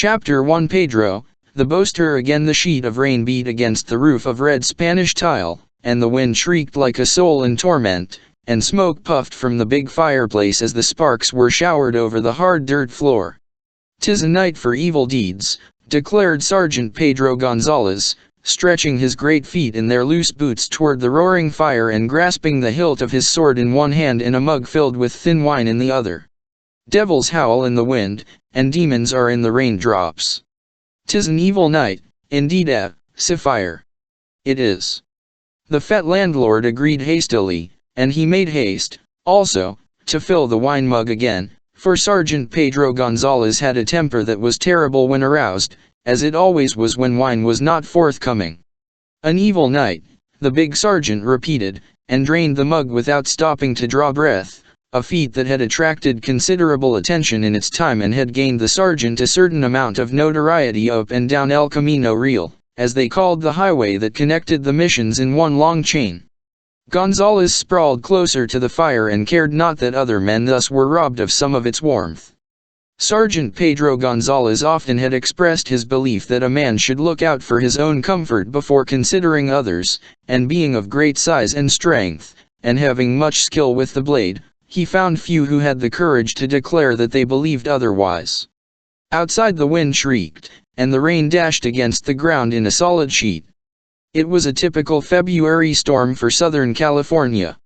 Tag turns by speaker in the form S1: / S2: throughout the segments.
S1: Chapter 1 Pedro, the boaster. Again the sheet of rain beat against the roof of red Spanish tile, and the wind shrieked like a soul in torment, and smoke puffed from the big fireplace as the sparks were showered over the hard dirt floor. "'Tis a night for evil deeds," declared Sergeant Pedro Gonzalez, stretching his great feet in their loose boots toward the roaring fire and grasping the hilt of his sword in one hand and a mug filled with thin wine in the other. "Devils howl in the wind, and demons are in the raindrops. 'Tis an evil night, indeed, Sapphire." "It is." The fat landlord agreed hastily, and he made haste, also, to fill the wine mug again, for Sergeant Pedro Gonzalez had a temper that was terrible when aroused, as it always was when wine was not forthcoming. "An evil night," the big sergeant repeated, and drained the mug without stopping to draw breath, a feat that had attracted considerable attention in its time and had gained the sergeant a certain amount of notoriety up and down El Camino Real, as they called the highway that connected the missions in one long chain. Gonzalez sprawled closer to the fire and cared not that other men thus were robbed of some of its warmth. Sergeant Pedro Gonzalez often had expressed his belief that a man should look out for his own comfort before considering others, and being of great size and strength, and having much skill with the blade, he found few who had the courage to declare that they believed otherwise. Outside the wind shrieked, and the rain dashed against the ground in a solid sheet. It was a typical February storm for Southern California.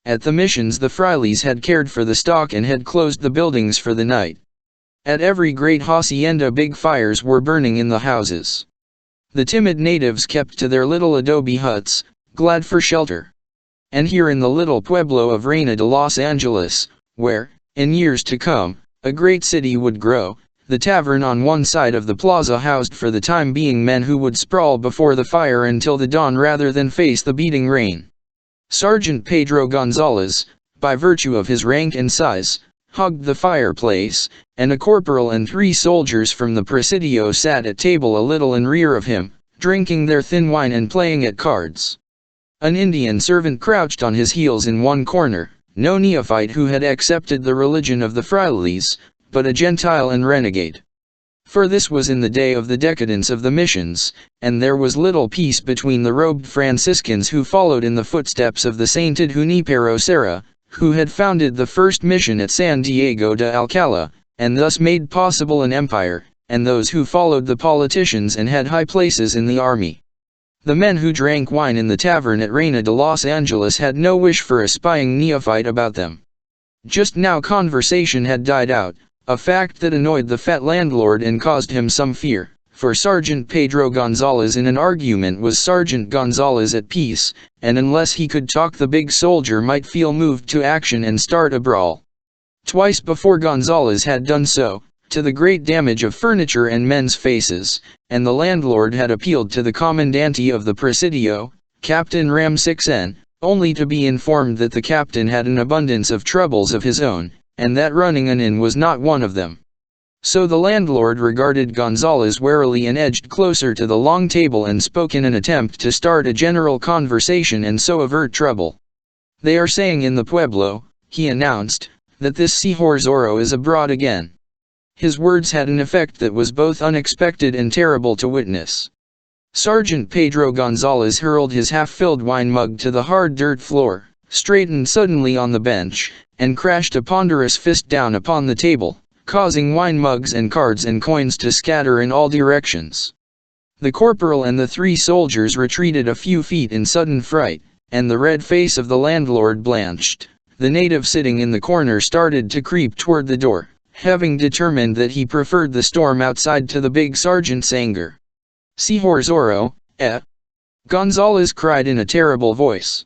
S1: At the missions the frailes had cared for the stock and had closed the buildings for the night. At every great hacienda big fires were burning in the houses. The timid natives kept to their little adobe huts, glad for shelter. And here in the little pueblo of Reina de Los Angeles, where, in years to come, a great city would grow, the tavern on one side of the plaza housed for the time being men who would sprawl before the fire until the dawn rather than face the beating rain. Sergeant Pedro Gonzalez, by virtue of his rank and size, hugged the fireplace, and a corporal and 3 soldiers from the presidio sat at table a little in rear of him, drinking their thin wine and playing at cards. An Indian servant crouched on his heels in one corner, no neophyte who had accepted the religion of the frailes, but a Gentile and renegade. For this was in the day of the decadence of the missions, and there was little peace between the robed Franciscans who followed in the footsteps of the sainted Junipero Serra, who had founded the first mission at San Diego de Alcala, and thus made possible an empire, and those who followed the politicians and had high places in the army. The men who drank wine in the tavern at Reina de Los Angeles had no wish for a spying neophyte about them. Just now conversation had died out, a fact that annoyed the fat landlord and caused him some fear, for Sergeant Pedro Gonzalez in an argument was Sergeant Gonzalez at peace, and unless he could talk the big soldier might feel moved to action and start a brawl. Twice before Gonzalez had done so, to the great damage of furniture and men's faces, and the landlord had appealed to the commandante of the presidio, Captain Ram 6N, only to be informed that the captain had an abundance of troubles of his own, and that running an inn was not one of them. So the landlord regarded Gonzalez warily and edged closer to the long table and spoke in an attempt to start a general conversation and so avert trouble. "They are saying in the pueblo," he announced, "that this señor Zorro is abroad again." His words had an effect that was both unexpected and terrible to witness. Sergeant Pedro Gonzalez hurled his half-filled wine mug to the hard dirt floor, straightened suddenly on the bench, and crashed a ponderous fist down upon the table, causing wine mugs and cards and coins to scatter in all directions. The corporal and the 3 soldiers retreated a few feet in sudden fright, and the red face of the landlord blanched. The native sitting in the corner started to creep toward the door, having determined that he preferred the storm outside to the big sergeant's anger. "Señor Zorro, Gonzalez cried in a terrible voice.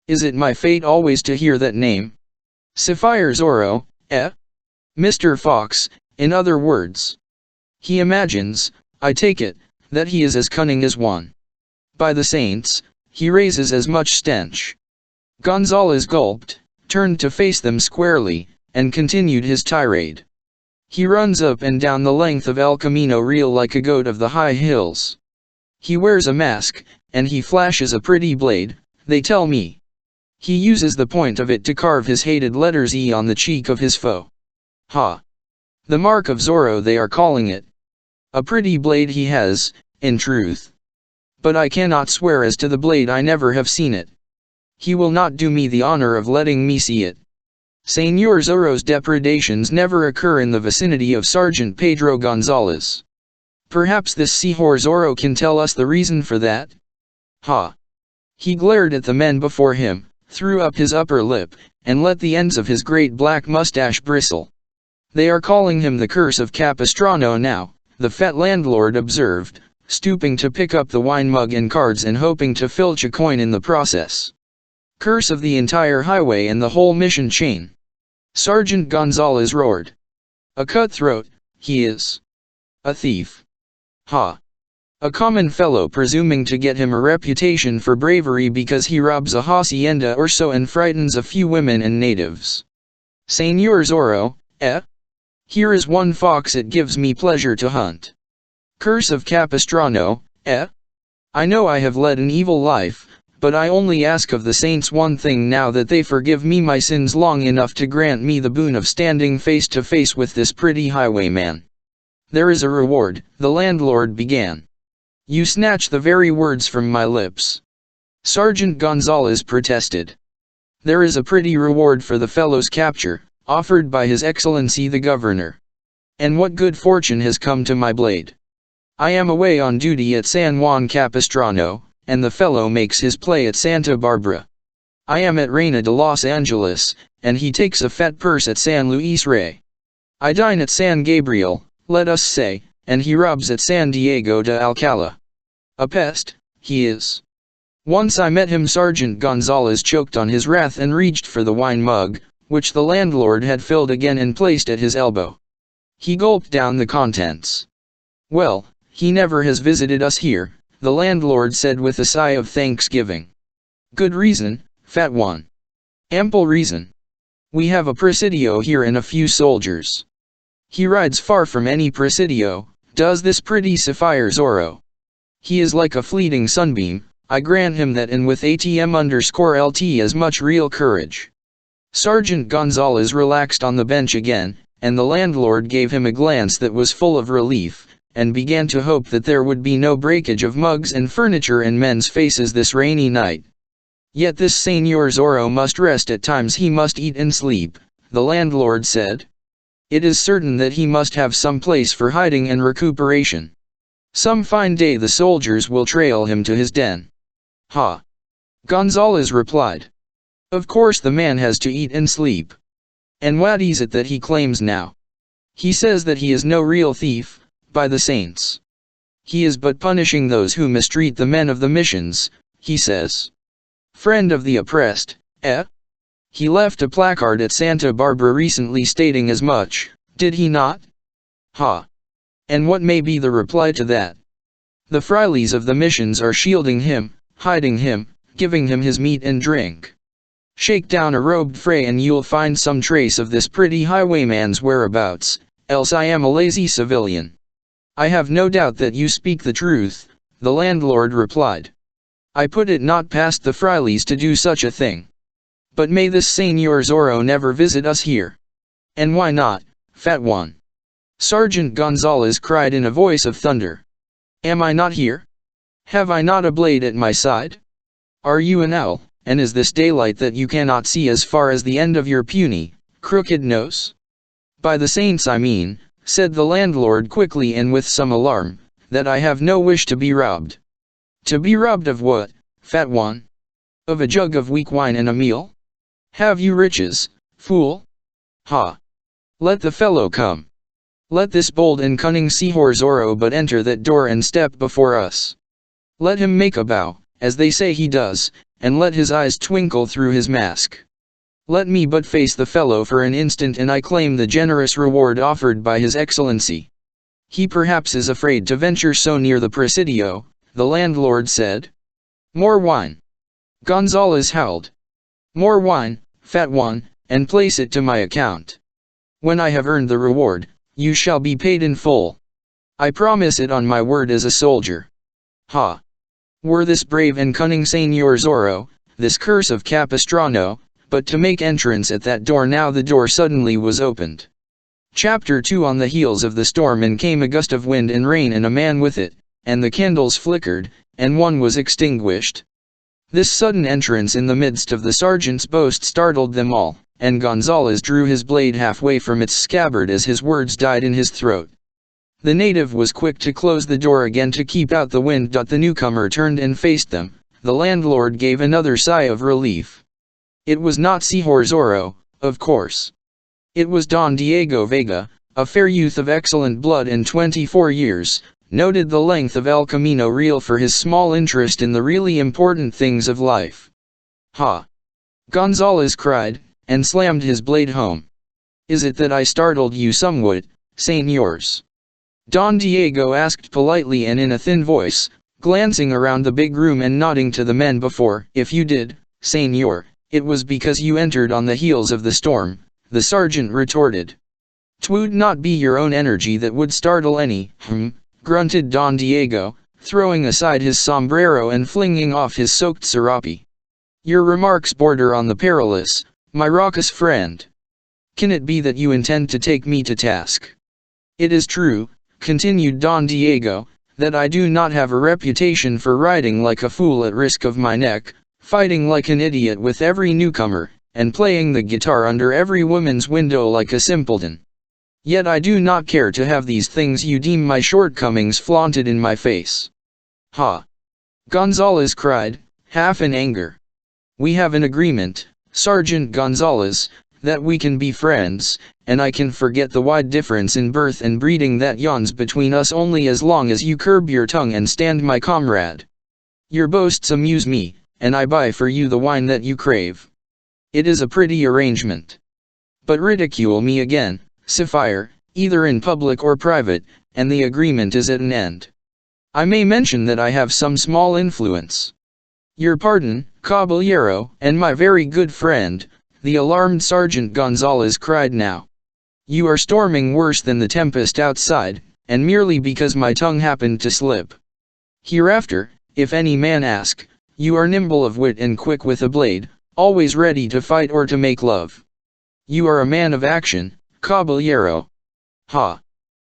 S1: "Is it my fate always to hear that name? Sapphire Zorro, Mr. Fox, in other words. He imagines, I take it, that he is as cunning as one. By the saints, he raises as much stench." Gonzalez gulped, turned to face them squarely, and continued his tirade. "He runs up and down the length of El Camino Real like a goat of the high hills. He wears a mask, and he flashes a pretty blade, they tell me. He uses the point of it to carve his hated letters E on the cheek of his foe. Ha! The mark of Zorro they are calling it. A pretty blade he has, in truth. But I cannot swear as to the blade, I never have seen it. He will not do me the honor of letting me see it. Señor Zorro's depredations never occur in the vicinity of Sergeant Pedro Gonzalez. Perhaps this Señor Zorro can tell us the reason for that? Ha! He glared at the men before him, threw up his upper lip, and let the ends of his great black mustache bristle. They are calling him the Curse of Capistrano now, the fat landlord observed, stooping to pick up the wine mug and cards and hoping to filch a coin in the process. Curse of the entire highway and the whole mission chain. Sergeant Gonzalez roared. A cutthroat, he is. A thief. Ha! A common fellow presuming to get him a reputation for bravery because he robs a hacienda or so and frightens a few women and natives. Señor Zorro, eh? Here is one fox it gives me pleasure to hunt. Curse of Capistrano, eh? I know I have led an evil life, but I only ask of the saints one thing now, that they forgive me my sins long enough to grant me the boon of standing face to face with this pretty highwayman. There is a reward, the landlord began. You snatch the very words from my lips. Sergeant Gonzalez protested. There is a pretty reward for the fellow's capture, offered by His Excellency the Governor. And what good fortune has come to my blade? I am away on duty at San Juan Capistrano, and the fellow makes his play at Santa Barbara. I am at Reina de Los Angeles, and he takes a fat purse at San Luis Rey. I dine at San Gabriel, let us say, and he robs at San Diego de Alcala. A pest, he is. Once I met him. Sergeant Gonzalez choked on his wrath and reached for the wine mug, which the landlord had filled again and placed at his elbow. He gulped down the contents. Well, he never has visited us here, the landlord said with a sigh of thanksgiving. Good reason, fat one. Ample reason. We have a presidio here and a few soldiers. He rides far from any presidio, does this pretty Sapphire Zorro. He is like a fleeting sunbeam, I grant him that, and with ATM_LT as much real courage. Sergeant Gonzalez relaxed on the bench again, and the landlord gave him a glance that was full of relief, and began to hope that there would be no breakage of mugs and furniture and men's faces this rainy night. Yet this Señor Zorro must rest at times, he must eat and sleep, the landlord said. It is certain that he must have some place for hiding and recuperation. Some fine day the soldiers will trail him to his den. Ha! Gonzalez replied. Of course the man has to eat and sleep. And what is it that he claims now? He says that he is no real thief, by the saints. He is but punishing those who mistreat the men of the missions, he says. Friend of the oppressed, eh? He left a placard at Santa Barbara recently stating as much, did he not? Ha! And what may be the reply to that? The frailes of the missions are shielding him, hiding him, giving him his meat and drink. Shake down a robed fray and you'll find some trace of this pretty highwayman's whereabouts, else I am a lazy civilian. I have no doubt that you speak the truth, the landlord replied. I put it not past the frailes to do such a thing. But may this Señor Zorro never visit us here. And why not, fat one? Sergeant Gonzalez cried in a voice of thunder. Am I not here? Have I not a blade at my side? Are you an owl, and is this daylight that you cannot see as far as the end of your puny, crooked nose? By the saints I mean, said the landlord quickly and with some alarm, that I have no wish to be robbed. To be robbed of what, fat one? Of a jug of weak wine and a meal? Have you riches, fool? Ha! Let the fellow come. Let this bold and cunning Señor Zorro but enter that door and step before us. Let him make a bow, as they say he does, and let his eyes twinkle through his mask. Let me but face the fellow for an instant and I claim the generous reward offered by His Excellency. He perhaps is afraid to venture so near the presidio, the landlord said. More wine. Gonzalez howled. More wine, fat one, and place it to my account. When I have earned the reward, you shall be paid in full. I promise it on my word as a soldier. Ha! Were this brave and cunning Señor Zorro, this curse of Capistrano, but to make entrance at that door now the door suddenly was opened. Chapter 2. On the heels of the storm in came a gust of wind and rain and a man with it, and the candles flickered, and one was extinguished. This sudden entrance in the midst of the sergeant's boast startled them all, and Gonzales drew his blade halfway from its scabbard as his words died in his throat. The native was quick to close the door again to keep out the wind. The newcomer turned and faced them. The landlord gave another sigh of relief. It was not Señor Zorro, of course. It was Don Diego Vega, a fair youth of excellent blood and 24 years, noted the length of El Camino Real for his small interest in the really important things of life. "Ha!" Gonzales cried, and slammed his blade home. "Is it that I startled you somewhat, señors?" Don Diego asked politely and in a thin voice, glancing around the big room and nodding to the men before. "If you did, señor, it was because you entered on the heels of the storm," the sergeant retorted. "'Twould not be your own energy that would startle any, grunted Don Diego, throwing aside his sombrero and flinging off his soaked serape. "Your remarks border on the perilous, my raucous friend. Can it be that you intend to take me to task?" "It is true," continued Don Diego, "that I do not have a reputation for riding like a fool at risk of my neck, fighting like an idiot with every newcomer, and playing the guitar under every woman's window like a simpleton. Yet I do not care to have these things you deem my shortcomings flaunted in my face." "Ha!" Gonzales cried, half in anger. "We have an agreement, Sergeant Gonzales, that we can be friends, and I can forget the wide difference in birth and breeding that yawns between us only as long as you curb your tongue and stand my comrade. Your boasts amuse me, and I buy for you the wine that you crave. It is a pretty arrangement. But ridicule me again, Sapphire, either in public or private, and the agreement is at an end. I may mention that I have some small influence." "Your pardon, caballero, and my very good friend," the alarmed Sergeant Gonzales cried now. "You are storming worse than the tempest outside, and merely because my tongue happened to slip. Hereafter, if any man ask, you are nimble of wit and quick with a blade, always ready to fight or to make love. You are a man of action, caballero. Ha!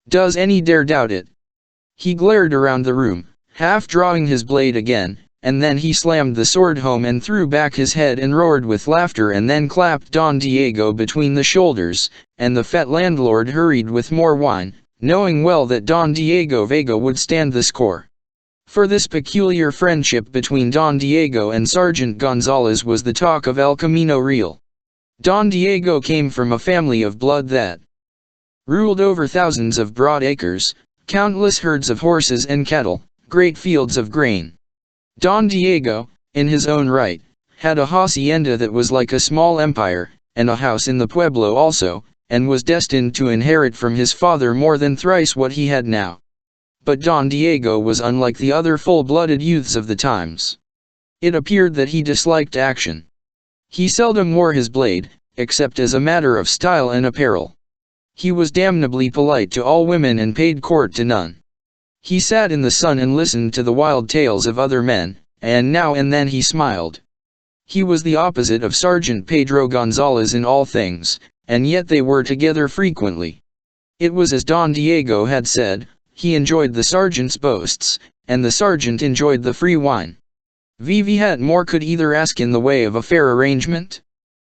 S1: Does any dare doubt it?" He glared around the room, half drawing his blade again, and then he slammed the sword home and threw back his head and roared with laughter and then clapped Don Diego between the shoulders, and the fat landlord hurried with more wine, knowing well that Don Diego Vega would stand the score. For this peculiar friendship between Don Diego and Sergeant Gonzales was the talk of El Camino Real. Don Diego came from a family of blood that ruled over thousands of broad acres, countless herds of horses and cattle, great fields of grain. Don Diego, in his own right, had a hacienda that was like a small empire, and a house in the pueblo also, and was destined to inherit from his father more than thrice what he had now. But Don Diego was unlike the other full-blooded youths of the times. It appeared that he disliked action. He seldom wore his blade, except as a matter of style and apparel. He was damnably polite to all women and paid court to none. He sat in the sun and listened to the wild tales of other men, and now and then he smiled. He was the opposite of Sergeant Pedro Gonzales in all things, and yet they were together frequently. It was as Don Diego had said, he enjoyed the sergeant's boasts, and the sergeant enjoyed the free wine. What more could either ask in the way of a fair arrangement?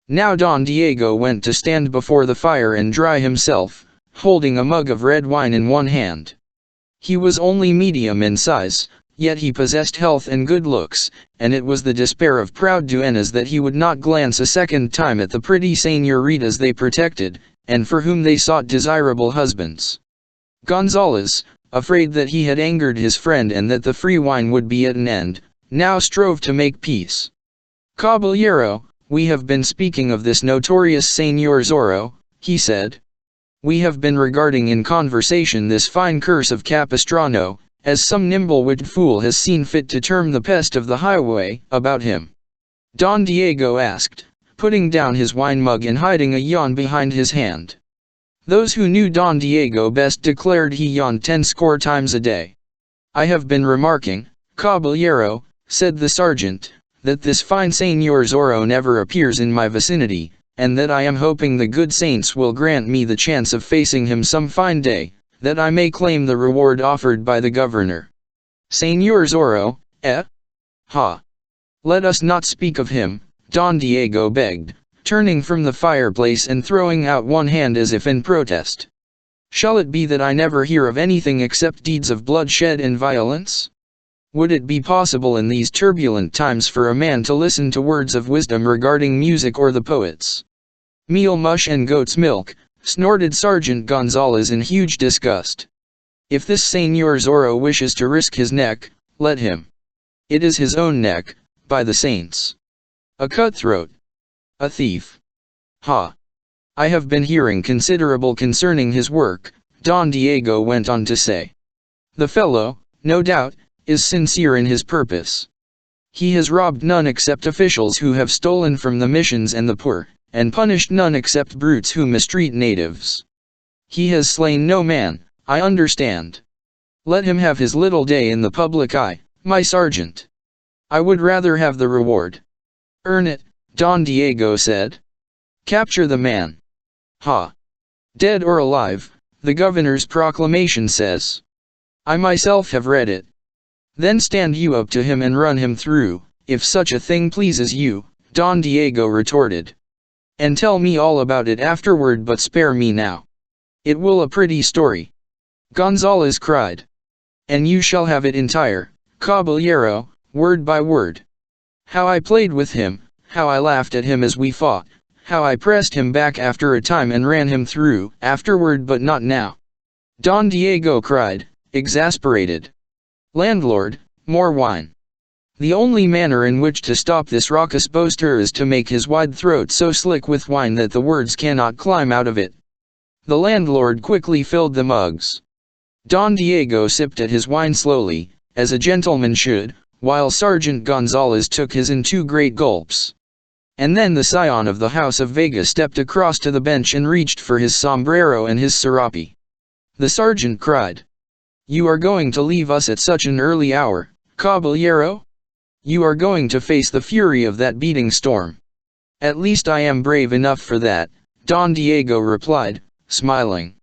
S1: Now Don Diego went to stand before the fire and dry himself, holding a mug of red wine in one hand. He was only medium in size, yet he possessed health and good looks, and it was the despair of proud duennas that he would not glance a second time at the pretty señoritas they protected, and for whom they sought desirable husbands. Gonzales, afraid that he had angered his friend and that the free wine would be at an end, now strove to make peace. "Caballero, we have been speaking of this notorious Señor Zorro," he said. "We have been regarding in conversation this fine curse of Capistrano, as some nimble-witted fool has seen fit to term the pest of the highway, about him." Don Diego asked, putting down his wine mug and hiding a yawn behind his hand. Those who knew Don Diego best declared he yawned 10 score times a day. "I have been remarking, caballero," said the sergeant, "that this fine Señor Zorro never appears in my vicinity, and that I am hoping the good saints will grant me the chance of facing him some fine day, that I may claim the reward offered by the governor. Señor Zorro, eh? Ha! Let us not speak of him, Don Diego begged, turning from the fireplace and throwing out one hand as if in protest. Shall it be that I never hear of anything except deeds of bloodshed and violence? Would it be possible in these turbulent times for a man to listen to words of wisdom regarding music or the poets? Meal mush and goat's milk, snorted Sergeant Gonzalez in huge disgust. If this Señor Zorro wishes to risk his neck, let him. It is his own neck, by the saints. A cutthroat. A thief. Ha! I have been hearing considerable concerning his work, Don Diego went on to say. The fellow, no doubt, is sincere in his purpose. He has robbed none except officials who have stolen from the missions and the poor, and punished none except brutes who mistreat natives. He has slain no man, I understand. Let him have his little day in the public eye, my sergeant. I would rather have the reward. Earn it, Don Diego said. Capture the man. Ha! Dead or alive, the governor's proclamation says. I myself have read it. Then stand you up to him and run him through, if such a thing pleases you, Don Diego retorted. And tell me all about it afterward, but spare me now. It will a pretty story. Gonzalez cried. And you shall have it entire, caballero, word by word. How I played with him, how I laughed at him as we fought, how I pressed him back after a time and ran him through, afterward but not now. Don Diego cried, exasperated. Landlord, more wine. The only manner in which to stop this raucous boaster is to make his wide throat so slick with wine that the words cannot climb out of it. The landlord quickly filled the mugs. Don Diego sipped at his wine slowly, as a gentleman should, while Sergeant Gonzalez took his in 2 great gulps. And then the scion of the House of Vega stepped across to the bench and reached for his sombrero and his serape. The sergeant cried. You are going to leave us at such an early hour, caballero? You are going to face the fury of that beating storm. At least I am brave enough for that, Don Diego replied, smiling.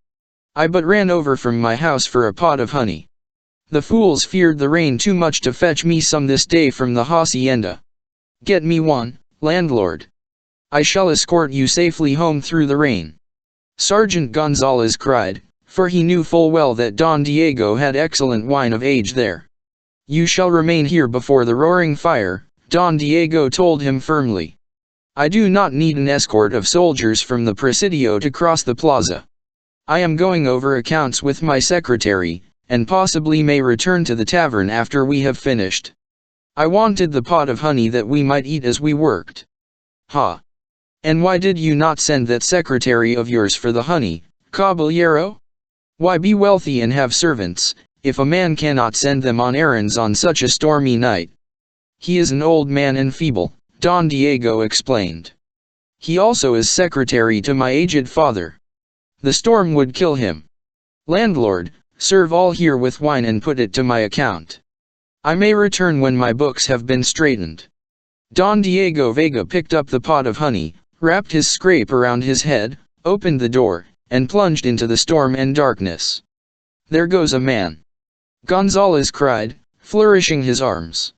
S1: I but ran over from my house for a pot of honey. The fools feared the rain too much to fetch me some this day from the hacienda. Get me one, landlord. I shall escort you safely home through the rain. Sergeant Gonzalez cried, for he knew full well that Don Diego had excellent wine of age there. You shall remain here before the roaring fire, Don Diego told him firmly. I do not need an escort of soldiers from the Presidio to cross the plaza. I am going over accounts with my secretary, and possibly may return to the tavern after we have finished. I wanted the pot of honey that we might eat as we worked. Ha! And why did you not send that secretary of yours for the honey, caballero? Why be wealthy and have servants, if a man cannot send them on errands on such a stormy night? He is an old man and feeble, Don Diego explained. He also is secretary to my aged father. The storm would kill him. Landlord, serve all here with wine and put it to my account. I may return when my books have been straightened. Don Diego Vega picked up the pot of honey, wrapped his scrape around his head, opened the door, and plunged into the storm and darkness. There goes a man. Gonzalez cried, flourishing his arms.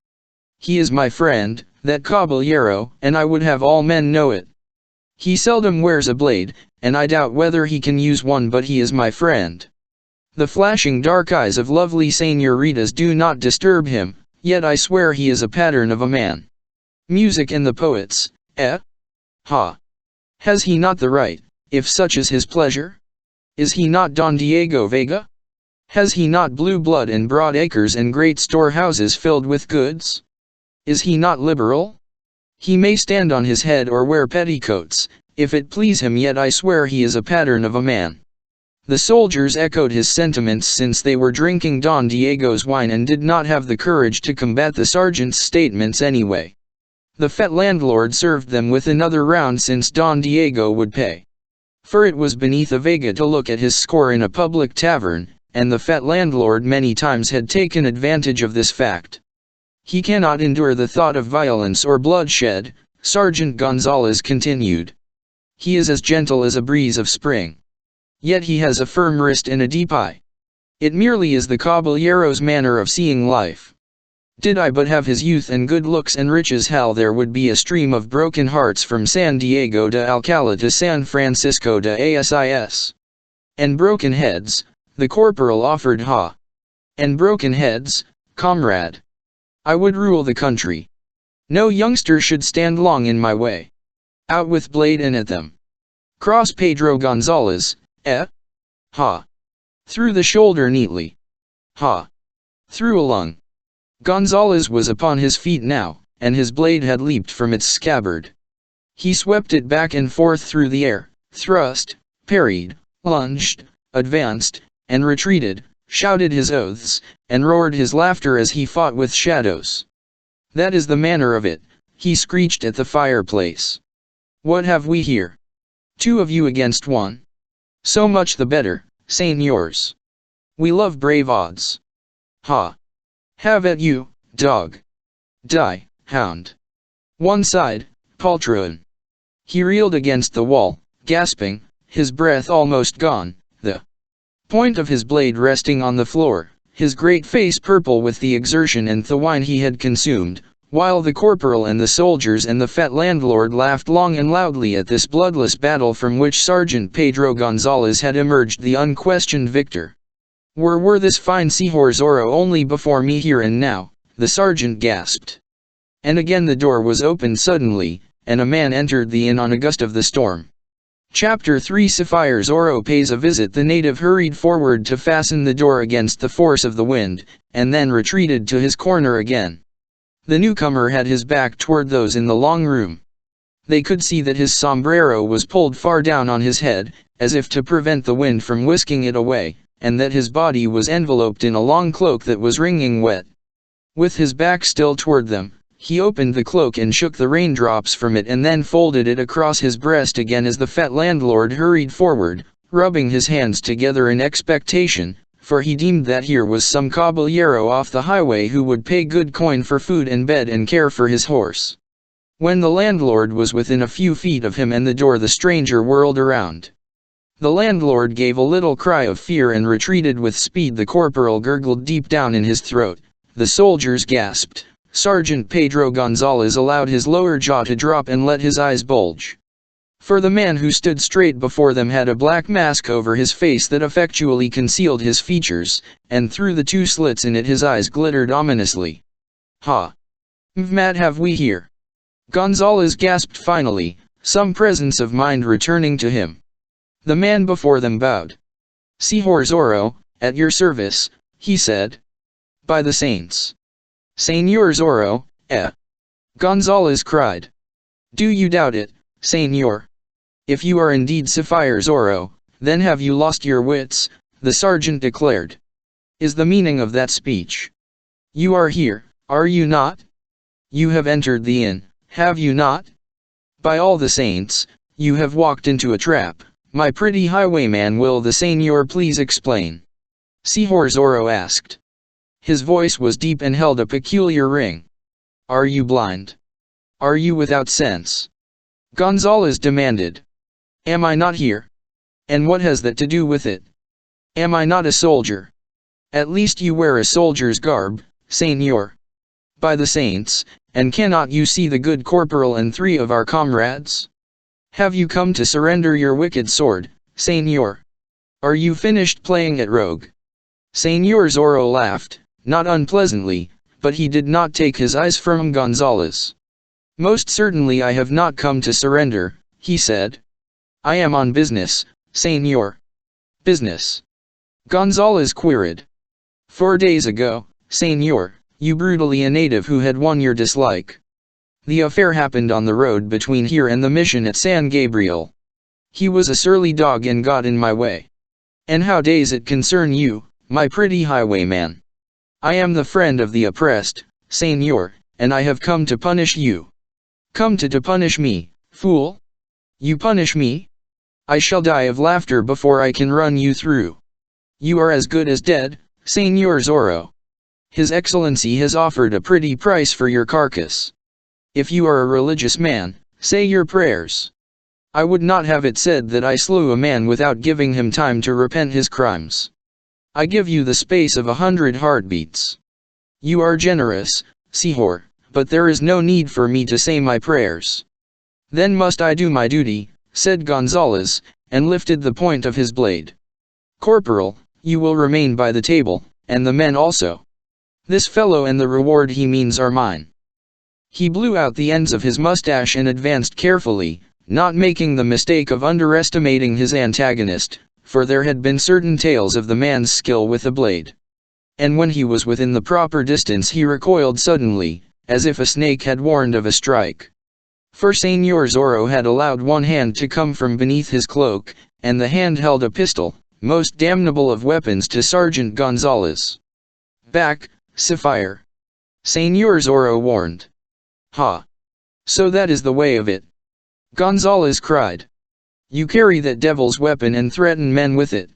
S1: He is my friend, that caballero, and I would have all men know it. He seldom wears a blade, and I doubt whether he can use one, but he is my friend. The flashing dark eyes of lovely señoritas do not disturb him, yet I swear he is a pattern of a man. Music and the poets, eh? Ha! Has he not the right, if such is his pleasure? Is he not Don Diego Vega? Has he not blue blood and broad acres and great storehouses filled with goods? Is he not liberal? He may stand on his head or wear petticoats, if it please him, yet I swear he is a pattern of a man. The soldiers echoed his sentiments, since they were drinking Don Diego's wine and did not have the courage to combat the sergeant's statements anyway. The fat landlord served them with another round, since Don Diego would pay. For it was beneath a Vega to look at his score in a public tavern, and the fat landlord many times had taken advantage of this fact. He cannot endure the thought of violence or bloodshed, Sergeant Gonzalez continued. He is as gentle as a breeze of spring. Yet he has a firm wrist and a deep eye. It merely is the caballero's manner of seeing life. Did I but have his youth and good looks and riches, how there would be a stream of broken hearts from San Diego de Alcala to San Francisco de Asis. And broken heads, the corporal offered. Ha! And broken heads, comrade. I would rule the country. No youngster should stand long in my way. Out with blade and at them. Cross Pedro Gonzalez, eh? Ha! Through the shoulder neatly. Ha! Through a lung. Gonzalez was upon his feet now, and his blade had leaped from its scabbard. He swept it back and forth through the air, thrust, parried, lunged, advanced, and retreated, shouted his oaths, and roared his laughter as he fought with shadows. That is the manner of it, he screeched at the fireplace. What have we here? 2 of you against 1. So much the better, señors. We love brave odds. Ha! Have at you, dog. Die, hound. One side, poltroon. He reeled against the wall, gasping, his breath almost gone, the point of his blade resting on the floor, his great face purple with the exertion and the wine he had consumed, while the corporal and the soldiers and the fat landlord laughed long and loudly at this bloodless battle from which Sergeant Pedro Gonzalez had emerged the unquestioned victor. Were this fine Señor Zorro only before me here and now, the sergeant gasped. And again the door was opened suddenly, and a man entered the inn on a gust of the storm. Chapter 3 Señor Zorro pays a visit. The native hurried forward to fasten the door against the force of the wind, and then retreated to his corner again. The newcomer had his back toward those in the long room. They could see that his sombrero was pulled far down on his head, as if to prevent the wind from whisking it away, and that his body was enveloped in a long cloak that was wringing wet. With his back still toward them, he opened the cloak and shook the raindrops from it and then folded it across his breast again as the fat landlord hurried forward, rubbing his hands together in expectation, for he deemed that here was some caballero off the highway who would pay good coin for food and bed and care for his horse. When the landlord was within a few feet of him and the door, the stranger whirled around. The landlord gave a little cry of fear and retreated with speed. The corporal gurgled deep down in his throat. The soldiers gasped. Sergeant Pedro Gonzalez allowed his lower jaw to drop and let his eyes bulge. For the man who stood straight before them had a black mask over his face that effectually concealed his features, and through the 2 slits in it his eyes glittered ominously. Ha! What have we here? Gonzalez gasped finally, some presence of mind returning to him. The man before them bowed. Señor Zorro, at your service, he said. By the saints. Señor Zorro, eh? Gonzalez cried. Do you doubt it, señor? If you are indeed Señor Zorro, then have you lost your wits, the sergeant declared. Is the meaning of that speech? You are here, are you not? You have entered the inn, have you not? By all the saints, you have walked into a trap. My pretty highwayman, will the señor please explain? Señor Zorro asked. His voice was deep and held a peculiar ring. Are you blind? Are you without sense? Gonzalez demanded. Am I not here? And what has that to do with it? Am I not a soldier? At least you wear a soldier's garb, señor. By the saints, and cannot you see the good corporal and 3 of our comrades? Have you come to surrender your wicked sword, señor? Are you finished playing at rogue? Señor Zorro laughed, not unpleasantly, but he did not take his eyes from Gonzalez. Most certainly I have not come to surrender, he said. I am on business, señor. Business? Gonzalez queried. 4 days ago, señor, you brutally a native who had won your dislike. The affair happened on the road between here and the mission at San Gabriel. He was a surly dog and got in my way. And how does it concern you, my pretty highwayman? I am the friend of the oppressed, señor, and I have come to punish you. Come to punish me, fool? You punish me? I shall die of laughter before I can run you through. You are as good as dead, Señor Zorro. His Excellency has offered a pretty price for your carcass. If you are a religious man, say your prayers. I would not have it said that I slew a man without giving him time to repent his crimes. I give you the space of 100 heartbeats. You are generous, Sihor, but there is no need for me to say my prayers. Then must I do my duty, said Gonzales, and lifted the point of his blade. Corporal, you will remain by the table, and the men also. This fellow and the reward he means are mine. He blew out the ends of his mustache and advanced carefully, not making the mistake of underestimating his antagonist, for there had been certain tales of the man's skill with the blade. And when he was within the proper distance he recoiled suddenly, as if a snake had warned of a strike. For Señor Zorro had allowed one hand to come from beneath his cloak, and the hand held a pistol, most damnable of weapons to Sergeant Gonzales. Back, Sapphire. Señor Zorro warned. Ha! So that is the way of it. Gonzales cried. You carry that devil's weapon and threaten men with it.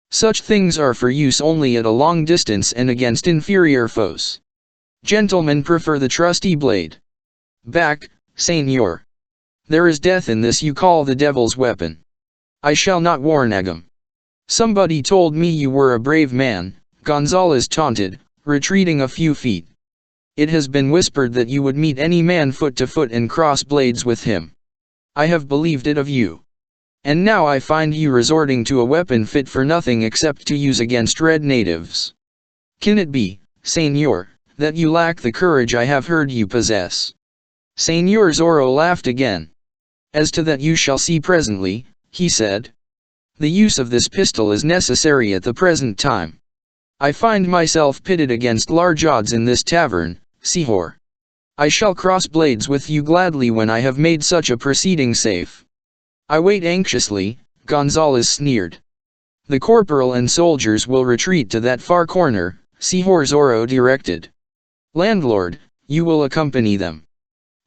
S1: Such things are for use only at a long distance and against inferior foes. Gentlemen prefer the trusty blade. Back, Señor. There is death in this you call the devil's weapon. I shall not warn Agam. Somebody told me you were a brave man, Gonzales taunted, retreating a few feet. It has been whispered that you would meet any man foot to foot and cross blades with him. I have believed it of you. And now I find you resorting to a weapon fit for nothing except to use against red natives. Can it be, Señor, that you lack the courage I have heard you possess? Señor Zorro laughed again. As to that you shall see presently, he said. The use of this pistol is necessary at the present time. I find myself pitted against large odds in this tavern, Sihor. I shall cross blades with you gladly when I have made such a proceeding safe. I wait anxiously, Gonzales sneered. The corporal and soldiers will retreat to that far corner, Sihor Zorro directed. Landlord, you will accompany them.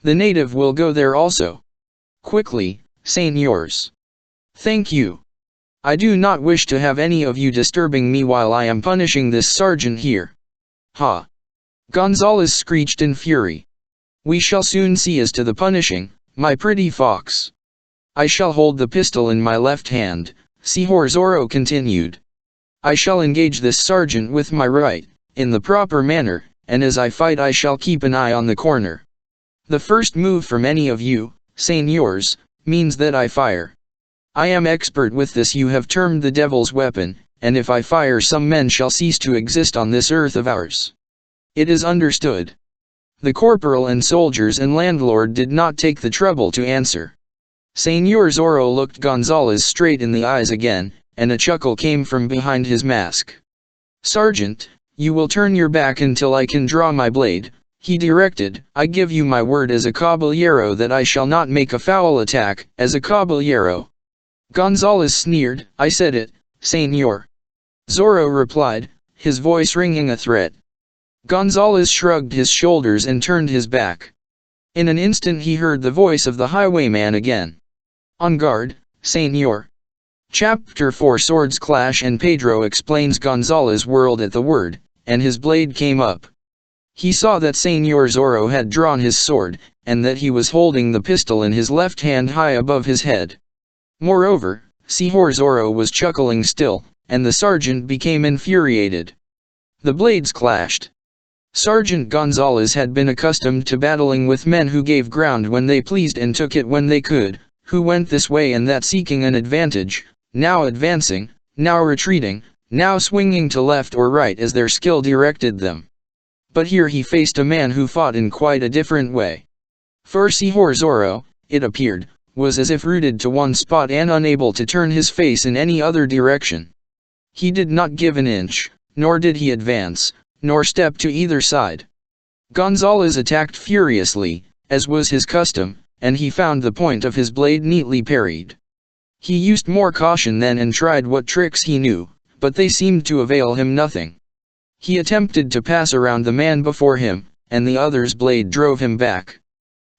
S1: The native will go there also. Quickly, Señors. Thank you. I do not wish to have any of you disturbing me while I am punishing this sergeant here. Ha! Gonzales screeched in fury. We shall soon see as to the punishing, my pretty fox. I shall hold the pistol in my left hand, Sihor Zorro continued. I shall engage this sergeant with my right, in the proper manner, and as I fight I shall keep an eye on the corner. The first move from any of you, Señors, means that I fire. I am expert with this you have termed the devil's weapon, and if I fire some men shall cease to exist on this earth of ours. It is understood. The corporal and soldiers and landlord did not take the trouble to answer. Señor Zorro looked Gonzales straight in the eyes again, and a chuckle came from behind his mask. Sergeant, you will turn your back until I can draw my blade, he directed. I give you my word as a caballero that I shall not make a foul attack, as a caballero. Gonzales sneered. I said it, Señor. Zorro replied, his voice ringing a threat. Gonzales shrugged his shoulders and turned his back. In an instant he heard the voice of the highwayman again. On guard, Señor. Chapter 4 Swords clash and Pedro explains. Gonzales whirled at the word, and his blade came up. He saw that Señor Zorro had drawn his sword, and that he was holding the pistol in his left hand high above his head. Moreover, Sihor Zorro was chuckling still, and the sergeant became infuriated. The blades clashed. Sergeant Gonzales had been accustomed to battling with men who gave ground when they pleased and took it when they could, who went this way and that seeking an advantage, now advancing, now retreating, now swinging to left or right as their skill directed them. But here he faced a man who fought in quite a different way. For Sihor Zorro, it appeared, was as if rooted to one spot and unable to turn his face in any other direction. He did not give an inch, nor did he advance, nor step to either side. Gonzales attacked furiously, as was his custom, and he found the point of his blade neatly parried. He used more caution then and tried what tricks he knew, but they seemed to avail him nothing. He attempted to pass around the man before him, and the other's blade drove him back.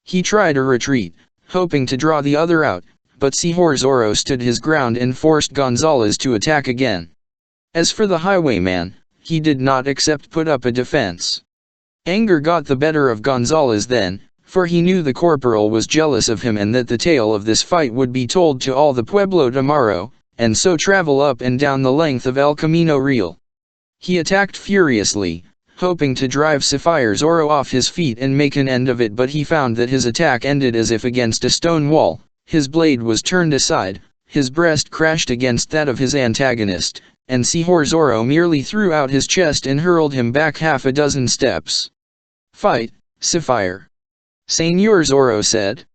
S1: He tried a retreat, hoping to draw the other out, but Sihor Zorro stood his ground and forced Gonzales to attack again. As for the highwayman, he did not except put up a defense. Anger got the better of Gonzales then, for he knew the corporal was jealous of him and that the tale of this fight would be told to all the pueblo tomorrow, and so travel up and down the length of El Camino Real. He attacked furiously, hoping to drive Sapphire Zorro off his feet and make an end of it, but he found that his attack ended as if against a stone wall. His blade was turned aside, his breast crashed against that of his antagonist, and Zorro merely threw out his chest and hurled him back half a dozen steps. "Fight, Sapphire," Señor Zorro said.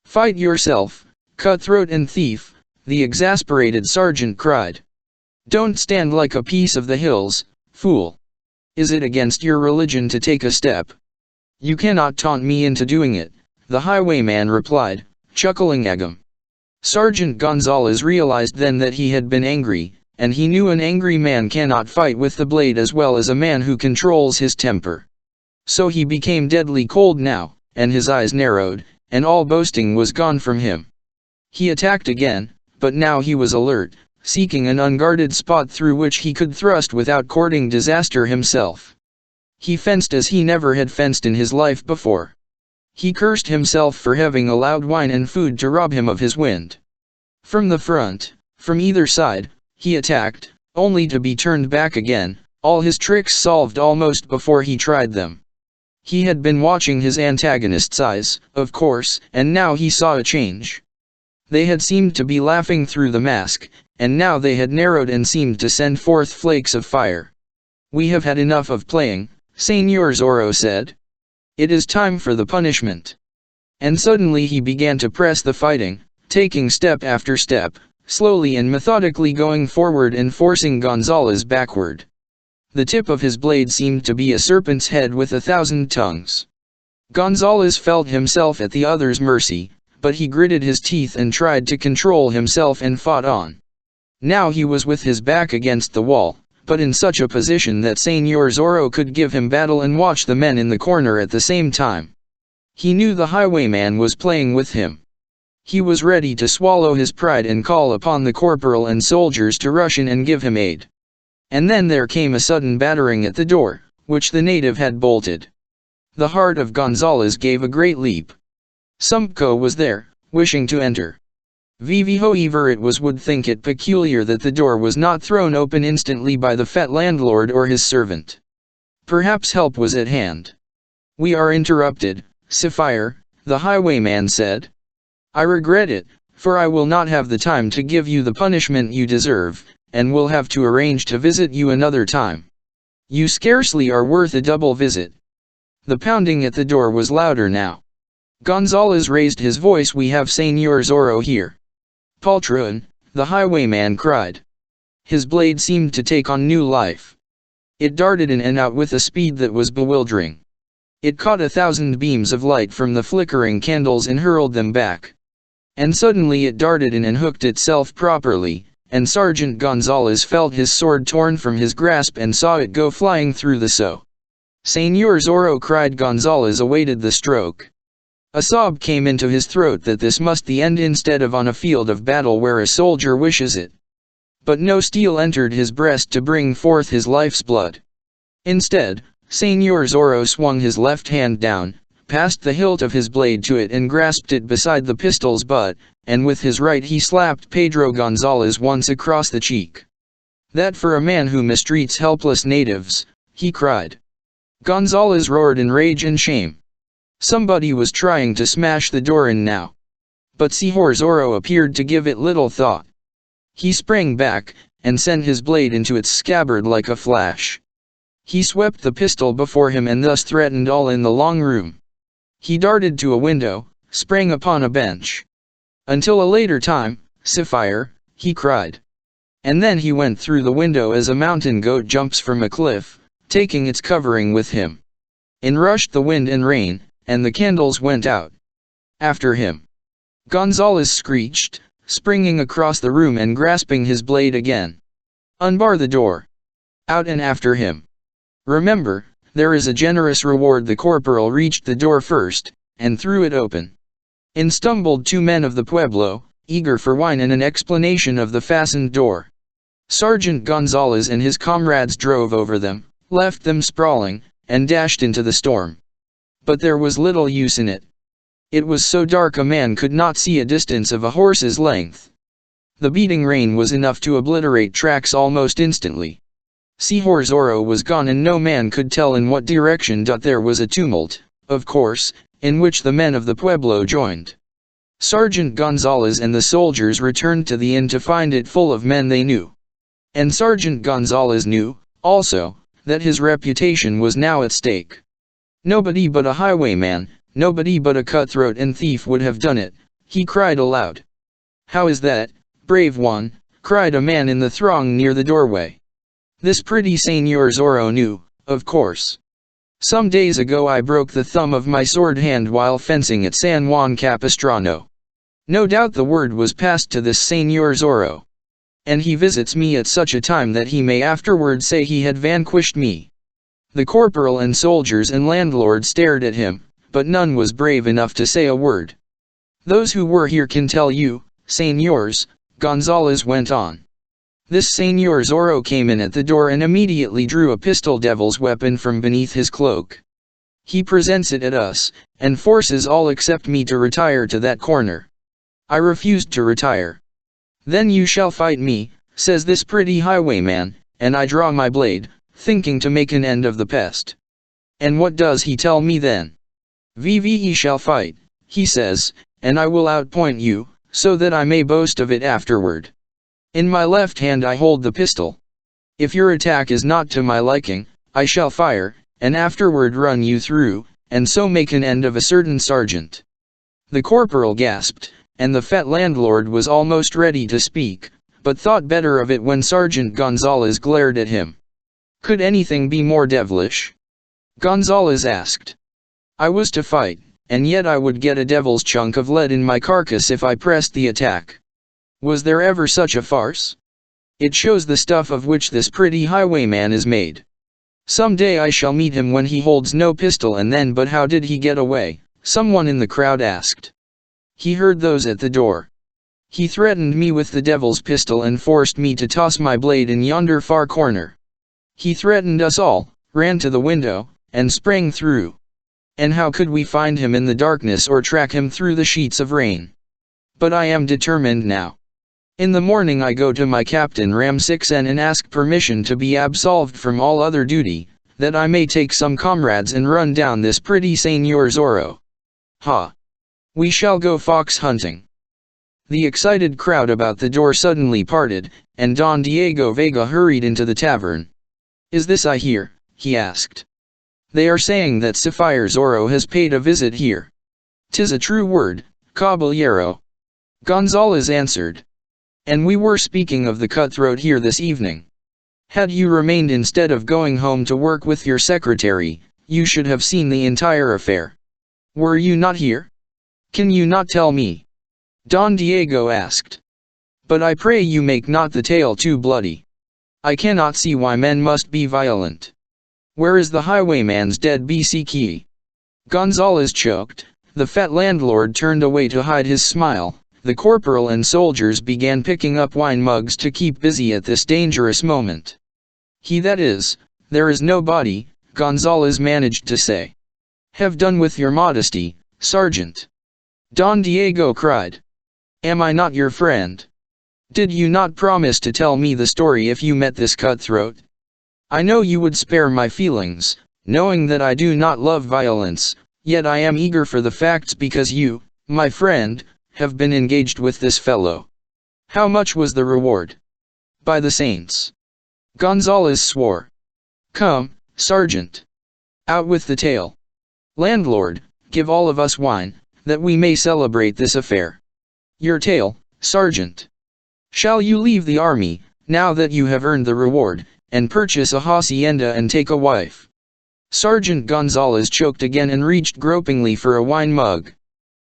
S1: "Fight yourself, cutthroat and thief," the exasperated sergeant cried. "Don't stand like a piece of the hills, fool. Is it against your religion to take a step? You cannot taunt me into doing it," the highwayman replied, chuckling at him. Sergeant Gonzalez realized then that he had been angry, and he knew an angry man cannot fight with the blade as well as a man who controls his temper. So he became deadly cold now, and his eyes narrowed, and all boasting was gone from him. He attacked again, but now he was alert, seeking an unguarded spot through which he could thrust without courting disaster himself. He fenced as he never had fenced in his life before. He cursed himself for having allowed wine and food to rob him of his wind. From the front, from either side, he attacked, only to be turned back again, all his tricks solved almost before he tried them. He had been watching his antagonist's eyes, of course, and now he saw a change. They had seemed to be laughing through the mask, and now they had narrowed and seemed to send forth flakes of fire. "We have had enough of playing," Señor Zorro said. "It is time for the punishment." And suddenly he began to press the fighting, taking step after step, slowly and methodically going forward and forcing Gonzalez backward. The tip of his blade seemed to be a serpent's head with 1,000 tongues. Gonzalez felt himself at the other's mercy, but he gritted his teeth and tried to control himself and fought on. Now he was with his back against the wall, but in such a position that Señor Zorro could give him battle and watch the men in the corner at the same time. He knew the highwayman was playing with him. He was ready to swallow his pride and call upon the corporal and soldiers to rush in and give him aid. And then there came a sudden battering at the door, which the native had bolted. The heart of Gonzalez gave a great leap. Sumco was there, wishing to enter. However, it would think it peculiar that the door was not thrown open instantly by the fat landlord or his servant. Perhaps help was at hand. "We are interrupted, Sapphire," the highwayman said. "I regret it, for I will not have the time to give you the punishment you deserve, and will have to arrange to visit you another time. You scarcely are worth a double visit." The pounding at the door was louder now. Gonzalez raised his voice. "We have Señor Zorro here." "Poltron," the highwayman cried. His blade seemed to take on new life. It darted in and out with a speed that was bewildering. It caught 1,000 beams of light from the flickering candles and hurled them back. And suddenly it darted in and hooked itself properly, and Sergeant Gonzalez felt his sword torn from his grasp and saw it go flying through the so. "Señor Zorro," cried Gonzalez, awaited the stroke. A sob came into his throat that this must the end instead of on a field of battle where a soldier wishes it. But no steel entered his breast to bring forth his life's blood. Instead, Señor Zorro swung his left hand down, passed the hilt of his blade to it and grasped it beside the pistol's butt, and with his right he slapped Pedro Gonzalez once across the cheek. "That for a man who mistreats helpless natives," he cried. Gonzalez roared in rage and shame. Somebody was trying to smash the door in now. But Señor Zorro appeared to give it little thought. He sprang back, and sent his blade into its scabbard like a flash. He swept the pistol before him and thus threatened all in the long room. He darted to a window, sprang upon a bench. "Until a later time, Sapphire," he cried. And then he went through the window as a mountain goat jumps from a cliff, taking its covering with him. In rushed the wind and rain, and the candles went out. After him. Gonzalez screeched, springing across the room and grasping his blade again. "Unbar the door. Out and after him. Remember, there is a generous reward." The corporal reached the door first, and threw it open. In stumbled 2 men of the pueblo, eager for wine and an explanation of the fastened door. Sergeant Gonzalez and his comrades drove over them, left them sprawling, and dashed into the storm. But there was little use in it, It was so dark a man could not see a distance of a horse's length. The beating rain was enough to obliterate tracks almost instantly. ZORRO was gone and no man could tell in what direction. There was a tumult, of course, in which the men of the pueblo joined. Sergeant Gonzalez and the soldiers returned to the inn to find it full of men they knew. And Sergeant Gonzalez knew, also, that his reputation was now at stake. Nobody but a highwayman, nobody but a cutthroat and thief would have done it, he cried aloud. How is that, brave one? Cried a man in the throng near the doorway. This pretty Señor Zorro knew, of course. Some days ago I broke the thumb of my sword hand while fencing at San Juan Capistrano. No doubt the word was passed to this Señor Zorro. And he visits me at such a time that he may afterward say he had vanquished me. The corporal and soldiers and landlord stared at him, but none was brave enough to say a word. Those who were here can tell you, Señors, Gonzalez went on. This Señor Zorro came in at the door and immediately drew a pistol devil's weapon from beneath his cloak. He presents it at us, and forces all except me to retire to that corner. I refused to retire. Then you shall fight me, says this pretty highwayman, and I draw my blade, thinking to make an end of the pest. And what does he tell me then? VVE shall fight, he says, and I will outpoint you, so that I may boast of it afterward. In my left hand I hold the pistol. If your attack is not to my liking, I shall fire, and afterward run you through, and so make an end of a certain sergeant. The corporal gasped, and the fat landlord was almost ready to speak, but thought better of it when Sergeant Gonzalez glared at him. Could anything be more devilish? Gonzalez asked. I was to fight, and yet I would get a devil's chunk of lead in my carcass if I pressed the attack. Was there ever such a farce? It shows the stuff of which this pretty highwayman is made. Some day I shall meet him when he holds no pistol and then. But how did he get away? Someone in the crowd asked. He heard those at the door. He threatened me with the devil's pistol and forced me to toss my blade in yonder far corner. He threatened us all, ran to the window, and sprang through. And how could we find him in the darkness or track him through the sheets of rain? But I am determined now. In the morning I go to my captain Ram6N and ask permission to be absolved from all other duty, that I may take some comrades and run down this pretty Señor Zorro. Ha! We shall go fox hunting. The excited crowd about the door suddenly parted, and Don Diego Vega hurried into the tavern. Is this I hear? He asked. They are saying that Señor Zorro has paid a visit here. 'Tis a true word, caballero. Gonzalez answered. And we were speaking of the cutthroat here this evening. Had you remained instead of going home to work with your secretary, you should have seen the entire affair. Were you not here? Can you not tell me? Don Diego asked. But I pray you make not the tale too bloody. I cannot see why men must be violent. Where is the highwayman's dead BC key? Gonzalez choked, the fat landlord turned away to hide his smile. The corporal and soldiers began picking up wine mugs to keep busy at this dangerous moment. That is, there is no body, Gonzalez managed to say. Have done with your modesty, Sergeant. Don Diego cried. Am I not your friend? Did you not promise to tell me the story if you met this cutthroat? I know you would spare my feelings, knowing that I do not love violence, yet I am eager for the facts because you, my friend, have been engaged with this fellow. How much was the reward? By the saints. Gonzalez swore. Come, Sergeant. Out with the tale. Landlord, give all of us wine, that we may celebrate this affair. Your tale, Sergeant. Shall you leave the army, now that you have earned the reward, and purchase a hacienda and take a wife? Sergeant Gonzalez choked again and reached gropingly for a wine mug.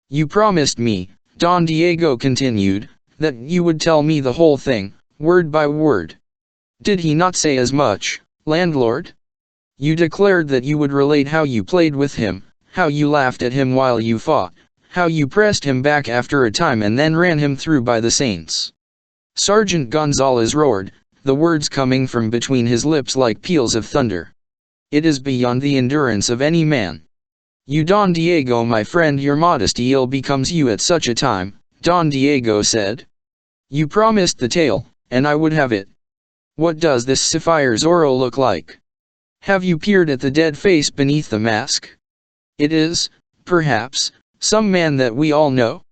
S1: You promised me, Don Diego continued, that you would tell me the whole thing, word by word. Did he not say as much, landlord? You declared that you would relate how you played with him, how you laughed at him while you fought, how you pressed him back after a time and then ran him through by the saints. Sergeant Gonzalez roared, the words coming from between his lips like peals of thunder. It is beyond the endurance of any man. "You Don Diego, my friend, your modesty ill becomes you at such a time," Don Diego said. "You promised the tale, and I would have it. What does this sapphire Zorro look like? Have you peered at the dead face beneath the mask? It is, perhaps, some man that we all know?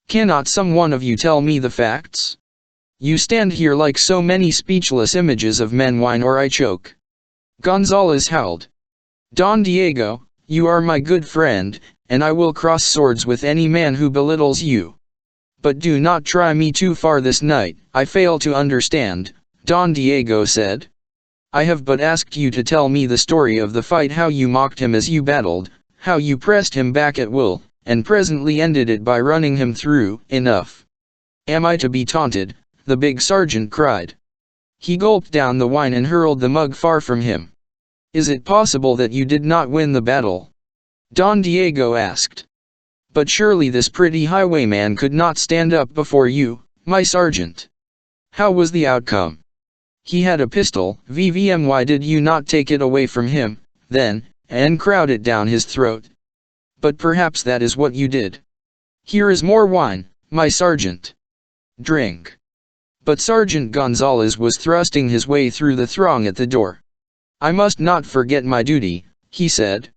S1: Cannot some one of you tell me the facts? You stand here like so many speechless images of men, whine or I choke." Gonzalez howled. "Don Diego, you are my good friend, and I will cross swords with any man who belittles you. But do not try me too far this night." "I fail to understand," Don Diego said. "I have but asked you to tell me the story of the fight, how you mocked him as you battled, how you pressed him back at will, and presently ended it by running him through." "Enough. Am I to be taunted?" the big sergeant cried. He gulped down the wine and hurled the mug far from him. "Is it possible that you did not win the battle?" Don Diego asked. "But surely this pretty highwayman could not stand up before you, my sergeant. How was the outcome? He had a pistol, VVM. Why did you not take it away from him, then, and crowd it down his throat? But perhaps that is what you did. Here is more wine, my sergeant. Drink." But Sergeant Gonzalez was thrusting his way through the throng at the door. "I must not forget my duty," he said.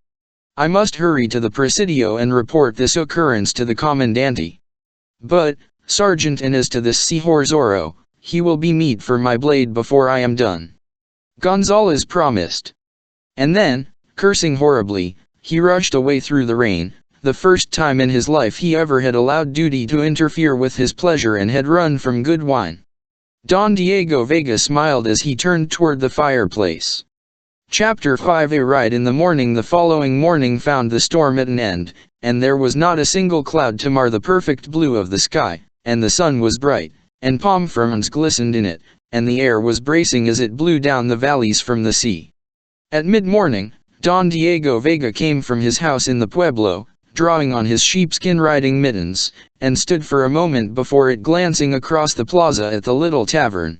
S1: "I must hurry to the Presidio and report this occurrence to the Commandante. But, Sergeant, and as to this Señor Zorro, he will be meat for my blade before I am done," Gonzalez promised. And then, cursing horribly, he rushed away through the rain, the first time in his life he ever had allowed duty to interfere with his pleasure and had run from good wine. Don Diego Vega smiled as he turned toward the fireplace. Chapter 5. A ride in the morning. The following morning found the storm at an end, and there was not a single cloud to mar the perfect blue of the sky, and the sun was bright, and palm fronds glistened in it, and the air was bracing as it blew down the valleys from the sea. At mid-morning, Don Diego Vega came from his house in the pueblo, drawing on his sheepskin riding mittens, and stood for a moment before it, glancing across the plaza at the little tavern.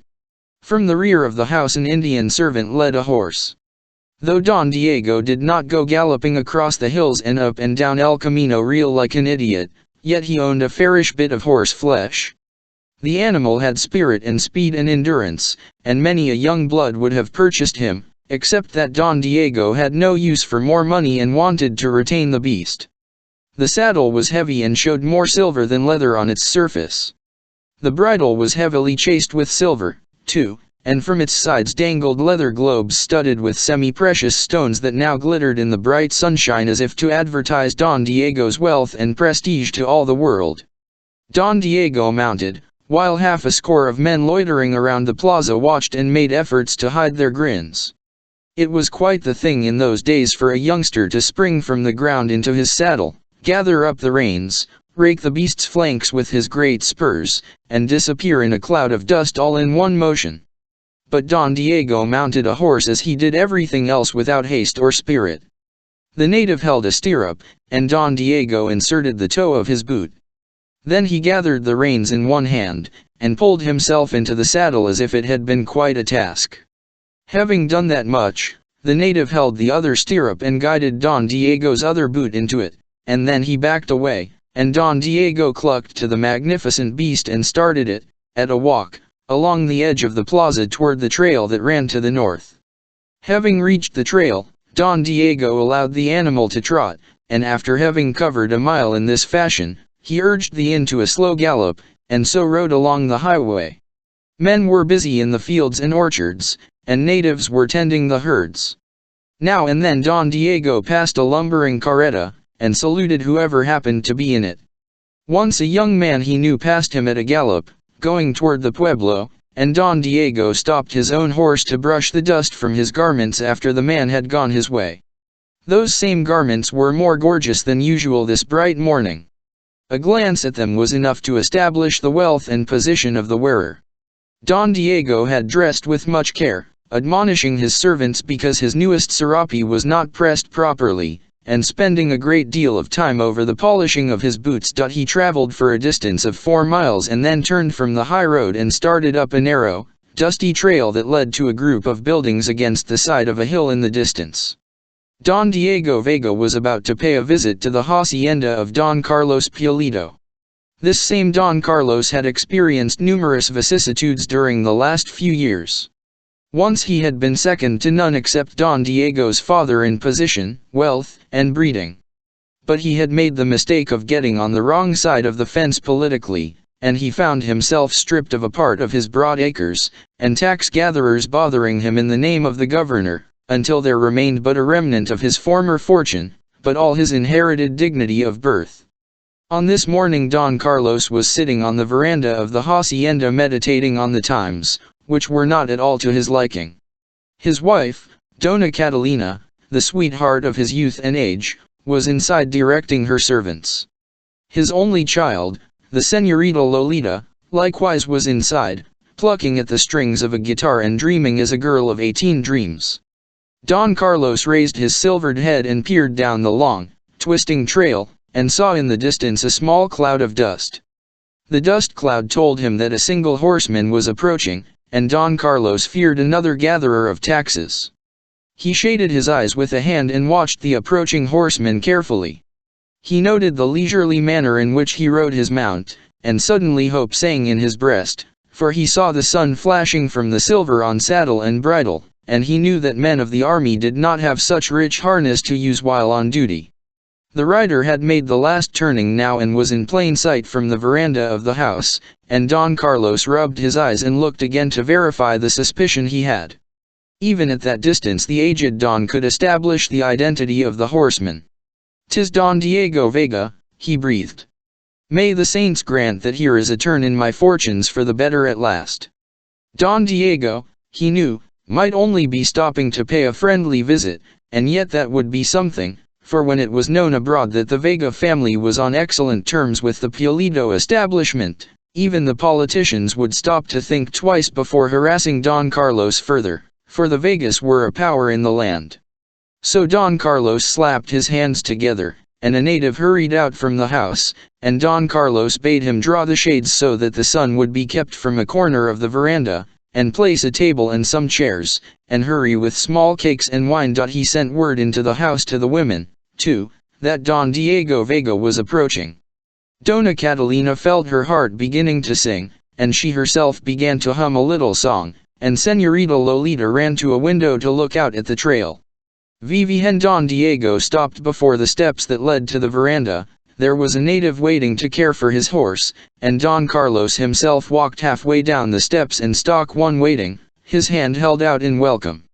S1: From the rear of the house an Indian servant led a horse. Though Don Diego did not go galloping across the hills and up and down El Camino Real like an idiot, yet he owned a fairish bit of horse flesh. The animal had spirit and speed and endurance, and many a young blood would have purchased him, except that Don Diego had no use for more money and wanted to retain the beast. The saddle was heavy and showed more silver than leather on its surface. The bridle was heavily chased with silver, too, and from its sides dangled leather globes studded with semi-precious stones that now glittered in the bright sunshine as if to advertise Don Diego's wealth and prestige to all the world. Don Diego mounted, while half a score of men loitering around the plaza watched and made efforts to hide their grins. It was quite the thing in those days for a youngster to spring from the ground into his saddle, gather up the reins, rake the beast's flanks with his great spurs, and disappear in a cloud of dust all in one motion. But Don Diego mounted a horse as he did everything else without haste or spirit. The native held a stirrup, and Don Diego inserted the toe of his boot. Then he gathered the reins in one hand, and pulled himself into the saddle as if it had been quite a task. Having done that much, the native held the other stirrup and guided Don Diego's other boot into it, and then he backed away, and Don Diego clucked to the magnificent beast and started it, at a walk, along the edge of the plaza toward the trail that ran to the north. Having reached the trail, Don Diego allowed the animal to trot, and after having covered a mile in this fashion, he urged the inn to a slow gallop, and so rode along the highway. Men were busy in the fields and orchards, and natives were tending the herds. Now and then Don Diego passed a lumbering carreta, and saluted whoever happened to be in it. Once a young man he knew passed him at a gallop, going toward the pueblo, and Don Diego stopped his own horse to brush the dust from his garments after the man had gone his way. Those same garments were more gorgeous than usual this bright morning. A glance at them was enough to establish the wealth and position of the wearer. Don Diego had dressed with much care, admonishing his servants because his newest serape was not pressed properly, and spending a great deal of time over the polishing of his boots. He traveled for a distance of 4 miles and then turned from the high road and started up a narrow, dusty trail that led to a group of buildings against the side of a hill in the distance. Don Diego Vega was about to pay a visit to the hacienda of Don Carlos Pulido. This same Don Carlos had experienced numerous vicissitudes during the last few years. Once he had been second to none except Don Diego's father in position, wealth, and breeding. But he had made the mistake of getting on the wrong side of the fence politically, and he found himself stripped of a part of his broad acres, and tax gatherers bothering him in the name of the governor, until there remained but a remnant of his former fortune, but all his inherited dignity of birth. On this morning Don Carlos was sitting on the veranda of the hacienda meditating on the times, which were not at all to his liking. His wife, Dona Catalina, the sweetheart of his youth and age, was inside directing her servants. His only child, the Señorita Lolita, likewise was inside, plucking at the strings of a guitar and dreaming as a girl of 18 dreams. Don Carlos raised his silvered head and peered down the long, twisting trail, and saw in the distance a small cloud of dust. The dust cloud told him that a single horseman was approaching, and Don Carlos feared another gatherer of taxes. He shaded his eyes with a hand and watched the approaching horseman carefully. He noted the leisurely manner in which he rode his mount, and suddenly hope sang in his breast, for he saw the sun flashing from the silver on saddle and bridle, and he knew that men of the army did not have such rich harness to use while on duty. The rider had made the last turning now and was in plain sight from the veranda of the house, and Don Carlos rubbed his eyes and looked again to verify the suspicion he had. Even at that distance the aged Don could establish the identity of the horseman. "'Tis Don Diego Vega," he breathed. "May the saints grant that here is a turn in my fortunes for the better at last." Don Diego, he knew, might only be stopping to pay a friendly visit, and yet that would be something, for when it was known abroad that the Vega family was on excellent terms with the Pulido establishment, even the politicians would stop to think twice before harassing Don Carlos further, for the Vegas were a power in the land. So Don Carlos slapped his hands together, and a native hurried out from the house, and Don Carlos bade him draw the shades so that the sun would be kept from a corner of the veranda, and place a table and some chairs, and hurry with small cakes and wine. He sent word into the house to the women, too, that Don Diego Vega was approaching. Dona Catalina felt her heart beginning to sing, and she herself began to hum a little song, and Señorita Lolita ran to a window to look out at the trail. Vivian Don Diego stopped before the steps that led to the veranda. There was a native waiting to care for his horse, and Don Carlos himself walked halfway down the steps and stock one waiting, his hand held out in welcome.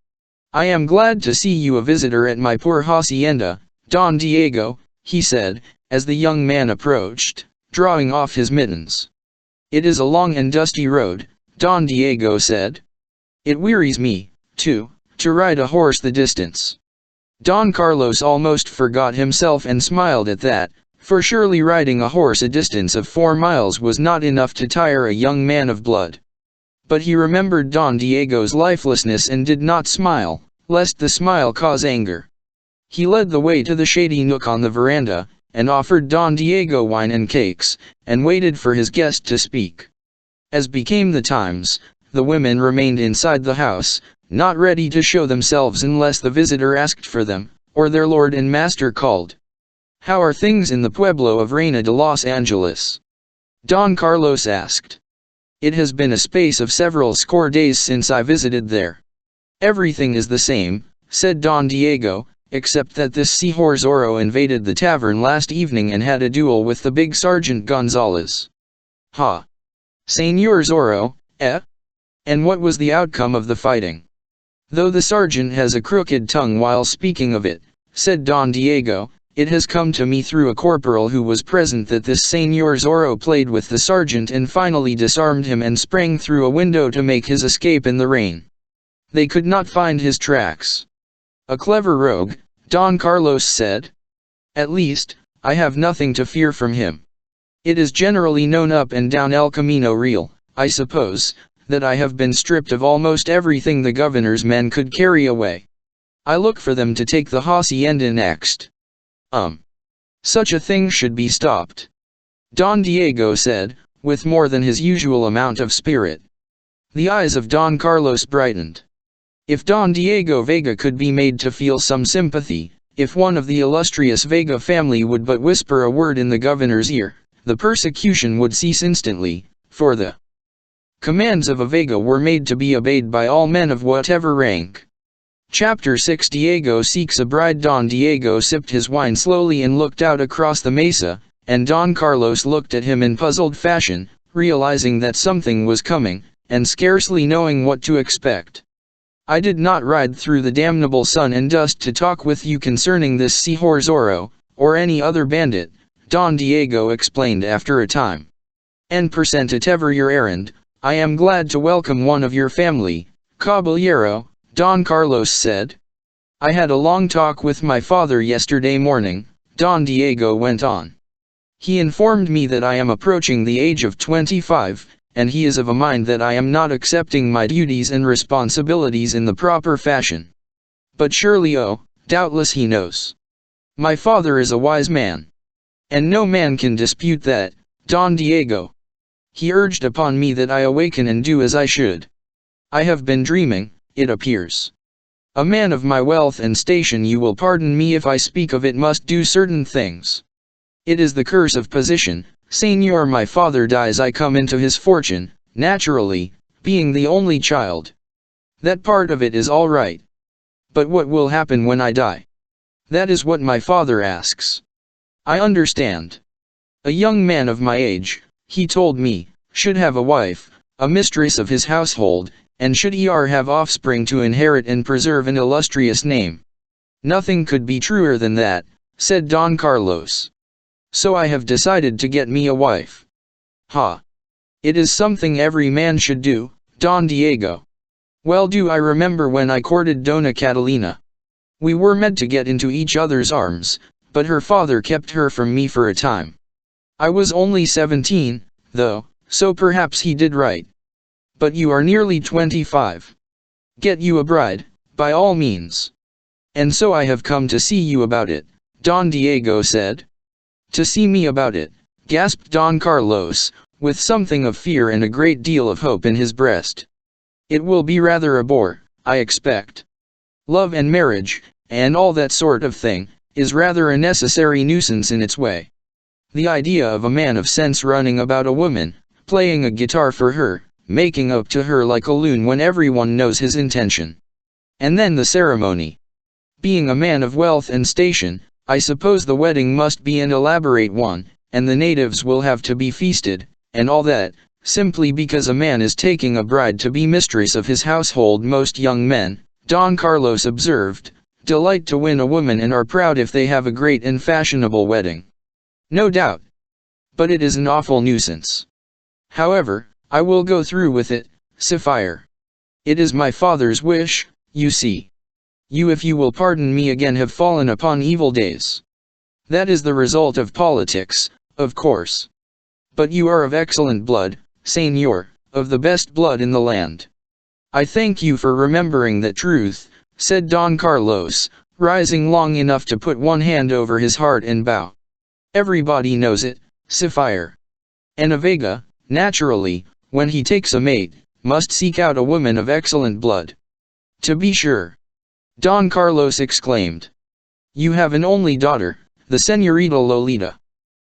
S1: "I am glad to see you a visitor at my poor hacienda, Don Diego," he said, as the young man approached, drawing off his mittens. "It is a long and dusty road," Don Diego said. "It wearies me, too, to ride a horse the distance." Don Carlos almost forgot himself and smiled at that, for surely riding a horse a distance of 4 miles was not enough to tire a young man of blood. But he remembered Don Diego's lifelessness and did not smile, lest the smile cause anger. He led the way to the shady nook on the veranda, and offered Don Diego wine and cakes, and waited for his guest to speak. As became the times, the women remained inside the house, not ready to show themselves unless the visitor asked for them, or their lord and master called. "How are things in the pueblo of Reina de Los Angeles?" Don Carlos asked. "It has been a space of several score days since I visited there." "Everything is the same," said Don Diego, "except that this Señor Zorro invaded the tavern last evening and had a duel with the big Sergeant Gonzalez." "Ha! Señor Zorro, eh? And what was the outcome of the fighting?" "Though the sergeant has a crooked tongue while speaking of it," said Don Diego, "it has come to me through a corporal who was present that this Señor Zorro played with the sergeant and finally disarmed him and sprang through a window to make his escape in the rain. They could not find his tracks." "A clever rogue," Don Carlos said. "At least, I have nothing to fear from him. It is generally known up and down El Camino Real, I suppose, that I have been stripped of almost everything the governor's men could carry away. I look for them to take the hacienda next." Such a thing should be stopped," Don Diego said, with more than his usual amount of spirit. The eyes of Don Carlos brightened. If Don Diego Vega could be made to feel some sympathy, If one of the illustrious Vega family would but whisper a word in the governor's ear, the persecution would cease instantly, for the commands of a Vega were made to be obeyed by all men of whatever rank. Chapter 6 Diego seeks a bride. Don Diego sipped his wine slowly and looked out across the mesa, and Don Carlos looked at him in puzzled fashion, realizing that something was coming, and scarcely knowing what to expect. I did not ride through the damnable sun and dust to talk with you concerning this Señor Zorro, or any other bandit, Don Diego explained after a time. En whatever your errand, I am glad to welcome one of your family, caballero, Don Carlos said. I had a long talk with my father yesterday morning, Don Diego went on. He informed me that I am approaching the age of 25, and he is of a mind that I am not accepting my duties and responsibilities in the proper fashion. But surely doubtless he knows. My father is a wise man. And no man can dispute that, Don Diego. He urged upon me that I awaken and do as I should. I have been dreaming, it appears. A man of my wealth and station, you will pardon me if I speak of it, must do certain things. It is the curse of position. Señor, my father dies, I come into his fortune, naturally, being the only child. That part of it is all right. But what will happen when I die? That is what my father asks. I understand. A young man of my age, he told me, should have a wife, a mistress of his household, and should have offspring to inherit and preserve an illustrious name. Nothing could be truer than that, said Don Carlos. So I have decided to get me a wife. Ha! It is something every man should do, Don Diego. Well, do I remember when I courted Dona Catalina. We were meant to get into each other's arms, but her father kept her from me for a time. I was only 17, though, so perhaps he did right. But you are nearly 25. Get you a bride, by all means. And so I have come to see you about it, Don Diego said. To see me about it, gasped Don Carlos, with something of fear and a great deal of hope in his breast. It will be rather a bore, I expect. Love and marriage, and all that sort of thing, is rather a necessary nuisance in its way. The idea of a man of sense running about a woman, playing a guitar for her, making up to her like a loon when everyone knows his intention. And then the ceremony. Being a man of wealth and station, I suppose the wedding must be an elaborate one, and the natives will have to be feasted, and all that, simply because a man is taking a bride to be mistress of his household. Most young men, Don Carlos observed, delight to win a woman and are proud if they have a great and fashionable wedding. No doubt. But it is an awful nuisance. However, I will go through with it, Sapphire. It is my father's wish, you see. You, if you will pardon me again, have fallen upon evil days. That is the result of politics, of course. But you are of excellent blood, Señor, of the best blood in the land. I thank you for remembering that truth, said Don Carlos, rising long enough to put one hand over his heart and bow. Everybody knows it, Sapphire. And a Vega, naturally, when he takes a mate, must seek out a woman of excellent blood. To be sure. Don Carlos exclaimed. You have an only daughter, the Señorita Lolita.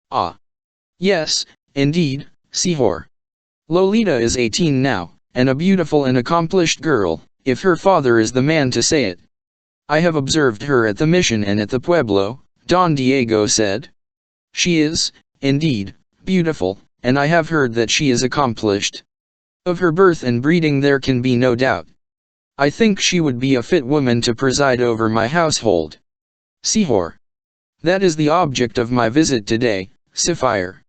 S1: Ah. Yes, indeed, Señor. Lolita is 18 now, and a beautiful and accomplished girl, if her father is the man to say it. I have observed her at the mission and at the pueblo, Don Diego said. She is, indeed, beautiful, and I have heard that she is accomplished. Of her birth and breeding there can be no doubt. I think she would be a fit woman to preside over my household. Señor. That is the object of my visit today, Sapphire.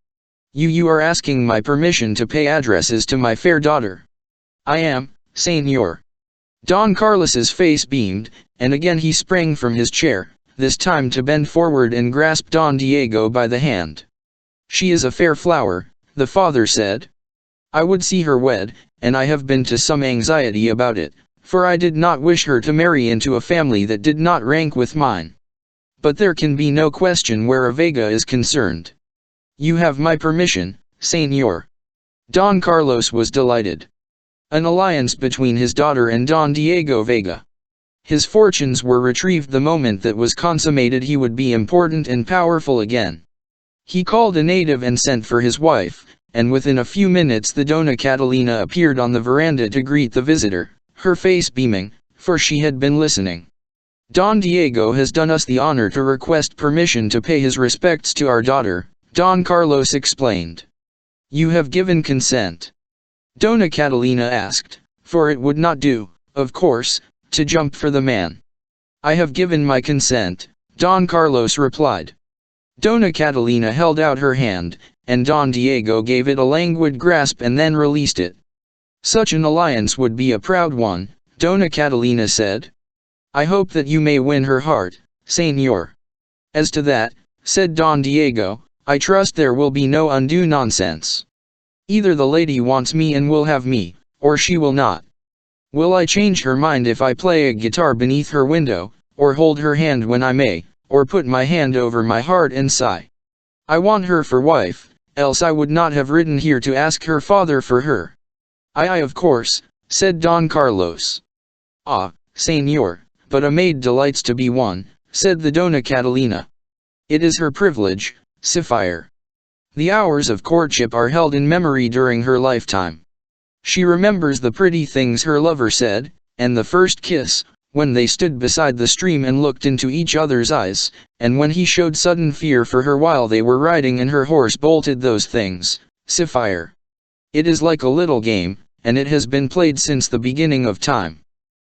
S1: You are asking my permission to pay addresses to my fair daughter. I am, Señor. Don Carlos's face beamed, and again he sprang from his chair, this time to bend forward and grasp Don Diego by the hand. She is a fair flower, the father said. I would see her wed, and I have been to some anxiety about it, for I did not wish her to marry into a family that did not rank with mine. But there can be no question where a Vega is concerned. You have my permission, Señor. Don Carlos was delighted. An alliance between his daughter and Don Diego Vega. His fortunes were retrieved the moment that was consummated. He would be important and powerful again. He called a native and sent for his wife, and within a few minutes the Donna Catalina appeared on the veranda to greet the visitor, her face beaming, for she had been listening. "Don Diego has done us the honor to request permission to pay his respects to our daughter," Don Carlos explained. "You have given consent?" Donna Catalina asked, for it would not do, of course, to jump for the man. "I have given my consent," Don Carlos replied. Donna Catalina held out her hand, and Don Diego gave it a languid grasp and then released it. "Such an alliance would be a proud one," Donna Catalina said. "I hope that you may win her heart, Señor." "As to that," said Don Diego, "I trust there will be no undue nonsense. Either the lady wants me and will have me, or she will not. Will I change her mind if I play a guitar beneath her window, or hold her hand when I may, or put my hand over my heart and sigh? I want her for wife, else I would not have ridden here to ask her father for her." "Aye, of course," said Don Carlos. "Ah, Señor, but a maid delights to be won," said the Donna Catalina. "It is her privilege, sire. The hours of courtship are held in memory during her lifetime. She remembers the pretty things her lover said, and the first kiss, when they stood beside the stream and looked into each other's eyes, and when he showed sudden fear for her while they were riding and her horse bolted. Those things, sire. It is like a little game, and it has been played since the beginning of time.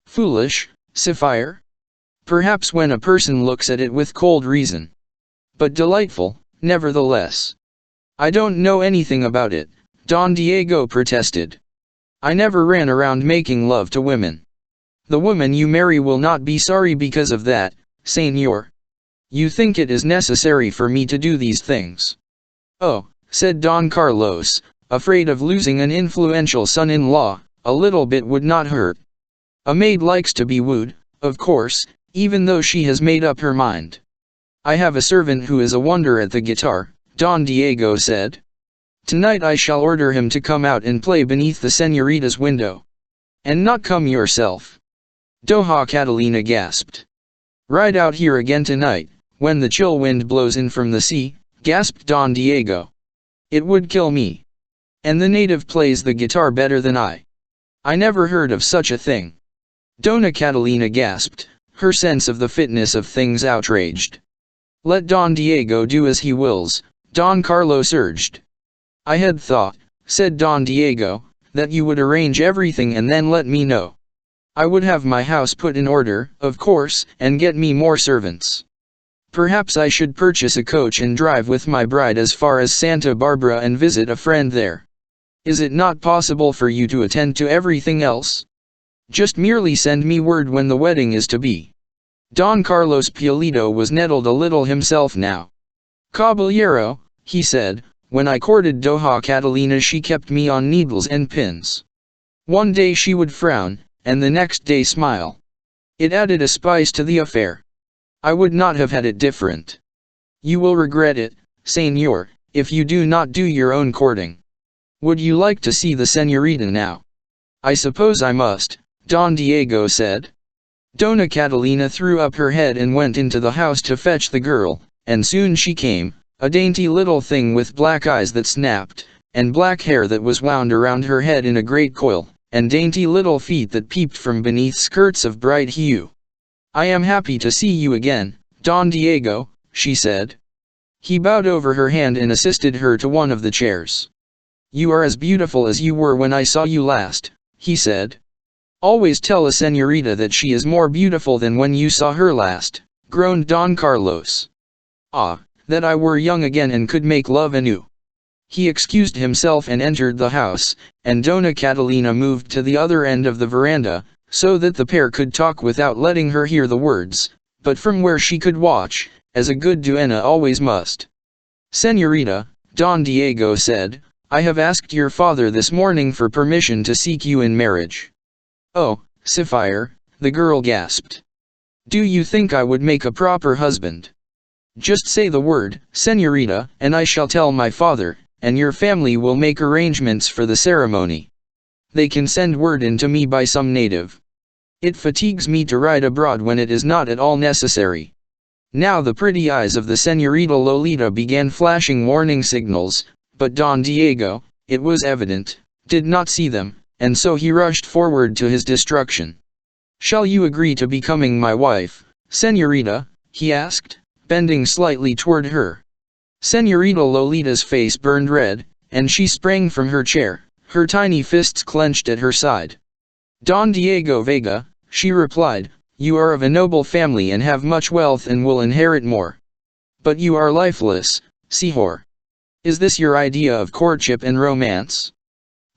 S1: Foolish, sire? Perhaps when a person looks at it with cold reason. But delightful, nevertheless." "I don't know anything about it," Don Diego protested. "I never ran around making love to women." "The woman you marry will not be sorry because of that, Señor. You think it is necessary for me to do these things?" "Oh," said Don Carlos, afraid of losing an influential son-in-law, "a little bit would not hurt. A maid likes to be wooed, of course, even though she has made up her mind." "I have a servant who is a wonder at the guitar," Don Diego said. "Tonight I shall order him to come out and play beneath the señorita's window." "And not come yourself?" Donna Catalina gasped. "Ride out here again tonight, when the chill wind blows in from the sea?" gasped Don Diego. "It would kill me. And the native plays the guitar better than I. I never heard of such a thing." Donna Catalina gasped, her sense of the fitness of things outraged. "Let Don Diego do as he wills," Don Carlos urged. "I had thought," said Don Diego, "that you would arrange everything and then let me know. I would have my house put in order, of course, and get me more servants. Perhaps I should purchase a coach and drive with my bride as far as Santa Barbara and visit a friend there. Is it not possible for you to attend to everything else? Just merely send me word when the wedding is to be." Don Carlos Pulido was nettled a little himself now. "Caballero," he said, "when I courted Donna Catalina she kept me on needles and pins. One day she would frown, and the next day smile. It added a spice to the affair. I would not have had it different. You will regret it, Señor, if you do not do your own courting. Would you like to see the señorita now?" "I suppose I must," Don Diego said. Donna Catalina threw up her head and went into the house to fetch the girl, and soon she came, a dainty little thing with black eyes that snapped, and black hair that was wound around her head in a great coil, and dainty little feet that peeped from beneath skirts of bright hue. "I am happy to see you again, Don Diego," she said. He bowed over her hand and assisted her to one of the chairs. "You are as beautiful as you were when I saw you last," he said. "Always tell a señorita that she is more beautiful than when you saw her last," groaned Don Carlos. "Ah, that I were young again and could make love anew." He excused himself and entered the house, and Donna Catalina moved to the other end of the veranda, so that the pair could talk without letting her hear the words, but from where she could watch, as a good duenna always must. "Señorita," Don Diego said, "I have asked your father this morning for permission to seek you in marriage." "Oh, sire," the girl gasped. "Do you think I would make a proper husband? Just say the word, señorita, and I shall tell my father, and your family will make arrangements for the ceremony. They can send word in to me by some native. It fatigues me to ride abroad when it is not at all necessary." Now the pretty eyes of the Señorita Lolita began flashing warning signals, but Don Diego, it was evident, did not see them, and so he rushed forward to his destruction. "Shall you agree to becoming my wife, Señorita?" he asked, bending slightly toward her. Señorita Lolita's face burned red, and she sprang from her chair, her tiny fists clenched at her side. "Don Diego Vega," she replied, "you are of a noble family and have much wealth and will inherit more. But you are lifeless, señor. Is this your idea of courtship and romance?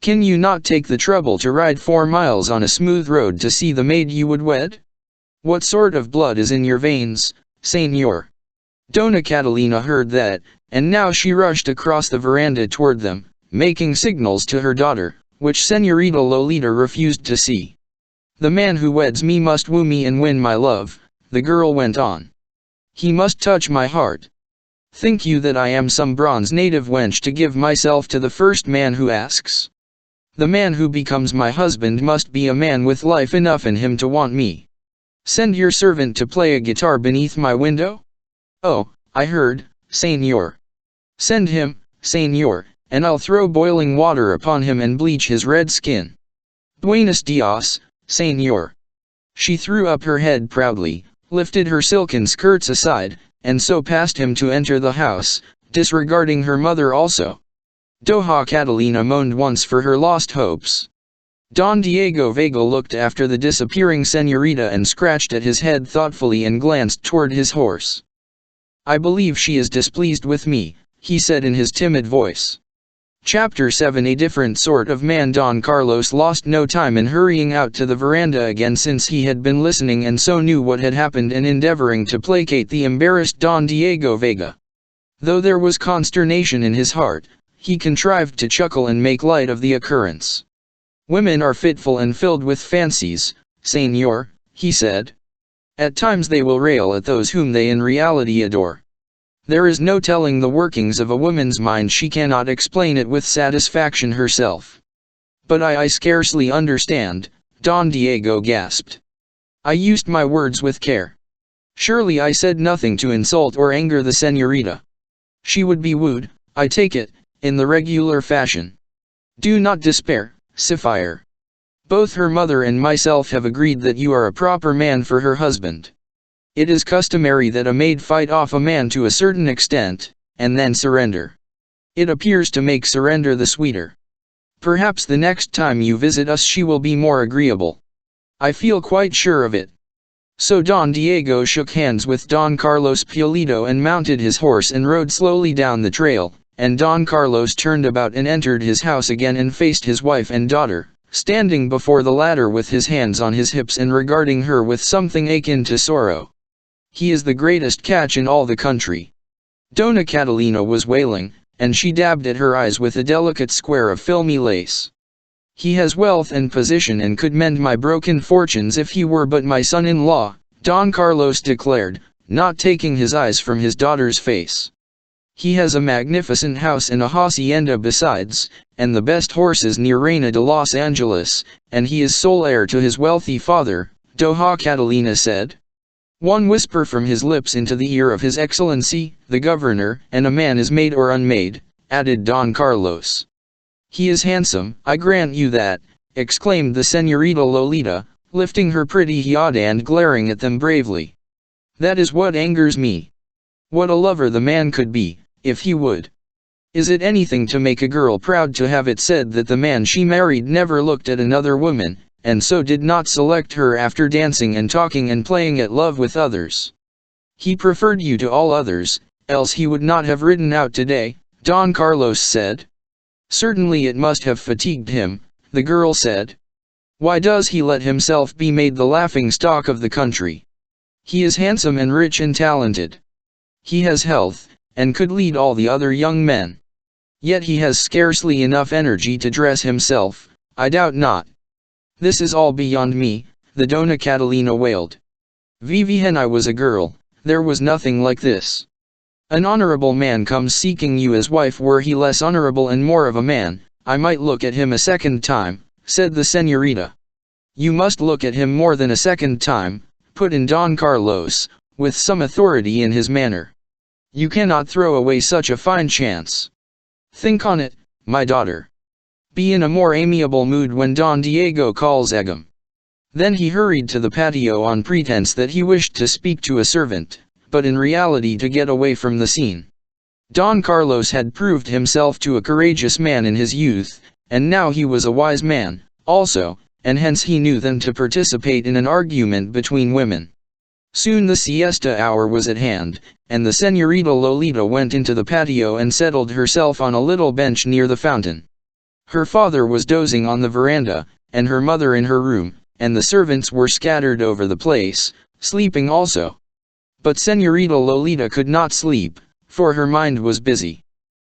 S1: Can you not take the trouble to ride 4 miles on a smooth road to see the maid you would wed? What sort of blood is in your veins, señor?" Dona Catalina heard that, and now she rushed across the veranda toward them, making signals to her daughter, which Señorita Lolita refused to see. "The man who weds me must woo me and win my love," the girl went on. "He must touch my heart. Think you that I am some bronze native wench to give myself to the first man who asks? The man who becomes my husband must be a man with life enough in him to want me. Send your servant to play a guitar beneath my window? Oh, I heard, señor. Send him, señor, and I'll throw boiling water upon him and bleach his red skin. Buenos dias, señor." She threw up her head proudly, lifted her silken skirts aside, and so passed him to enter the house, disregarding her mother also. Doña Catalina moaned once for her lost hopes. Don Diego Vega looked after the disappearing señorita and scratched at his head thoughtfully and glanced toward his horse. "I believe she is displeased with me," he said in his timid voice. Chapter 7. A different sort of man. Don Carlos lost no time in hurrying out to the veranda again, since he had been listening and so knew what had happened, and endeavoring to placate the embarrassed Don Diego Vega. Though there was consternation in his heart, he contrived to chuckle and make light of the occurrence. "Women are fitful and filled with fancies, señor," he said. "At times they will rail at those whom they in reality adore. There is no telling the workings of a woman's mind. She cannot explain it with satisfaction herself." "But I scarcely understand," Don Diego gasped. "I used my words with care. Surely I said nothing to insult or anger the señorita. She would be wooed, I take it, in the regular fashion. Do not despair, sire. Both her mother and myself have agreed that you are a proper man for her husband. It is customary that a maid fight off a man to a certain extent, and then surrender. It appears to make surrender the sweeter. Perhaps the next time you visit us she will be more agreeable. I feel quite sure of it." So Don Diego shook hands with Don Carlos Pulido and mounted his horse and rode slowly down the trail, and Don Carlos turned about and entered his house again and faced his wife and daughter, standing before the latter with his hands on his hips and regarding her with something akin to sorrow. "He is the greatest catch in all the country." Dona Catalina was wailing, and she dabbed at her eyes with a delicate square of filmy lace. "He has wealth and position and could mend my broken fortunes if he were but my son-in-law," Don Carlos declared, not taking his eyes from his daughter's face. "He has a magnificent house and a hacienda besides, and the best horses near Reina de Los Angeles, and he is sole heir to his wealthy father," Doña Catalina said. "One whisper from his lips into the ear of His Excellency, the Governor, and a man is made or unmade," added Don Carlos. "He is handsome, I grant you that," exclaimed the Señorita Lolita, lifting her pretty head and glaring at them bravely. "That is what angers me. What a lover the man could be, if he would. Is it anything to make a girl proud to have it said that the man she married never looked at another woman, and so did not select her after dancing and talking and playing at love with others? He preferred you to all others, else he would not have ridden out today," Don Carlos said. "Certainly it must have fatigued him," the girl said. "Why does he let himself be made the laughing stock of the country? He is handsome and rich and talented. He has health, and could lead all the other young men. Yet he has scarcely enough energy to dress himself, I doubt not. This is all beyond me," the Dona Catalina wailed. "When I was a girl, there was nothing like this. An honorable man comes seeking you as wife. Were he less honorable and more of a man, I might look at him a second time," said the señorita. You must look at him more than a second time, put in Don Carlos, with some authority in his manner. You cannot throw away such a fine chance. Think on it, my daughter. Be in a more amiable mood when Don Diego calls Egum. Then he hurried to the patio on pretense that he wished to speak to a servant, but in reality to get away from the scene. Don Carlos had proved himself to a courageous man in his youth, and now he was a wise man, also, and hence he knew then to participate in an argument between women. Soon the siesta hour was at hand, and the Señorita Lolita went into the patio and settled herself on a little bench near the fountain. Her father was dozing on the veranda, and her mother in her room, and the servants were scattered over the place, sleeping also. But Señorita Lolita could not sleep, for her mind was busy.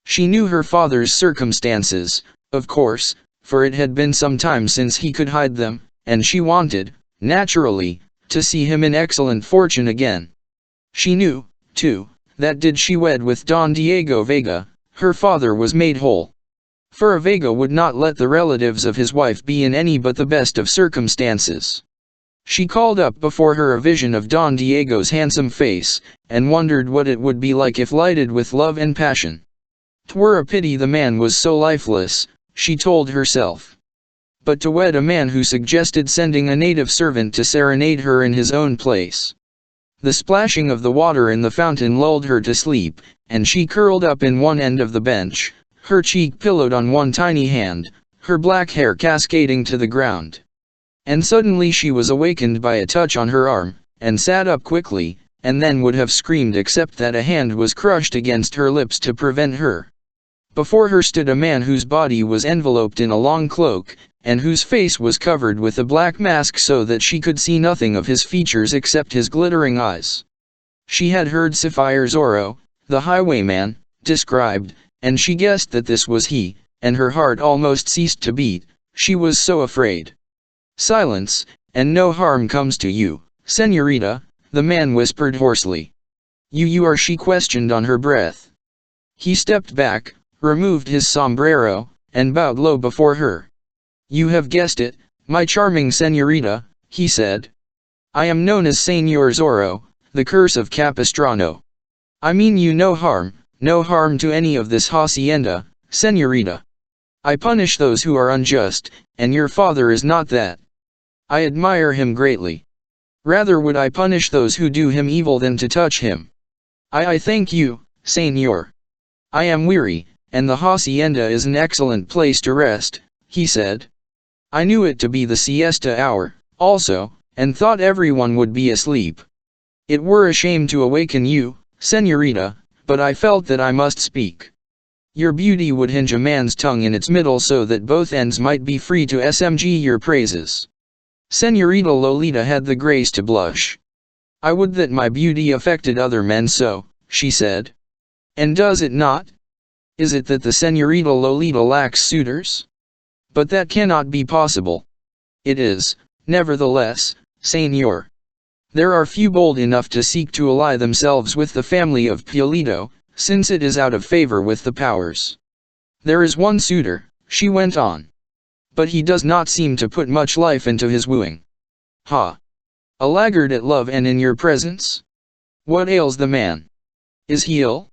S1: She knew her father's circumstances, of course, for it had been some time since he could hide them, and she wanted, naturally, to see him in excellent fortune again. She knew, too, that did she wed with Don Diego Vega, her father was made whole. For Vega would not let the relatives of his wife be in any but the best of circumstances. She called up before her a vision of Don Diego's handsome face, and wondered what it would be like if lighted with love and passion. 'Twere a pity the man was so lifeless, she told herself. But to wed a man who suggested sending a native servant to serenade her in his own place. The splashing of the water in the fountain lulled her to sleep, and she curled up in one end of the bench, her cheek pillowed on one tiny hand, her black hair cascading to the ground. And suddenly she was awakened by a touch on her arm, and sat up quickly, and then would have screamed except that a hand was crushed against her lips to prevent her. Before her stood a man whose body was enveloped in a long cloak, and whose face was covered with a black mask so that she could see nothing of his features except his glittering eyes. She had heard Sapphire Zorro, the highwayman, described, and she guessed that this was he, and her heart almost ceased to beat, she was so afraid. "Silence, and no harm comes to you, Señorita," the man whispered hoarsely. You are?" she questioned on her breath. He stepped back, removed his sombrero, and bowed low before her. "You have guessed it, my charming Señorita," he said. "I am known as Señor Zorro, the curse of Capistrano. I mean you no harm to any of this hacienda, Señorita. I punish those who are unjust, and your father is not that. I admire him greatly. Rather would I punish those who do him evil than to touch him. I thank you, Señor. I am weary, and the hacienda is an excellent place to rest," he said. "I knew it to be the siesta hour, also, and thought everyone would be asleep. It were a shame to awaken you, Señorita, but I felt that I must speak. Your beauty would hinge a man's tongue in its middle so that both ends might be free to smg your praises." Señorita Lolita had the grace to blush. "I would that my beauty affected other men so," she said. "And does it not? Is it that the Señorita Lolita lacks suitors? But that cannot be possible." "It is, nevertheless, Señor. There are few bold enough to seek to ally themselves with the family of Pulido, since it is out of favor with the powers. There is one suitor," she went on. "But he does not seem to put much life into his wooing." "Ha! A laggard at love and in your presence? What ails the man? Is he ill?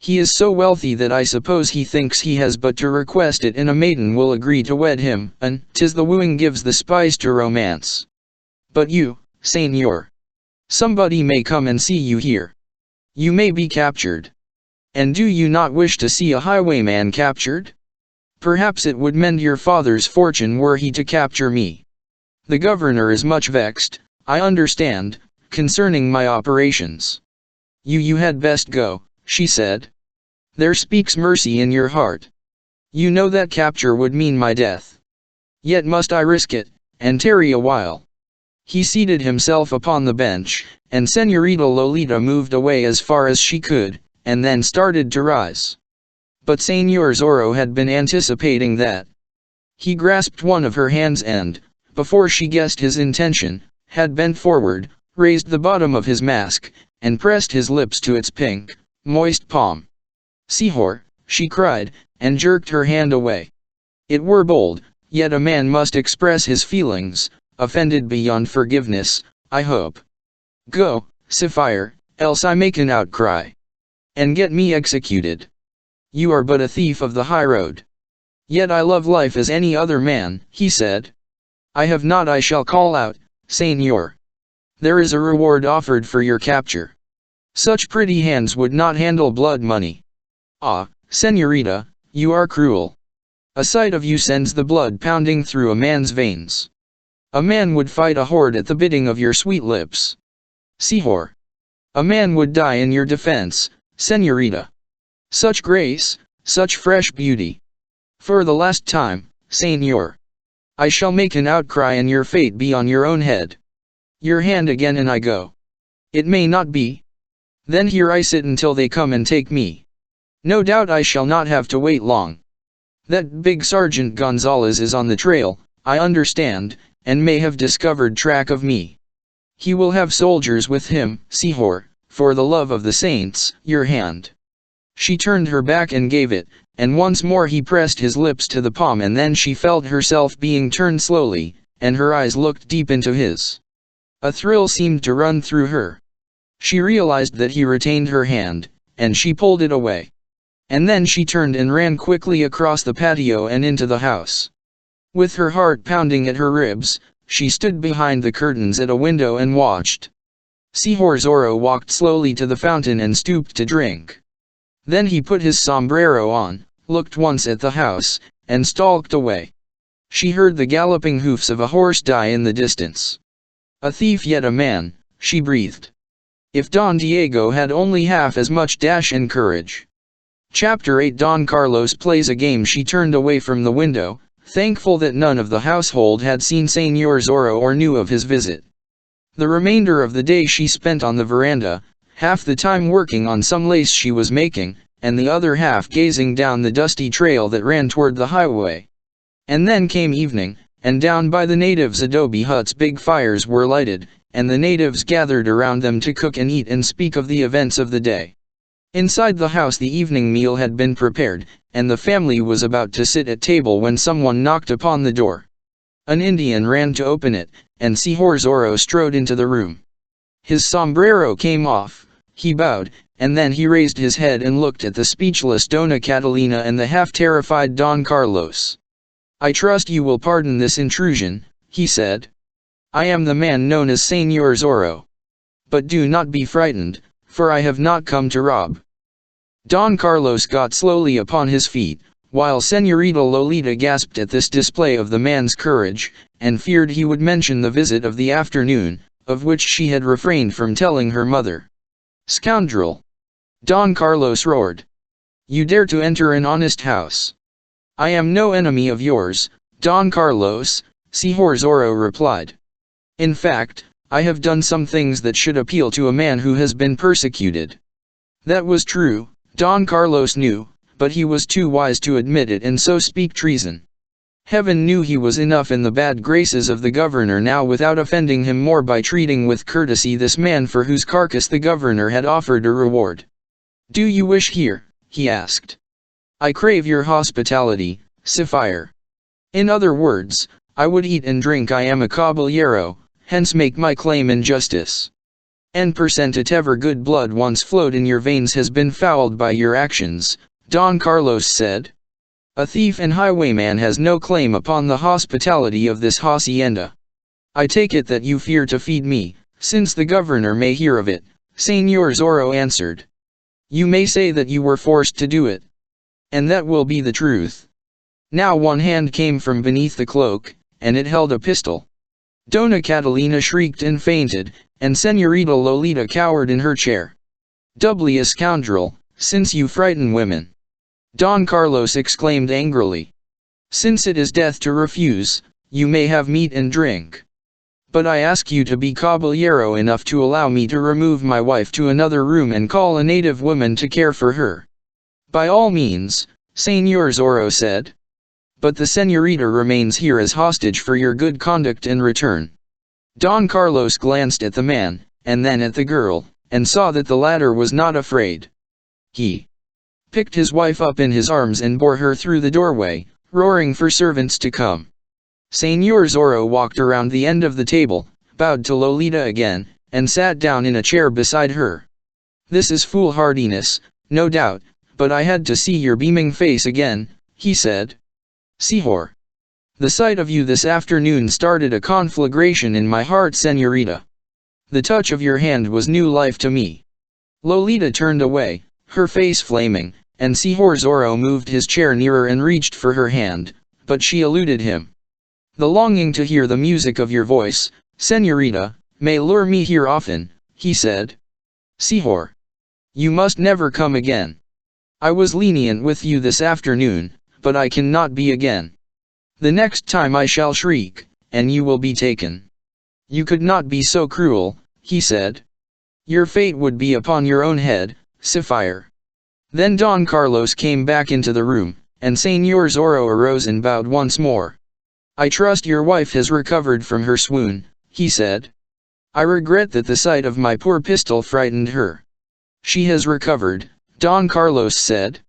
S1: He is so wealthy that I suppose he thinks he has but to request it and a maiden will agree to wed him, and 'tis the wooing gives the spice to romance. But you, Señor. Somebody may come and see you here. You may be captured. And do you not wish to see a highwayman captured? Perhaps it would mend your father's fortune were he to capture me. The governor is much vexed, I understand, concerning my operations. You had best go," she said. "There speaks mercy in your heart. You know that capture would mean my death. Yet must I risk it, and tarry a while." He seated himself upon the bench, and Señorita Lolita moved away as far as she could, and then started to rise. But Señor Zorro had been anticipating that. He grasped one of her hands and, before she guessed his intention, had bent forward, raised the bottom of his mask, and pressed his lips to its pink, moist palm. "Señor," she cried, and jerked her hand away. It were bold, yet a man must express his feelings, offended beyond forgiveness, I hope. Go, Sapphire, else I make an outcry. And get me executed. You are but a thief of the high road. Yet I love life as any other man, he said. I have not, I shall call out, Señor. There is a reward offered for your capture. Such pretty hands would not handle blood money. Ah, Señorita, you are cruel. A sight of you sends the blood pounding through a man's veins. A man would fight a horde at the bidding of your sweet lips. Señor. A man would die in your defense, Señorita. Such grace, such fresh beauty. For the last time, Señor. I shall make an outcry and your fate be on your own head. Your hand again and I go. It may not be. Then here I sit until they come and take me. No doubt I shall not have to wait long. That big Sergeant Gonzalez is on the trail, I understand, and may have discovered track of me. He will have soldiers with him, Señor, for the love of the saints, your hand. She turned her back and gave it, and once more he pressed his lips to the palm, and then she felt herself being turned slowly, and her eyes looked deep into his. A thrill seemed to run through her. She realized that he retained her hand, and she pulled it away. And then she turned and ran quickly across the patio and into the house. With her heart pounding at her ribs, she stood behind the curtains at a window and watched. Señor Zorro walked slowly to the fountain and stooped to drink. Then he put his sombrero on, looked once at the house, and stalked away. She heard the galloping hoofs of a horse die in the distance. A thief yet a man, she breathed. If Don Diego had only half as much dash and courage. Chapter 8 Don Carlos plays a game. She turned away from the window, thankful that none of the household had seen Señor Zorro or knew of his visit. The remainder of the day she spent on the veranda, half the time working on some lace she was making, and the other half gazing down the dusty trail that ran toward the highway. And then came evening, and down by the natives' adobe huts big fires were lighted, and the natives gathered around them to cook and eat and speak of the events of the day. Inside the house the evening meal had been prepared, and the family was about to sit at table when someone knocked upon the door. An Indian ran to open it, and Señor Zorro strode into the room. His sombrero came off, he bowed, and then he raised his head and looked at the speechless Dona Catalina and the half-terrified Don Carlos. I trust you will pardon this intrusion, he said. I am the man known as Señor Zorro. But do not be frightened, for I have not come to rob. Don Carlos got slowly upon his feet, while Señorita Lolita gasped at this display of the man's courage, and feared he would mention the visit of the afternoon, of which she had refrained from telling her mother. Scoundrel! Don Carlos roared. You dare to enter an honest house? I am no enemy of yours, Don Carlos, Señor Zorro replied. In fact, I have done some things that should appeal to a man who has been persecuted. That was true, Don Carlos knew, but he was too wise to admit it and so speak treason. Heaven knew he was enough in the bad graces of the governor now without offending him more by treating with courtesy this man for whose carcass the governor had offered a reward. Do you wish here? He asked. I crave your hospitality, Sapphire. In other words, I would eat and drink. I am a caballero, hence make my claim in justice. N% at ever good blood once flowed in your veins has been fouled by your actions, Don Carlos said. A thief and highwayman has no claim upon the hospitality of this hacienda. I take it that you fear to feed me, since the governor may hear of it, Señor Zorro answered. You may say that you were forced to do it. And that will be the truth. Now one hand came from beneath the cloak, and it held a pistol. Dona Catalina shrieked and fainted, and Señorita Lolita cowered in her chair. Doubly a scoundrel, since you frighten women. Don Carlos exclaimed angrily. Since it is death to refuse, you may have meat and drink. But I ask you to be caballero enough to allow me to remove my wife to another room and call a native woman to care for her. By all means, Señor Zorro said. But the señorita remains here as hostage for your good conduct in return. Don Carlos glanced at the man, and then at the girl, and saw that the latter was not afraid. He picked his wife up in his arms and bore her through the doorway, roaring for servants to come. Señor Zorro walked around the end of the table, bowed to Lolita again, and sat down in a chair beside her. "This is foolhardiness, no doubt, but I had to see your beaming face again," he said. "Sihor. The sight of you this afternoon started a conflagration in my heart, señorita. The touch of your hand was new life to me." Lolita turned away, her face flaming, and Señor Zorro moved his chair nearer and reached for her hand, but she eluded him. "The longing to hear the music of your voice, señorita, may lure me here often," he said. "Señor. You must never come again. I was lenient with you this afternoon, but I cannot be again. The next time I shall shriek, and you will be taken." "You could not be so cruel," he said. "Your fate would be upon your own head, Sapphire." Then Don Carlos came back into the room, and Señor Zorro arose and bowed once more. "I trust your wife has recovered from her swoon," he said. "I regret that the sight of my poor pistol frightened her." "She has recovered," Don Carlos said.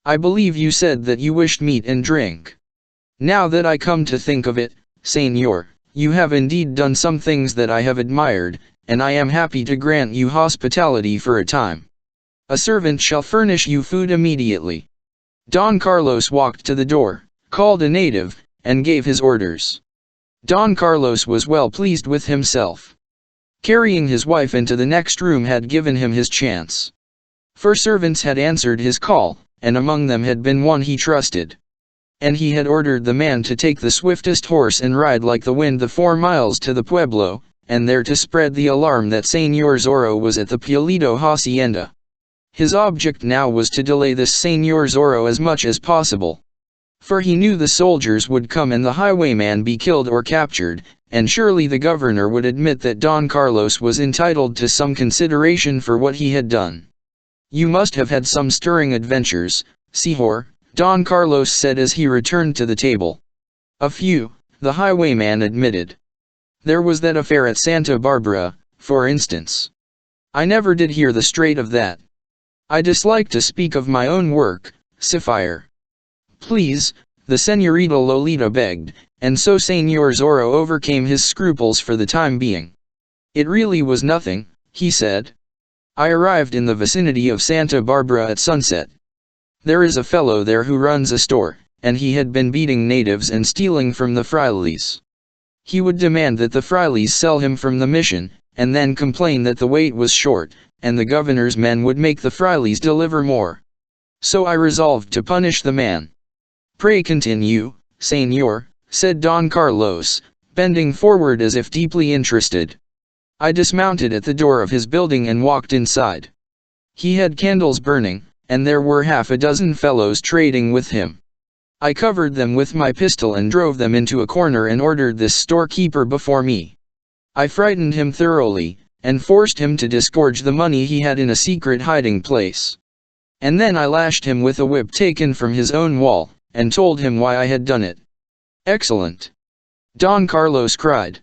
S1: "I believe you said that you wished meat and drink. Now that I come to think of it, Señor, you have indeed done some things that I have admired, and I am happy to grant you hospitality for a time. A servant shall furnish you food immediately." Don Carlos walked to the door, called a native, and gave his orders. Don Carlos was well pleased with himself. Carrying his wife into the next room had given him his chance. For servants had answered his call, and among them had been one he trusted. And he had ordered the man to take the swiftest horse and ride like the wind the 4 miles to the pueblo, and there to spread the alarm that Señor Zorro was at the Pueblito hacienda. His object now was to delay this Señor Zorro as much as possible. For he knew the soldiers would come and the highwayman be killed or captured, and surely the governor would admit that Don Carlos was entitled to some consideration for what he had done. "You must have had some stirring adventures, Señor," Don Carlos said as he returned to the table. "A few," the highwayman admitted. "There was that affair at Santa Barbara, for instance. I never did hear the straight of that." "I dislike to speak of my own work, Sapphire." "Please," the señorita Lolita begged, and so Señor Zorro overcame his scruples for the time being. "It really was nothing," he said. "I arrived in the vicinity of Santa Barbara at sunset. There is a fellow there who runs a store, and he had been beating natives and stealing from the frailes. He would demand that the frailes sell him from the mission, and then complain that the weight was short, and the governor's men would make the frailes deliver more. So I resolved to punish the man." "Pray continue, Señor," said Don Carlos, bending forward as if deeply interested. "I dismounted at the door of his building and walked inside. He had candles burning, and there were half a dozen fellows trading with him. I covered them with my pistol and drove them into a corner and ordered this storekeeper before me. I frightened him thoroughly, and forced him to disgorge the money he had in a secret hiding place. And then I lashed him with a whip taken from his own wall, and told him why I had done it." "Excellent!" Don Carlos cried.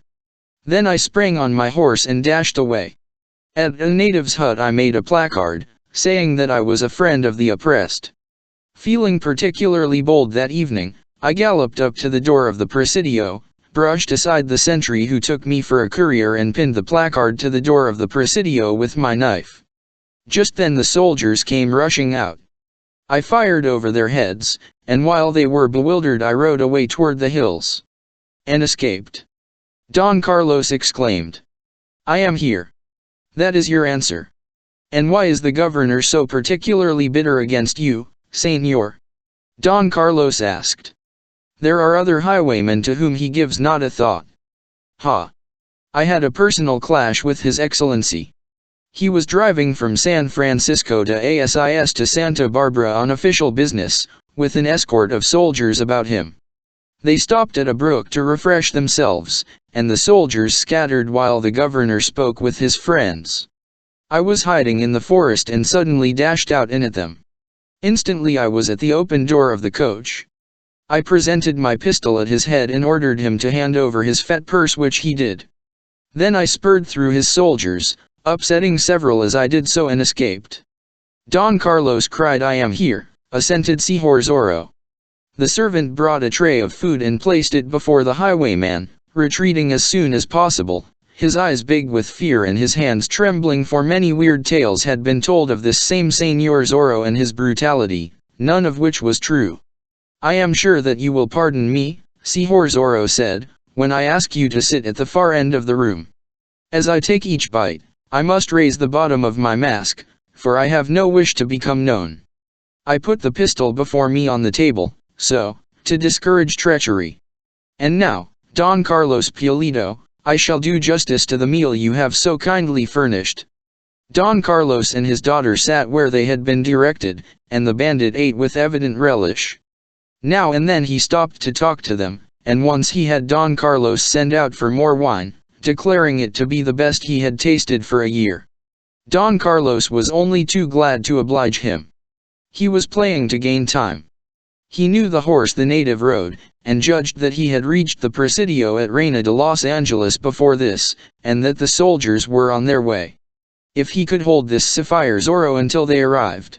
S1: "Then I sprang on my horse and dashed away. At a native's hut I made a placard, saying that I was a friend of the oppressed. Feeling particularly bold that evening, I galloped up to the door of the presidio, brushed aside the sentry who took me for a courier and pinned the placard to the door of the presidio with my knife. Just then the soldiers came rushing out. I fired over their heads, and while they were bewildered I rode away toward the hills." "And escaped?" Don Carlos exclaimed. "I am here. That is your answer. And why is the governor so particularly bitter against you, Señor?" Don Carlos asked. "There are other highwaymen to whom he gives not a thought." "Ha! I had a personal clash with His Excellency. He was driving from San Francisco to ASIS to Santa Barbara on official business, with an escort of soldiers about him. They stopped at a brook to refresh themselves, and the soldiers scattered while the governor spoke with his friends. I was hiding in the forest and suddenly dashed out in at them. Instantly I was at the open door of the coach. I presented my pistol at his head and ordered him to hand over his fat purse, which he did. Then I spurred through his soldiers, upsetting several as I did so, and escaped." Don Carlos cried. "I am here," assented Señor Zorro. The servant brought a tray of food and placed it before the highwayman, retreating as soon as possible, his eyes big with fear and his hands trembling, for many weird tales had been told of this same Señor Zorro and his brutality, none of which was true. "I am sure that you will pardon me," Señor Zorro said, "when I ask you to sit at the far end of the room. As I take each bite, I must raise the bottom of my mask, for I have no wish to become known. I put the pistol before me on the table, so, to discourage treachery. And now, Don Carlos Piolito, I shall do justice to the meal you have so kindly furnished." Don Carlos and his daughter sat where they had been directed, and the bandit ate with evident relish. Now and then he stopped to talk to them, and once he had Don Carlos send out for more wine, declaring it to be the best he had tasted for a year. Don Carlos was only too glad to oblige him. He was playing to gain time. He knew the horse the native rode, and judged that he had reached the Presidio at Reina de Los Angeles before this, and that the soldiers were on their way. If he could hold this Señor Zorro until they arrived.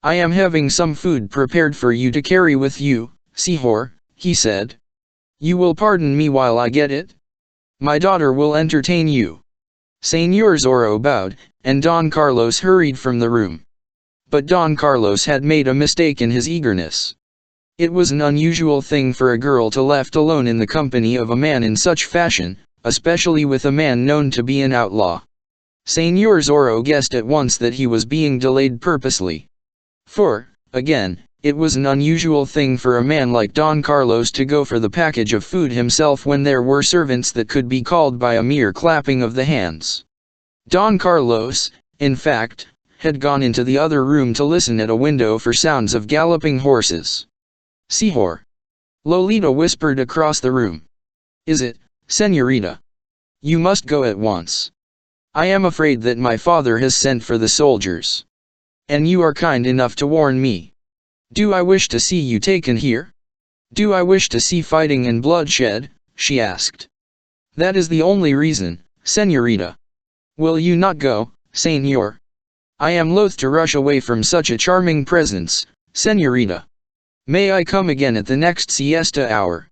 S1: "I am having some food prepared for you to carry with you, Señor," he said. "You will pardon me while I get it? My daughter will entertain you." Señor Zorro bowed, and Don Carlos hurried from the room. But Don Carlos had made a mistake in his eagerness. It was an unusual thing for a girl to left alone in the company of a man in such fashion, especially with a man known to be an outlaw. Señor Zorro guessed at once that he was being delayed purposely. For, again, it was an unusual thing for a man like Don Carlos to go for the package of food himself when there were servants that could be called by a mere clapping of the hands. Don Carlos, in fact, had gone into the other room to listen at a window for sounds of galloping horses. "Señor," Lolita whispered across the room. "Is it, señorita? You must go at once. I am afraid that my father has sent for the soldiers. And you are kind enough to warn me. Do I wish to see you taken here? Do I wish to see fighting and bloodshed?" she asked. "That is the only reason, señorita. Will you not go, señor? I am loath to rush away from such a charming presence, señorita. May I come again at the next siesta hour?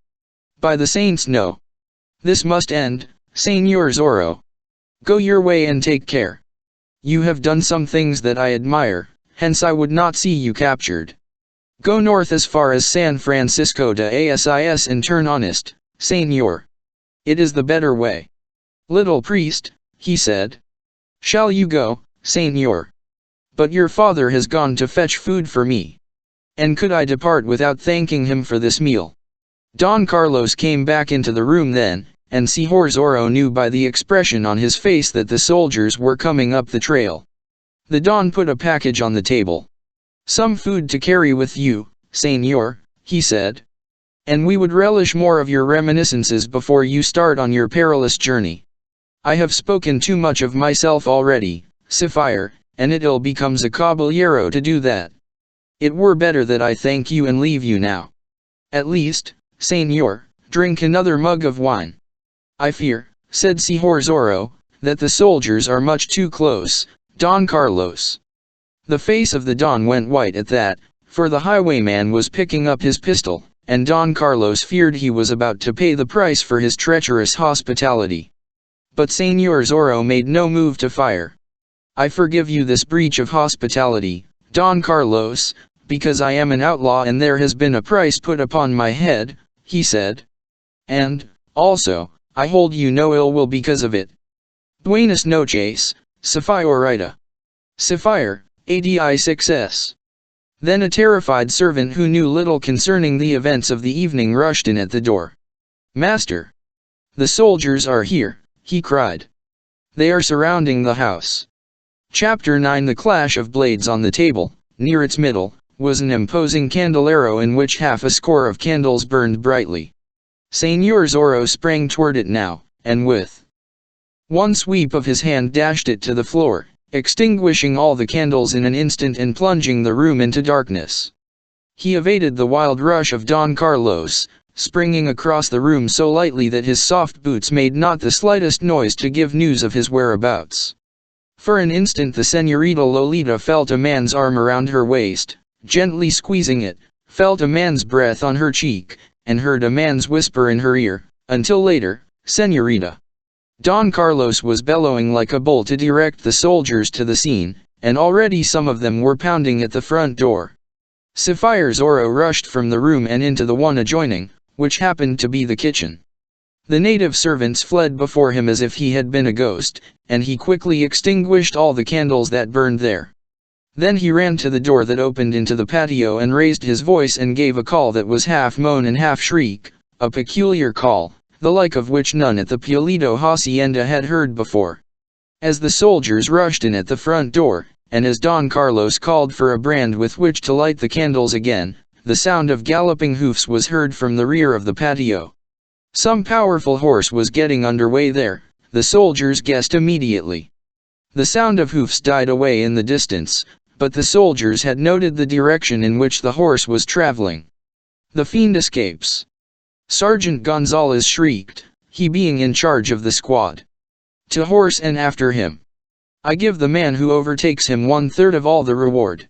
S1: By the saints, no. This must end, Señor Zorro. Go your way and take care. You have done some things that I admire, hence I would not see you captured. Go north as far as San Francisco de Asis and turn honest, señor. It is the better way." "Little priest," he said. "Shall you go, señor? But your father has gone to fetch food for me. And could I depart without thanking him for this meal?" Don Carlos came back into the room then, and Señor Zorro knew by the expression on his face that the soldiers were coming up the trail. The Don put a package on the table. "Some food to carry with you, señor," he said. "And we would relish more of your reminiscences before you start on your perilous journey. I have spoken too much of myself already, Sapphire, and it ill becomes a caballero to do that. It were better that I thank you and leave you now. At least, señor, drink another mug of wine." "I fear," said Señor Zorro, "that the soldiers are much too close, Don Carlos." The face of the Don went white at that, for the highwayman was picking up his pistol, and Don Carlos feared he was about to pay the price for his treacherous hospitality. But Señor Zorro made no move to fire. "I forgive you this breach of hospitality, Don Carlos, because I am an outlaw and there has been a price put upon my head," he said. "And, also, I hold you no ill will because of it. Buenas noches, Señorita." "Sapphire, ADI6S. Then a terrified servant who knew little concerning the events of the evening rushed in at the door. "Master! The soldiers are here," he cried. "They are surrounding the house." Chapter 9. The clash of blades. On the table, near its middle, was an imposing candelero in which half a score of candles burned brightly. Señor Zorro sprang toward it now, and with one sweep of his hand dashed it to the floor, extinguishing all the candles in an instant and plunging the room into darkness. He evaded the wild rush of Don Carlos, springing across the room so lightly that his soft boots made not the slightest noise to give news of his whereabouts. For an instant the Señorita Lolita felt a man's arm around her waist, gently squeezing it, felt a man's breath on her cheek, and heard a man's whisper in her ear, "Until later, señorita." Don Carlos was bellowing like a bull to direct the soldiers to the scene, and already some of them were pounding at the front door. Sapphire Zorro rushed from the room and into the one adjoining, which happened to be the kitchen. The native servants fled before him as if he had been a ghost, and he quickly extinguished all the candles that burned there. Then he ran to the door that opened into the patio and raised his voice and gave a call that was half moan and half shriek, a peculiar call, the like of which none at the Pulido hacienda had heard before. As the soldiers rushed in at the front door, and as Don Carlos called for a brand with which to light the candles again, the sound of galloping hoofs was heard from the rear of the patio. Some powerful horse was getting underway there, the soldiers guessed immediately. The sound of hoofs died away in the distance, but the soldiers had noted the direction in which the horse was traveling. "The fiend escapes!" Sergeant Gonzalez shrieked, he being in charge of the squad. "To horse and after him! I give the man who overtakes him 1/3 of all the reward."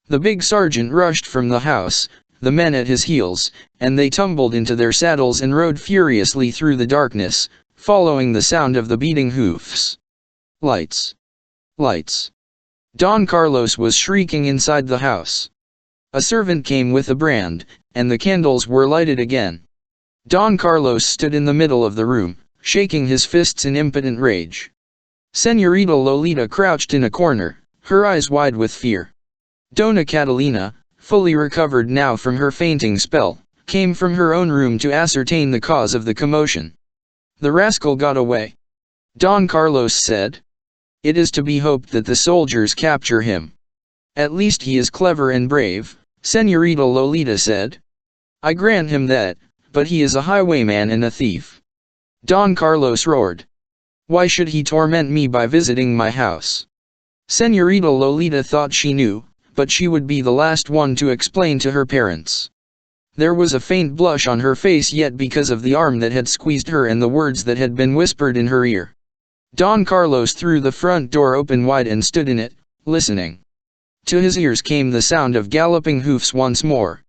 S1: The big sergeant rushed from the house, the men at his heels, and they tumbled into their saddles and rode furiously through the darkness, following the sound of the beating hoofs. "Lights! Lights!" Don Carlos was shrieking inside the house. A servant came with a brand, and the candles were lighted again. Don Carlos stood in the middle of the room, shaking his fists in impotent rage. Señorita Lolita crouched in a corner, her eyes wide with fear. Dona Catalina, fully recovered now from her fainting spell, came from her own room to ascertain the cause of the commotion. "The rascal got away," Don Carlos said. "It is to be hoped that the soldiers capture him. At least he is clever and brave," Señorita Lolita said. "I grant him that, but he is a highwayman and a thief." Don Carlos roared. "Why should he torment me by visiting my house?" Señorita Lolita thought she knew, but she would be the last one to explain to her parents. There was a faint blush on her face yet because of the arm that had squeezed her and the words that had been whispered in her ear. Don Carlos threw the front door open wide and stood in it, listening. To his ears came the sound of galloping hoofs once more.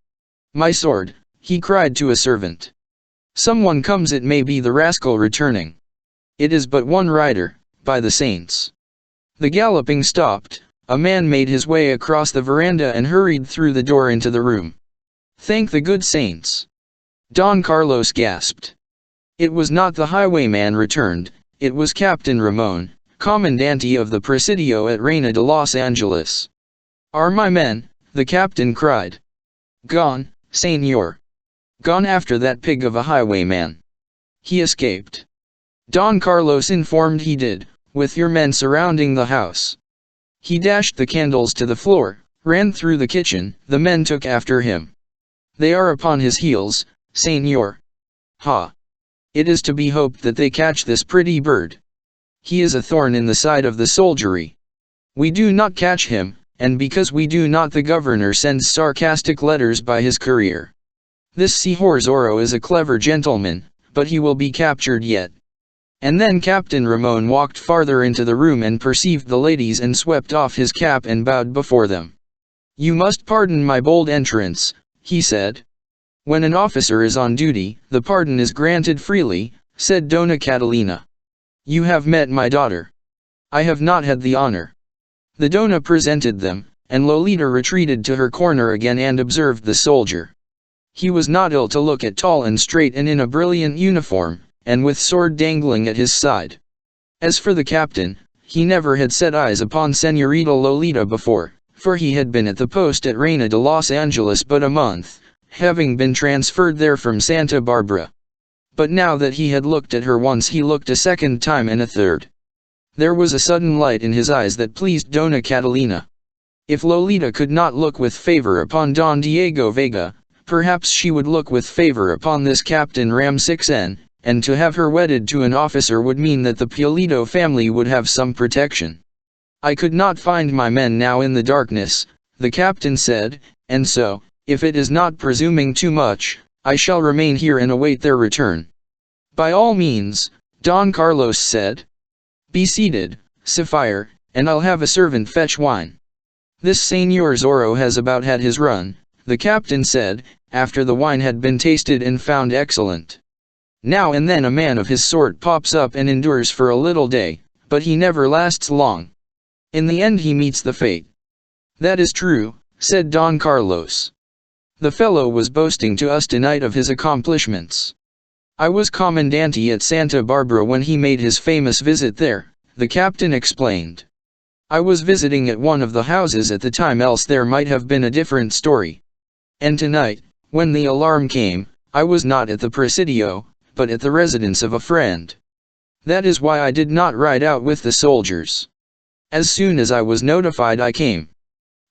S1: "My sword," he cried to a servant. "Someone comes, it may be the rascal returning. It is but one rider, by the saints." The galloping stopped, a man made his way across the veranda and hurried through the door into the room. "Thank the good saints!" Don Carlos gasped. It was not the highwayman returned, it was Captain Ramon, commandante of the Presidio at Reina de Los Angeles. "Are my men?" the captain cried. "Gone, señor. Gone after that pig of a highwayman. He escaped." Don Carlos informed he did, with your men surrounding the house. He dashed the candles to the floor, ran through the kitchen, the men took after him. "They are upon his heels, señor. Ha! It is to be hoped that they catch this pretty bird. He is a thorn in the side of the soldiery. We do not catch him, and because we do not, the governor sends sarcastic letters by his courier. This Señor Zorro is a clever gentleman, but he will be captured yet." And then Captain Ramon walked farther into the room and perceived the ladies and swept off his cap and bowed before them. "You must pardon my bold entrance," he said. "When an officer is on duty, the pardon is granted freely," said Dona Catalina. "You have met my daughter. I have not had the honor." The Dona presented them, and Lolita retreated to her corner again and observed the soldier. He was not ill to look at, tall and straight and in a brilliant uniform, and with sword dangling at his side. As for the captain, he never had set eyes upon Señorita Lolita before, for he had been at the post at Reina de Los Angeles but a month, having been transferred there from Santa Barbara. But now that he had looked at her once, he looked a second time and a third. There was a sudden light in his eyes that pleased Dona Catalina. If Lolita could not look with favor upon Don Diego Vega, perhaps she would look with favor upon this Captain Ramsixen, and to have her wedded to an officer would mean that the Pulido family would have some protection. "I could not find my men now in the darkness," the captain said, "and so, if it is not presuming too much, I shall remain here and await their return." "By all means," Don Carlos said. "Be seated, Sapphire, and I'll have a servant fetch wine. This Señor Zorro has about had his run," the captain said, after the wine had been tasted and found excellent. Now and then a man of his sort pops up and endures for a little day, but he never lasts long. In the end he meets the fate. That is true, said Don Carlos. The fellow was boasting to us tonight of his accomplishments. I was commandante at Santa Barbara when he made his famous visit there, the captain explained. I was visiting at one of the houses at the time, else there might have been a different story. And tonight, when the alarm came, I was not at the Presidio, but at the residence of a friend. That is why I did not ride out with the soldiers. As soon as I was notified I came.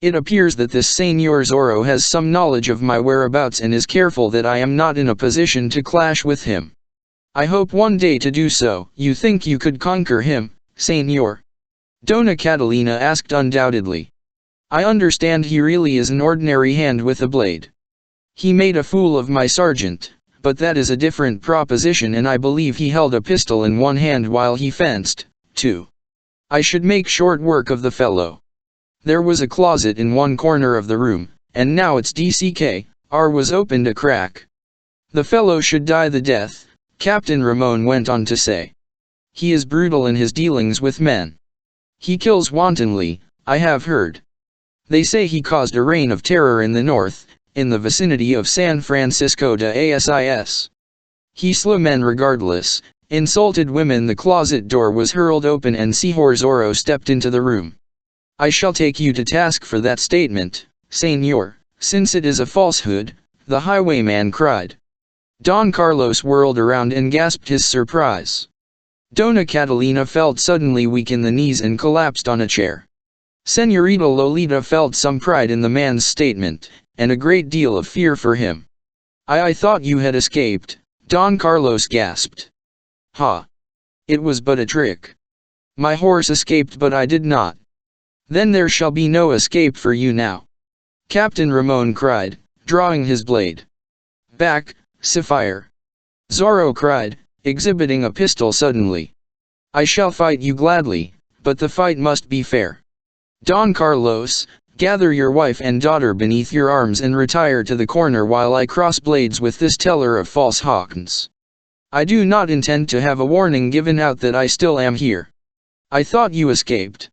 S1: It appears that this Señor Zorro has some knowledge of my whereabouts and is careful that I am not in a position to clash with him. I hope one day to do so. You think you could conquer him, Señor? Dona Catalina asked undoubtedly. I understand he really is an ordinary hand with a blade. He made a fool of my sergeant, but that is a different proposition, and I believe he held a pistol in one hand while he fenced, too. I should make short work of the fellow. There was a closet in one corner of the room, and now its DCK-R was opened a crack. The fellow should die the death, Captain Ramon went on to say. He is brutal in his dealings with men. He kills wantonly, I have heard. They say he caused a reign of terror in the north, in the vicinity of San Francisco de Asis. He slew men regardless, insulted women. The closet door was hurled open and Señor Zorro stepped into the room. I shall take you to task for that statement, Señor, since it is a falsehood, the highwayman cried. Don Carlos whirled around and gasped his surprise. Dona Catalina felt suddenly weak in the knees and collapsed on a chair. Señorita Lolita felt some pride in the man's statement, and a great deal of fear for him. I thought you had escaped, Don Carlos gasped. Ha! It was but a trick. My horse escaped, but I did not. Then there shall be no escape for you now, Captain Ramon cried, drawing his blade. Back, Sapphire! Zorro cried, exhibiting a pistol suddenly. I shall fight you gladly, but the fight must be fair. Don Carlos, gather your wife and daughter beneath your arms and retire to the corner while I cross blades with this teller of false Hawkins. I do not intend to have a warning given out that I still am here. I thought you escaped.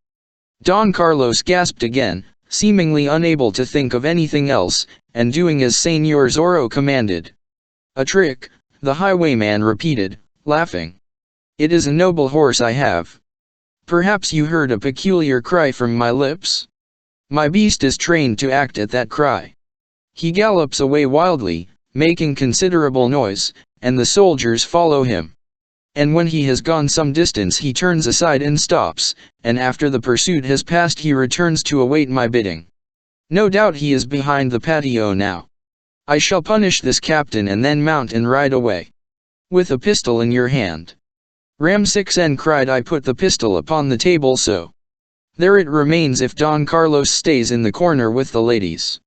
S1: Don Carlos gasped again, seemingly unable to think of anything else, and doing as Señor Zorro commanded. A trick, the highwayman repeated, laughing. It is a noble horse I have. Perhaps you heard a peculiar cry from my lips? My beast is trained to act at that cry. He gallops away wildly, making considerable noise, and the soldiers follow him. And when he has gone some distance he turns aside and stops, and after the pursuit has passed he returns to await my bidding. No doubt he is behind the patio now. I shall punish this captain and then mount and ride away. With a pistol in your hand. Ram 6N cried. I put the pistol upon the table, so there it remains if Don Carlos stays in the corner with the ladies.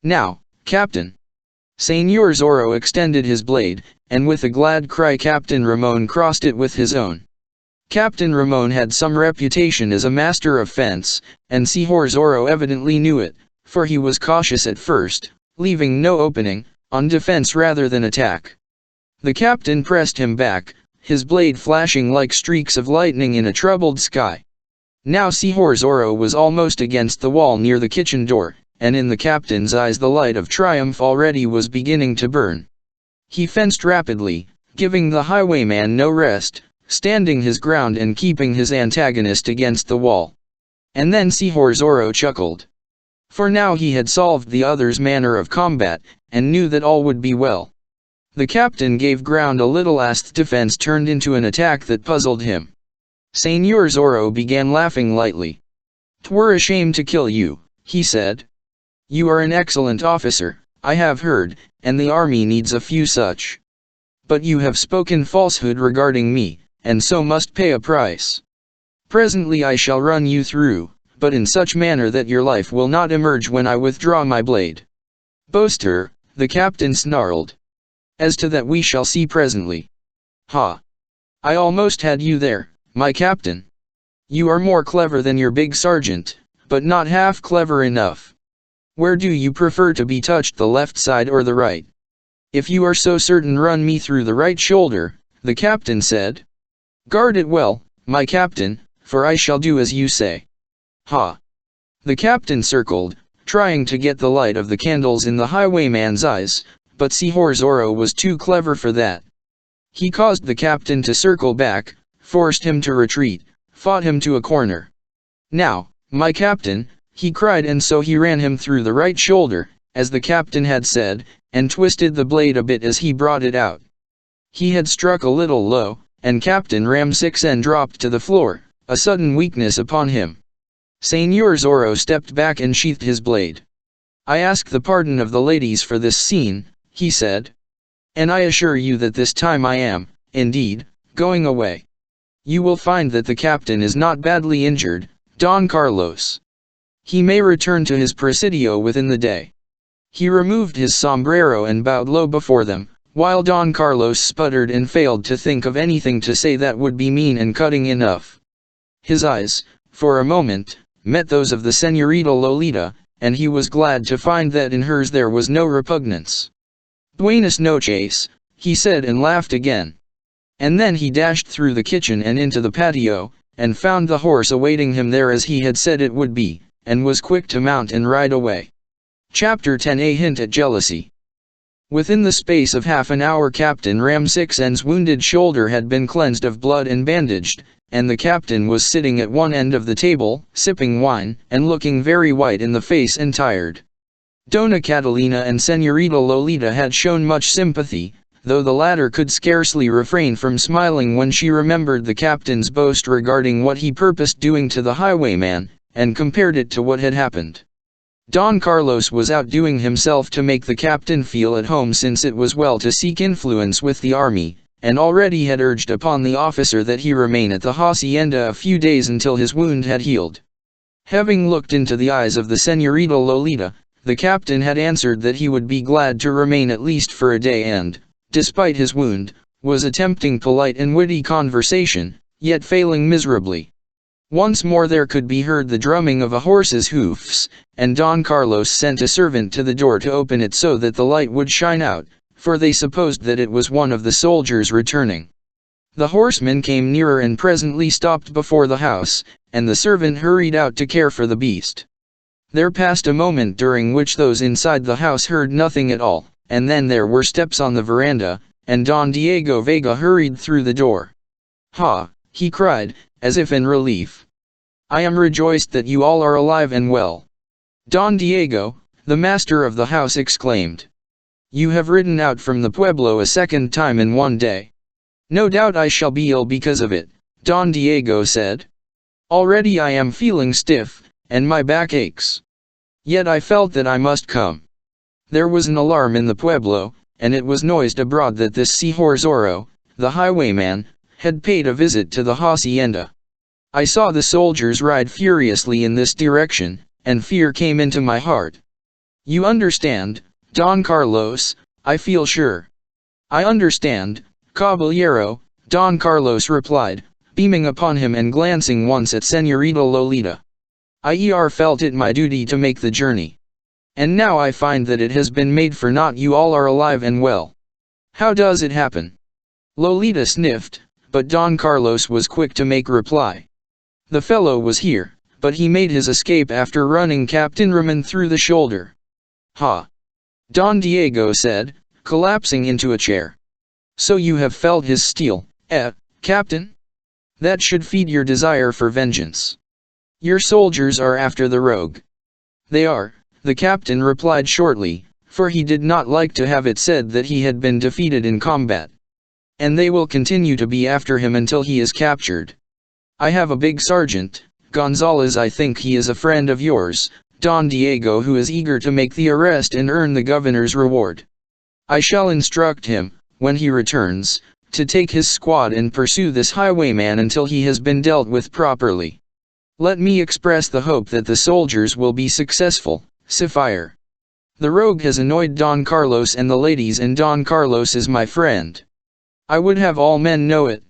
S1: Now, Captain. Señor Zorro extended his blade, and with a glad cry Captain Ramon crossed it with his own. Captain Ramon had some reputation as a master of fence, and Señor Zorro evidently knew it, for he was cautious at first, leaving no opening, on defense rather than attack. The captain pressed him back, his blade flashing like streaks of lightning in a troubled sky. Now Señor Zorro was almost against the wall near the kitchen door, and in the captain's eyes the light of triumph already was beginning to burn. He fenced rapidly, giving the highwayman no rest, standing his ground and keeping his antagonist against the wall. And then Señor Zorro chuckled. For now he had solved the other's manner of combat, and knew that all would be well. The captain gave ground a little as the defense turned into an attack that puzzled him. Señor Zorro began laughing lightly. "'Twere a shame to kill you," he said. "You are an excellent officer, I have heard, and the army needs a few such. But you have spoken falsehood regarding me, and so must pay a price. Presently I shall run you through, but in such manner that your life will not emerge when I withdraw my blade." "Boaster," the captain snarled. "As to that we shall see presently. Ha! I almost had you there, my captain. You are more clever than your big sergeant, but not half clever enough. Where do you prefer to be touched, the left side or the right? If you are so certain, run me through the right shoulder, the captain said. Guard it well, my captain, for I shall do as you say. Ha! The captain circled, trying to get the light of the candles in the highwayman's eyes, but ZORRO was too clever for that. He caused the captain to circle back, forced him to retreat, fought him to a corner. Now, my captain, he cried, and so he ran him through the right shoulder, as the captain had said, and twisted the blade a bit as he brought it out. He had struck a little low, and Captain Ram6n dropped to the floor, a sudden weakness upon him. Senor Zorro stepped back and sheathed his blade. I ask the pardon of the ladies for this scene, he said. And I assure you that this time I am, indeed, going away. You will find that the captain is not badly injured, Don Carlos. He may return to his presidio within the day. He removed his sombrero and bowed low before them, while Don Carlos sputtered and failed to think of anything to say that would be mean and cutting enough. His eyes, for a moment, met those of the Señorita Lolita, and he was glad to find that in hers there was no repugnance. Buenas noches, he said, and laughed again. And then he dashed through the kitchen and into the patio, and found the horse awaiting him there as he had said it would be, and was quick to mount and ride away. Chapter 10. A hint at jealousy. Within the space of half an hour Captain Ram6n's wounded shoulder had been cleansed of blood and bandaged, and the captain was sitting at one end of the table, sipping wine, and looking very white in the face and tired. Dona Catalina and Señorita Lolita had shown much sympathy, though the latter could scarcely refrain from smiling when she remembered the captain's boast regarding what he purposed doing to the highwayman, and compared it to what had happened. Don Carlos was outdoing himself to make the captain feel at home, since it was well to seek influence with the army, and already had urged upon the officer that he remain at the hacienda a few days until his wound had healed. Having looked into the eyes of the Señorita Lolita, the captain had answered that he would be glad to remain at least for a day and, despite his wound, was attempting polite and witty conversation, yet failing miserably. Once more there could be heard the drumming of a horse's hoofs, and Don Carlos sent a servant to the door to open it so that the light would shine out, for they supposed that it was one of the soldiers returning. The horseman came nearer and presently stopped before the house, and the servant hurried out to care for the beast. There passed a moment during which those inside the house heard nothing at all, and then there were steps on the veranda, and Don Diego Vega hurried through the door. "Ha!" he cried, as if in relief. "I am rejoiced that you all are alive and well." Don Diego, the master of the house, exclaimed. "You have ridden out from the pueblo a second time in one day." "No doubt I shall be ill because of it," Don Diego said. "Already I am feeling stiff, and my back aches. Yet I felt that I must come. There was an alarm in the pueblo, and it was noised abroad that this Senor Zorro, the highwayman, had paid a visit to the hacienda. I saw the soldiers ride furiously in this direction, and fear came into my heart. You understand, Don Carlos, I feel sure." "I understand, caballero," Don Carlos replied, beaming upon him and glancing once at Señorita Lolita. "I felt it my duty to make the journey. And now I find that it has been made, for not you all are alive and well. How does it happen?" Lolita sniffed, but Don Carlos was quick to make reply. "The fellow was here, but he made his escape after running Captain Ramon through the shoulder." "Ha!" Don Diego said, collapsing into a chair. "So you have felt his steel, Captain? That should feed your desire for vengeance. Your soldiers are after the rogue." "They are," the captain replied shortly, for he did not like to have it said that he had been defeated in combat. "And they will continue to be after him until he is captured. I have a big sergeant, Gonzalez, I think he is a friend of yours, Don Diego, who is eager to make the arrest and earn the governor's reward. I shall instruct him, when he returns, to take his squad and pursue this highwayman until he has been dealt with properly. Let me express the hope that the soldiers will be successful, Sapphire. The rogue has annoyed Don Carlos and the ladies, and Don Carlos is my friend. I would have all men know it."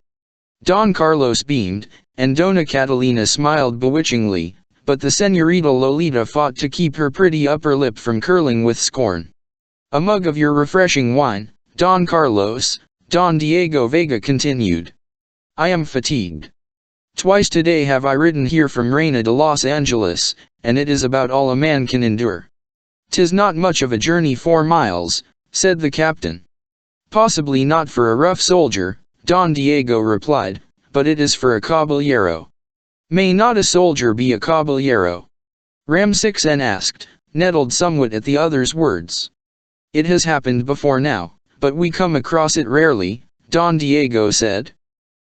S1: Don Carlos beamed, and Dona Catalina smiled bewitchingly, but the Señorita Lolita fought to keep her pretty upper lip from curling with scorn. "A mug of your refreshing wine, Don Carlos," Don Diego Vega continued. "I am fatigued. Twice today have I ridden here from Reina de Los Angeles, and it is about all a man can endure." "'Tis not much of a journey, 4 miles, said the captain. "Possibly not for a rough soldier," Don Diego replied, "but it is for a caballero." "May not a soldier be a caballero?" Ram6n asked, nettled somewhat at the other's words. "It has happened before now, but we come across it rarely," Don Diego said.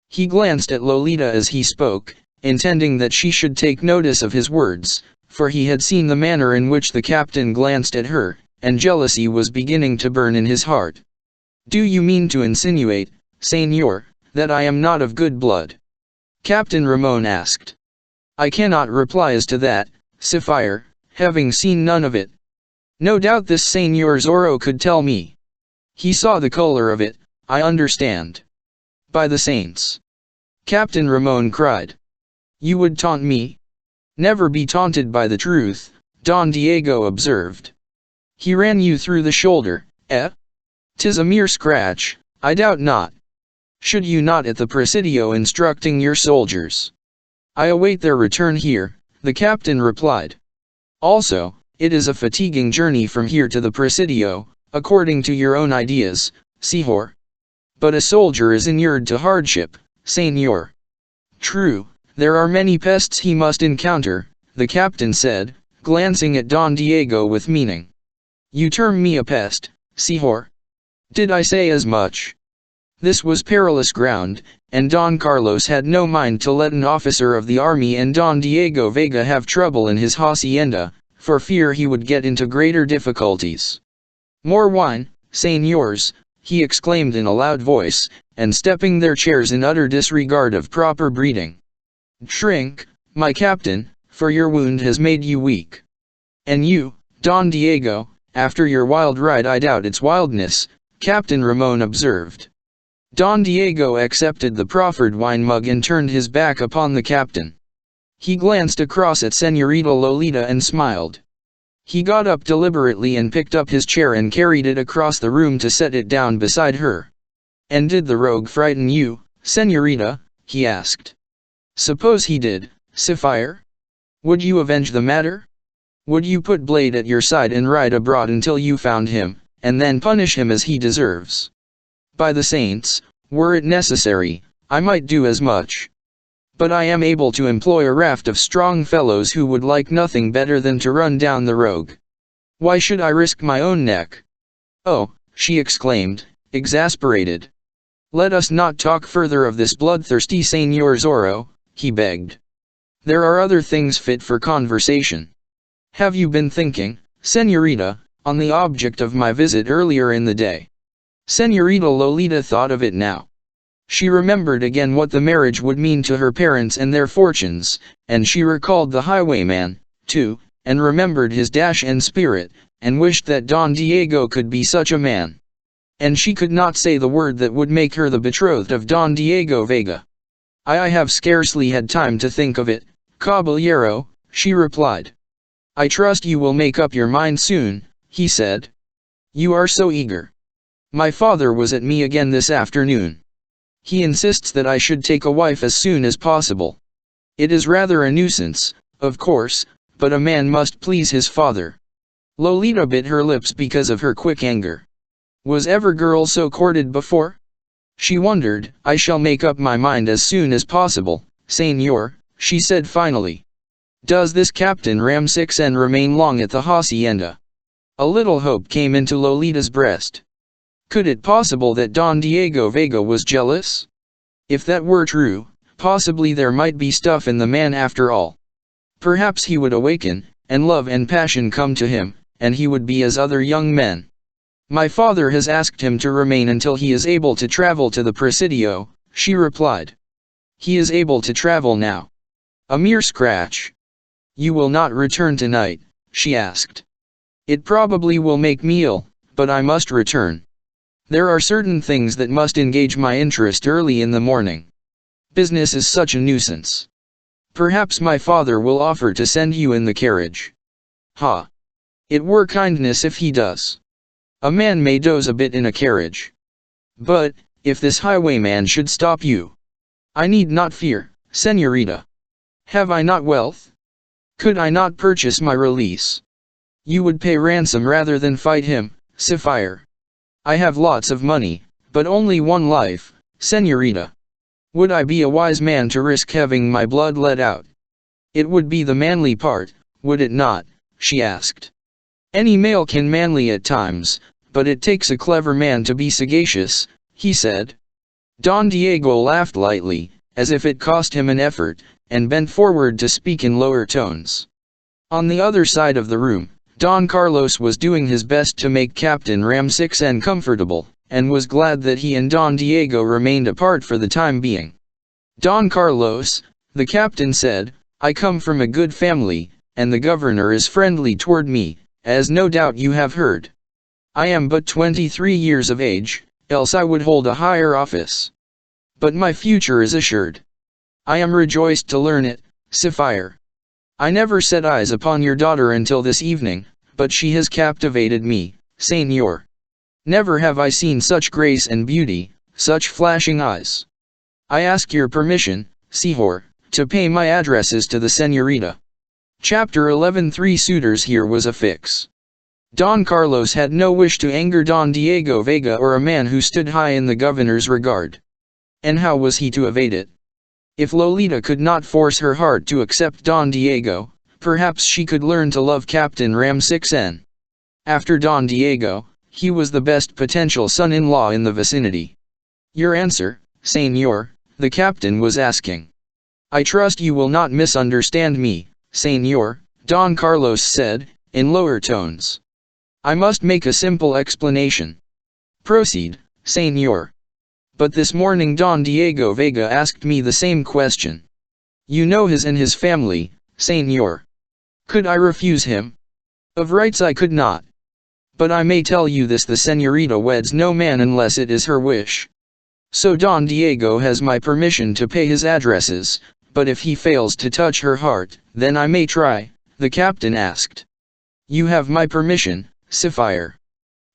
S1: He glanced at Lolita as he spoke, intending that she should take notice of his words, for he had seen the manner in which the captain glanced at her, and jealousy was beginning to burn in his heart. "Do you mean to insinuate, Señor, that I am not of good blood?" Captain Ramon asked. "I cannot reply as to that, Sapphire, having seen none of it. No doubt this Señor Zorro could tell me. He saw the color of it, I understand." "By the saints!" Captain Ramon cried. "You would taunt me?" "Never be taunted by the truth," Don Diego observed. "He ran you through the shoulder, eh? 'Tis a mere scratch, I doubt not. Should you not at the Presidio instructing your soldiers?" "I await their return here," the captain replied. "Also, it is a fatiguing journey from here to the Presidio, according to your own ideas, Señor. But a soldier is inured to hardship, Señor." "True, there are many pests he must encounter," the captain said, glancing at Don Diego with meaning. "You term me a pest, Señor? Did I say as much?" This was perilous ground, and Don Carlos had no mind to let an officer of the army and Don Diego Vega have trouble in his hacienda, for fear he would get into greater difficulties. "More wine, señors," he exclaimed in a loud voice, and stepping their chairs in utter disregard of proper breeding. "Drink, my captain, for your wound has made you weak. And you, Don Diego, after your wild ride." "I doubt its wildness," Captain Ramon observed. Don Diego accepted the proffered wine mug and turned his back upon the captain. He glanced across at Señorita Lolita and smiled. He got up deliberately and picked up his chair and carried it across the room to set it down beside her. "And did the rogue frighten you, Señorita?" he asked. "Suppose he did, Sapphire? Would you avenge the matter? Would you put Blade at your side and ride abroad until you found him, and then punish him as he deserves?" "By the saints, were it necessary, I might do as much. But I am able to employ a raft of strong fellows who would like nothing better than to run down the rogue. Why should I risk my own neck?" "Oh," she exclaimed, exasperated. "Let us not talk further of this bloodthirsty Señor Zorro," he begged. "There are other things fit for conversation. Have you been thinking, Señorita, on the object of my visit earlier in the day?" Señorita Lolita thought of it now. She remembered again what the marriage would mean to her parents and their fortunes, and she recalled the highwayman, too, and remembered his dash and spirit, and wished that Don Diego could be such a man. And she could not say the word that would make her the betrothed of Don Diego Vega. I have scarcely had time to think of it, caballero," she replied. "I trust you will make up your mind soon," he said. "You are so eager. My father was at me again this afternoon. He insists that I should take a wife as soon as possible. It is rather a nuisance, of course, but a man must please his father." Lolita bit her lips because of her quick anger. Was ever girl so courted before? She wondered. "I shall make up my mind as soon as possible, Señor," she said finally. "Does this Captain Ram6n remain long at the hacienda?" A little hope came into Lolita's breast. Could it possible that Don Diego Vega was jealous? If that were true, possibly there might be stuff in the man after all. Perhaps he would awaken, and love and passion come to him, and he would be as other young men. "My father has asked him to remain until he is able to travel to the Presidio," she replied. "He is able to travel now." "A mere scratch." "You will not return tonight?" she asked. "It probably will make me ill, but I must return. There are certain things that must engage my interest early in the morning. Business is such a nuisance." Perhaps my father will offer to send you in the carriage. Ha! It were kindness if he does. A man may doze a bit in a carriage. But, if this highwayman should stop you, I need not fear, señorita. Have I not wealth? Could I not purchase my release? You would pay ransom rather than fight him, Sapphire. I have lots of money, but only one life, señorita. Would I be a wise man to risk having my blood let out? It would be the manly part, would it not? She asked. Any male can manly at times, but it takes a clever man to be sagacious, he said. Don Diego laughed lightly, as if it cost him an effort, and bent forward to speak in lower tones. On the other side of the room, Don Carlos was doing his best to make Captain Ramsixen comfortable, and was glad that he and Don Diego remained apart for the time being. Don Carlos, the captain said, I come from a good family, and the governor is friendly toward me, as no doubt you have heard. I am but 23 years of age, else I would hold a higher office. But my future is assured. I am rejoiced to learn it, Sapphire. I never set eyes upon your daughter until this evening, but she has captivated me, señor. Never have I seen such grace and beauty, such flashing eyes. I ask your permission, señor, to pay my addresses to the señorita. Chapter 11. Three suitors. Here was a fix. Don Carlos had no wish to anger Don Diego Vega or a man who stood high in the governor's regard. And how was he to evade it? If Lolita could not force her heart to accept Don Diego, perhaps she could learn to love Captain Ramsixen. After Don Diego, he was the best potential son-in-law in the vicinity. Your answer, señor, the captain was asking. I trust you will not misunderstand me, señor, Don Carlos said, in lower tones. I must make a simple explanation. Proceed, señor. But this morning Don Diego Vega asked me the same question. You know his and his family, señor. Could I refuse him? Of rights I could not. But I may tell you this, the señorita weds no man unless it is her wish. So Don Diego has my permission to pay his addresses, but if he fails to touch her heart, then I may try, the captain asked. You have my permission, Sapphire.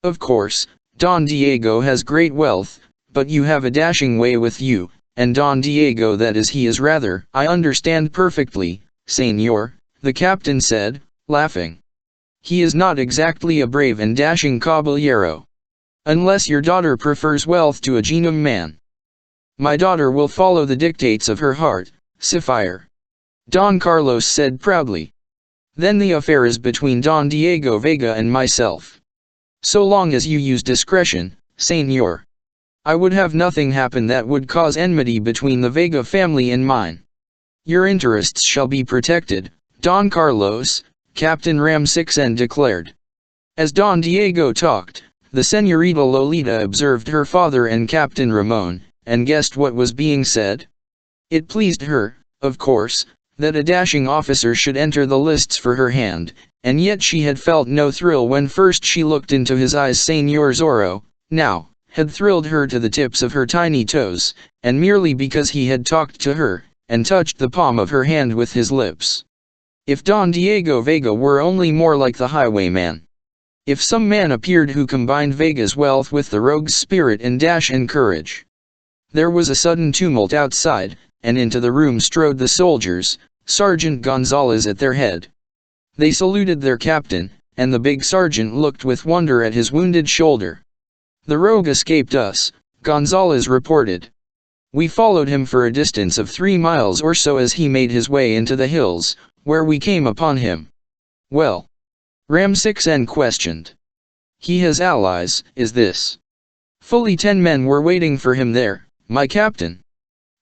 S1: Of course, Don Diego has great wealth, but you have a dashing way with you, and Don Diego that is he is rather. I understand perfectly, señor, the captain said, laughing. He is not exactly a brave and dashing caballero. Unless your daughter prefers wealth to a genuine man. My daughter will follow the dictates of her heart, Sapphire. Don Carlos said proudly. Then the affair is between Don Diego Vega and myself. So long as you use discretion, señor. I would have nothing happen that would cause enmity between the Vega family and mine. Your interests shall be protected, Don Carlos, Captain Ramsixen declared. As Don Diego talked, the señorita Lolita observed her father and Captain Ramon, and guessed what was being said. It pleased her, of course, that a dashing officer should enter the lists for her hand, and yet she had felt no thrill when first she looked into his eyes. Señor Zorro, now, had thrilled her to the tips of her tiny toes, and merely because he had talked to her, and touched the palm of her hand with his lips. If Don Diego Vega were only more like the highwayman. If some man appeared who combined Vega's wealth with the rogue's spirit and dash and courage. There was a sudden tumult outside, and into the room strode the soldiers, Sergeant Gonzalez at their head. They saluted their captain, and the big sergeant looked with wonder at his wounded shoulder. The rogue escaped us, Gonzalez reported. We followed him for a distance of 3 miles or so as he made his way into the hills, where we came upon him. Well? Ramsixen questioned. He has allies, is this? Fully 10 men were waiting for him there, my captain.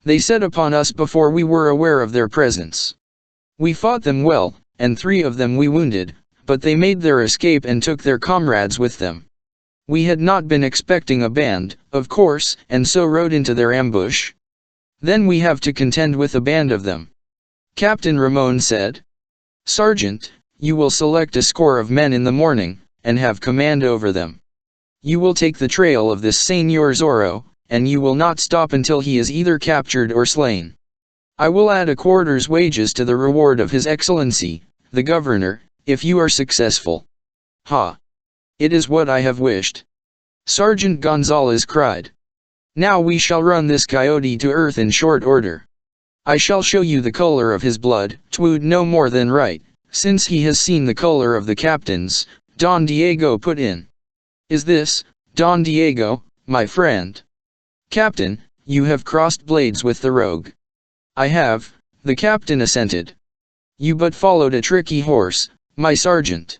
S1: They set upon us before we were aware of their presence. We fought them well, and 3 of them we wounded, but they made their escape and took their comrades with them. We had not been expecting a band, of course, and so rode into their ambush. Then we have to contend with a band of them. Captain Ramon said. Sergeant, you will select a score of men in the morning, and have command over them. You will take the trail of this Señor Zorro, and you will not stop until he is either captured or slain. I will add a quarter's wages to the reward of His Excellency, the Governor, if you are successful. Ha! It is what I have wished. Sergeant Gonzalez cried. Now we shall run this coyote to earth in short order. I shall show you the color of his blood. 'Twould no more than right, since he has seen the color of the captain's, Don Diego put in. Is this, Don Diego, my friend? Captain, you have crossed blades with the rogue. I have, the captain assented. You but followed a tricky horse, my sergeant.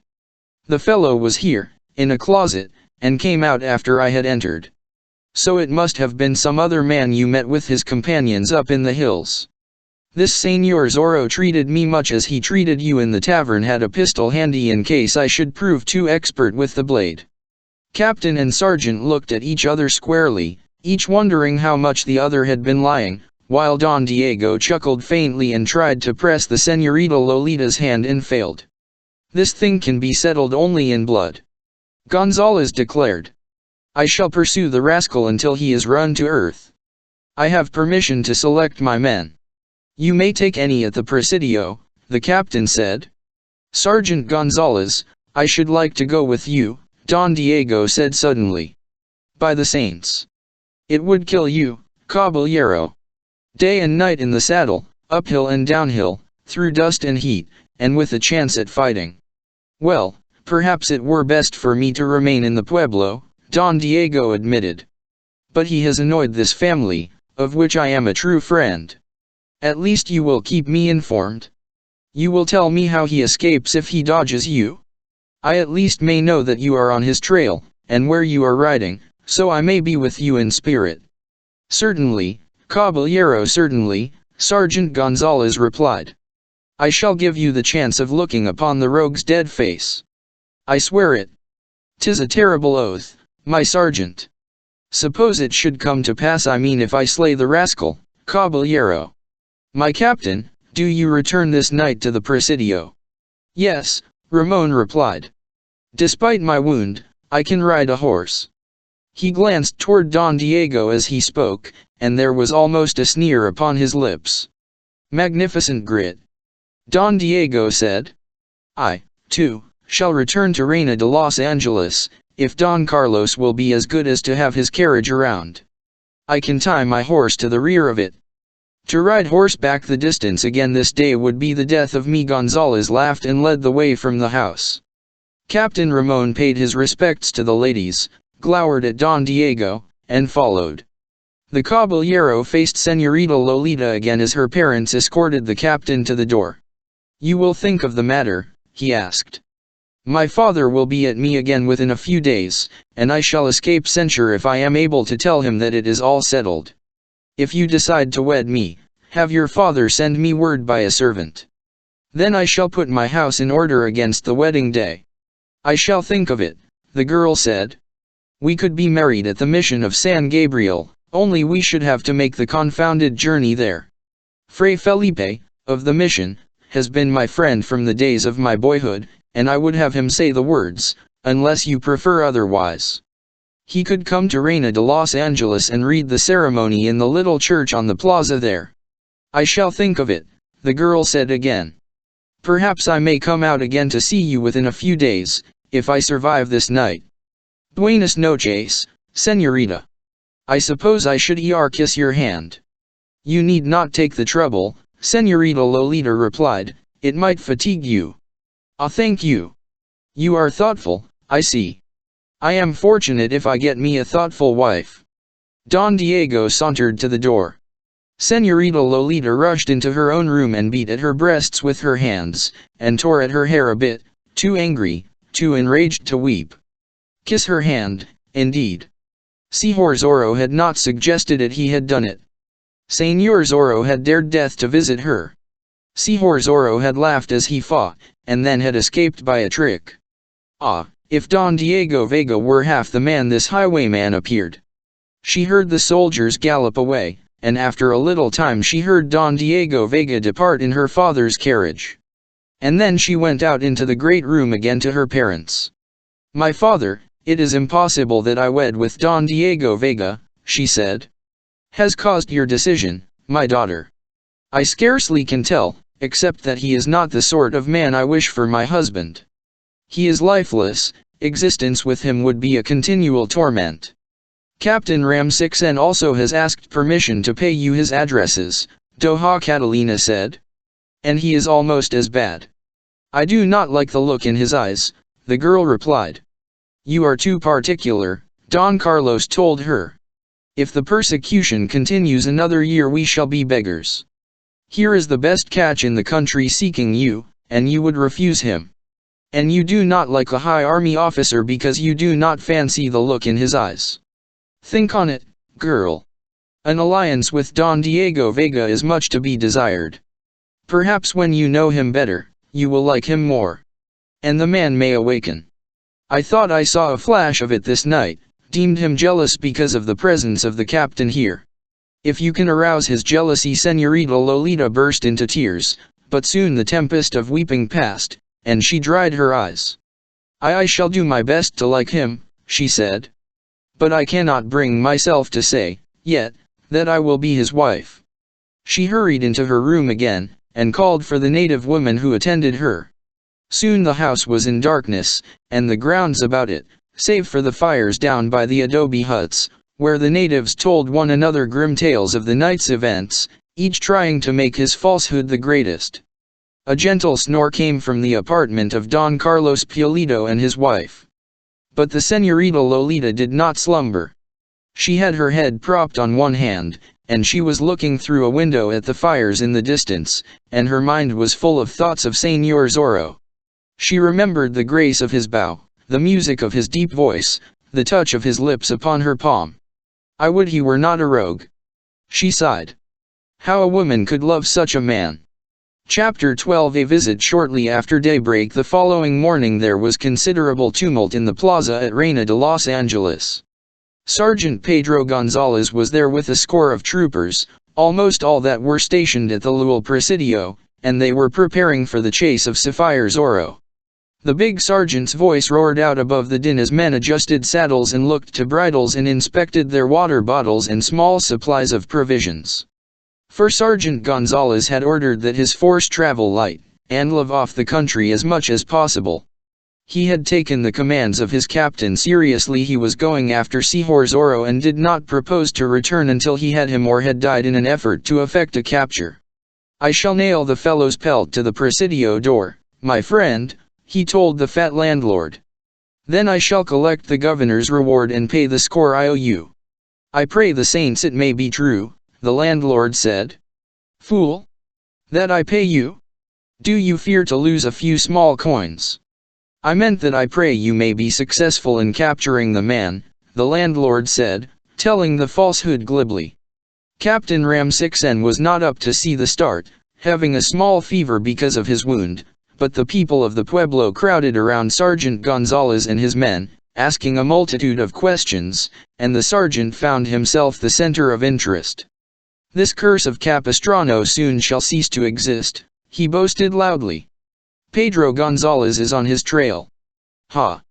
S1: The fellow was here, in a closet, and came out after I had entered. So it must have been some other man you met with his companions up in the hills. This Señor Zorro treated me much as he treated you in the tavern, had a pistol handy in case I should prove too expert with the blade. Captain and sergeant looked at each other squarely, each wondering how much the other had been lying, while Don Diego chuckled faintly and tried to press the Señorita Lolita's hand and failed. This thing can be settled only in blood, Gonzalez declared. I shall pursue the rascal until he is run to earth. I have permission to select my men. You may take any at the Presidio, the captain said. Sergeant Gonzalez, I should like to go with you, Don Diego said suddenly. By the saints! It would kill you, caballero. Day and night in the saddle, uphill and downhill, through dust and heat, and with a chance at fighting. Well, perhaps it were best for me to remain in the pueblo, Don Diego admitted. But he has annoyed this family, of which I am a true friend. At least you will keep me informed. You will tell me how he escapes if he dodges you. I at least may know that you are on his trail, and where you are riding, so I may be with you in spirit. Certainly, caballero, certainly, Sergeant Gonzalez replied. I shall give you the chance of looking upon the rogue's dead face. I swear it. 'Tis a terrible oath, my sergeant. Suppose it should come to pass, I mean if I slay the rascal, caballero. My captain, do you return this night to the Presidio? Yes, Ramon replied. Despite my wound, I can ride a horse. He glanced toward Don Diego as he spoke, and there was almost a sneer upon his lips. Magnificent grit. Don Diego said. I, too, shall return to Reina de Los Angeles, if Don Carlos will be as good as to have his carriage around. I can tie my horse to the rear of it. To ride horseback the distance again this day would be the death of me. Gonzalez laughed and led the way from the house. Captain Ramon paid his respects to the ladies, glowered at Don Diego, and followed. The caballero faced Señorita Lolita again as her parents escorted the captain to the door. You will think of the matter, he asked. My father will be at me again within a few days, and I shall escape censure if I am able to tell him that it is all settled. If you decide to wed me, have your father send me word by a servant. Then I shall put my house in order against the wedding day. I shall think of it, the girl said. We could be married at the mission of San Gabriel, only we should have to make the confounded journey there. Fray Felipe, of the mission, has been my friend from the days of my boyhood, and I would have him say the words, unless you prefer otherwise. He could come to Reina de Los Angeles and read the ceremony in the little church on the plaza there. I shall think of it, the girl said again. Perhaps I may come out again to see you within a few days, if I survive this night. Buenas noches, señorita. I suppose I should kiss your hand. You need not take the trouble, Señorita Lolita replied, it might fatigue you. Ah, thank you. You are thoughtful, I see. I am fortunate if I get me a thoughtful wife. Don Diego sauntered to the door. Señorita Lolita rushed into her own room and beat at her breasts with her hands, and tore at her hair a bit, too angry, too enraged to weep. Kiss her hand, indeed. Señor Zorro had not suggested it, he had done it. Señor Zorro had dared death to visit her. Señor Zorro had laughed as he fought, and then had escaped by a trick. Ah, if Don Diego Vega were half the man this highwayman appeared. She heard the soldiers gallop away, and after a little time she heard Don Diego Vega depart in her father's carriage. And then she went out into the great room again to her parents. My father, it is impossible that I wed with Don Diego Vega, she said. Has caused your decision, my daughter. I scarcely can tell, except that he is not the sort of man I wish for my husband. He is lifeless, existence with him would be a continual torment. Captain Ramsixen also has asked permission to pay you his addresses, Doha Catalina said. And he is almost as bad. I do not like the look in his eyes, the girl replied. You are too particular, Don Carlos told her. If the persecution continues another year we shall be beggars. Here is the best catch in the country seeking you, and you would refuse him. And you do not like a high army officer because you do not fancy the look in his eyes. Think on it, girl. An alliance with Don Diego Vega is much to be desired. Perhaps when you know him better, you will like him more. And the man may awaken. I thought I saw a flash of it this night, deemed him jealous because of the presence of the captain here. If you can arouse his jealousy, Señorita Lolita burst into tears, but soon the tempest of weeping passed, and she dried her eyes. I shall do my best to like him, she said. But I cannot bring myself to say, yet, that I will be his wife. She hurried into her room again, and called for the native woman who attended her. Soon the house was in darkness, and the grounds about it, save for the fires down by the adobe huts, where the natives told one another grim tales of the night's events, each trying to make his falsehood the greatest. A gentle snore came from the apartment of Don Carlos Pulido and his wife. But the Señorita Lolita did not slumber. She had her head propped on one hand, and she was looking through a window at the fires in the distance, and her mind was full of thoughts of Señor Zorro. She remembered the grace of his bow, the music of his deep voice, the touch of his lips upon her palm. I would he were not a rogue. She sighed. How a woman could love such a man. Chapter 12. A visit. Shortly after daybreak the following morning there was considerable tumult in the plaza at Reina de Los Angeles. Sergeant Pedro Gonzalez was there with a score of troopers, almost all that were stationed at the Luel Presidio, and they were preparing for the chase of Sapphire Zorro. The big sergeant's voice roared out above the din as men adjusted saddles and looked to bridles and inspected their water bottles and small supplies of provisions. For Sergeant Gonzalez had ordered that his force travel light, and live off the country as much as possible. He had taken the commands of his captain seriously. He was going after Señor Zorro and did not propose to return until he had him or had died in an effort to effect a capture. I shall nail the fellow's pelt to the Presidio door, my friend, he told the fat landlord. Then I shall collect the governor's reward and pay the score I owe you. I pray the saints it may be true, the landlord said. Fool! That I pay you? Do you fear to lose a few small coins? I meant that I pray you may be successful in capturing the man, the landlord said, telling the falsehood glibly. Captain Ramsixen was not up to see the start, having a small fever because of his wound, but the people of the pueblo crowded around Sergeant Gonzalez and his men, asking a multitude of questions, and the sergeant found himself the center of interest. This curse of Capistrano soon shall cease to exist, he boasted loudly. Pedro Gonzalez is on his trail. Ha!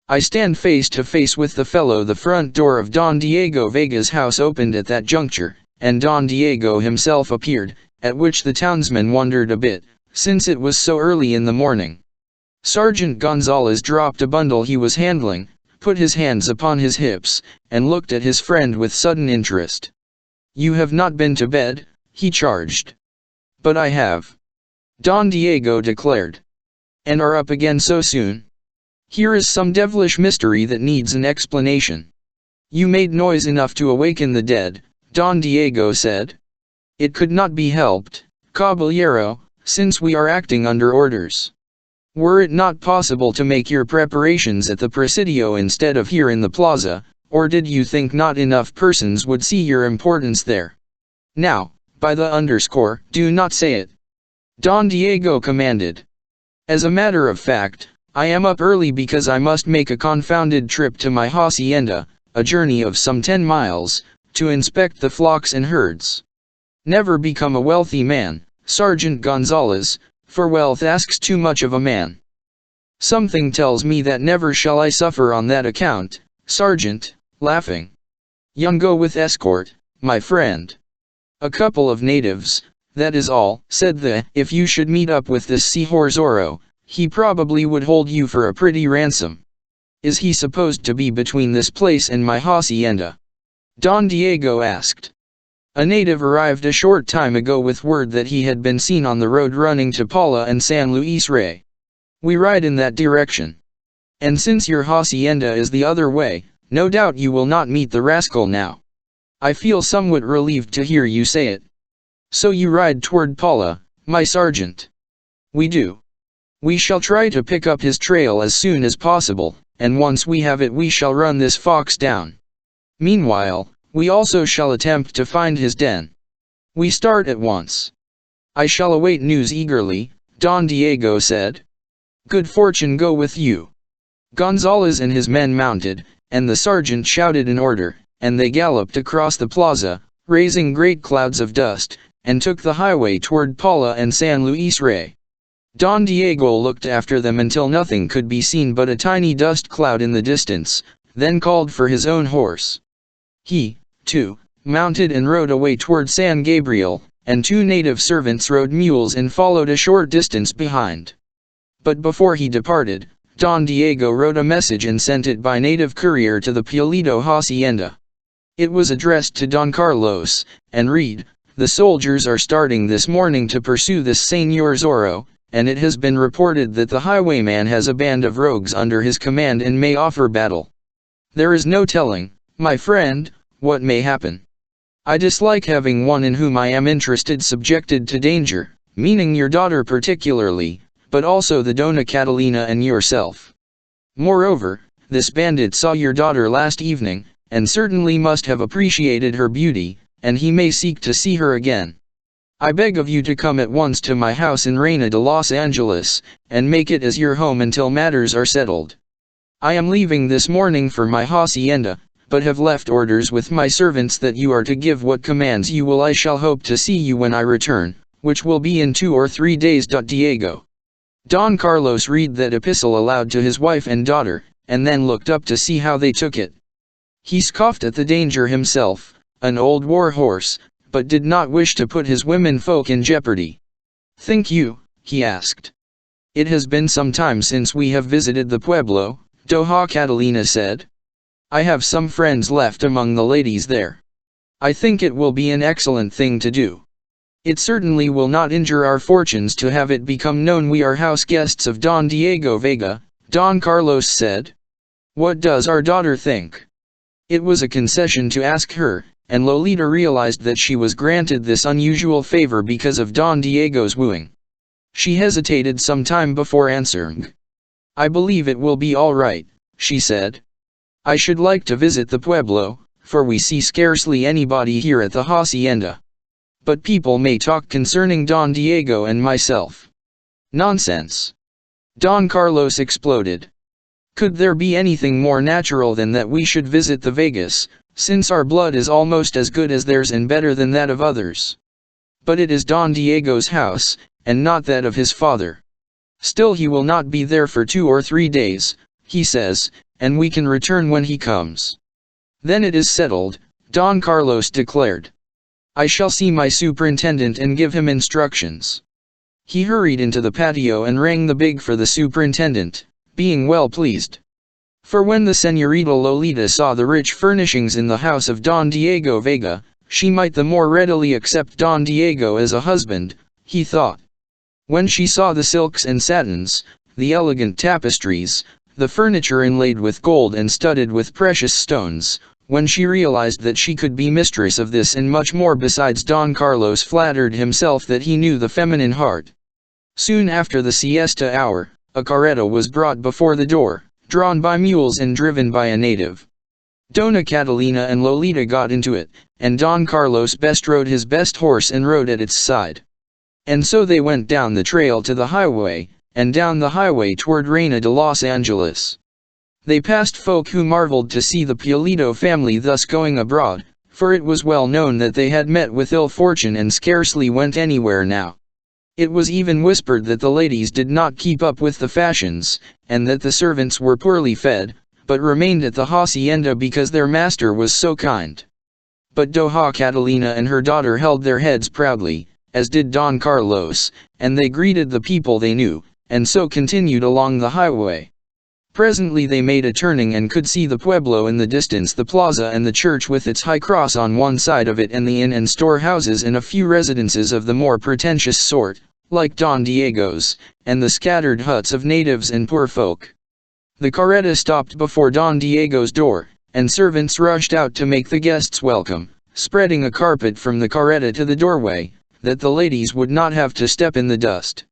S1: I stand face to face with the fellow. The front door of Don Diego Vega's house opened at that juncture, and Don Diego himself appeared, at which the townsmen wondered a bit, since it was so early in the morning. Sergeant Gonzalez dropped a bundle he was handling, put his hands upon his hips, and looked at his friend with sudden interest. You have not been to bed, he charged. But I have. Don Diego declared. And are up again so soon? Here is some devilish mystery that needs an explanation. You made noise enough to awaken the dead, Don Diego said. It could not be helped, caballero, since we are acting under orders. Were it not possible to make your preparations at the Presidio instead of here in the plaza, or did you think not enough persons would see your importance there? Now, by the underscore, do not say it. Don Diego commanded. As a matter of fact, I am up early because I must make a confounded trip to my hacienda, a journey of some 10 miles, to inspect the flocks and herds. Never become a wealthy man, Sergeant Gonzalez, for wealth asks too much of a man. Something tells me that never shall I suffer on that account, Sergeant, laughing. Young go with escort, my friend. A couple of natives, "That is all," said the. "If you should meet up with this Sihor Zorro, he probably would hold you for a pretty ransom." "Is he supposed to be between this place and my hacienda?" Don Diego asked. "A native arrived a short time ago with word that he had been seen on the road running to Paula and San Luis Rey. We ride in that direction. And since your hacienda is the other way, no doubt you will not meet the rascal now. I feel somewhat relieved to hear you say it. So you ride toward Paula, my sergeant?" "We do. We shall try to pick up his trail as soon as possible, and once we have it we shall run this fox down. Meanwhile, we also shall attempt to find his den. We start at once." "I shall await news eagerly," Don Diego said. "Good fortune go with you." Gonzalez and his men mounted, and the sergeant shouted an order, and they galloped across the plaza, raising great clouds of dust, and took the highway toward Paula and San Luis Rey. Don Diego looked after them until nothing could be seen but a tiny dust cloud in the distance, then called for his own horse. He, too, mounted and rode away toward San Gabriel, and 2 native servants rode mules and followed a short distance behind. But before he departed, Don Diego wrote a message and sent it by native courier to the Pulido hacienda. It was addressed to Don Carlos, and read, "The soldiers are starting this morning to pursue this Señor Zorro, and it has been reported that the highwayman has a band of rogues under his command and may offer battle. There is no telling, my friend, what may happen. I dislike having one in whom I am interested subjected to danger, meaning your daughter particularly, but also the Dona Catalina and yourself. Moreover, this bandit saw your daughter last evening, and certainly must have appreciated her beauty, and he may seek to see her again. I beg of you to come at once to my house in Reina de Los Angeles, and make it as your home until matters are settled. I am leaving this morning for my hacienda, but have left orders with my servants that you are to give what commands you will. I shall hope to see you when I return, which will be in 2 or 3 days. Diego." Don Carlos read that epistle aloud to his wife and daughter, and then looked up to see how they took it. He scoffed at the danger himself, an old war horse, but did not wish to put his women folk in jeopardy. "Think you?" he asked. "It has been some time since we have visited the pueblo," Doña Catalina said. "I have some friends left among the ladies there. I think it will be an excellent thing to do. It certainly will not injure our fortunes to have it become known we are house guests of Don Diego Vega," Don Carlos said. "What does our daughter think?" It was a concession to ask her, and Lolita realized that she was granted this unusual favor because of Don Diego's wooing. She hesitated some time before answering. "I believe it will be all right," she said. "I should like to visit the pueblo, for we see scarcely anybody here at the hacienda. But people may talk concerning Don Diego and myself." "Nonsense!" Don Carlos exploded. "Could there be anything more natural than that we should visit the Vegas, since our blood is almost as good as theirs and better than that of others? But it is Don Diego's house, and not that of his father. Still he will not be there for 2 or 3 days, he says, and we can return when he comes." "Then it is settled," Don Carlos declared. "I shall see my superintendent and give him instructions." He hurried into the patio and rang the bell for the superintendent, being well pleased. For when the Señorita Lolita saw the rich furnishings in the house of Don Diego Vega, she might the more readily accept Don Diego as a husband, he thought. When she saw the silks and satins, the elegant tapestries, the furniture inlaid with gold and studded with precious stones, when she realized that she could be mistress of this and much more besides, Don Carlos flattered himself that he knew the feminine heart. Soon after the siesta hour, a carreta was brought before the door, drawn by mules and driven by a native. Dona Catalina and Lolita got into it, and Don Carlos bestrode his best horse and rode at its side. And so they went down the trail to the highway, and down the highway toward Reina de Los Angeles. They passed folk who marveled to see the Pulido family thus going abroad, for it was well known that they had met with ill fortune and scarcely went anywhere now. It was even whispered that the ladies did not keep up with the fashions, and that the servants were poorly fed, but remained at the hacienda because their master was so kind. But Doña Catalina and her daughter held their heads proudly, as did Don Carlos, and they greeted the people they knew, and so continued along the highway. Presently they made a turning and could see the pueblo in the distance, the plaza and the church with its high cross on one side of it, and the inn and storehouses and a few residences of the more pretentious sort, like Don Diego's, and the scattered huts of natives and poor folk. The carreta stopped before Don Diego's door, and servants rushed out to make the guests welcome, spreading a carpet from the carreta to the doorway, that the ladies would not have to step in the dust.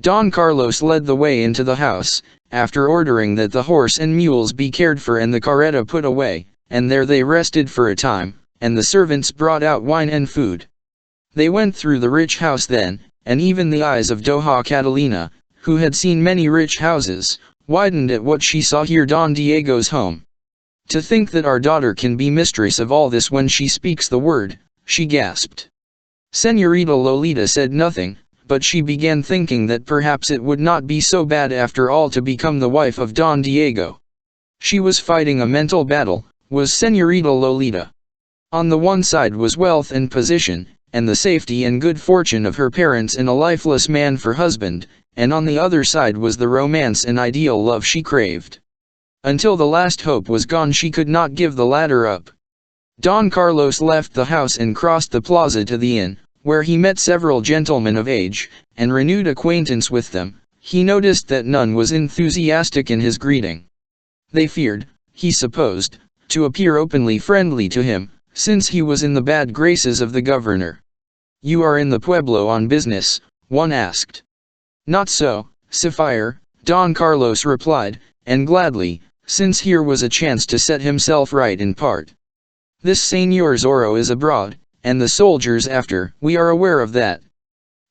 S1: Don Carlos led the way into the house, after ordering that the horse and mules be cared for and the carreta put away, and there they rested for a time, and the servants brought out wine and food. They went through the rich house then, and even the eyes of Doña Catalina, who had seen many rich houses, widened at what she saw here, Don Diego's home. "To think that our daughter can be mistress of all this when she speaks the word," she gasped. Señorita Lolita said nothing, but she began thinking that perhaps it would not be so bad after all to become the wife of Don Diego. She was fighting a mental battle, was Señorita Lolita. On the one side was wealth and position, and the safety and good fortune of her parents and a lifeless man for husband, and on the other side was the romance and ideal love she craved. Until the last hope was gone she could not give the latter up. Don Carlos left the house and crossed the plaza to the inn, where he met several gentlemen of age, and renewed acquaintance with them. He noticed that none was enthusiastic in his greeting. They feared, he supposed, to appear openly friendly to him, since he was in the bad graces of the governor. "You are in the pueblo on business?" one asked. "Not so, Safire," Don Carlos replied, and gladly, since here was a chance to set himself right in part. "This Señor Zorro is abroad, and the soldiers after. We are aware of that.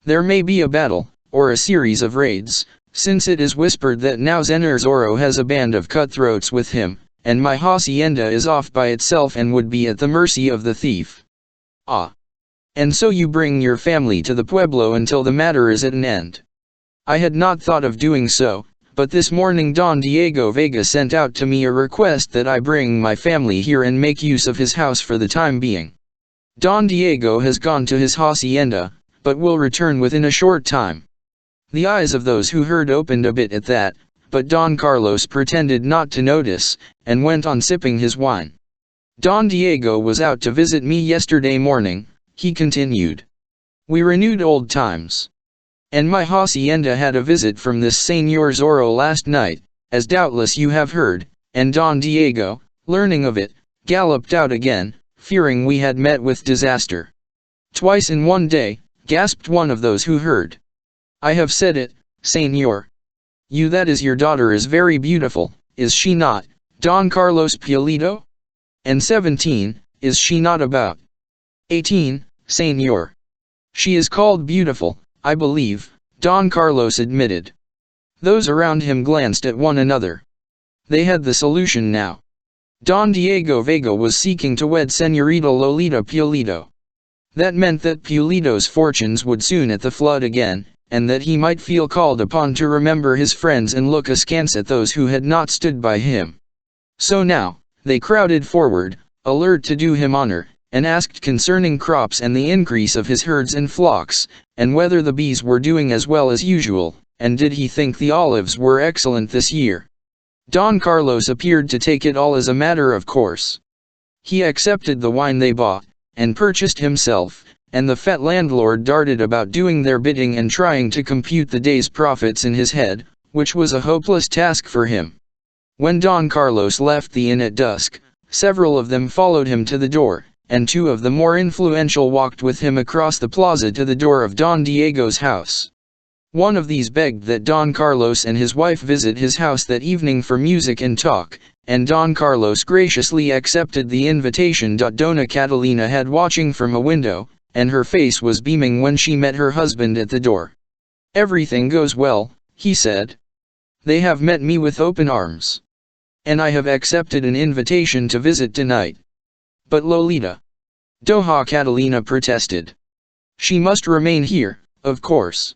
S1: There may be a battle, or a series of raids, since it is whispered that now Señor Zorro has a band of cutthroats with him, and my hacienda is off by itself and would be at the mercy of the thief." "Ah. And so you bring your family to the pueblo until the matter is at an end?" "I had not thought of doing so, but this morning Don Diego Vega sent out to me a request that I bring my family here and make use of his house for the time being. Don Diego has gone to his hacienda, but will return within a short time." The eyes of those who heard opened a bit at that, but Don Carlos pretended not to notice, and went on sipping his wine. "Don Diego was out to visit me yesterday morning," he continued. "We renewed old times. And my hacienda had a visit from this Señor Zorro last night, as doubtless you have heard, and Don Diego, learning of it, galloped out again, fearing we had met with disaster." "Twice in one day," gasped one of those who heard. "I have said it, Señor. You, that is your daughter, is very beautiful, is she not, Don Carlos Pulido? And 17, is she not about 18, Señor? She is called beautiful, I believe," Don Carlos admitted. Those around him glanced at one another. They had the solution now. Don Diego Vega was seeking to wed Señorita Lolita Pulido. That meant that Pulido's fortunes would soon at the flood again, and that he might feel called upon to remember his friends and look askance at those who had not stood by him. So now, they crowded forward, alert to do him honor, and asked concerning crops and the increase of his herds and flocks, and whether the bees were doing as well as usual, and did he think the olives were excellent this year. Don Carlos appeared to take it all as a matter of course. He accepted the wine they bought, and purchased himself, and the fat landlord darted about doing their bidding and trying to compute the day's profits in his head, which was a hopeless task for him. When Don Carlos left the inn at dusk, several of them followed him to the door, and two of the more influential walked with him across the plaza to the door of Don Diego's house. One of these begged that Don Carlos and his wife visit his house that evening for music and talk, and Don Carlos graciously accepted the invitation. Doña Catalina had watching from a window, and her face was beaming when she met her husband at the door. "Everything goes well," he said. "They have met me with open arms. And I have accepted an invitation to visit tonight." "But Lolita," Doña Catalina protested. "She must remain here, of course.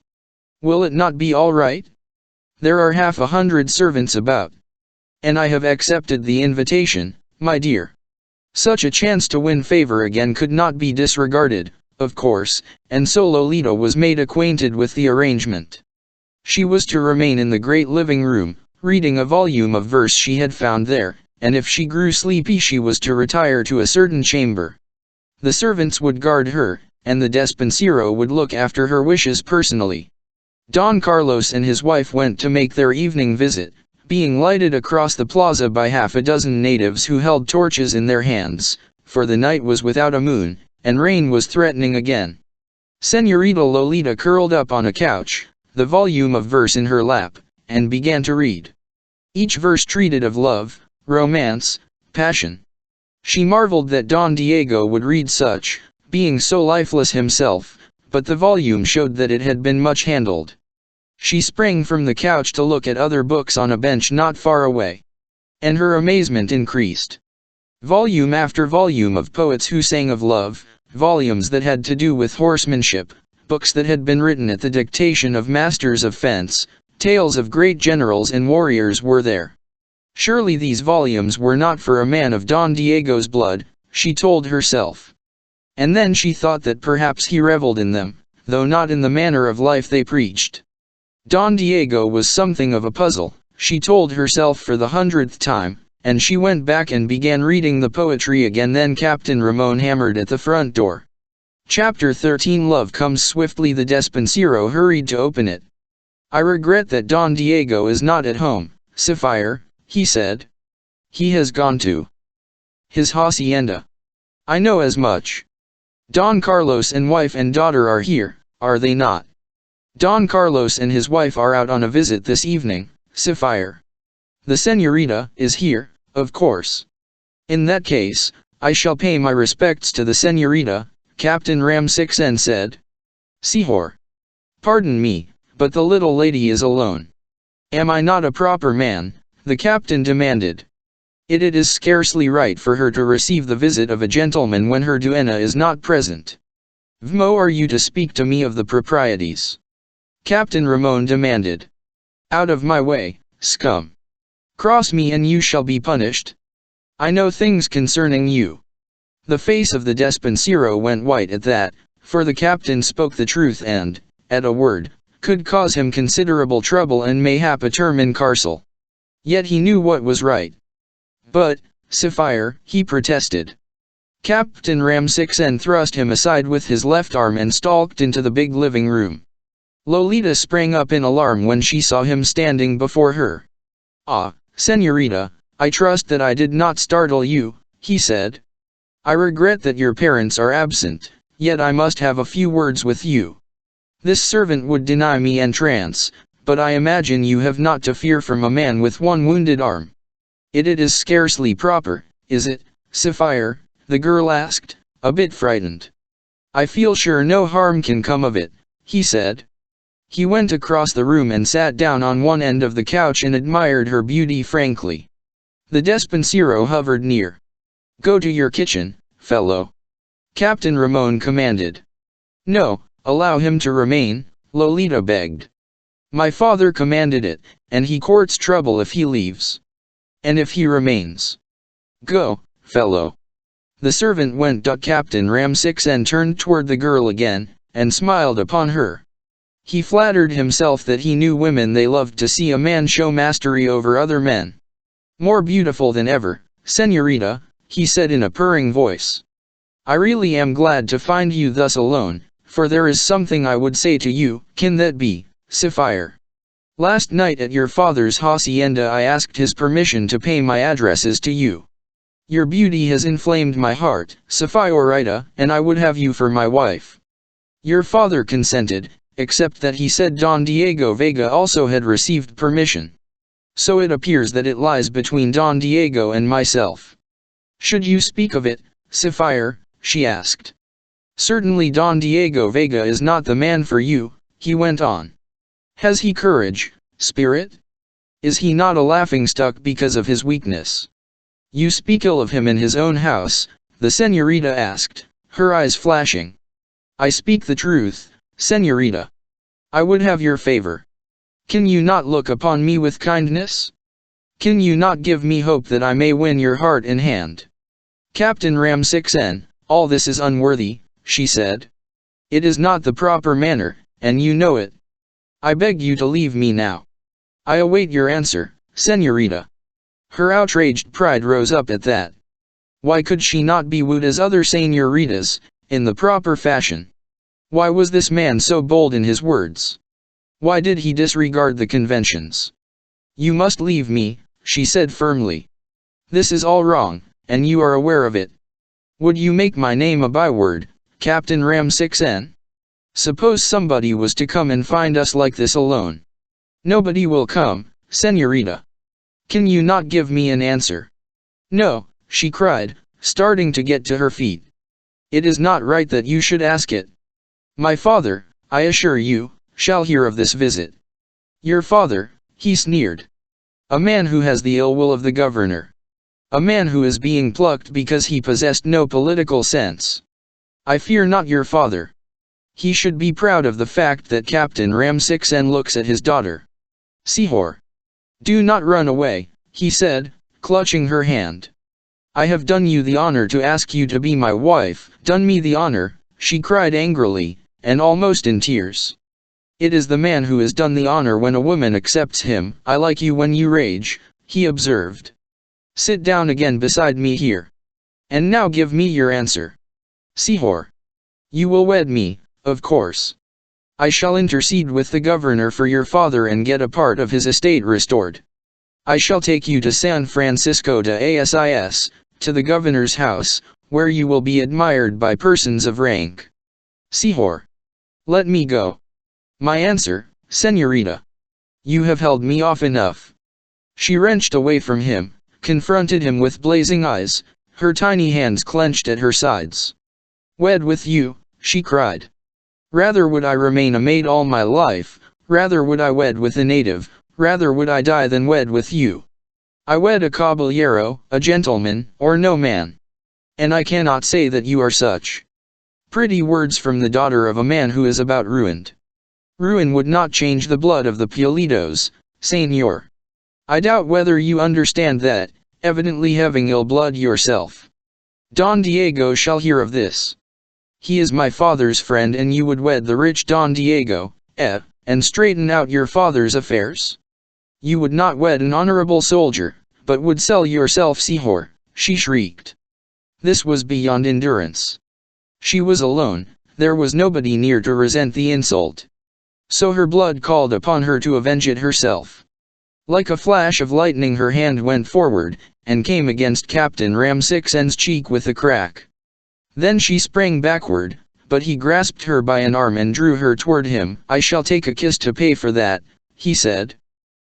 S1: Will it not be all right? There are 100 servants about. And I have accepted the invitation, my dear. Such a chance to win favor again could not be disregarded, of course, and so Lolita was made acquainted with the arrangement. She was to remain in the great living room, reading a volume of verse she had found there, and if she grew sleepy she was to retire to a certain chamber. The servants would guard her, and the despensero would look after her wishes personally. Don Carlos and his wife went to make their evening visit, being lighted across the plaza by half a dozen natives who held torches in their hands, for the night was without a moon, and rain was threatening again. Señorita Lolita curled up on a couch, the volume of verse in her lap, and began to read. Each verse treated of love, romance, passion. She marveled that Don Diego would read such, being so lifeless himself, but the volume showed that it had been much handled. She sprang from the couch to look at other books on a bench not far away. And her amazement increased. Volume after volume of poets who sang of love, volumes that had to do with horsemanship, books that had been written at the dictation of masters of fence, tales of great generals and warriors were there. Surely these volumes were not for a man of Don Diego's blood, she told herself. And then she thought that perhaps he reveled in them, though not in the manner of life they preached. Don Diego was something of a puzzle, she told herself for the 100th time, and she went back and began reading the poetry again. Then Captain Ramon hammered at the front door. Chapter 13 Love comes swiftly. The despensero hurried to open it. I regret that Don Diego is not at home, Sapphire, he said. He has gone to his hacienda. I know as much. Don Carlos and wife and daughter are here, are they not? Don Carlos and his wife are out on a visit this evening, Sapphire. The señorita is here, of course. In that case, I shall pay my respects to the señorita, Captain Ramsixen said. Señor. Pardon me, but the little lady is alone. Am I not a proper man? The captain demanded. It is scarcely right for her to receive the visit of a gentleman when her duenna is not present. Vmo are you to speak to me of the proprieties? Captain Ramon demanded. Out of my way, scum. Cross me and you shall be punished. I know things concerning you. The face of the despensero went white at that, for the captain spoke the truth and, at a word, could cause him considerable trouble and mayhap a term in carcel. Yet he knew what was right. But, Sapphire, he protested. Captain Ramsixen thrust him aside with his left arm and stalked into the big living room. Lolita sprang up in alarm when she saw him standing before her. Ah, señorita, I trust that I did not startle you, he said. I regret that your parents are absent, yet I must have a few words with you. This servant would deny me entrance, but I imagine you have not to fear from a man with one wounded arm. It is scarcely proper, is it, Sapphire? The girl asked, a bit frightened. I feel sure no harm can come of it, he said. He went across the room and sat down on one end of the couch and admired her beauty frankly. The despensero hovered near. Go to your kitchen, fellow. Captain Ramon commanded. No, allow him to remain, Lolita begged. My father commanded it, and he courts trouble if he leaves. And if he remains. Go, fellow. The servant went. Captain Ramsixen turned toward the girl again, and smiled upon her. He flattered himself that he knew women they loved to see a man show mastery over other men. More beautiful than ever, señorita, he said in a purring voice. I really am glad to find you thus alone, for there is something I would say to you. Can that be, Sapphire? Last night at your father's hacienda I asked his permission to pay my addresses to you. Your beauty has inflamed my heart, Sapphirita, and I would have you for my wife. Your father consented, except that he said Don Diego Vega also had received permission. So it appears that it lies between Don Diego and myself. Should you speak of it, Sapphire? She asked. Certainly Don Diego Vega is not the man for you, he went on. Has he courage, spirit? Is he not a laughingstock because of his weakness? You speak ill of him in his own house, the señorita asked, her eyes flashing. I speak the truth, señorita. I would have your favor. Can you not look upon me with kindness? Can you not give me hope that I may win your heart and hand? Captain Ramsixen, all this is unworthy, she said. It is not the proper manner, and you know it. I beg you to leave me now. I await your answer, señorita. Her outraged pride rose up at that. Why could she not be wooed as other señoritas, in the proper fashion? Why was this man so bold in his words? Why did he disregard the conventions? You must leave me, she said firmly. This is all wrong, and you are aware of it. Would you make my name a byword, Captain Ram6n? Suppose somebody was to come and find us like this alone. Nobody will come, señorita. Can you not give me an answer? No, she cried, starting to get to her feet. It is not right that you should ask it. My father, I assure you, shall hear of this visit. Your father, he sneered. A man who has the ill will of the governor. A man who is being plucked because he possessed no political sense. I fear not your father. He should be proud of the fact that Captain Ram6n looks at his daughter. Sihor. Do not run away, he said, clutching her hand. I have done you the honor to ask you to be my wife. Done me the honor, she cried angrily, and almost in tears. It is the man who has done the honor when a woman accepts him. I like you when you rage, he observed. Sit down again beside me here. And now give me your answer. Sihor. You will wed me, of course. I shall intercede with the governor for your father and get a part of his estate restored. I shall take you to San Francisco de Asis, to the governor's house, where you will be admired by persons of rank. Sihor. Let me go. My answer, señorita. You have held me off enough. She wrenched away from him, confronted him with blazing eyes, her tiny hands clenched at her sides. Wed with you, she cried. Rather would I remain a maid all my life, rather would I wed with a native, rather would I die than wed with you. I wed a caballero, a gentleman, or no man. And I cannot say that you are such. Pretty words from the daughter of a man who is about ruined. Ruin would not change the blood of the Pulidos, señor. I doubt whether you understand that, evidently having ill blood yourself. Don Diego shall hear of this. He is my father's friend, and you would wed the rich Don Diego, and straighten out your father's affairs? You would not wed an honorable soldier, but would sell yourself. Sihor, she shrieked. This was beyond endurance. She was alone, there was nobody near to resent the insult. So her blood called upon her to avenge it herself. Like a flash of lightning her hand went forward, and came against Captain Ram6n's cheek with a crack. Then she sprang backward, but he grasped her by an arm and drew her toward him. I shall take a kiss to pay for that, he said.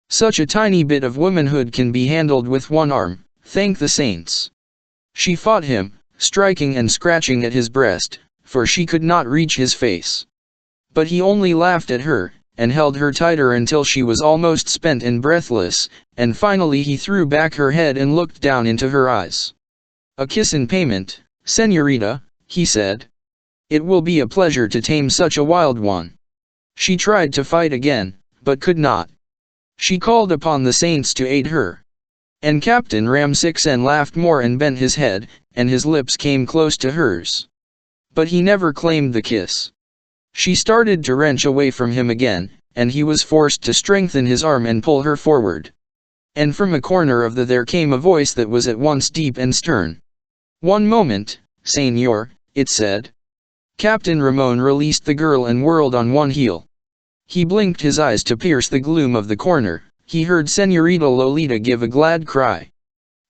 S1: Such a tiny bit of womanhood can be handled with one arm, thank the saints. She fought him, striking and scratching at his breast, for she could not reach his face. But he only laughed at her, and held her tighter until she was almost spent and breathless, and finally he threw back her head and looked down into her eyes. A kiss in payment, señorita, he said. It will be a pleasure to tame such a wild one. She tried to fight again, but could not. She called upon the saints to aid her. And Captain Ram6n laughed more and bent his head, and his lips came close to hers. But he never claimed the kiss. She started to wrench away from him again, and he was forced to strengthen his arm and pull her forward. And from a corner of there came a voice that was at once deep and stern. One moment, señor, it said. Captain Ramon released the girl and whirled on one heel. He blinked his eyes to pierce the gloom of the corner. He heard Señorita Lolita give a glad cry.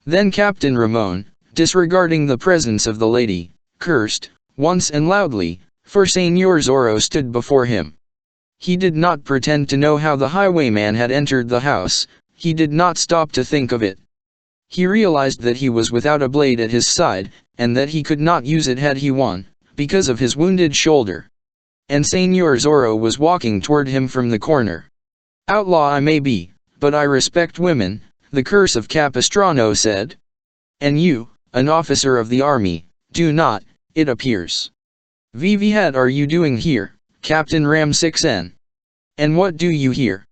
S1: Then Captain Ramon, disregarding the presence of the lady, cursed, once and loudly, for Señor Zorro stood before him. He did not pretend to know how the highwayman had entered the house, he did not stop to think of it. He realized that he was without a blade at his side, and that he could not use it had he won, because of his wounded shoulder. And Señor Zorro was walking toward him from the corner. Outlaw I may be, but I respect women, the curse of Capistrano said. And you, an officer of the army, do not, it appears. What are you doing here, Captain Ram6n? And what do you here?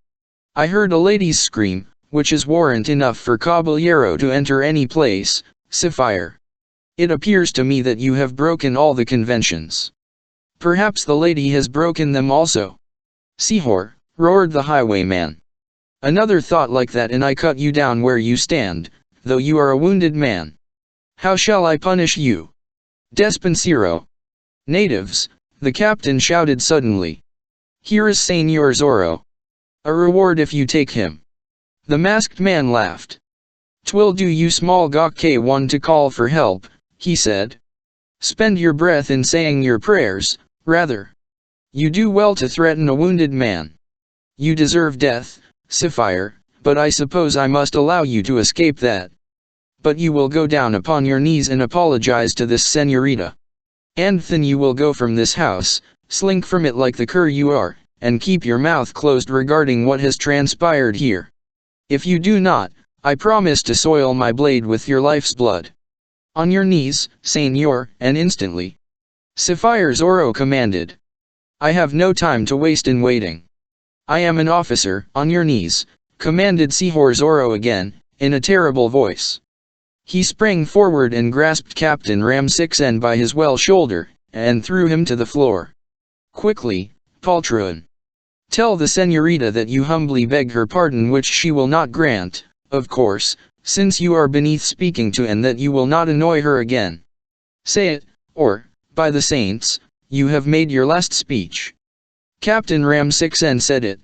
S1: I heard a lady's scream, which is warrant enough for caballero to enter any place, Sapphire. It appears to me that you have broken all the conventions. Perhaps the lady has broken them also. Sihor, roared the highwayman. Another thought like that and I cut you down where you stand, though you are a wounded man. How shall I punish you? Despensero. Natives, the captain shouted suddenly. Here is Senor Zorro. A reward if you take him. The masked man laughed. 'Twill do you small gawk one to call for help, he said. Spend your breath in saying your prayers, rather. You do well to threaten a wounded man. You deserve death, Sapphire, but I suppose I must allow you to escape that. But you will go down upon your knees and apologize to this senorita. And then you will go from this house, slink from it like the cur you are, and keep your mouth closed regarding what has transpired here. If you do not, I promise to soil my blade with your life's blood. On your knees, Senor, and instantly. Sapphire Zorro commanded. I have no time to waste in waiting. I am an officer, on your knees, commanded Sihor Zorro again, in a terrible voice. He sprang forward and grasped Captain Ram6n by his well shoulder, and threw him to the floor. Quickly, poltroon. Tell the senorita that you humbly beg her pardon which she will not grant, of course, since you are beneath speaking to and that you will not annoy her again. Say it, or, by the saints, you have made your last speech. Captain Ram6n said it.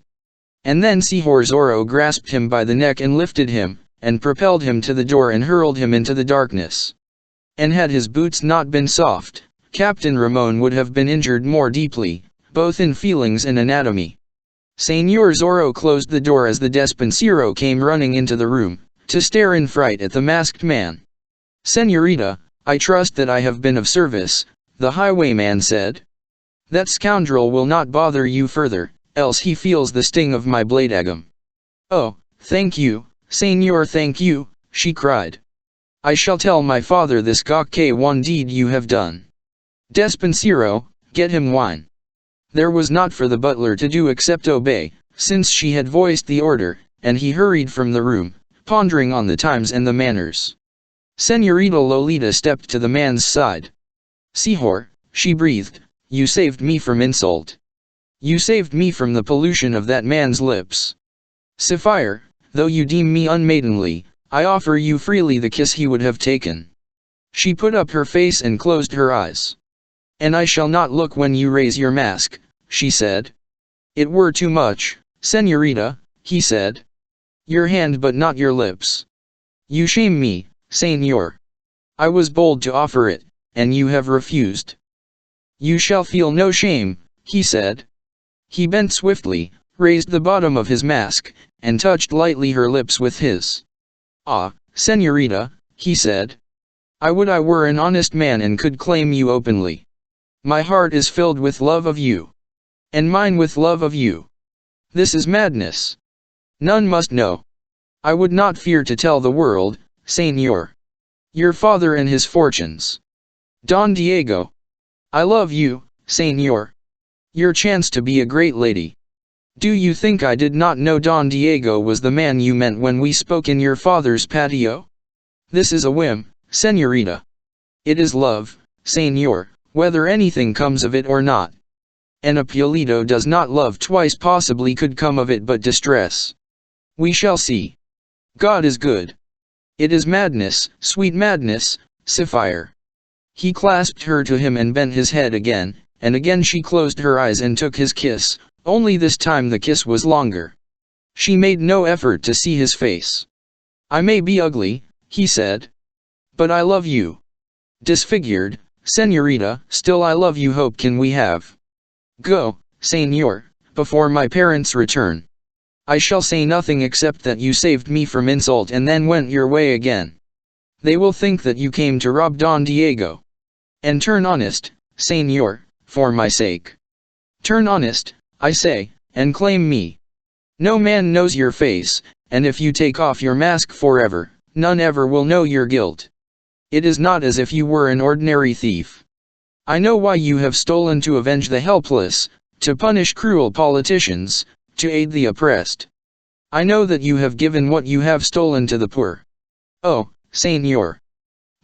S1: And then Sihor Zorro grasped him by the neck and lifted him, and propelled him to the door and hurled him into the darkness. And had his boots not been soft, Captain Ramon would have been injured more deeply, both in feelings and anatomy. Senor Zorro closed the door as the Despensero came running into the room, to stare in fright at the masked man. Senorita, I trust that I have been of service, the highwayman said. That scoundrel will not bother you further, else he feels the sting of my blade agam. Oh, thank you, Senor, thank you, she cried. I shall tell my father this gawk one deed you have done. Despensero, get him wine. There was naught for the butler to do except obey, since she had voiced the order, and he hurried from the room, pondering on the times and the manners. Senorita Lolita stepped to the man's side. Sihor, she breathed, you saved me from insult. You saved me from the pollution of that man's lips. Sapphire, though you deem me unmaidenly, I offer you freely the kiss he would have taken. She put up her face and closed her eyes. And I shall not look when you raise your mask, she said. It were too much, senorita, he said. Your hand but not your lips. You shame me, senor. I was bold to offer it, and you have refused. You shall feel no shame, he said. He bent swiftly, raised the bottom of his mask, and touched lightly her lips with his. Ah, senorita, he said. I would I were an honest man and could claim you openly. My heart is filled with love of you. And mine with love of you. This is madness. None must know. I would not fear to tell the world, senor. Your father and his fortunes. Don Diego. I love you, senor. Your chance to be a great lady. Do you think I did not know Don Diego was the man you meant when we spoke in your father's patio? This is a whim, senorita. It is love, senor, whether anything comes of it or not. An Apuleto does not love twice, possibly could come of it but distress. We shall see. God is good. It is madness, sweet madness, Sapphire. He clasped her to him and bent his head again, and again she closed her eyes and took his kiss, only this time the kiss was longer. She made no effort to see his face. I may be ugly, he said. But I love you. Disfigured, senorita, still I love you. Hope can we have? Go, senor, before my parents return. I shall say nothing except that you saved me from insult and then went your way again. They will think that you came to rob Don Diego. And turn honest, senor, for my sake. Turn honest, I say, and claim me. No man knows your face, and if you take off your mask forever, none ever will know your guilt. It is not as if you were an ordinary thief. I know why you have stolen: to avenge the helpless, to punish cruel politicians, to aid the oppressed. I know that you have given what you have stolen to the poor. Oh, senor.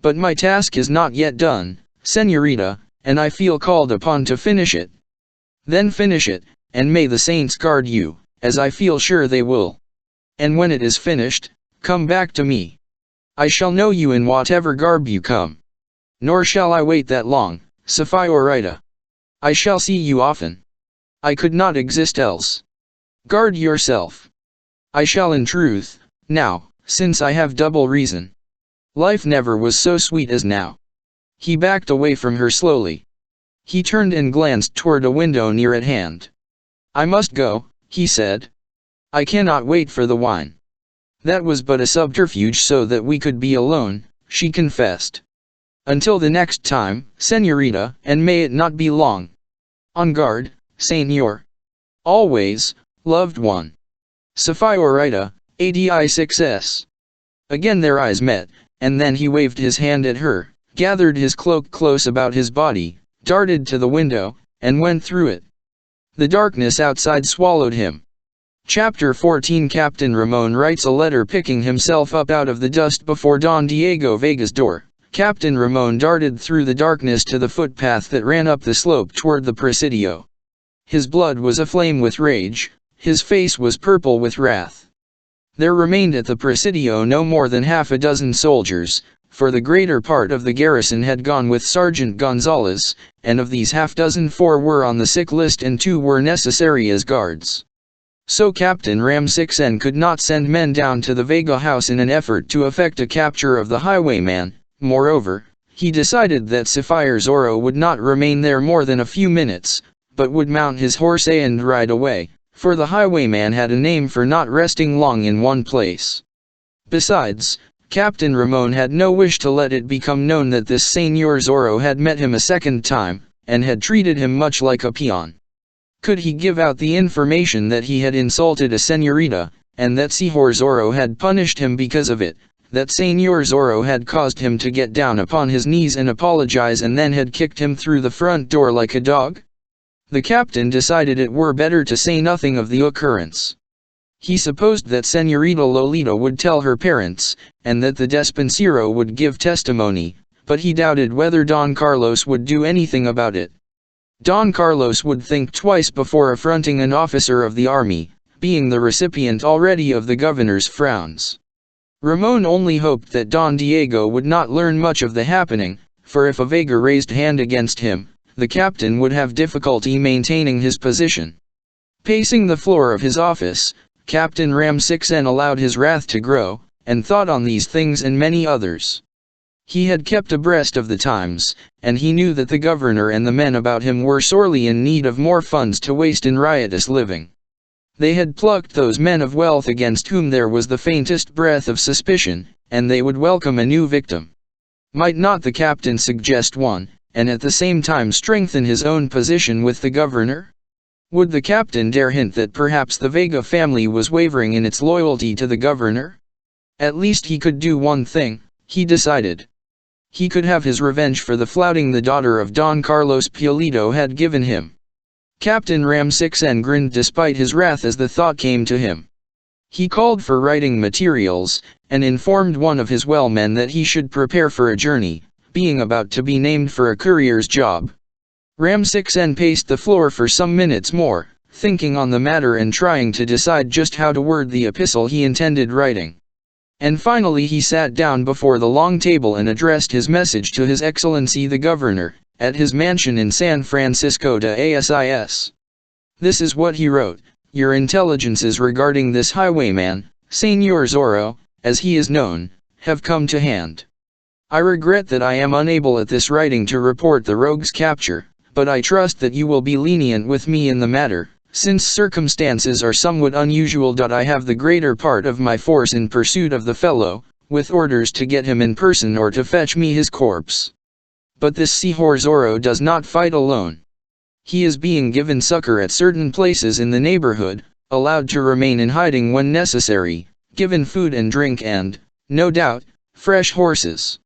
S1: But my task is not yet done, senorita, and I feel called upon to finish it. Then finish it, and may the saints guard you, as I feel sure they will. And when it is finished, come back to me. I shall know you in whatever garb you come. Nor shall I wait that long, Sapphirita. I shall see you often. I could not exist else. Guard yourself. I shall in truth, now, since I have double reason. Life never was so sweet as now. He backed away from her slowly. He turned and glanced toward a window near at hand. I must go, he said. I cannot wait for the wine. That was but a subterfuge so that we could be alone, she confessed. Until the next time, señorita, and may it not be long. On guard, señor. Always, loved one. Sapphirita, ADI 6S. Again their eyes met, and then he waved his hand at her, gathered his cloak close about his body, darted to the window, and went through it. The darkness outside swallowed him. Chapter 14 Captain Ramon writes a letter picking himself up out of the dust before Don Diego Vega's door. Captain Ramon darted through the darkness to the footpath that ran up the slope toward the Presidio. His blood was aflame with rage, his face was purple with wrath. There remained at the Presidio no more than half a dozen soldiers, for the greater part of the garrison had gone with Sergeant Gonzalez, and of these half-dozen 4 were on the sick list and 2 were necessary as guards. So Captain Ramsixen could not send men down to the Vega house in an effort to effect a capture of the highwayman. Moreover, he decided that Sapphire Zorro would not remain there more than a few minutes, but would mount his horse and ride away, for the highwayman had a name for not resting long in one place. Besides, Captain Ramon had no wish to let it become known that this Señor Zorro had met him a second time, and had treated him much like a peon. Could he give out the information that he had insulted a señorita, and that Señor Zorro had punished him because of it, that Señor Zorro had caused him to get down upon his knees and apologize and then had kicked him through the front door like a dog? The captain decided it were better to say nothing of the occurrence. He supposed that Señorita Lolita would tell her parents, and that the Despensero would give testimony, but he doubted whether Don Carlos would do anything about it. Don Carlos would think twice before affronting an officer of the army, being the recipient already of the governor's frowns. Ramon only hoped that Don Diego would not learn much of the happening, for if a Vega raised hand against him, the captain would have difficulty maintaining his position. Pacing the floor of his office, Captain Ramsixen allowed his wrath to grow, and thought on these things and many others. He had kept abreast of the times, and he knew that the governor and the men about him were sorely in need of more funds to waste in riotous living. They had plucked those men of wealth against whom there was the faintest breath of suspicion, and they would welcome a new victim. Might not the captain suggest one, and at the same time strengthen his own position with the governor? Would the captain dare hint that perhaps the Vega family was wavering in its loyalty to the governor? At least he could do one thing, he decided. He could have his revenge for the flouting the daughter of Don Carlos Pulido had given him. Captain Ramsixen grinned despite his wrath as the thought came to him. He called for writing materials, and informed one of his well-men that he should prepare for a journey, being about to be named for a courier's job. Ramsixen paced the floor for some minutes more, thinking on the matter and trying to decide just how to word the epistle he intended writing. And finally he sat down before the long table and addressed his message to His Excellency the Governor, at his mansion in San Francisco de Asis. This is what he wrote: "Your intelligences regarding this highwayman, Señor Zorro, as he is known, have come to hand. I regret that I am unable at this writing to report the rogue's capture, but I trust that you will be lenient with me in the matter, since circumstances are somewhat unusual. I have the greater part of my force in pursuit of the fellow, with orders to get him in person or to fetch me his corpse. But this Señor Zorro does not fight alone. He is being given succor at certain places in the neighborhood, allowed to remain in hiding when necessary, given food and drink and, no doubt, fresh horses.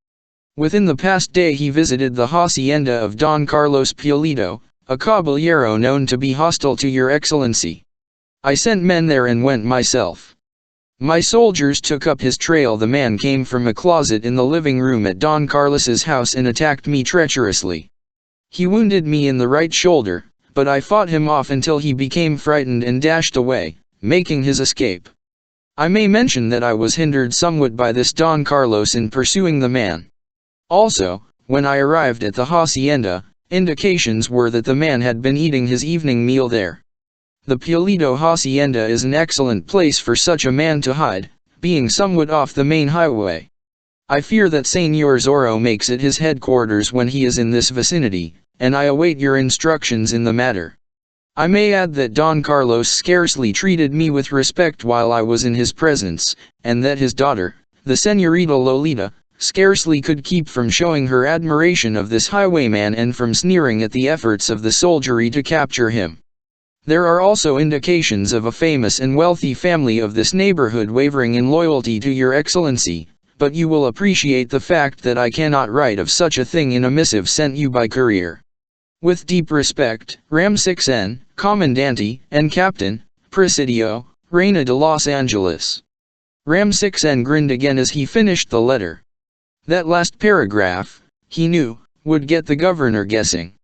S1: Within the past day he visited the hacienda of Don Carlos Pulido, a caballero known to be hostile to your excellency. I sent men there and went myself. My soldiers took up his trail. The man came from a closet in the living room at Don Carlos's house and attacked me treacherously. He wounded me in the right shoulder, but I fought him off until he became frightened and dashed away, making his escape. I may mention that I was hindered somewhat by this Don Carlos in pursuing the man. Also, when I arrived at the hacienda, indications were that the man had been eating his evening meal there. The Pulido hacienda is an excellent place for such a man to hide, being somewhat off the main highway. I fear that Señor Zorro makes it his headquarters when he is in this vicinity, and I await your instructions in the matter. I may add that Don Carlos scarcely treated me with respect while I was in his presence, and that his daughter, the Señorita Lolita, scarcely could keep from showing her admiration of this highwayman and from sneering at the efforts of the soldiery to capture him. There are also indications of a famous and wealthy family of this neighborhood wavering in loyalty to your excellency, but you will appreciate the fact that I cannot write of such a thing in a missive sent you by courier. With deep respect, Ram6N, Commandante, and Captain, Presidio, Reina de Los Angeles. Ram6N grinned again as he finished the letter. That last paragraph, he knew, would get the governor guessing.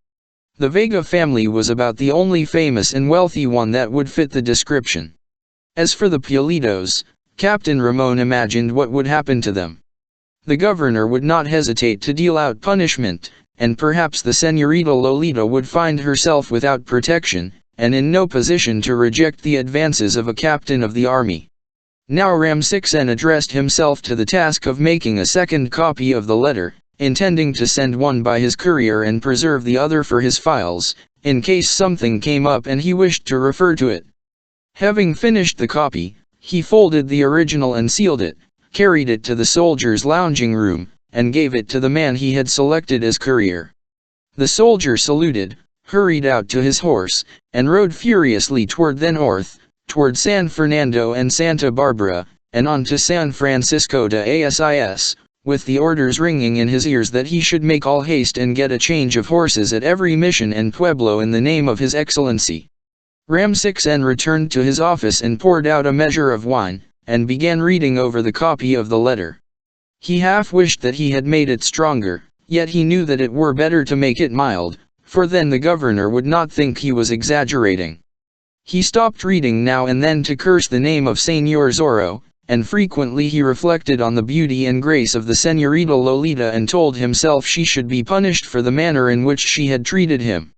S1: The Vega family was about the only famous and wealthy one that would fit the description. As for the Pulidos, Captain Ramon imagined what would happen to them. The governor would not hesitate to deal out punishment, and perhaps the Señorita Lolita would find herself without protection, and in no position to reject the advances of a captain of the army. Now Ram6N addressed himself to the task of making a second copy of the letter, intending to send one by his courier and preserve the other for his files, in case something came up and he wished to refer to it. Having finished the copy, he folded the original and sealed it, carried it to the soldier's lounging room, and gave it to the man he had selected as courier. The soldier saluted, hurried out to his horse, and rode furiously toward the north, toward San Fernando and Santa Barbara, and on to San Francisco de Asis, with the orders ringing in his ears that he should make all haste and get a change of horses at every mission and pueblo in the name of His Excellency. Ram6N returned to his office and poured out a measure of wine, and began reading over the copy of the letter. He half wished that he had made it stronger, yet he knew that it were better to make it mild, for then the governor would not think he was exaggerating. He stopped reading now and then to curse the name of Señor Zorro, and frequently he reflected on the beauty and grace of the Señorita Lolita and told himself she should be punished for the manner in which she had treated him.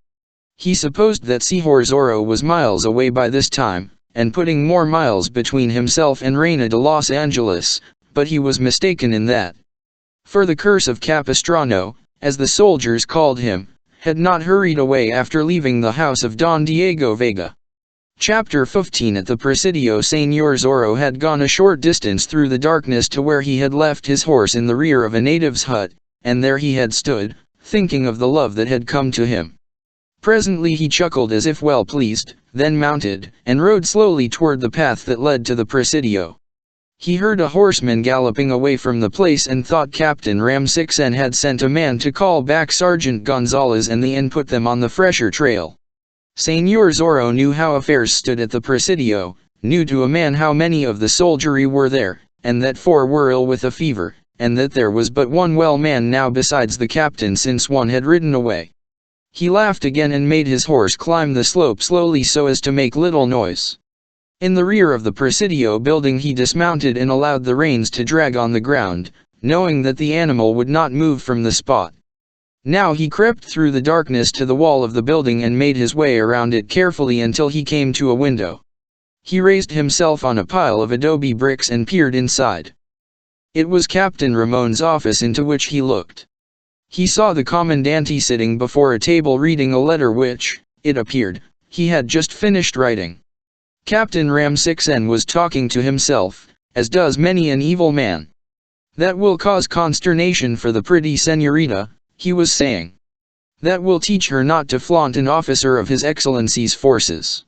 S1: He supposed that Señor Zorro was miles away by this time, and putting more miles between himself and Reina de Los Angeles, but he was mistaken in that. For the curse of Capistrano, as the soldiers called him, had not hurried away after leaving the house of Don Diego Vega. Chapter 15. At the Presidio, Señor Zorro had gone a short distance through the darkness to where he had left his horse in the rear of a native's hut, and there he had stood, thinking of the love that had come to him. Presently he chuckled as if well pleased, then mounted, and rode slowly toward the path that led to the Presidio. He heard a horseman galloping away from the place and thought Captain Ram6N had sent a man to call back Sergeant Gonzalez and put them on the fresher trail. Señor Zorro knew how affairs stood at the Presidio, knew to a man how many of the soldiery were there, and that 4 were ill with a fever, and that there was but one well man now besides the captain since one had ridden away. He laughed again and made his horse climb the slope slowly so as to make little noise. In the rear of the Presidio building he dismounted and allowed the reins to drag on the ground, knowing that the animal would not move from the spot. Now he crept through the darkness to the wall of the building and made his way around it carefully until he came to a window. He raised himself on a pile of adobe bricks and peered inside. It was Captain Ramon's office into which he looked. He saw the Commandante sitting before a table reading a letter which, it appeared, he had just finished writing. Captain Ram6N was talking to himself, as does many an evil man. That will cause consternation for the pretty señorita, he was saying. That will teach her not to flaunt an officer of His Excellency's forces.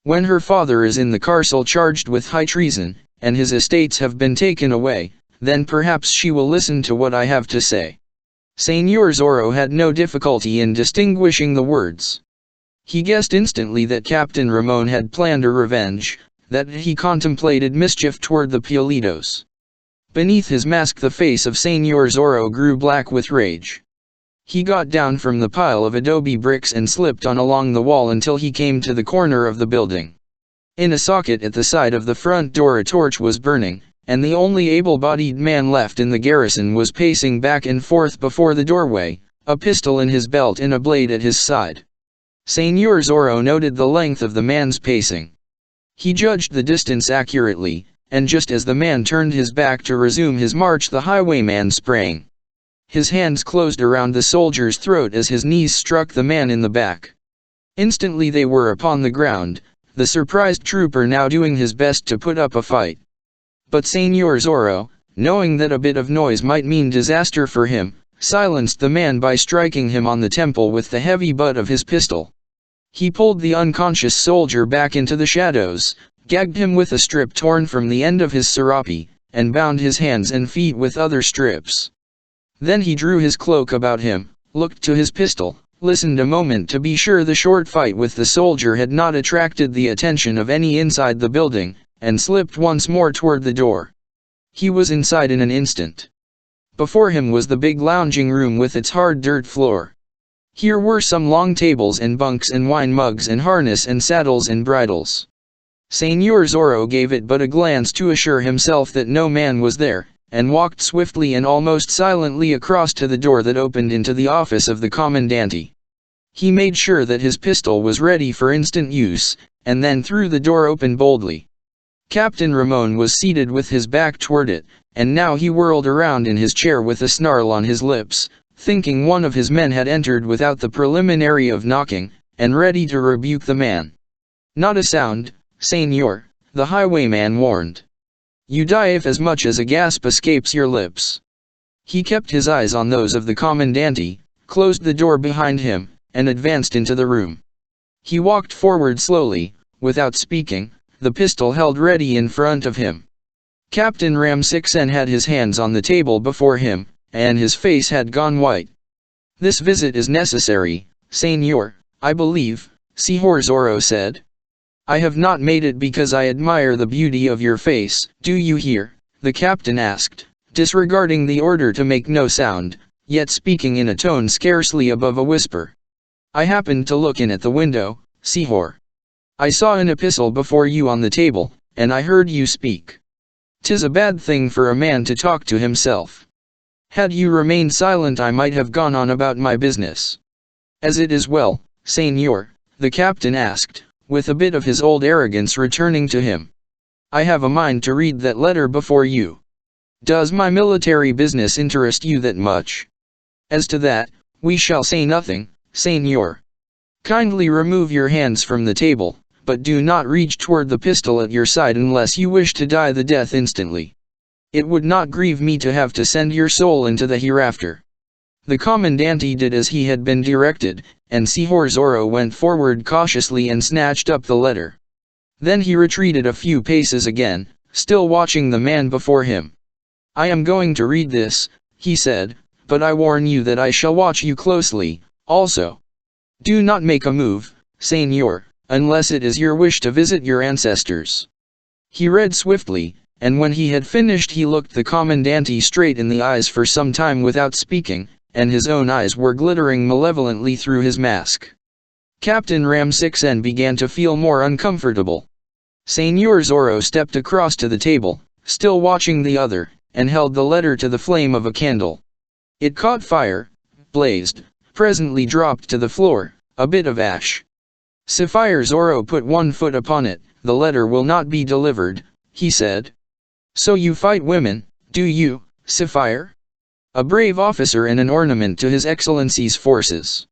S1: When her father is in the carcel charged with high treason, and his estates have been taken away, then perhaps she will listen to what I have to say. Señor Zorro had no difficulty in distinguishing the words. He guessed instantly that Captain Ramon had planned a revenge, that he contemplated mischief toward the Pulidos. Beneath his mask the face of Señor Zorro grew black with rage. He got down from the pile of adobe bricks and slipped on along the wall until he came to the corner of the building. In a socket at the side of the front door a torch was burning, and the only able-bodied man left in the garrison was pacing back and forth before the doorway, a pistol in his belt and a blade at his side. Señor Zorro noted the length of the man's pacing. He judged the distance accurately, and just as the man turned his back to resume his march the highwayman sprang. His hands closed around the soldier's throat as his knees struck the man in the back. Instantly they were upon the ground, the surprised trooper now doing his best to put up a fight. But Señor Zorro, knowing that a bit of noise might mean disaster for him, silenced the man by striking him on the temple with the heavy butt of his pistol. He pulled the unconscious soldier back into the shadows, gagged him with a strip torn from the end of his serape, and bound his hands and feet with other strips. Then he drew his cloak about him, looked to his pistol, listened a moment to be sure the short fight with the soldier had not attracted the attention of any inside the building, and slipped once more toward the door. He was inside in an instant. Before him was the big lounging room with its hard dirt floor. Here were some long tables and bunks and wine mugs and harness and saddles and bridles. Señor Zorro gave it but a glance to assure himself that no man was there, and walked swiftly and almost silently across to the door that opened into the office of the commandante. He made sure that his pistol was ready for instant use, and then threw the door open boldly. Captain Ramon was seated with his back toward it, and now he whirled around in his chair with a snarl on his lips, thinking one of his men had entered without the preliminary of knocking, and ready to rebuke the man. "Not a sound, Señor," the highwayman warned. "You die if as much as a gasp escapes your lips." He kept his eyes on those of the commandante, closed the door behind him, and advanced into the room. He walked forward slowly, without speaking, the pistol held ready in front of him. Captain Ramsixen had his hands on the table before him, and his face had gone white. "This visit is necessary, Señor, I believe," Señor Zorro said. "I have not made it because I admire the beauty of your face, do you hear?" the captain asked, disregarding the order to make no sound, yet speaking in a tone scarcely above a whisper. "I happened to look in at the window, Señor. I saw an epistle before you on the table, and I heard you speak. 'Tis a bad thing for a man to talk to himself. Had you remained silent I might have gone on about my business." "As it is well, Señor?" the captain asked, with a bit of his old arrogance returning to him. "I have a mind to read that letter before you. Does my military business interest you that much?" "As to that, we shall say nothing, Señor. Kindly remove your hands from the table, but do not reach toward the pistol at your side unless you wish to die the death instantly. It would not grieve me to have to send your soul into the hereafter." The commandante did as he had been directed, and Señor Zorro went forward cautiously and snatched up the letter. Then he retreated a few paces again, still watching the man before him. "I am going to read this," he said, "but I warn you that I shall watch you closely, also. Do not make a move, Señor, unless it is your wish to visit your ancestors." He read swiftly, and when he had finished he looked the commandante straight in the eyes for some time without speaking, and his own eyes were glittering malevolently through his mask. Captain Ramsixen began to feel more uncomfortable. Señor Zorro stepped across to the table, still watching the other, and held the letter to the flame of a candle. It caught fire, blazed, presently dropped to the floor, a bit of ash. Señor Zorro put one foot upon it. "The letter will not be delivered," he said. "So you fight women, do you, Señor? A brave officer and an ornament to His Excellency's forces.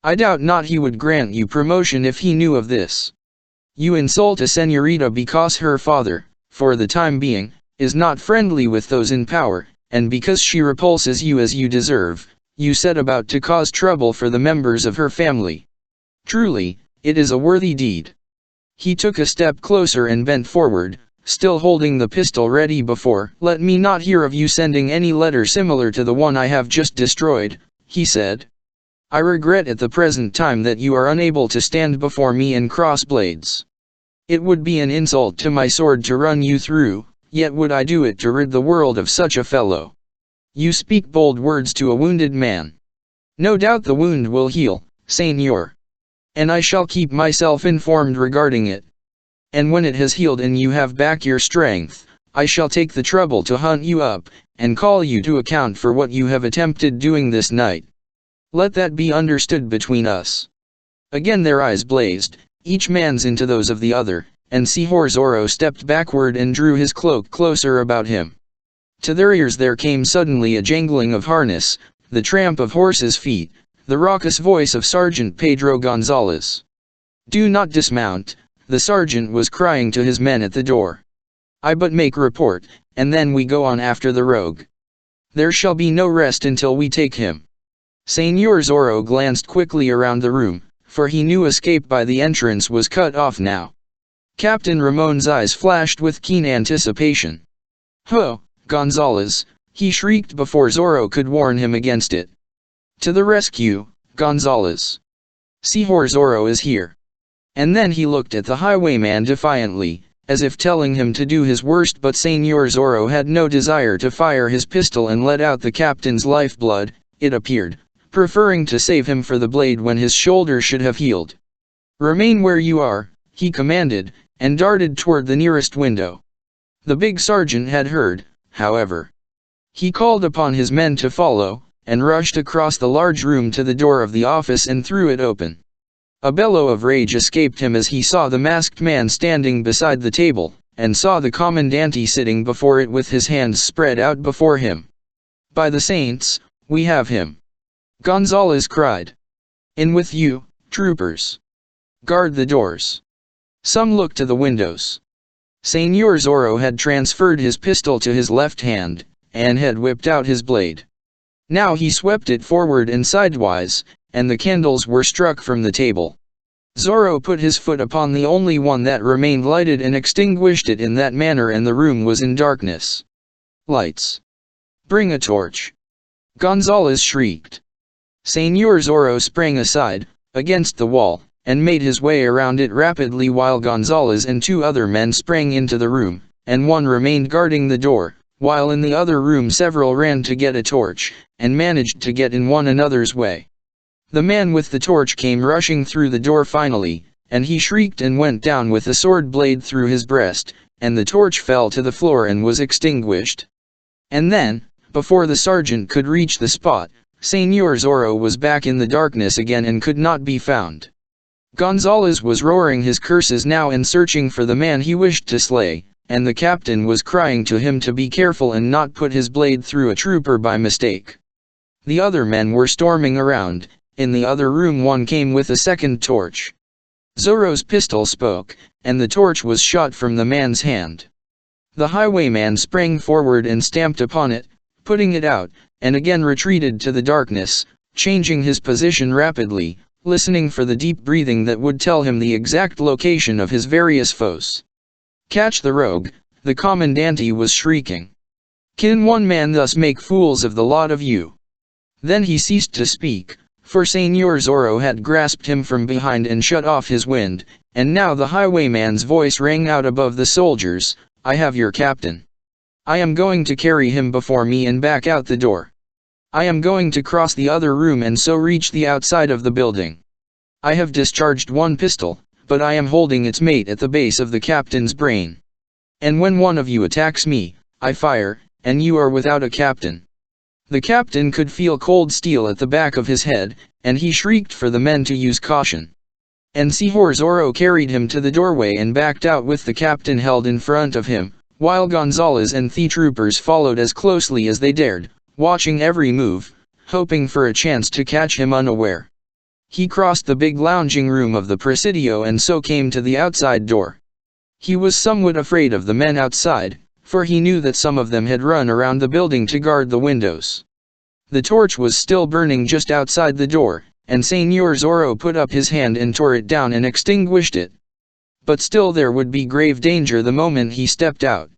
S1: I doubt not he would grant you promotion if he knew of this. You insult a señorita because her father, for the time being, is not friendly with those in power, and because she repulses you as you deserve, you set about to cause trouble for the members of her family. Truly, it is a worthy deed." He took a step closer and bent forward, still holding the pistol ready before. "Let me not hear of you sending any letter similar to the one I have just destroyed," he said. "I regret at the present time that you are unable to stand before me and cross blades. It would be an insult to my sword to run you through, yet would I do it to rid the world of such a fellow. You speak bold words to a wounded man. No doubt the wound will heal, Señor. And I shall keep myself informed regarding it. And when it has healed and you have back your strength, I shall take the trouble to hunt you up, and call you to account for what you have attempted doing this night. Let that be understood between us." Again their eyes blazed, each man's into those of the other, and ZORRO stepped backward and drew his cloak closer about him. To their ears there came suddenly a jangling of harness, the tramp of horses' feet, the raucous voice of Sergeant Pedro Gonzalez. "Do not dismount," the sergeant was crying to his men at the door. "I but make report, and then we go on after the rogue. There shall be no rest until we take him." Señor Zorro glanced quickly around the room, for he knew escape by the entrance was cut off now. Captain Ramon's eyes flashed with keen anticipation. "Ho, Gonzalez," he shrieked before Zorro could warn him against it. "To the rescue, Gonzalez. Zorro is here." And then he looked at the highwayman defiantly, as if telling him to do his worst, but Señor Zorro had no desire to fire his pistol and let out the captain's lifeblood, it appeared, preferring to save him for the blade when his shoulder should have healed. "Remain where you are," he commanded, and darted toward the nearest window. The big sergeant had heard, however. He called upon his men to follow, and rushed across the large room to the door of the office and threw it open. A bellow of rage escaped him as he saw the masked man standing beside the table, and saw the commandante sitting before it with his hands spread out before him. "By the saints, we have him!" Gonzalez cried. "In with you, troopers! Guard the doors!" Some looked to the windows. Señor Zorro had transferred his pistol to his left hand, and had whipped out his blade. Now he swept it forward and sidewise, and the candles were struck from the table. Zorro put his foot upon the only one that remained lighted and extinguished it in that manner, and the room was in darkness. "Lights! Bring a torch!" Gonzalez shrieked. Señor Zorro sprang aside, against the wall, and made his way around it rapidly while Gonzalez and two other men sprang into the room, and one remained guarding the door, while in the other room several ran to get a torch, and managed to get in one another's way. The man with the torch came rushing through the door finally, and he shrieked and went down with a sword blade through his breast, and the torch fell to the floor and was extinguished. And then, before the sergeant could reach the spot, Señor Zorro was back in the darkness again and could not be found. Gonzalez was roaring his curses now and searching for the man he wished to slay, and the captain was crying to him to be careful and not put his blade through a trooper by mistake. The other men were storming around. In the other room one came with a second torch. Zorro's pistol spoke, and the torch was shot from the man's hand. The highwayman sprang forward and stamped upon it, putting it out, and again retreated to the darkness, changing his position rapidly, listening for the deep breathing that would tell him the exact location of his various foes. "Catch the rogue," the commandante was shrieking. "Can one man thus make fools of the lot of you?" Then he ceased to speak, for Señor Zorro had grasped him from behind and shut off his wind, and now the highwayman's voice rang out above the soldiers, "I have your captain. I am going to carry him before me and back out the door. I am going to cross the other room and so reach the outside of the building. I have discharged one pistol, but I am holding its mate at the base of the captain's brain. And when one of you attacks me, I fire, and you are without a captain." The captain could feel cold steel at the back of his head, and he shrieked for the men to use caution. And Señor Zorro carried him to the doorway and backed out with the captain held in front of him, while Gonzalez and the troopers followed as closely as they dared, watching every move, hoping for a chance to catch him unaware. He crossed the big lounging room of the Presidio and so came to the outside door. He was somewhat afraid of the men outside, for he knew that some of them had run around the building to guard the windows. The torch was still burning just outside the door, and Señor Zorro put up his hand and tore it down and extinguished it. But still there would be grave danger the moment he stepped out.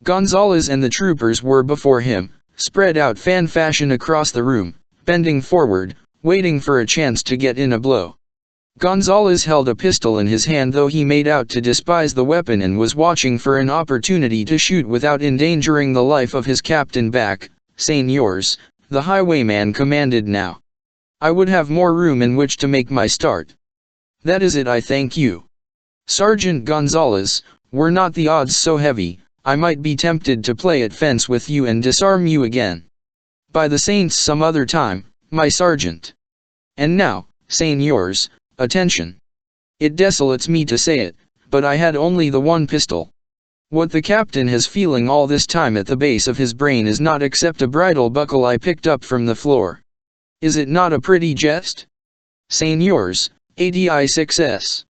S1: Gonzalez and the troopers were before him, spread out fan fashion across the room, bending forward, waiting for a chance to get in a blow. Gonzalez held a pistol in his hand, though he made out to despise the weapon and was watching for an opportunity to shoot without endangering the life of his captain. "Back, señors," the highwayman commanded now. I would have more room in which to make my start. That is it, I thank you. Sergeant Gonzalez, were not the odds so heavy, I might be tempted to play at fence with you and disarm you again. By the saints, some other time, my sergeant. And now, seigneurs, attention. It desolates me to say it, but I had only the one pistol. What the captain has feeling all this time at the base of his brain is not except a bridle buckle I picked up from the floor. Is it not a pretty jest? Seigneurs, ADI-6S.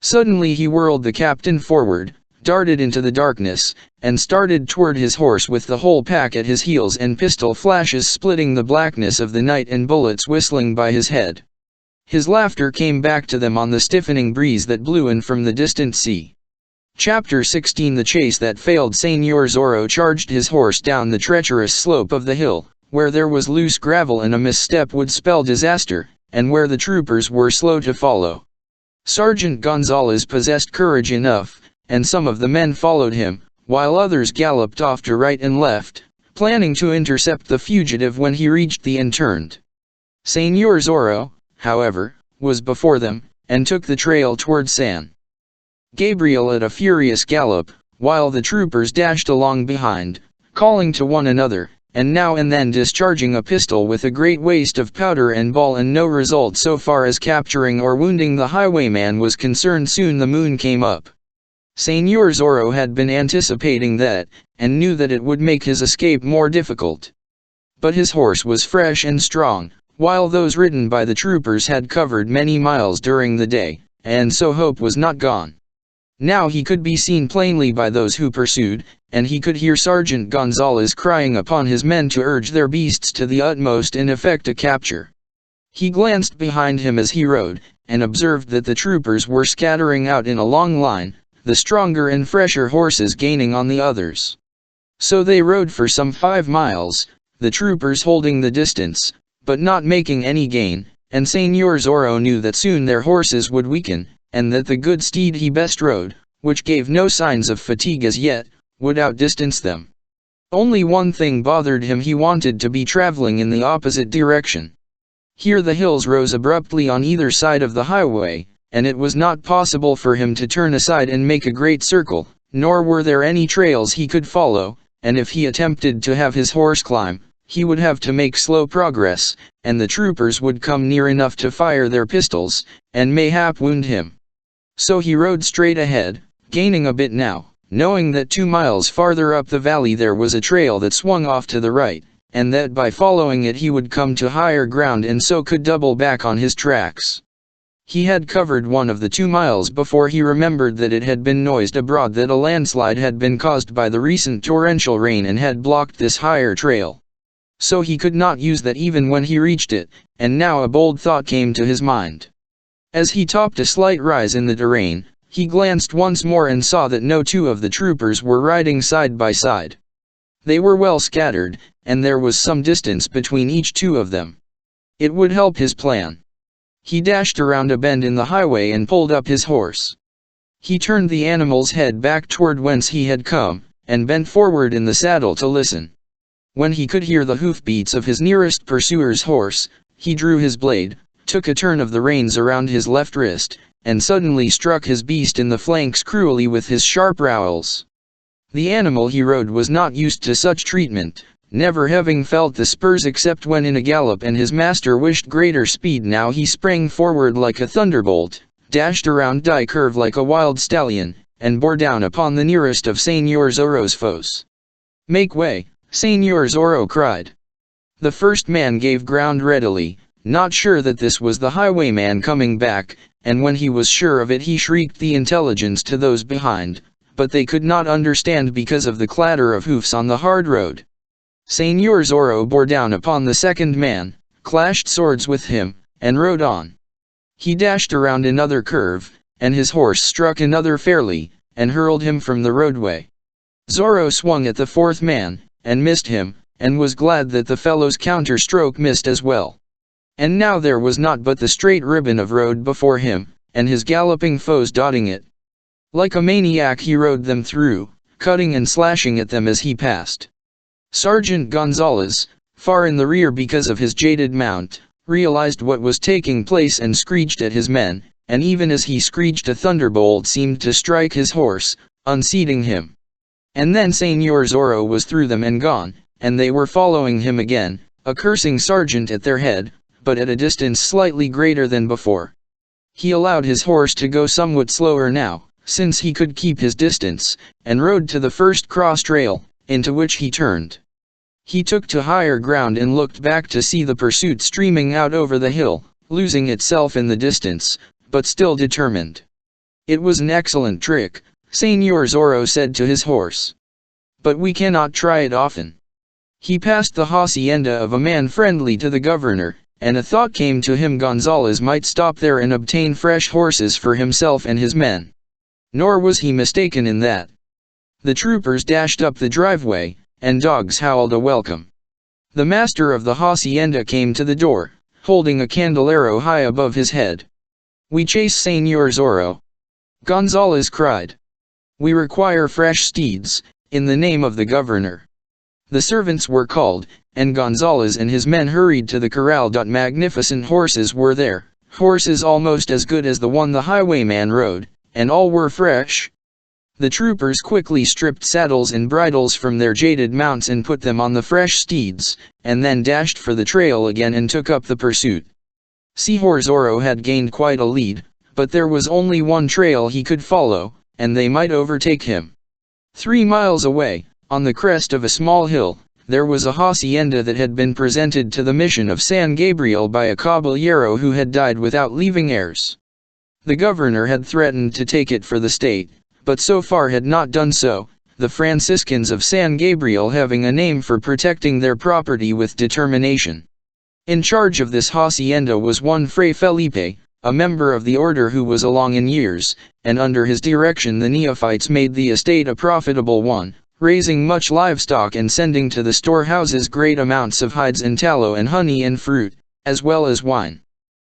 S1: Suddenly he whirled the captain forward, darted into the darkness, and started toward his horse with the whole pack at his heels and pistol flashes splitting the blackness of the night and bullets whistling by his head. His laughter came back to them on the stiffening breeze that blew in from the distant sea. Chapter 16. The chase that failed. Señor Zorro charged his horse down the treacherous slope of the hill, where there was loose gravel and a misstep would spell disaster, and where the troopers were slow to follow. Sergeant Gonzalez possessed courage enough, and some of the men followed him, while others galloped off to right and left, planning to intercept the fugitive when he reached the interned. Señor Zorro, however, was before them, and took the trail toward San Gabriel at a furious gallop, while the troopers dashed along behind, calling to one another, and now and then discharging a pistol with a great waste of powder and ball, and no result so far as capturing or wounding the highwayman was concerned. Soon the moon came up. Señor Zorro had been anticipating that, and knew that it would make his escape more difficult. But his horse was fresh and strong, while those ridden by the troopers had covered many miles during the day, and so hope was not gone. Now he could be seen plainly by those who pursued, and he could hear Sergeant Gonzalez crying upon his men to urge their beasts to the utmost and effect a capture. He glanced behind him as he rode, and observed that the troopers were scattering out in a long line, the stronger and fresher horses gaining on the others. So they rode for some 5 miles, the troopers holding the distance, but not making any gain, and Señor Zorro knew that soon their horses would weaken, and that the good steed he best rode, which gave no signs of fatigue as yet, would outdistance them. Only one thing bothered him: he wanted to be traveling in the opposite direction. Here the hills rose abruptly on either side of the highway, and it was not possible for him to turn aside and make a great circle, nor were there any trails he could follow, and if he attempted to have his horse climb, he would have to make slow progress, and the troopers would come near enough to fire their pistols, and mayhap wound him. So he rode straight ahead, gaining a bit now, knowing that 2 miles farther up the valley there was a trail that swung off to the right, and that by following it he would come to higher ground and so could double back on his tracks. He had covered one of the 2 miles before he remembered that it had been noised abroad that a landslide had been caused by the recent torrential rain and had blocked this higher trail. So he could not use that even when he reached it, and now a bold thought came to his mind. As he topped a slight rise in the terrain, he glanced once more and saw that no 2 of the troopers were riding side by side. They were well scattered, and there was some distance between each 2 of them. It would help his plan. He dashed around a bend in the highway and pulled up his horse. He turned the animal's head back toward whence he had come, and bent forward in the saddle to listen. When he could hear the hoofbeats of his nearest pursuer's horse, he drew his blade, took a turn of the reins around his left wrist, and suddenly struck his beast in the flanks cruelly with his sharp rowels. The animal he rode was not used to such treatment, never having felt the spurs except when in a gallop, and his master wished greater speed. Now he sprang forward like a thunderbolt, dashed around die curve like a wild stallion, and bore down upon the nearest of Señor Zorro's foes. "Make way!" Señor Zorro cried. The first man gave ground readily, not sure that this was the highwayman coming back, and when he was sure of it he shrieked the intelligence to those behind, but they could not understand because of the clatter of hoofs on the hard road. Señor Zorro bore down upon the second man, clashed swords with him, and rode on. He dashed around another curve, and his horse struck another fairly, and hurled him from the roadway. Zorro swung at the fourth man, and missed him, and was glad that the fellow's counter-stroke missed as well. And now there was naught but the straight ribbon of road before him, and his galloping foes dotting it. Like a maniac he rode them through, cutting and slashing at them as he passed. Sergeant Gonzalez, far in the rear because of his jaded mount, realized what was taking place and screeched at his men, and even as he screeched a thunderbolt seemed to strike his horse, unseating him. And then Señor Zorro was through them and gone, and they were following him again, a cursing sergeant at their head, but at a distance slightly greater than before. He allowed his horse to go somewhat slower now, since he could keep his distance, and rode to the first cross trail, into which he turned. He took to higher ground and looked back to see the pursuit streaming out over the hill, losing itself in the distance, but still determined. It was an excellent trick, Señor Zorro said to his horse. But we cannot try it often. He passed the hacienda of a man friendly to the governor, and a thought came to him: Gonzales might stop there and obtain fresh horses for himself and his men. Nor was he mistaken in that. The troopers dashed up the driveway, and dogs howled a welcome. The master of the hacienda came to the door, holding a candelero high above his head. "We chase Señor Zorro," Gonzales cried. "We require fresh steeds, in the name of the governor." The servants were called, and Gonzales and his men hurried to the corral. Magnificent horses were there, horses almost as good as the one the highwayman rode, and all were fresh. The troopers quickly stripped saddles and bridles from their jaded mounts and put them on the fresh steeds, and then dashed for the trail again and took up the pursuit. Señor Zorro had gained quite a lead, but there was only one trail he could follow, and they might overtake him. 3 miles away, on the crest of a small hill, there was a hacienda that had been presented to the mission of San Gabriel by a caballero who had died without leaving heirs. The governor had threatened to take it for the state, but so far had not done so, the Franciscans of San Gabriel having a name for protecting their property with determination. In charge of this hacienda was one Fray Felipe, a member of the order who was along in years, and under his direction the neophytes made the estate a profitable one, raising much livestock and sending to the storehouses great amounts of hides and tallow and honey and fruit, as well as wine.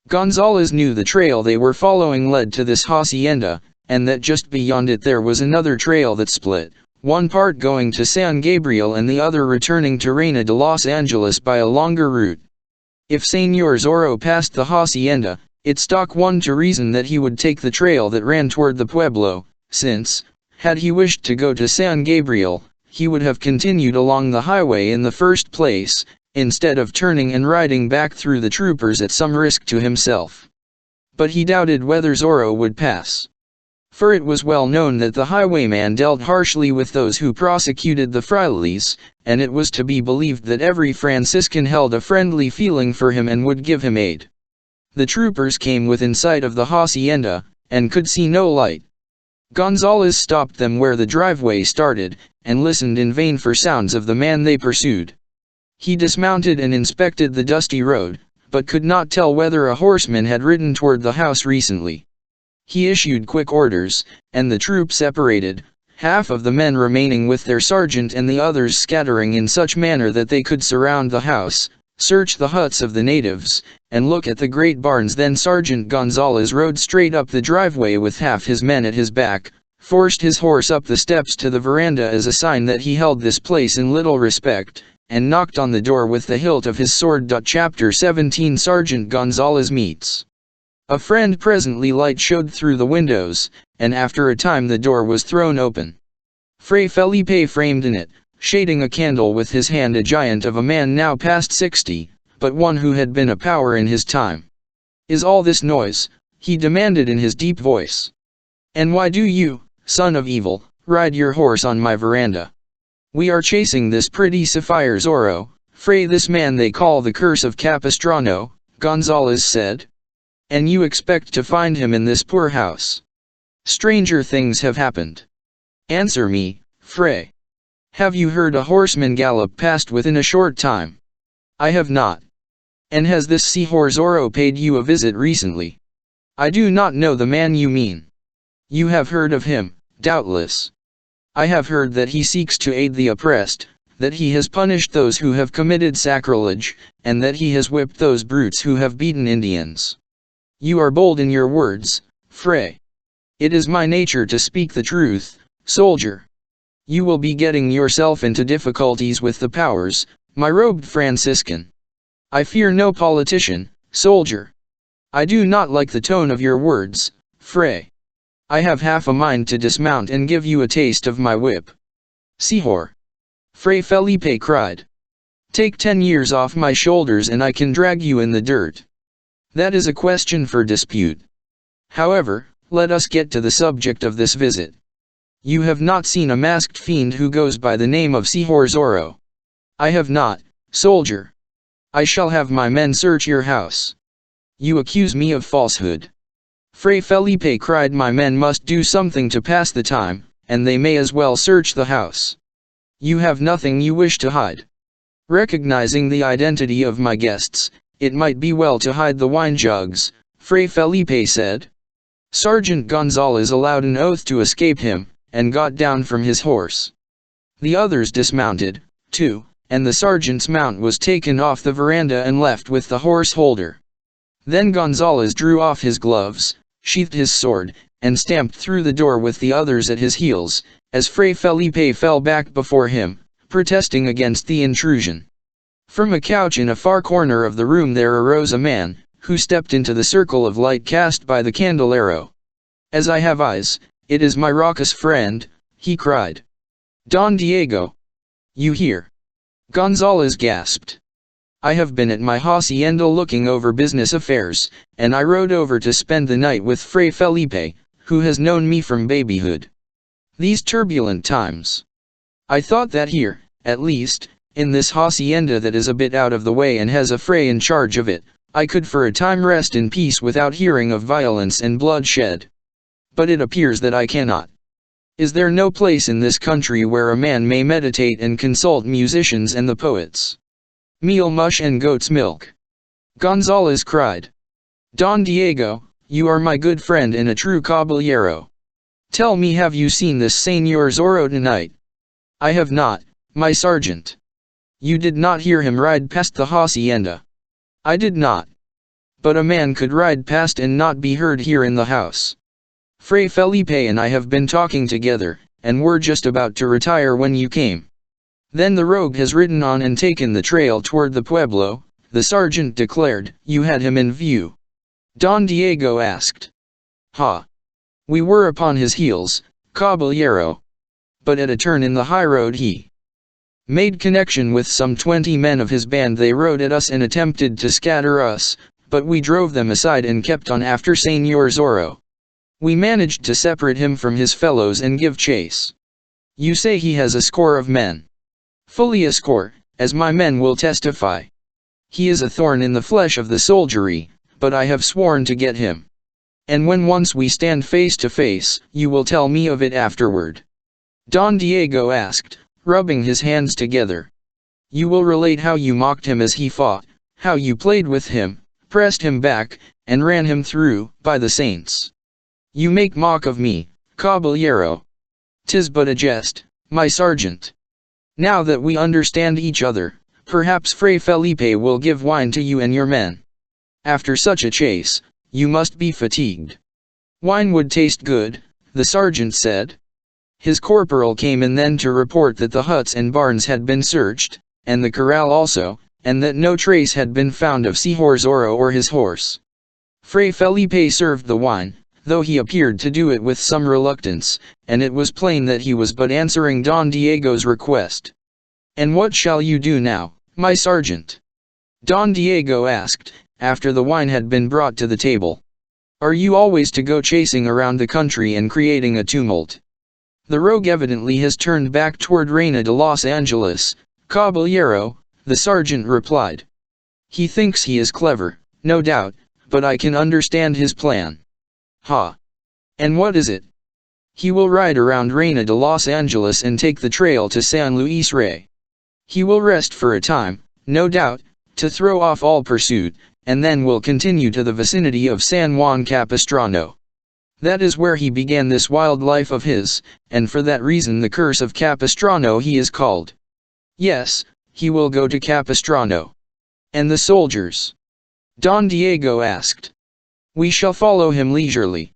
S1: Gonzales knew the trail they were following led to this hacienda, and that just beyond it there was another trail that split, one part going to San Gabriel and the other returning to Reina de los Angeles by a longer route. If Señor Zorro passed the hacienda, it stood one to reason that he would take the trail that ran toward the pueblo, since, had he wished to go to San Gabriel, he would have continued along the highway in the first place, instead of turning and riding back through the troopers at some risk to himself. But he doubted whether Zorro would pass. For it was well known that the highwayman dealt harshly with those who prosecuted the frailes, and it was to be believed that every Franciscan held a friendly feeling for him and would give him aid. The troopers came within sight of the hacienda, and could see no light. Gonzales stopped them where the driveway started, and listened in vain for sounds of the man they pursued. He dismounted and inspected the dusty road, but could not tell whether a horseman had ridden toward the house recently. He issued quick orders, and the troop separated, half of the men remaining with their sergeant and the others scattering in such manner that they could surround the house, search the huts of the natives, and look at the great barns. Then Sergeant Gonzales rode straight up the driveway with half his men at his back, forced his horse up the steps to the veranda as a sign that he held this place in little respect, and knocked on the door with the hilt of his sword. Chapter 17 Sergeant Gonzales meets a friend. Presently light showed through the windows, and after a time the door was thrown open. Fray Felipe framed in it, shading a candle with his hand, a giant of a man now past 60, but one who had been a power in his time. "Is all this noise?" he demanded in his deep voice. "And why do you, son of evil, ride your horse on my veranda?" "We are chasing this pretty Sapphire Zorro, Fray, this man they call the Curse of Capistrano," Gonzales said. "And you expect to find him in this poor house? Stranger things have happened. Answer me, Fray. Have you heard a horseman gallop past within a short time?" "I have not." "And has this Señor Zorro paid you a visit recently?" "I do not know the man you mean." "You have heard of him, doubtless." "I have heard that he seeks to aid the oppressed, that he has punished those who have committed sacrilege, and that he has whipped those brutes who have beaten Indians." "You are bold in your words, Fray." "It is my nature to speak the truth, soldier." "You will be getting yourself into difficulties with the powers, my robed Franciscan." "I fear no politician, Soldier. I do not like the tone of your words, Fray. I have half a mind to dismount and give you a taste of my whip. Sihor. Fray Felipe cried. Take 10 years off my shoulders and I can drag you in the dirt. That is a question for dispute. However, let us get to the subject of this visit. You have not seen a masked fiend who goes by the name of Sihor Zorro. I have not, soldier. I shall have my men search your house. You accuse me of falsehood. Fray Felipe cried, my men must do something to pass the time, and they may as well search the house. You have nothing you wish to hide. Recognizing the identity of my guests, it might be well to hide the wine jugs, Fray Felipe said. Sergeant Gonzalez allowed an oath to escape him, and got down from his horse. The others dismounted, too, and the sergeant's mount was taken off the veranda and left with the horse holder. Then Gonzalez drew off his gloves, sheathed his sword, and stamped through the door with the others at his heels, as Fray Felipe fell back before him, protesting against the intrusion. From a couch in a far corner of the room there arose a man, who stepped into the circle of light cast by the candelero. As I have eyes, it is my raucous friend, he cried. Don Diego. You here? Gonzalez gasped. I have been at my hacienda looking over business affairs, and I rode over to spend the night with Fray Felipe, who has known me from babyhood. These turbulent times. I thought that here, at least, in this hacienda that is a bit out of the way and has a Fray in charge of it, I could for a time rest in peace without hearing of violence and bloodshed. But it appears that I cannot. Is there no place in this country where a man may meditate and consult musicians and the poets? Meal mush and goat's milk. Gonzalez cried. Don Diego, you are my good friend and a true caballero. Tell me, have you seen this Señor Zorro tonight? I have not, my sergeant. You did not hear him ride past the hacienda? I did not. But a man could ride past and not be heard here in the house. Fray Felipe and I have been talking together, and were just about to retire when you came. Then the rogue has ridden on and taken the trail toward the pueblo, the sergeant declared. You had him in view? Don Diego asked. Ha! We were upon his heels, caballero. But at a turn in the highroad he made connection with some 20 men of his band. They rode at us and attempted to scatter us, but we drove them aside and kept on after Señor Zorro. We managed to separate him from his fellows and give chase. You say he has a score of men. Fully a score, as my men will testify. He is a thorn in the flesh of the soldiery, but I have sworn to get him. And when once we stand face to face, you will tell me of it afterward. Don Diego asked, rubbing his hands together. You will relate how you mocked him as he fought, how you played with him, pressed him back, and ran him through, by the saints. You make mock of me, caballero. 'Tis but a jest, my sergeant. Now that we understand each other, perhaps Fray Felipe will give wine to you and your men. After such a chase, you must be fatigued. Wine would taste good, the sergeant said. His corporal came in then to report that the huts and barns had been searched, and the corral also, and that no trace had been found of Sihor Zorro or his horse. Fray Felipe served the wine, though he appeared to do it with some reluctance, and it was plain that he was but answering Don Diego's request. And what shall you do now, my sergeant? Don Diego asked, after the wine had been brought to the table. Are you always to go chasing around the country and creating a tumult? The rogue evidently has turned back toward Reina de Los Angeles, caballero, the sergeant replied. He thinks he is clever, no doubt, but I can understand his plan. Ha! And what is it? He will ride around Reina de Los Angeles and take the trail to San Luis Rey. He will rest for a time, no doubt, to throw off all pursuit, and then will continue to the vicinity of San Juan Capistrano. That is where he began this wild life of his, and for that reason the curse of Capistrano he is called. Yes, he will go to Capistrano. And the soldiers? Don Diego asked. We shall follow him leisurely.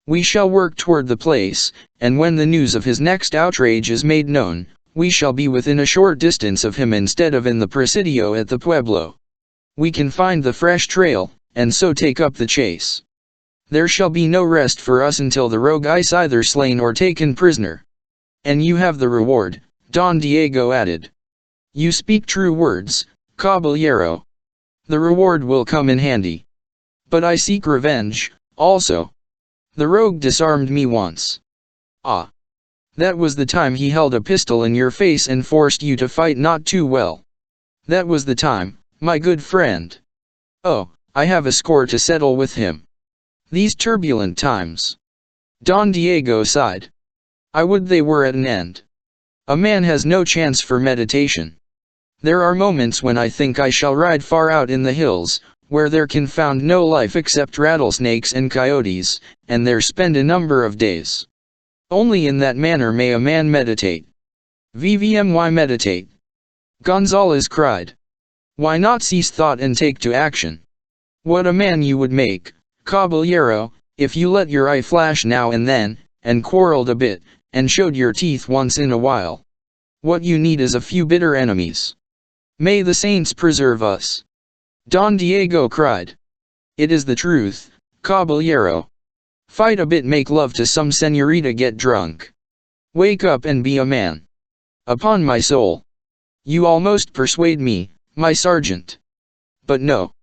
S1: We shall work toward the place, and when the news of his next outrage is made known, we shall be within a short distance of him instead of in the presidio at the pueblo. We can find the fresh trail, and so take up the chase. There shall be no rest for us until the rogue is either slain or taken prisoner. And you have the reward, Don Diego added. You speak true words, caballero. The reward will come in handy. But I seek revenge, also. The rogue disarmed me once. Ah. That was the time he held a pistol in your face and forced you to fight not too well. That was the time, my good friend. Oh, I have a score to settle with him. These turbulent times. Don Diego sighed. I would they were at an end. A man has no chance for meditation. There are moments when I think I shall ride far out in the hills, where there can found no life except rattlesnakes and coyotes, and there spend a number of days. Only in that manner may a man meditate. VVMY meditate. Gonzalez cried. Why not cease thought and take to action? What a man you would make, caballero, if you let your eye flash now and then, and quarreled a bit, and showed your teeth once in a while. What you need is a few bitter enemies. May the saints preserve us. Don Diego cried. It is the truth, caballero. Fight a bit, make love to some señorita, get drunk. Wake up and be a man. Upon my soul. You almost persuade me, my sergeant. But no.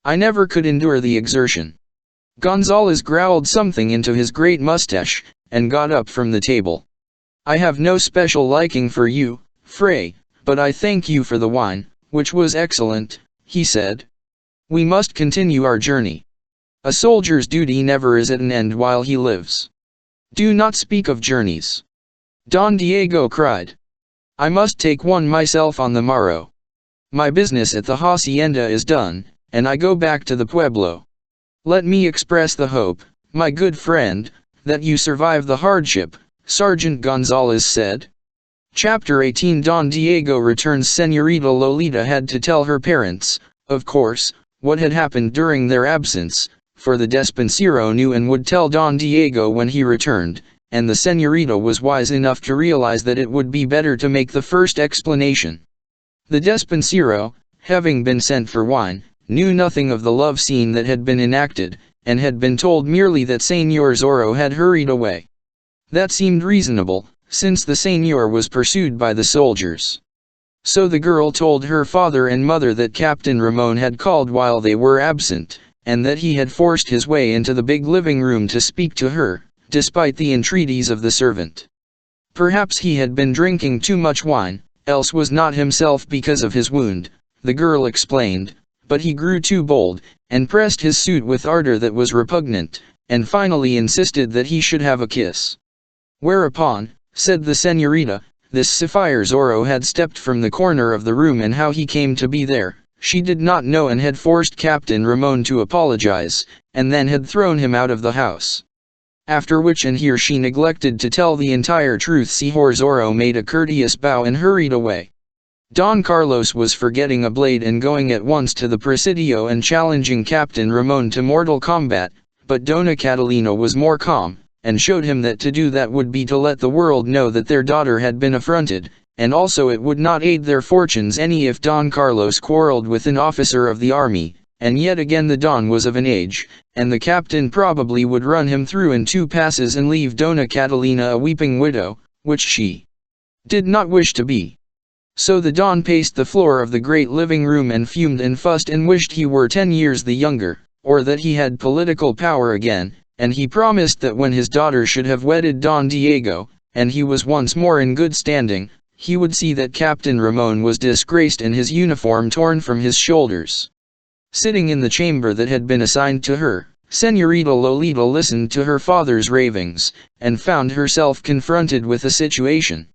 S1: I never could endure the exertion. Gonzalez growled something into his great mustache, and got up from the table. I have no special liking for you, Fray, but I thank you for the wine, which was excellent, he said. We must continue our journey. A soldier's duty never is at an end while he lives. Do not speak of journeys. Don Diego cried. I must take one myself on the morrow. My business at the hacienda is done, and I go back to the pueblo. Let me express the hope, my good friend, that you survive the hardship, Sergeant Gonzalez said. Chapter 18. Don Diego returns. Señorita Lolita had to tell her parents, of course, what had happened during their absence, for the despensero knew and would tell Don Diego when he returned, and the señorita was wise enough to realize that it would be better to make the first explanation. The despensero, having been sent for wine, knew nothing of the love scene that had been enacted, and had been told merely that Señor Zorro had hurried away. That seemed reasonable, since the señor was pursued by the soldiers. So the girl told her father and mother that Captain Ramon had called while they were absent, and that he had forced his way into the big living room to speak to her, despite the entreaties of the servant. Perhaps he had been drinking too much wine, else was not himself because of his wound, the girl explained, but he grew too bold, and pressed his suit with ardor that was repugnant, and finally insisted that he should have a kiss. Whereupon, said the señorita, this Sapphire Zorro had stepped from the corner of the room, and how he came to be there, she did not know, and had forced Captain Ramon to apologize, and then had thrown him out of the house. After which, and here she neglected to tell the entire truth, Señor Zorro made a courteous bow and hurried away. Don Carlos was for getting a blade and going at once to the presidio and challenging Captain Ramon to mortal combat, but Dona Catalina was more calm, and showed him that to do that would be to let the world know that their daughter had been affronted, and also it would not aid their fortunes any if Don Carlos quarreled with an officer of the army, and yet again the Don was of an age, and the captain probably would run him through in 2 passes and leave Dona Catalina a weeping widow, which she did not wish to be. So the Don paced the floor of the great living room and fumed and fussed and wished he were 10 years the younger, or that he had political power again, and he promised that when his daughter should have wedded Don Diego, and he was once more in good standing, he would see that Captain Ramon was disgraced and his uniform torn from his shoulders. Sitting in the chamber that had been assigned to her, Señorita Lolita listened to her father's ravings, and found herself confronted with a situation.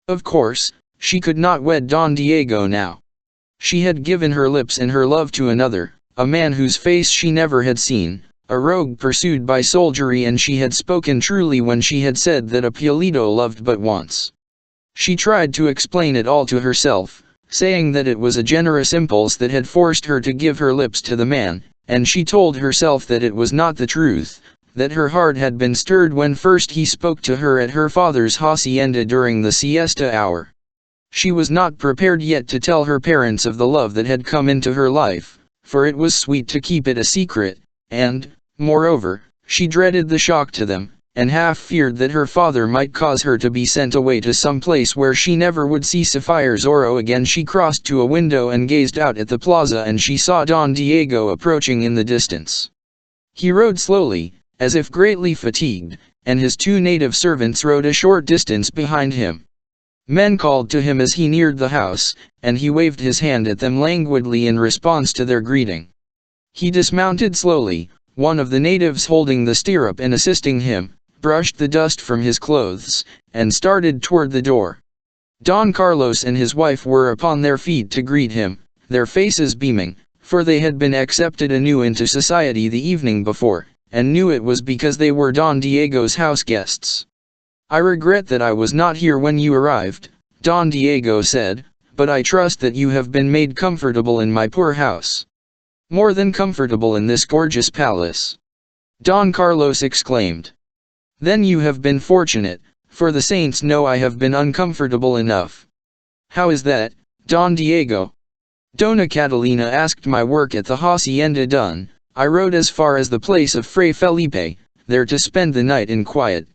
S1: Of course, she could not wed Don Diego now. She had given her lips and her love to another, a man whose face she never had seen, a rogue pursued by soldiery, and she had spoken truly when she had said that a Piolito loved but once. She tried to explain it all to herself, saying that it was a generous impulse that had forced her to give her lips to the man, and she told herself that it was not the truth, that her heart had been stirred when first he spoke to her at her father's hacienda during the siesta hour. She was not prepared yet to tell her parents of the love that had come into her life, for it was sweet to keep it a secret, and, moreover, she dreaded the shock to them, and half feared that her father might cause her to be sent away to some place where she never would see Sapphire Zorro again. She crossed to a window and gazed out at the plaza, and she saw Don Diego approaching in the distance. He rode slowly, as if greatly fatigued, and his 2 native servants rode a short distance behind him. Men called to him as he neared the house, and he waved his hand at them languidly in response to their greeting. He dismounted slowly, one of the natives holding the stirrup and assisting him, brushed the dust from his clothes, and started toward the door. Don Carlos and his wife were upon their feet to greet him, their faces beaming, for they had been accepted anew into society the evening before, and knew it was because they were Don Diego's house guests. "I regret that I was not here when you arrived," Don Diego said, "but I trust that you have been made comfortable in my poor house." "More than comfortable in this gorgeous palace," Don Carlos exclaimed. "Then you have been fortunate, for the saints know I have been uncomfortable enough." "How is that, Don Diego?" Dona Catalina asked. "My work at the hacienda done, I rode as far as the place of Fray Felipe, there to spend the night in quiet.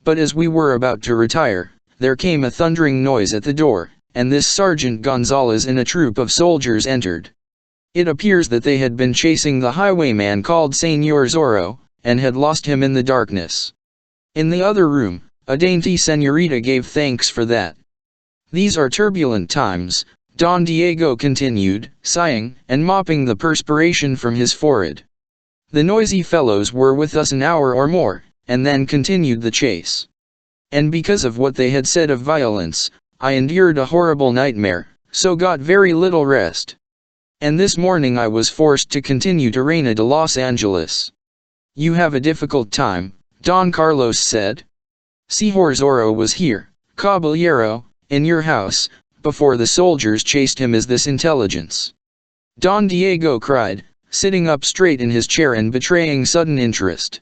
S1: But as we were about to retire, there came a thundering noise at the door, and this Sergeant Gonzalez and a troop of soldiers entered. It appears that they had been chasing the highwayman called Señor Zorro, and had lost him in the darkness. In the other room, a dainty señorita gave thanks for that." "These are turbulent times," Don Diego continued, sighing, and mopping the perspiration from his forehead. "The noisy fellows were with us an hour or more, and then continued the chase. And because of what they had said of violence, I endured a horrible nightmare, so got very little rest. And this morning I was forced to continue to Reina de Los Angeles." "You have a difficult time," Don Carlos said. "Señor Zorro was here, caballero, in your house, before the soldiers chased him. Is this intelligence?" Don Diego cried, sitting up straight in his chair and betraying sudden interest.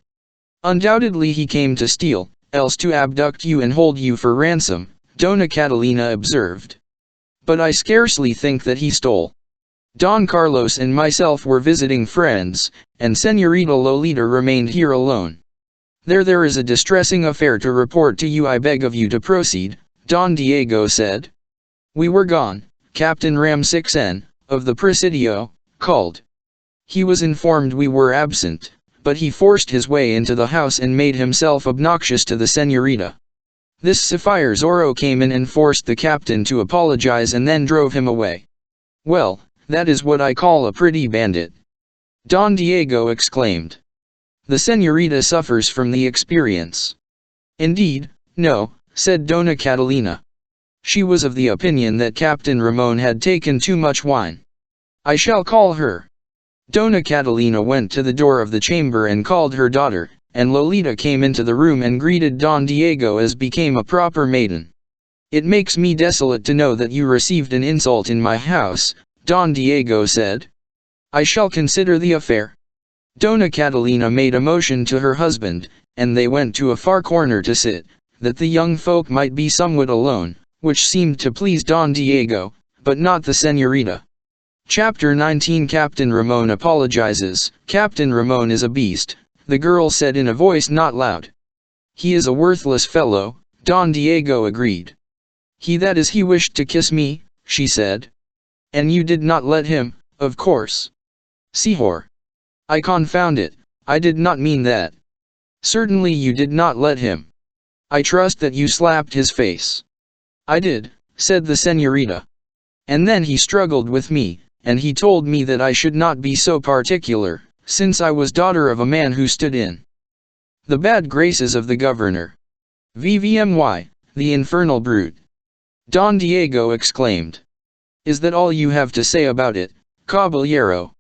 S1: "Undoubtedly he came to steal, else to abduct you and hold you for ransom," Dona Catalina observed. "But I scarcely think that he stole. Don Carlos and myself were visiting friends, and Señorita Lolita remained here alone." There is a distressing affair to report to you. I beg of you to proceed," Don Diego said. "We were gone," Captain Ram6N, of the Presidio, called. "He was informed we were absent, but he forced his way into the house and made himself obnoxious to the señorita. This Sapphire Zorro came in and forced the captain to apologize and then drove him away. Well, that is what I call a pretty bandit," Don Diego exclaimed. "The señorita suffers from the experience." "Indeed, no," said Dona Catalina. She was of the opinion that Captain Ramon had taken too much wine. "I shall call her." Dona Catalina went to the door of the chamber and called her daughter, and Lolita came into the room and greeted Don Diego as became a proper maiden. "It makes me desolate to know that you received an insult in my house," Don Diego said. "I shall consider the affair." Dona Catalina made a motion to her husband, and they went to a far corner to sit, that the young folk might be somewhat alone, which seemed to please Don Diego, but not the señorita. Chapter 19. Captain Ramon apologizes. "Captain Ramon is a beast," the girl said in a voice not loud. "He is a worthless fellow," Don Diego agreed. That is he wished to kiss me," she said. "And you did not let him, of course." "Señor. I confound it, I did not mean that." "Certainly you did not let him. I trust that you slapped his face." "I did," said the señorita. "And then he struggled with me, and he told me that I should not be so particular, since I was daughter of a man who stood in the bad graces of the governor. VVMY, the infernal brute!" Don Diego exclaimed. "Is that all you have to say about it, caballero?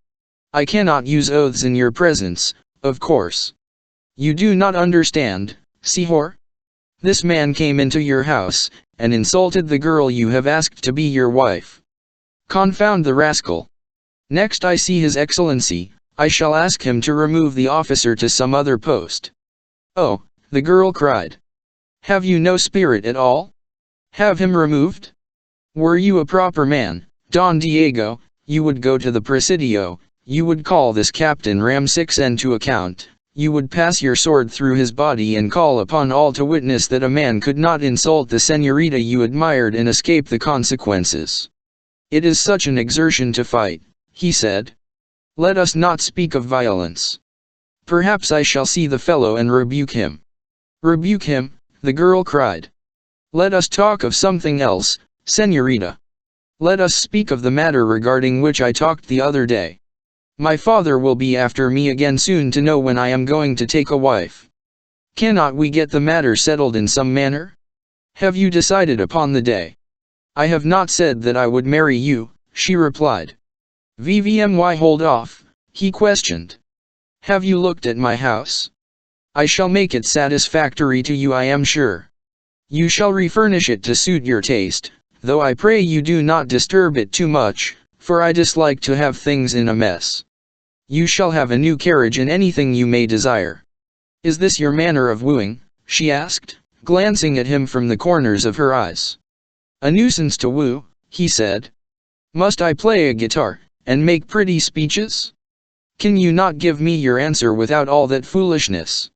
S1: I cannot use oaths in your presence, of course. You do not understand, señor? This man came into your house, and insulted the girl you have asked to be your wife. Confound the rascal. Next I see his excellency, I shall ask him to remove the officer to some other post." "Oh," the girl cried. "Have you no spirit at all? Have him removed? Were you a proper man, Don Diego, you would go to the Presidio, you would call this Captain Ramsixen to account, you would pass your sword through his body and call upon all to witness that a man could not insult the señorita you admired and escape the consequences. It is such an exertion to fight, he said. Let us not speak of violence. Perhaps I shall see the fellow and rebuke him. Rebuke him, the girl cried. Let us talk of something else, señorita. Let us speak of the matter regarding which I talked the other day. My father will be after me again soon to know when I am going to take a wife. Cannot we get the matter settled in some manner? Have you decided upon the day? I have not said that I would marry you, she replied. Vvmy hold off, he questioned. Have you looked at my house? I shall make it satisfactory to you, I am sure. You shall refurnish it to suit your taste, though I pray you do not disturb it too much, for I dislike to have things in a mess. You shall have a new carriage and anything you may desire. Is this your manner of wooing? She asked, glancing at him from the corners of her eyes. A nuisance to woo, he said. Must I play a guitar, and make pretty speeches? Can you not give me your answer without all that foolishness?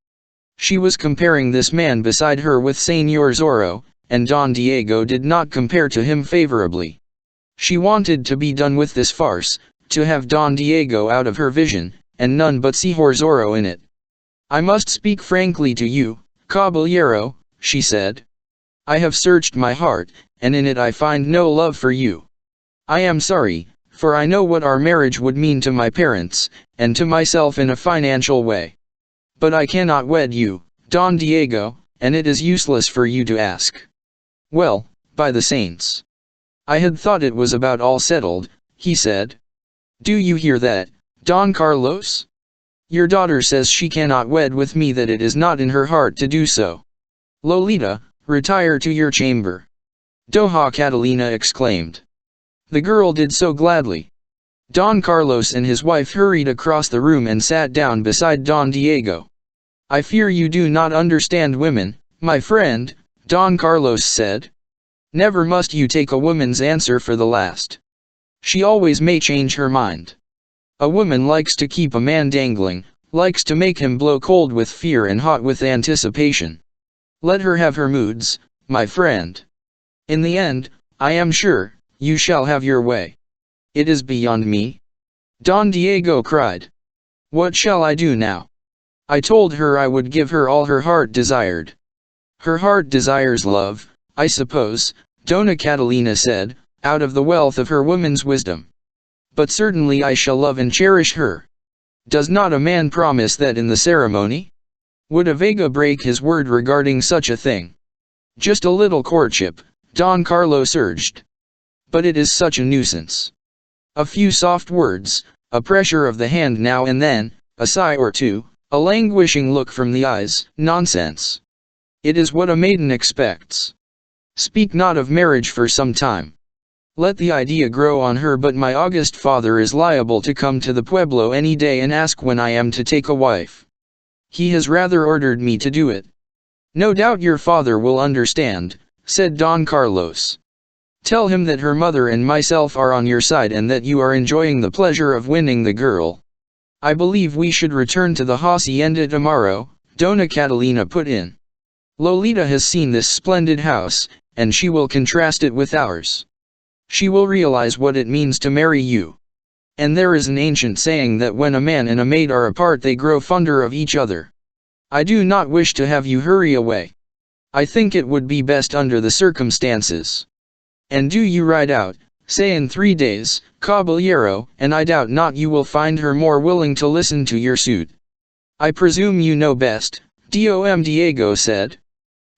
S1: She was comparing this man beside her with Señor Zorro, and Don Diego did not compare to him favorably. She wanted to be done with this farce, to have Don Diego out of her vision, and none but Señor Zorro in it. I must speak frankly to you, caballero, she said. I have searched my heart, and in it I find no love for you. I am sorry, for I know what our marriage would mean to my parents, and to myself in a financial way. But I cannot wed you, Don Diego, and it is useless for you to ask. Well, by the saints. I had thought it was about all settled, he said. Do you hear that, Don Carlos? Your daughter says she cannot wed with me, that it is not in her heart to do so. Lolita, retire to your chamber. Doña Catalina exclaimed. The girl did so gladly. Don Carlos and his wife hurried across the room and sat down beside Don Diego. I fear you do not understand women, my friend, Don Carlos said. Never must you take a woman's answer for the last. She always may change her mind. A woman likes to keep a man dangling, likes to make him blow cold with fear and hot with anticipation. Let her have her moods, my friend. In the end, I am sure, you shall have your way. It is beyond me. Don Diego cried. What shall I do now? I told her I would give her all her heart desired. Her heart desires love, I suppose, Doña Catalina said, out of the wealth of her woman's wisdom. But certainly I shall love and cherish her. Does not a man promise that in the ceremony? Would a Vega break his word regarding such a thing? Just a little courtship, Don Carlos urged. But it is such a nuisance. A few soft words, a pressure of the hand now and then, a sigh or two, a languishing look from the eyes, nonsense. It is what a maiden expects. Speak not of marriage for some time. Let the idea grow on her, but my august father is liable to come to the pueblo any day and ask when I am to take a wife. He has rather ordered me to do it. No doubt your father will understand, said Don Carlos. Tell him that her mother and myself are on your side and that you are enjoying the pleasure of winning the girl. I believe we should return to the hacienda tomorrow, Doña Catalina put in. Lolita has seen this splendid house, and she will contrast it with ours. She will realize what it means to marry you. And there is an ancient saying that when a man and a maid are apart they grow fonder of each other. I do not wish to have you hurry away. I think it would be best under the circumstances. And do you ride out, say in 3 days, caballero, and I doubt not you will find her more willing to listen to your suit. I presume you know best, Dom Diego said.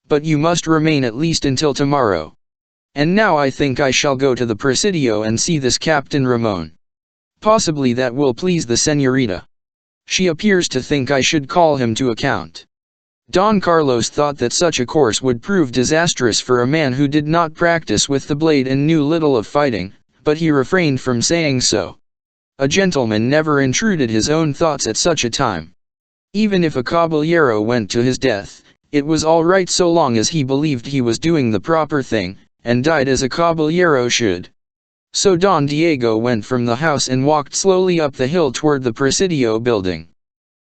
S1: But you must remain at least until tomorrow. And now I think I shall go to the Presidio and see this Captain Ramon. Possibly that will please the señorita. She appears to think I should call him to account. Don Carlos thought that such a course would prove disastrous for a man who did not practice with the blade and knew little of fighting, but he refrained from saying so. A gentleman never intruded his own thoughts at such a time. Even if a caballero went to his death, it was all right so long as he believed he was doing the proper thing, and died as a caballero should. So Don Diego went from the house and walked slowly up the hill toward the Presidio building.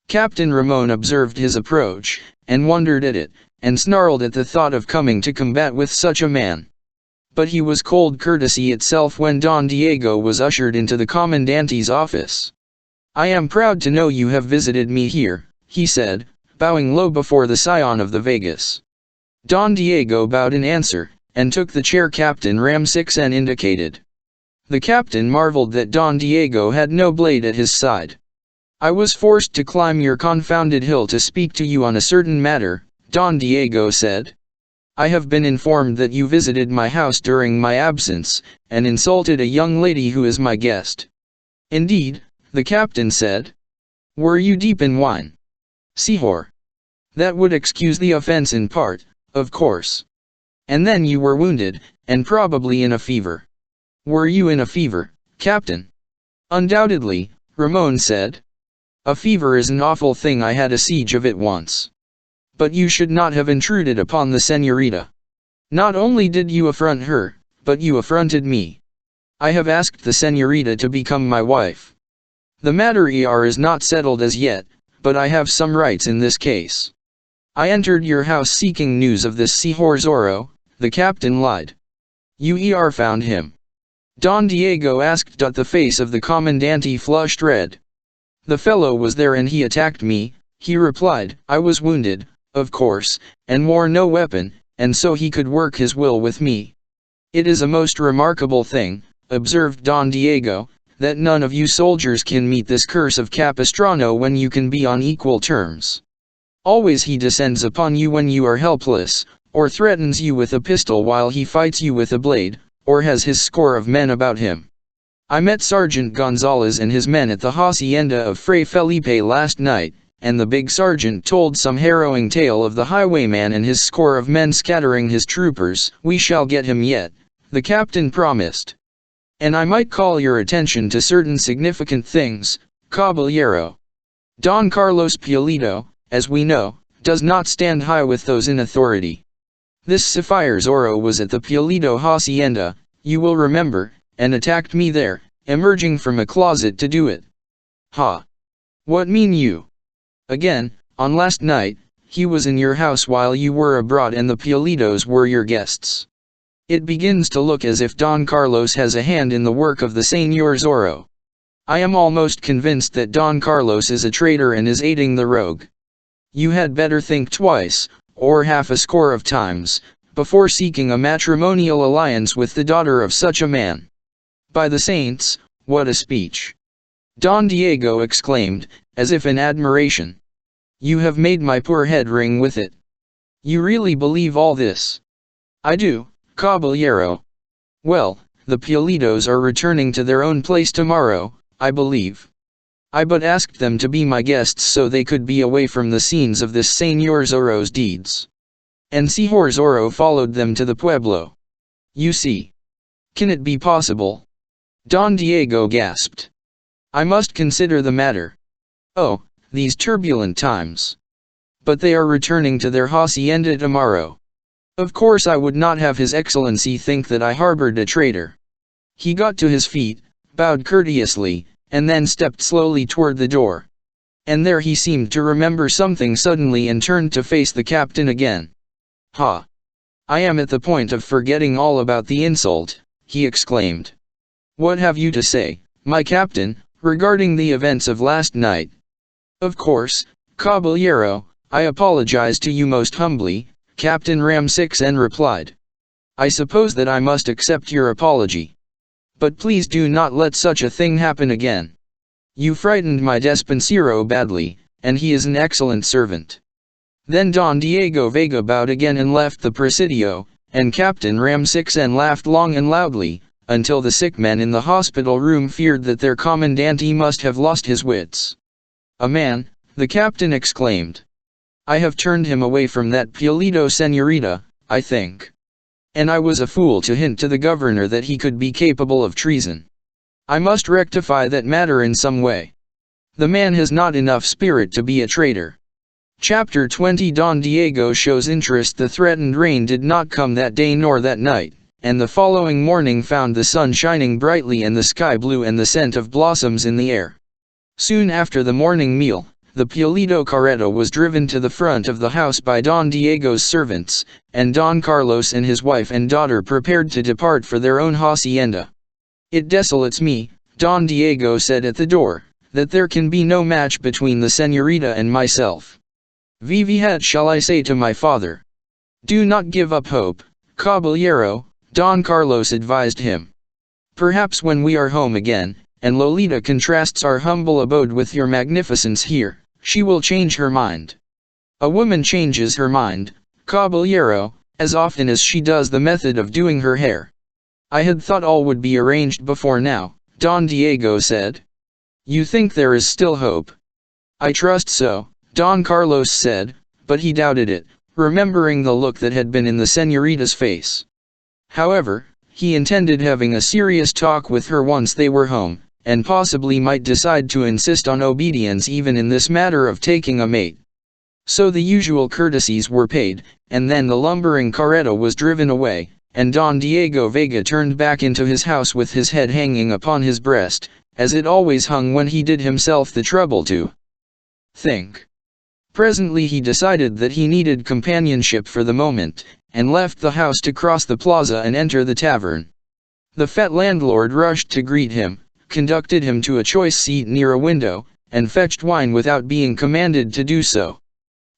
S1: Captain Ramon observed his approach, and wondered at it, and snarled at the thought of coming to combat with such a man. But he was cold courtesy itself when Don Diego was ushered into the commandante's office. "I am proud to know you have visited me here," he said, bowing low before the scion of the Vegas. Don Diego bowed in answer, and took the chair Captain Ramsixen indicated. The captain marveled that Don Diego had no blade at his side. "I was forced to climb your confounded hill to speak to you on a certain matter," Don Diego said. "I have been informed that you visited my house during my absence, and insulted a young lady who is my guest." "Indeed," the captain said. "Were you deep in wine?" "Señor. That would excuse the offense in part, of course." "And then you were wounded, and probably in a fever." "Were you in a fever, Captain?" "Undoubtedly," Ramon said. "A fever is an awful thing. I had a siege of it once." "But you should not have intruded upon the señorita. Not only did you affront her, but you affronted me. I have asked the señorita to become my wife. The matter is not settled as yet, but I have some rights in this case. I entered your house seeking news of this Señor Zorro," the captain lied. "You found him?" Don Diego asked. The face of the commandante flushed red. "The fellow was there and he attacked me," he replied. "I was wounded, of course, and wore no weapon, and so he could work his will with me." "It is a most remarkable thing," observed Don Diego, "that none of you soldiers can meet this curse of Capistrano when you can be on equal terms. Always he descends upon you when you are helpless, or threatens you with a pistol while he fights you with a blade, or has his score of men about him. I met Sergeant Gonzalez and his men at the hacienda of Fray Felipe last night, and the big sergeant told some harrowing tale of the highwayman and his score of men scattering his troopers. We shall get him yet," the captain promised. "And I might call your attention to certain significant things, caballero. Don Carlos Pulido, as we know, does not stand high with those in authority. This Sapphire Zorro was at the Pulido hacienda, you will remember, and attacked me there, emerging from a closet to do it." "Ha! What mean you?" "Again, on last night, he was in your house while you were abroad and the Pulidos were your guests. It begins to look as if Don Carlos has a hand in the work of the Señor Zorro. I am almost convinced that Don Carlos is a traitor and is aiding the rogue. You had better think twice, or half a score of times, before seeking a matrimonial alliance with the daughter of such a man." "By the saints, what a speech!" Don Diego exclaimed, as if in admiration. "You have made my poor head ring with it. You really believe all this?" "I do, caballero." "Well, the Pulidos are returning to their own place tomorrow, I believe. I but asked them to be my guests so they could be away from the scenes of this Señor Zorro's deeds. And Señor Zorro followed them to the pueblo. You see. Can it be possible?" Don Diego gasped. "I must consider the matter. Oh, these turbulent times. But they are returning to their hacienda tomorrow. Of course I would not have His Excellency think that I harbored a traitor." He got to his feet, bowed courteously, and then stepped slowly toward the door. And there he seemed to remember something suddenly and turned to face the captain again. "Ha! I am at the point of forgetting all about the insult," he exclaimed. "What have you to say, my captain, regarding the events of last night?" "Of course, caballero, I apologize to you most humbly," Captain Ramsixen replied. "I suppose that I must accept your apology. But please do not let such a thing happen again. You frightened my despensero badly, and he is an excellent servant." Then Don Diego Vega bowed again and left the Presidio, and Captain Ramsixen laughed long and loudly, until the sick men in the hospital room feared that their commandante must have lost his wits. "A man," the captain exclaimed. "I have turned him away from that Pulido señorita, I think. And I was a fool to hint to the governor that he could be capable of treason. I must rectify that matter in some way. The man has not enough spirit to be a traitor." Chapter 20 Don Diego shows interest. The threatened rain did not come that day nor that night, and the following morning found the sun shining brightly and the sky blue and the scent of blossoms in the air. Soon after the morning meal, the Pulido carreta was driven to the front of the house by Don Diego's servants, and Don Carlos and his wife and daughter prepared to depart for their own hacienda. "It desolates me," Don Diego said at the door, "that there can be no match between the señorita and myself. Vivat shall I say to my father?" "Do not give up hope, caballero," Don Carlos advised him. "Perhaps when we are home again, and Lolita contrasts our humble abode with your magnificence here, she will change her mind. A woman changes her mind, caballero, as often as she does the method of doing her hair." "I had thought all would be arranged before now," Don Diego said. "You think there is still hope?" "I trust so," Don Carlos said, but he doubted it, remembering the look that had been in the señorita's face. However, he intended having a serious talk with her once they were home, and possibly might decide to insist on obedience even in this matter of taking a mate. So the usual courtesies were paid, and then the lumbering carreta was driven away, and Don Diego Vega turned back into his house with his head hanging upon his breast, as it always hung when he did himself the trouble to think. Presently he decided that he needed companionship for the moment, and left the house to cross the plaza and enter the tavern. The fat landlord rushed to greet him, conducted him to a choice seat near a window, and fetched wine without being commanded to do so.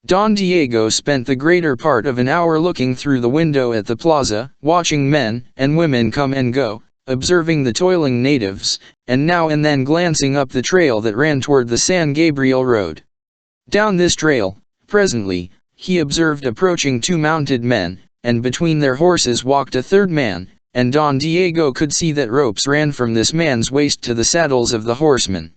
S1: Don Diego spent the greater part of an hour looking through the window at the plaza, watching men and women come and go, observing the toiling natives, and now and then glancing up the trail that ran toward the San Gabriel road. Down this trail, presently, he observed approaching two mounted men, and between their horses walked a third man, and Don Diego could see that ropes ran from this man's waist to the saddles of the horsemen.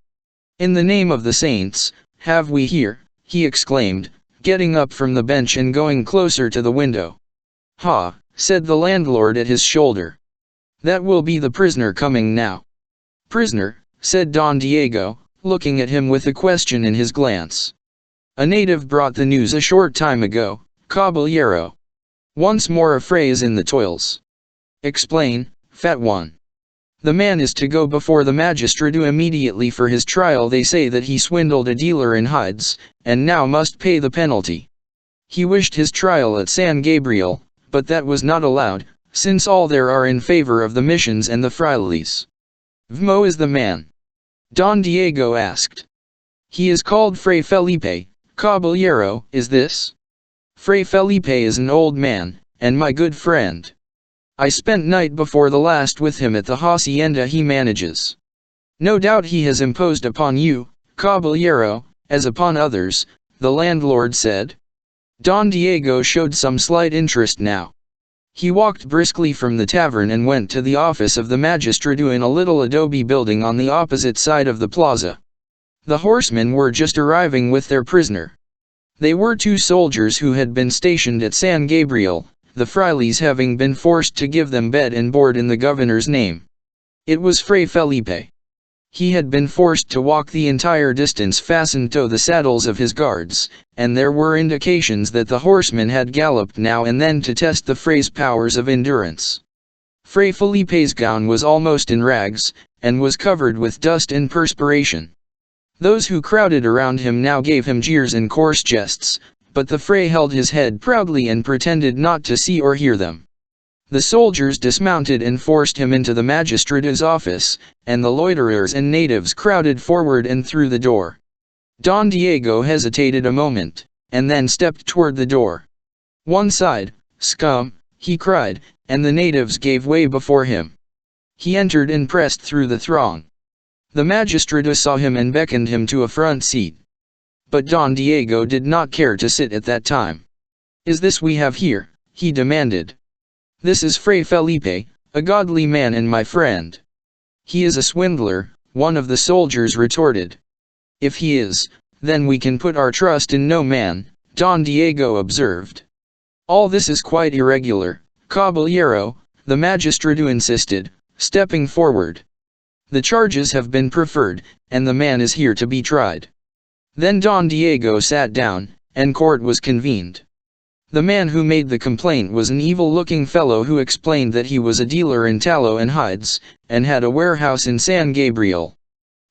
S1: "In the name of the saints, have we here," he exclaimed, getting up from the bench and going closer to the window. "Ha," said the landlord at his shoulder. "That will be the prisoner coming now." "Prisoner," said Don Diego, looking at him with a question in his glance. "A native brought the news a short time ago, caballero." Once more a phrase in the toils. "Explain, fat one." "The man is to go before the magistrado immediately for his trial. They say that he swindled a dealer in hides, and now must pay the penalty. He wished his trial at San Gabriel, but that was not allowed, since all there are in favor of the missions and the frailes." "Vmo is the man?" Don Diego asked. "He is called Fray Felipe, caballero." "Is this?" "Fray Felipe is an old man, and my good friend. I spent night before the last with him at the hacienda he manages. No doubt he has imposed upon you, caballero, as upon others," the landlord said. Don Diego showed some slight interest now. He walked briskly from the tavern and went to the office of the magistrado in a little adobe building on the opposite side of the plaza. The horsemen were just arriving with their prisoner. They were two soldiers who had been stationed at San Gabriel, the frailes having been forced to give them bed and board in the governor's name. It was Fray Felipe. He had been forced to walk the entire distance fastened to the saddles of his guards, and there were indications that the horsemen had galloped now and then to test the Fray's powers of endurance. Fray Felipe's gown was almost in rags, and was covered with dust and perspiration. Those who crowded around him now gave him jeers and coarse jests, but the Fray held his head proudly and pretended not to see or hear them. The soldiers dismounted and forced him into the magistrate's office, and the loiterers and natives crowded forward and through the door. Don Diego hesitated a moment, and then stepped toward the door. "One side, scum," he cried, and the natives gave way before him. He entered and pressed through the throng. The magistrate saw him and beckoned him to a front seat. But Don Diego did not care to sit at that time. "Is this we have here?" he demanded. "This is Fray Felipe, a godly man and my friend." "He is a swindler," one of the soldiers retorted. "If he is, then we can put our trust in no man," Don Diego observed. "All this is quite irregular, caballero," the magistrado insisted, stepping forward. "The charges have been preferred, and the man is here to be tried." Then Don Diego sat down, and court was convened. The man who made the complaint was an evil-looking fellow who explained that he was a dealer in tallow and hides, and had a warehouse in San Gabriel.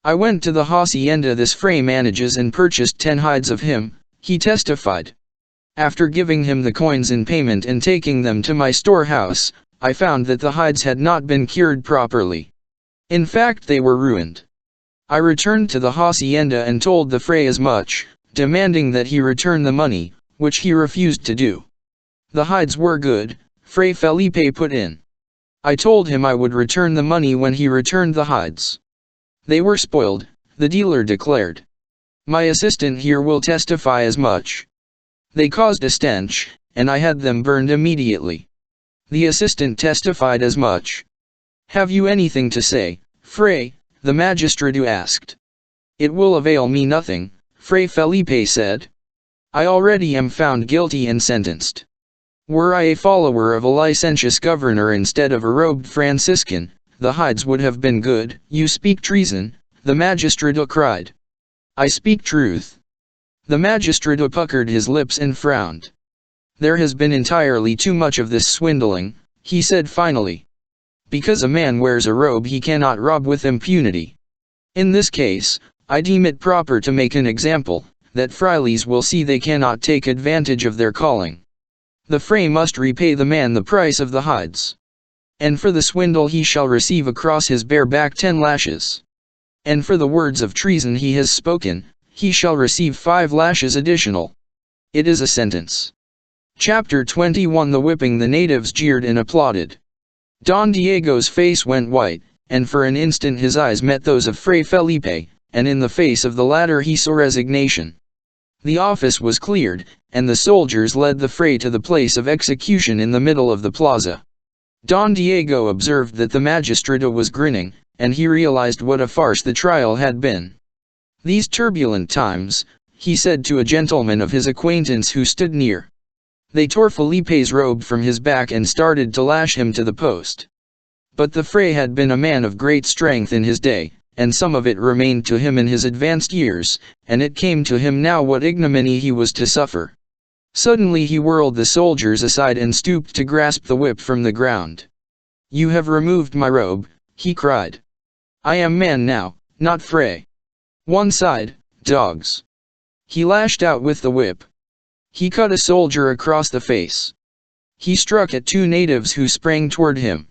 S1: I went to the hacienda this Fray manages and purchased 10 hides of him, he testified. After giving him the coins in payment and taking them to my storehouse, I found that the hides had not been cured properly. In fact, they were ruined. I returned to the hacienda and told the Fray as much, demanding that he return the money, which he refused to do. The hides were good, Fray Felipe put in. I told him I would return the money when he returned the hides. They were spoiled, the dealer declared. My assistant here will testify as much. They caused a stench, and I had them burned immediately. The assistant testified as much. Have you anything to say, Fray? The magistrate asked. It will avail me nothing, Fray Felipe said. I already am found guilty and sentenced. Were I a follower of a licentious governor instead of a robed Franciscan, the hides would have been good. You speak treason, the magistrate cried. I speak truth. The magistrate puckered his lips and frowned. There has been entirely too much of this swindling, he said finally. Because a man wears a robe he cannot rob with impunity. In this case, I deem it proper to make an example, that frailes will see they cannot take advantage of their calling. The Fray must repay the man the price of the hides. And for the swindle he shall receive across his bare back 10 lashes. And for the words of treason he has spoken, he shall receive 5 lashes additional. It is a sentence. Chapter 21. The whipping. The natives jeered and applauded. Don Diego's face went white, and for an instant his eyes met those of Fray Felipe, and in the face of the latter he saw resignation. The office was cleared, and the soldiers led the Fray to the place of execution in the middle of the plaza. Don Diego observed that the magistrate was grinning, and he realized what a farce the trial had been. These turbulent times, he said to a gentleman of his acquaintance who stood near. They tore Felipe's robe from his back and started to lash him to the post. But the Fray had been a man of great strength in his day, and some of it remained to him in his advanced years, and it came to him now what ignominy he was to suffer. Suddenly he whirled the soldiers aside and stooped to grasp the whip from the ground. You have removed my robe, he cried. I am man now, not Fray. One side, dogs. He lashed out with the whip. He cut a soldier across the face. He struck at 2 natives who sprang toward him.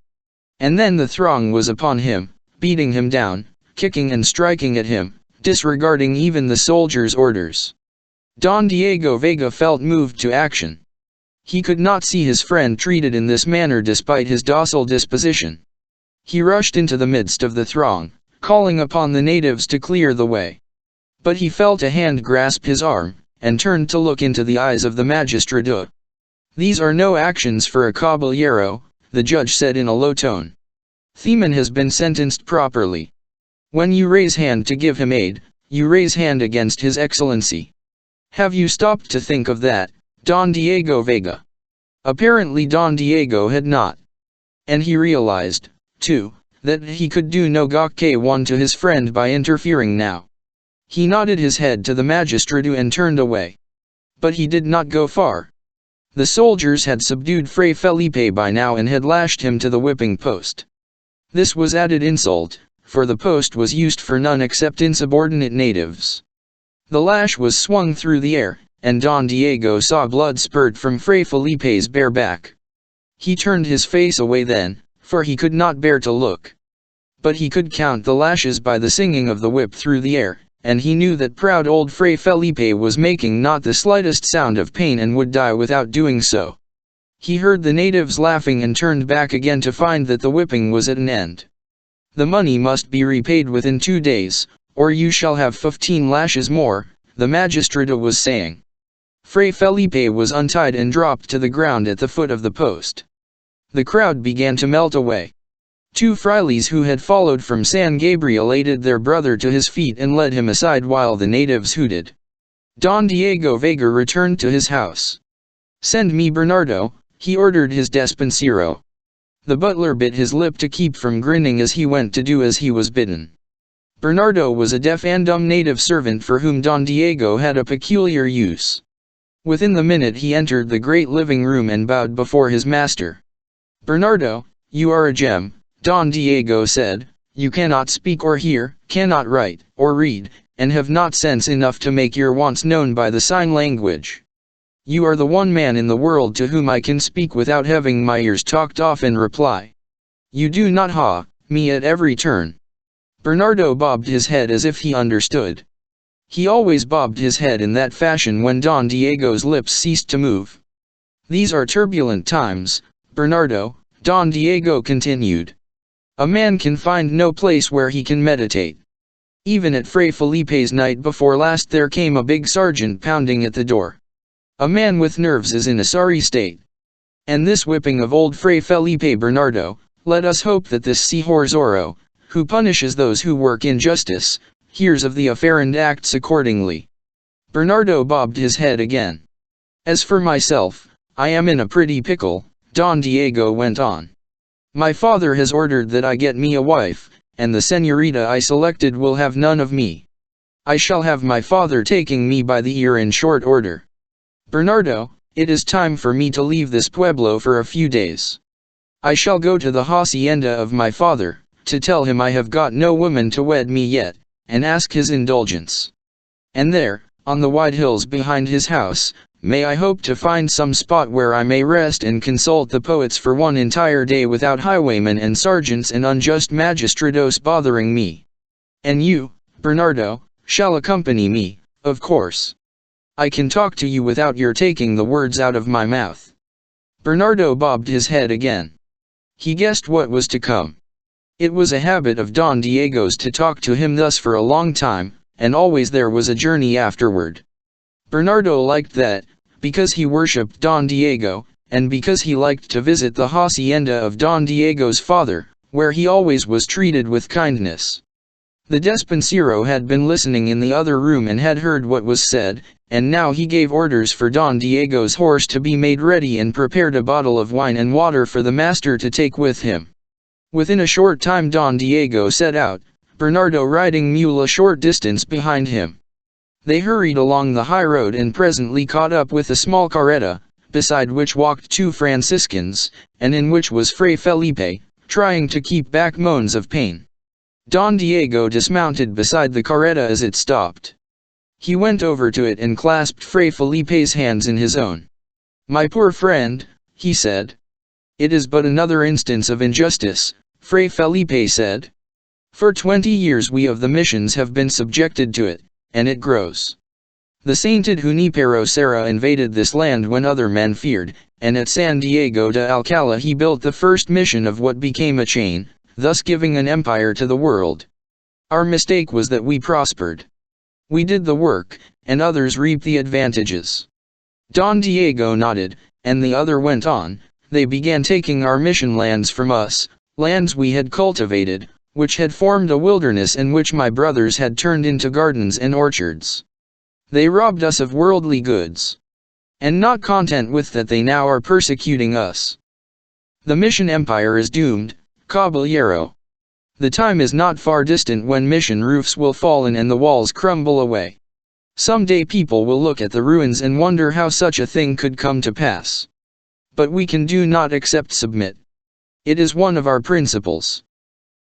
S1: And then the throng was upon him, beating him down, kicking and striking at him, disregarding even the soldiers' orders. Don Diego Vega felt moved to action. He could not see his friend treated in this manner despite his docile disposition. He rushed into the midst of the throng, calling upon the natives to clear the way. But he felt a hand grasp his arm, and turned to look into the eyes of the magistrate. These are no actions for a caballero, the judge said in a low tone. Theman has been sentenced properly. When you raise hand to give him aid, you raise hand against his excellency. Have you stopped to think of that, Don Diego Vega? Apparently Don Diego had not. And he realized, too, that he could do no gake one to his friend by interfering now. He nodded his head to the magistrate and turned away. But he did not go far. The soldiers had subdued Fray Felipe by now and had lashed him to the whipping post. This was added insult, for the post was used for none except insubordinate natives. The lash was swung through the air, and Don Diego saw blood spurt from Fray Felipe's bare back. He turned his face away then, for he could not bear to look. But he could count the lashes by the singing of the whip through the air, and he knew that proud old Fray Felipe was making not the slightest sound of pain and would die without doing so. He heard the natives laughing and turned back again to find that the whipping was at an end. The money must be repaid within 2 days, or you shall have 15 lashes more, the magistrate was saying. Fray Felipe was untied and dropped to the ground at the foot of the post. The crowd began to melt away. 2 frailes who had followed from San Gabriel aided their brother to his feet and led him aside while the natives hooted. Don Diego Vega returned to his house. Send me Bernardo, he ordered his despensero. The butler bit his lip to keep from grinning as he went to do as he was bidden. Bernardo was a deaf and dumb native servant for whom Don Diego had a peculiar use. Within the minute he entered the great living room and bowed before his master. "Bernardo, you are a gem," Don Diego said. "You cannot speak or hear, cannot write, or read, and have not sense enough to make your wants known by the sign language. You are the one man in the world to whom I can speak without having my ears talked off in reply. You do not me at every turn." Bernardo bobbed his head as if he understood. He always bobbed his head in that fashion when Don Diego's lips ceased to move. "These are turbulent times, Bernardo," Don Diego continued. "A man can find no place where he can meditate. Even at Fray Felipe's night before last there came a big sergeant pounding at the door. A man with nerves is in a sorry state. And this whipping of old Fray Felipe, Bernardo, let us hope that this Señor Zorro, who punishes those who work injustice, hears of the affair and acts accordingly." Bernardo bobbed his head again. "As for myself, I am in a pretty pickle," Don Diego went on. "My father has ordered that I get me a wife, and the señorita I selected will have none of me. I shall have my father taking me by the ear in short order. Bernardo, it is time for me to leave this pueblo for a few days. I shall go to the hacienda of my father, to tell him I have got no woman to wed me yet, and ask his indulgence. And there, on the wide hills behind his house, may I hope to find some spot where I may rest and consult the poets for one entire day without highwaymen and sergeants and unjust magistrados bothering me. And you, Bernardo, shall accompany me, of course. I can talk to you without your taking the words out of my mouth." Bernardo bobbed his head again. He guessed what was to come. It was a habit of Don Diego's to talk to him thus for a long time, and always there was a journey afterward. Bernardo liked that, because he worshipped Don Diego, and because he liked to visit the hacienda of Don Diego's father, where he always was treated with kindness. The despensero had been listening in the other room and had heard what was said, and now he gave orders for Don Diego's horse to be made ready and prepared a bottle of wine and water for the master to take with him. Within a short time Don Diego set out, Bernardo riding mule a short distance behind him. They hurried along the high road and presently caught up with a small carreta, beside which walked two Franciscans, and in which was Fray Felipe, trying to keep back moans of pain. Don Diego dismounted beside the carreta as it stopped. He went over to it and clasped Fray Felipe's hands in his own. "My poor friend," he said. "It is but another instance of injustice," Fray Felipe said. "For 20 years we of the missions have been subjected to it, and it grows. The sainted Junipero Serra invaded this land when other men feared, and at San Diego de Alcala he built the first mission of what became a chain, thus giving an empire to the world. Our mistake was that we prospered. We did the work, and others reaped the advantages." Don Diego nodded, and the other went on. "They began taking our mission lands from us, lands we had cultivated, which had formed a wilderness and which my brothers had turned into gardens and orchards. They robbed us of worldly goods. And not content with that they now are persecuting us. The mission empire is doomed, caballero. The time is not far distant when mission roofs will fall in and the walls crumble away. Some day people will look at the ruins and wonder how such a thing could come to pass. But we can do not except submit. It is one of our principles.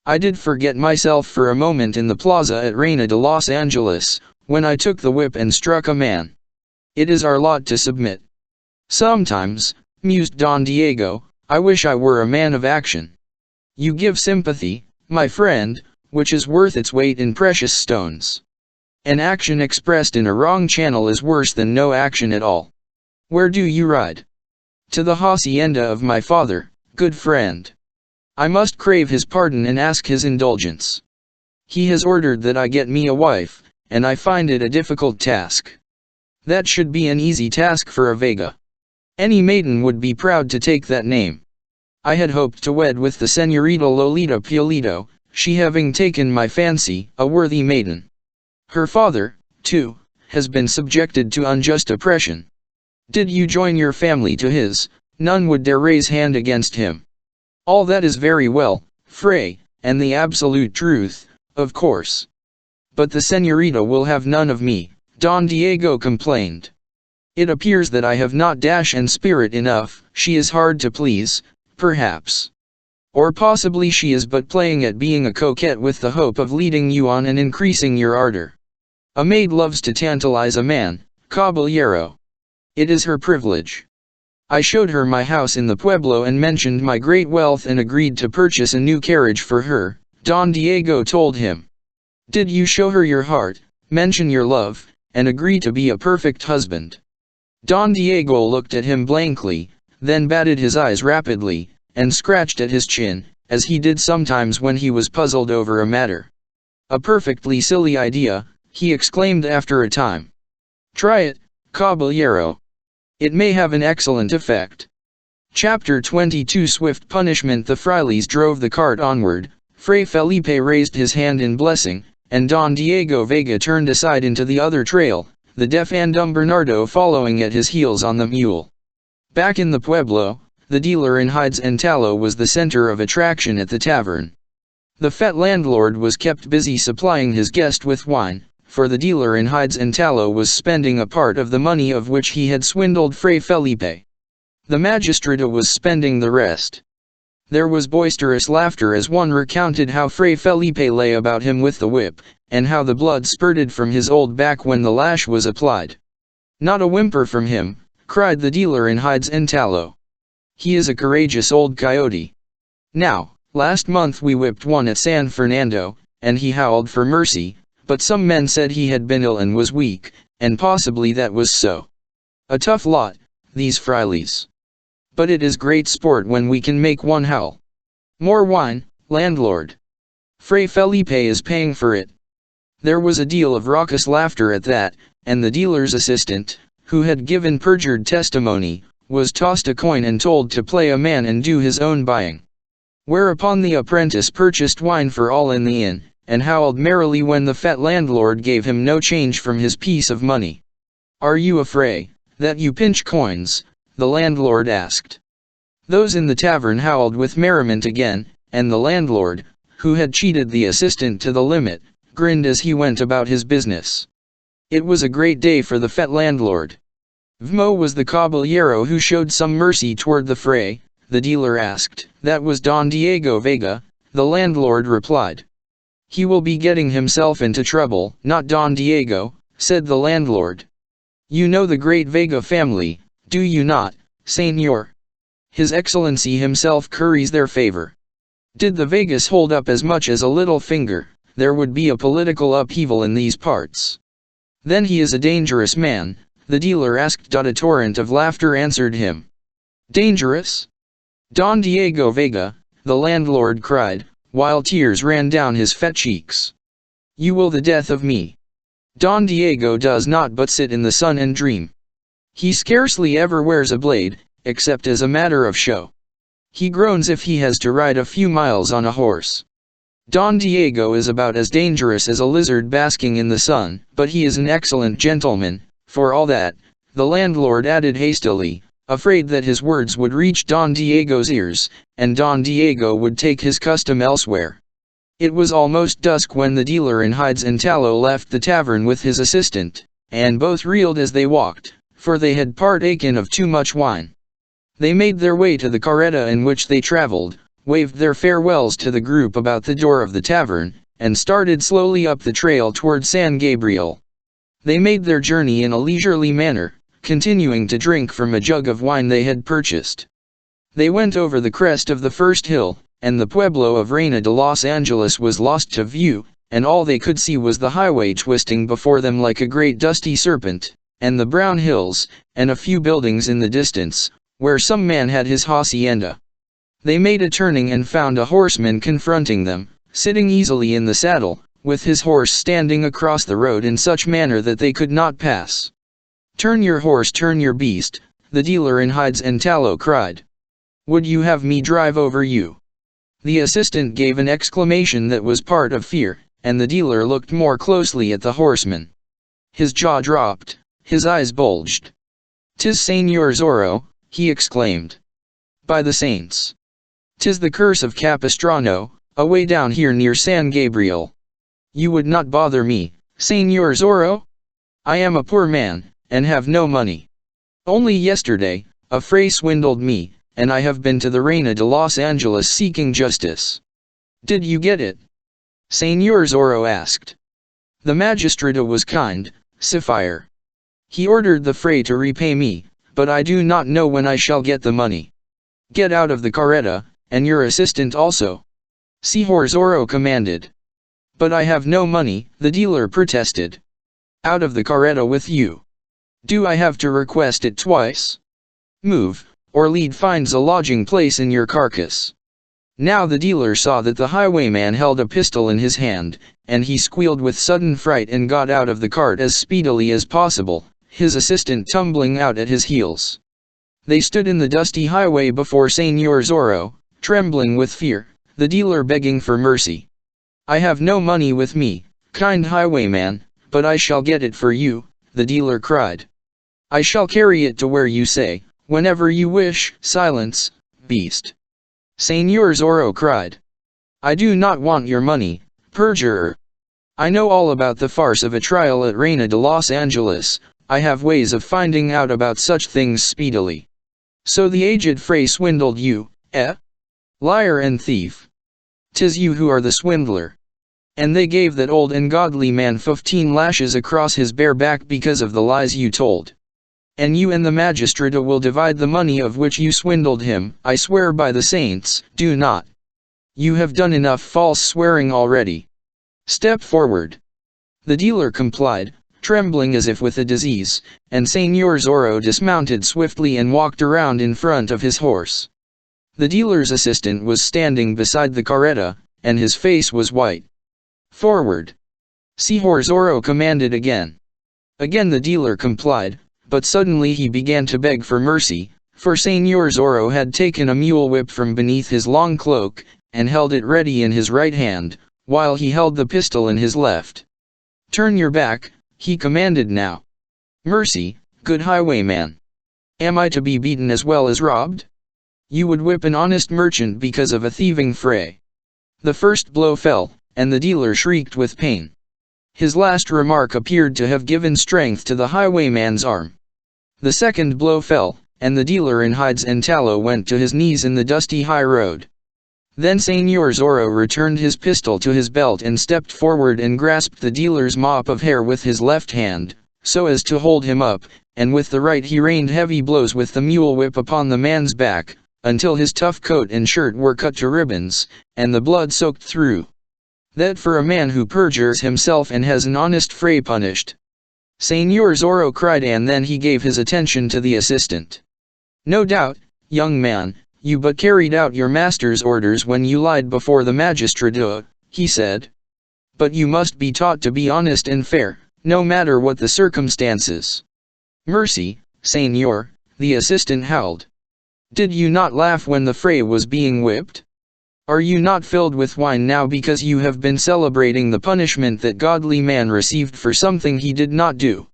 S1: I did forget myself for a moment in the plaza at Reina de Los Angeles, when I took the whip and struck a man. It is our lot to submit. Sometimes, mused Don Diego, I wish I were a man of action. You give sympathy, my friend, which is worth its weight in precious stones. An action expressed in a wrong channel is worse than no action at all. Where do you ride? To the hacienda of my father, good friend. I must crave his pardon and ask his indulgence. He has ordered that I get me a wife, and I find it a difficult task. That should be an easy task for a Vega. Any maiden would be proud to take that name. I had hoped to wed with the Señorita Lolita Piolito, she having taken my fancy, a worthy maiden. Her father, too, has been subjected to unjust oppression. Did you join your family to his, none would dare raise hand against him. All that is very well, Fray, and the absolute truth, of course. But the Señorita will have none of me, Don Diego complained. It appears that I have not dash and spirit enough. She is hard to please, perhaps. Or possibly she is but playing at being a coquette with the hope of leading you on and increasing your ardor. A maid loves to tantalize a man, caballero. It is her privilege. I showed her my house in the pueblo and mentioned my great wealth and agreed to purchase a new carriage for her, Don Diego told him. Did you show her your heart, mention your love, and agree to be a perfect husband? Don Diego looked at him blankly, then batted his eyes rapidly, and scratched at his chin, as he did sometimes when he was puzzled over a matter. A perfectly silly idea, he exclaimed after a time. Try it, caballero. It may have an excellent effect. Chapter 22 Swift punishment. The frailes drove the cart onward. Fray Felipe raised his hand in blessing, and Don Diego Vega turned aside into the other trail, the deaf and dumb Bernardo following at his heels on the mule. Back in the pueblo, the dealer in hides and tallow was the center of attraction at the tavern. The fat landlord was kept busy supplying his guest with wine, for the dealer in hides and tallow was spending a part of the money of which he had swindled Fray Felipe. The magistrata was spending the rest. There was boisterous laughter as one recounted how Fray Felipe lay about him with the whip, and how the blood spurted from his old back when the lash was applied. Not a whimper from him, cried the dealer in hides and tallow. He is a courageous old coyote. Now, last month we whipped one at San Fernando, and he howled for mercy, but some men said he had been ill and was weak, and possibly that was so. A tough lot, these frailes. But it is great sport when we can make one howl. More wine, landlord. Fray Felipe is paying for it. There was a deal of raucous laughter at that, and the dealer's assistant, who had given perjured testimony, was tossed a coin and told to play a man and do his own buying. Whereupon the apprentice purchased wine for all in the inn, and howled merrily when the fat landlord gave him no change from his piece of money. Are you afraid that you pinch coins? The landlord asked. Those in the tavern howled with merriment again, and the landlord, who had cheated the assistant to the limit, grinned as he went about his business. It was a great day for the fat landlord. Vmo was the caballero who showed some mercy toward the fray, the dealer asked. That was Don Diego Vega, the landlord replied. He will be getting himself into trouble. Not Don Diego, said the landlord. You know the great Vega family, do you not, Señor? His Excellency himself curries their favor. Did the Vegas hold up as much as a little finger, there would be a political upheaval in these parts. Then he is a dangerous man, the dealer asked. A torrent of laughter answered him. Dangerous? Don Diego Vega, the landlord cried, while tears ran down his fat cheeks. You will the death of me. Don Diego does not but sit in the sun and dream. He scarcely ever wears a blade, except as a matter of show. He groans if he has to ride a few miles on a horse. Don Diego is about as dangerous as a lizard basking in the sun, but he is an excellent gentleman, for all that, the landlord added hastily, afraid that his words would reach Don Diego's ears, and Don Diego would take his custom elsewhere. It was almost dusk when the dealer in hides and tallow left the tavern with his assistant, and both reeled as they walked, for they had partaken of too much wine. They made their way to the carreta in which they traveled, waved their farewells to the group about the door of the tavern, and started slowly up the trail toward San Gabriel. They made their journey in a leisurely manner, continuing to drink from a jug of wine they had purchased. They went over the crest of the first hill, and the pueblo of Reina de Los Angeles was lost to view, and all they could see was the highway twisting before them like a great dusty serpent, and the brown hills, and a few buildings in the distance, where some man had his hacienda. They made a turning and found a horseman confronting them, sitting easily in the saddle, with his horse standing across the road in such manner that they could not pass. Turn your horse, turn your beast, the dealer in hides and tallow cried. Would you have me drive over you? The assistant gave an exclamation that was part of fear, and the dealer looked more closely at the horseman. His jaw dropped, his eyes bulged. "'Tis Señor Zorro," he exclaimed. "By the saints! 'Tis the curse of Capistrano, away down here near San Gabriel. You would not bother me, Señor Zorro? I am a poor man, and have no money. Only yesterday, a fray swindled me, and I have been to the Reina de Los Angeles seeking justice. Did you get it? Señor Zorro asked. The magistrate was kind, Sapphire. He ordered the fray to repay me, but I do not know when I shall get the money. Get out of the carreta, and your assistant also. Señor Zorro commanded. But I have no money, the dealer protested. Out of the carreta with you. Do I have to request it twice? Move, or lead finds a lodging place in your carcass. Now the dealer saw that the highwayman held a pistol in his hand, and he squealed with sudden fright and got out of the cart as speedily as possible, his assistant tumbling out at his heels. They stood in the dusty highway before Señor Zorro, trembling with fear, the dealer begging for mercy. I have no money with me, kind highwayman, but I shall get it for you, the dealer cried. I shall carry it to where you say, whenever you wish. Silence, beast. Señor Zorro cried. I do not want your money, perjurer. I know all about the farce of a trial at Reina de Los Angeles. I have ways of finding out about such things speedily. So the aged fray swindled you, eh? Liar and thief. 'Tis you who are the swindler. And they gave that old ungodly man 15 lashes across his bare back because of the lies you told. And you and the magistrate will divide the money of which you swindled him. I swear by the saints, do not. You have done enough false swearing already. Step forward. The dealer complied, trembling as if with a disease, and Señor Zorro dismounted swiftly and walked around in front of his horse. The dealer's assistant was standing beside the carreta, and his face was white. Forward. Señor Zorro commanded again. Again the dealer complied, but suddenly he began to beg for mercy, for Señor Zorro had taken a mule whip from beneath his long cloak, and held it ready in his right hand, while he held the pistol in his left. Turn your back, he commanded now. Mercy, good highwayman. Am I to be beaten as well as robbed? You would whip an honest merchant because of a thieving fray. The first blow fell, and the dealer shrieked with pain. His last remark appeared to have given strength to the highwayman's arm. The second blow fell, and the dealer in hides and tallow went to his knees in the dusty high road. Then Señor Zorro returned his pistol to his belt and stepped forward and grasped the dealer's mop of hair with his left hand, so as to hold him up, and with the right he rained heavy blows with the mule whip upon the man's back, until his tough coat and shirt were cut to ribbons, and the blood soaked through. That for a man who perjures himself and has an honest fray punished. Señor Zorro cried, and then he gave his attention to the assistant. No doubt, young man, you but carried out your master's orders when you lied before the magistrate, he said. But you must be taught to be honest and fair, no matter what the circumstances. Mercy, Señor, the assistant howled. Did you not laugh when the fray was being whipped? Are you not filled with wine now because you have been celebrating the punishment that godly man received for something he did not do?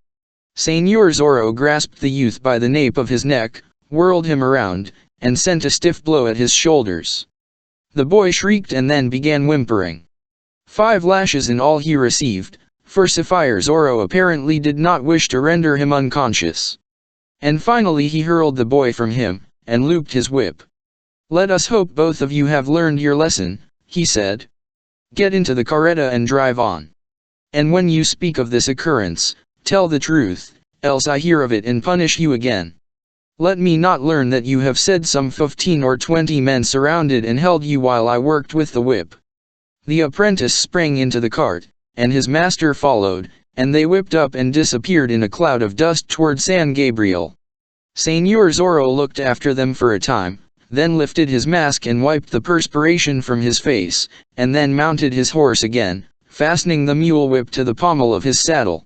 S1: Señor Zorro grasped the youth by the nape of his neck, whirled him around, and sent a stiff blow at his shoulders. The boy shrieked and then began whimpering. 5 lashes in all he received, for Sapphire Zorro apparently did not wish to render him unconscious. And finally he hurled the boy from him, and looped his whip. Let us hope both of you have learned your lesson, he said. Get into the carreta and drive on. And when you speak of this occurrence, tell the truth, else I hear of it and punish you again. Let me not learn that you have said some 15 or 20 men surrounded and held you while I worked with the whip. The apprentice sprang into the cart, and his master followed, and they whipped up and disappeared in a cloud of dust toward San Gabriel. Señor Zorro looked after them for a time, then lifted his mask and wiped the perspiration from his face, and then mounted his horse again, fastening the mule whip to the pommel of his saddle.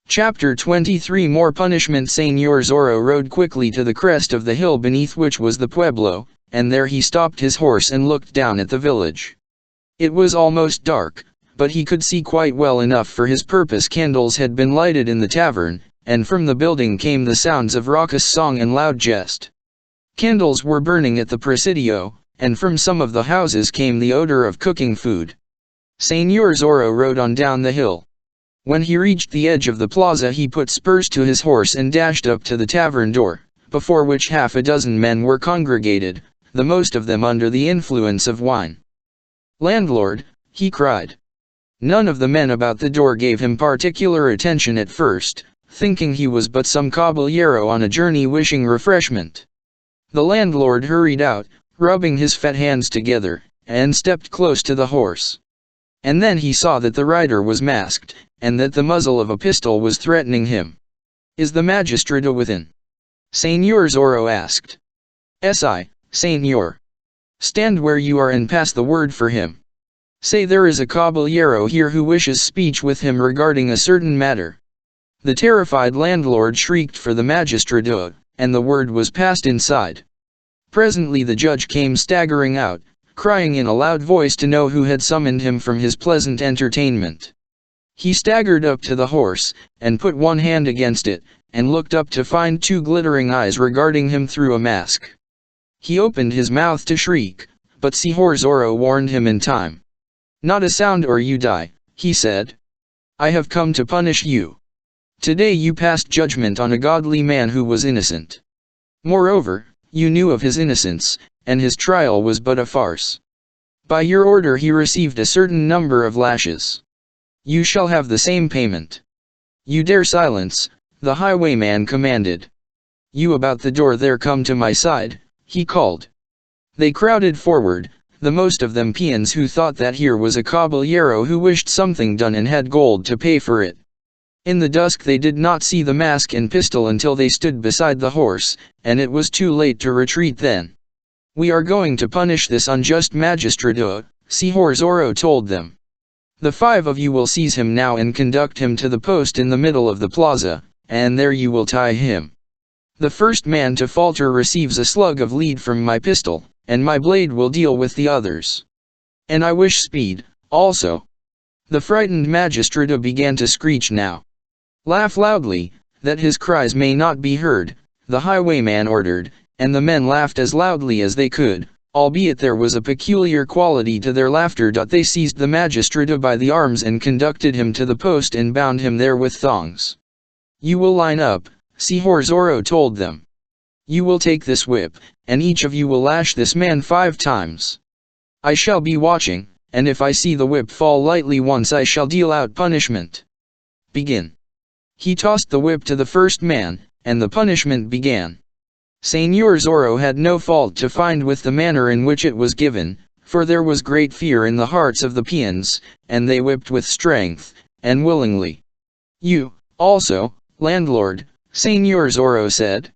S1: Chapter 23 More punishment. Señor Zorro rode quickly to the crest of the hill beneath which was the pueblo, and there he stopped his horse and looked down at the village. It was almost dark, but he could see quite well enough for his purpose. Candles had been lighted in the tavern, and from the building came the sounds of raucous song and loud jest. Candles were burning at the presidio, and from some of the houses came the odor of cooking food. Señor Zorro rode on down the hill. When he reached the edge of the plaza, he put spurs to his horse and dashed up to the tavern door, before which half a dozen men were congregated, the most of them under the influence of wine. "Landlord," he cried. None of the men about the door gave him particular attention at first, thinking he was but some caballero on a journey wishing refreshment. The landlord hurried out, rubbing his fat hands together, and stepped close to the horse. And then he saw that the rider was masked, and that the muzzle of a pistol was threatening him. "Is the magistrate within?" Señor Zorro asked. "Si, señor." "Stand where you are and pass the word for him. Say there is a caballero here who wishes speech with him regarding a certain matter." The terrified landlord shrieked for the magistrate, and the word was passed inside. Presently the judge came staggering out, crying in a loud voice to know who had summoned him from his pleasant entertainment. He staggered up to the horse, and put one hand against it, and looked up to find two glittering eyes regarding him through a mask. He opened his mouth to shriek, but Señor Zorro warned him in time. "Not a sound or you die," he said. "I have come to punish you. Today you passed judgment on a godly man who was innocent. Moreover, you knew of his innocence, and his trial was but a farce. By your order he received a certain number of lashes. You shall have the same payment." "You dare silence," the highwayman commanded. "You about the door there, come to my side," he called. They crowded forward, the most of them peons who thought that here was a caballero who wished something done and had gold to pay for it. In the dusk they did not see the mask and pistol until they stood beside the horse, and it was too late to retreat then. "We are going to punish this unjust magistrate," Señor Zorro told them. "The five of you will seize him now and conduct him to the post in the middle of the plaza, and there you will tie him. The first man to falter receives a slug of lead from my pistol, and my blade will deal with the others. And I wish speed, also." The frightened magistrate began to screech now. "Laugh loudly, that his cries may not be heard," the highwayman ordered, and the men laughed as loudly as they could, albeit there was a peculiar quality to their laughter. They seized the magistrate by the arms and conducted him to the post and bound him there with thongs. "You will line up," Señor Zorro told them. "You will take this whip, and each of you will lash this man 5 times. I shall be watching, and if I see the whip fall lightly once I shall deal out punishment. Begin." He tossed the whip to the first man, and the punishment began. Señor Zorro had no fault to find with the manner in which it was given, for there was great fear in the hearts of the peons, and they whipped with strength, and willingly. "You, also, landlord," Señor Zorro said.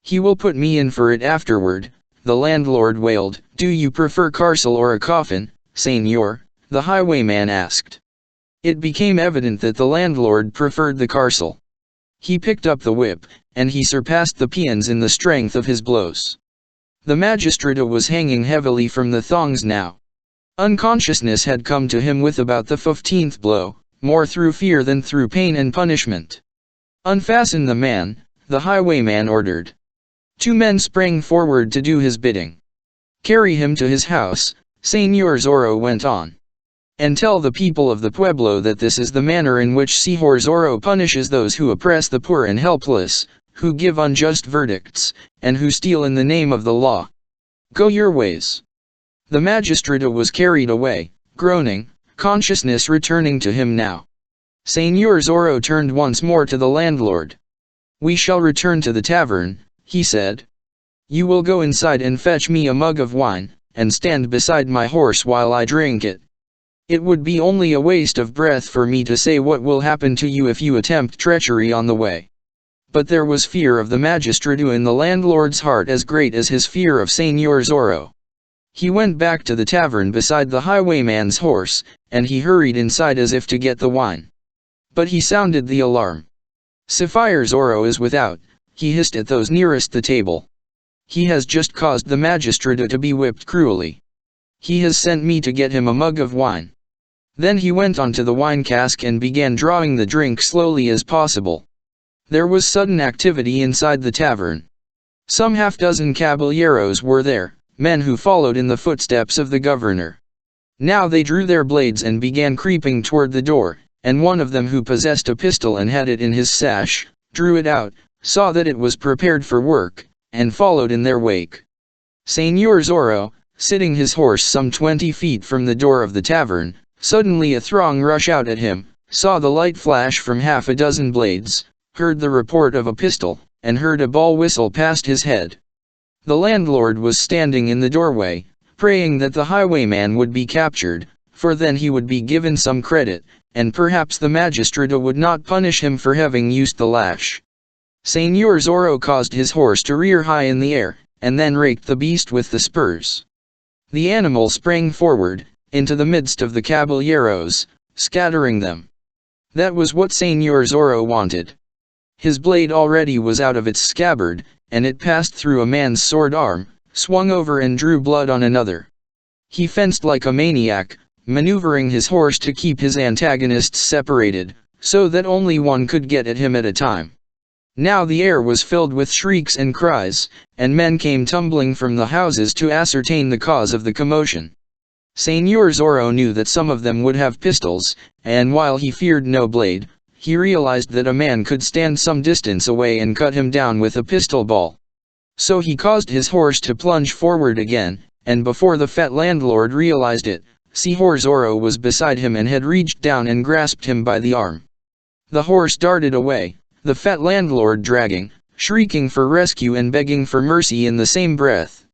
S1: "He will put me in for it afterward," the landlord wailed. "Do you prefer carcel or a coffin, señor?" the highwayman asked. It became evident that the landlord preferred the carcel. He picked up the whip, and he surpassed the peons in the strength of his blows. The magistrate was hanging heavily from the thongs now. Unconsciousness had come to him with about the 15th blow, more through fear than through pain and punishment. "Unfasten the man," the highwayman ordered. 2 men sprang forward to do his bidding. "Carry him to his house," Señor Zorro went on. "And tell the people of the pueblo that this is the manner in which Señor Zorro punishes those who oppress the poor and helpless, who give unjust verdicts, and who steal in the name of the law. Go your ways." The magistrate was carried away, groaning, consciousness returning to him now. Señor Zorro turned once more to the landlord. "We shall return to the tavern," he said. "You will go inside and fetch me a mug of wine, and stand beside my horse while I drink it. It would be only a waste of breath for me to say what will happen to you if you attempt treachery on the way." But there was fear of the magistrate in the landlord's heart as great as his fear of Señor Zorro. He went back to the tavern beside the highwayman's horse, and he hurried inside as if to get the wine. But he sounded the alarm. "Señor Zorro is without," he hissed at those nearest the table. "He has just caused the magistrate to be whipped cruelly. He has sent me to get him a mug of wine." Then he went on to the wine cask and began drawing the drink slowly as possible. There was sudden activity inside the tavern. Some half-dozen caballeros were there, men who followed in the footsteps of the governor. Now they drew their blades and began creeping toward the door, and one of them who possessed a pistol and had it in his sash, drew it out, saw that it was prepared for work, and followed in their wake. Señor Zorro, sitting his horse some 20 feet from the door of the tavern, suddenly a throng rush out at him, saw the light flash from half a dozen blades, heard the report of a pistol, and heard a ball whistle past his head. The landlord was standing in the doorway, praying that the highwayman would be captured, for then he would be given some credit, and perhaps the magistrate would not punish him for having used the lash. Señor Zorro caused his horse to rear high in the air, and then raked the beast with the spurs. The animal sprang forward, into the midst of the caballeros, scattering them. That was what Señor Zorro wanted. His blade already was out of its scabbard, and it passed through a man's sword arm, swung over and drew blood on another. He fenced like a maniac, maneuvering his horse to keep his antagonists separated, so that only one could get at him at a time. Now the air was filled with shrieks and cries, and men came tumbling from the houses to ascertain the cause of the commotion. Señor Zorro knew that some of them would have pistols, and while he feared no blade, he realized that a man could stand some distance away and cut him down with a pistol ball. So he caused his horse to plunge forward again, and before the fat landlord realized it, Señor Zorro was beside him and had reached down and grasped him by the arm. The horse darted away, the fat landlord dragging, shrieking for rescue and begging for mercy in the same breath.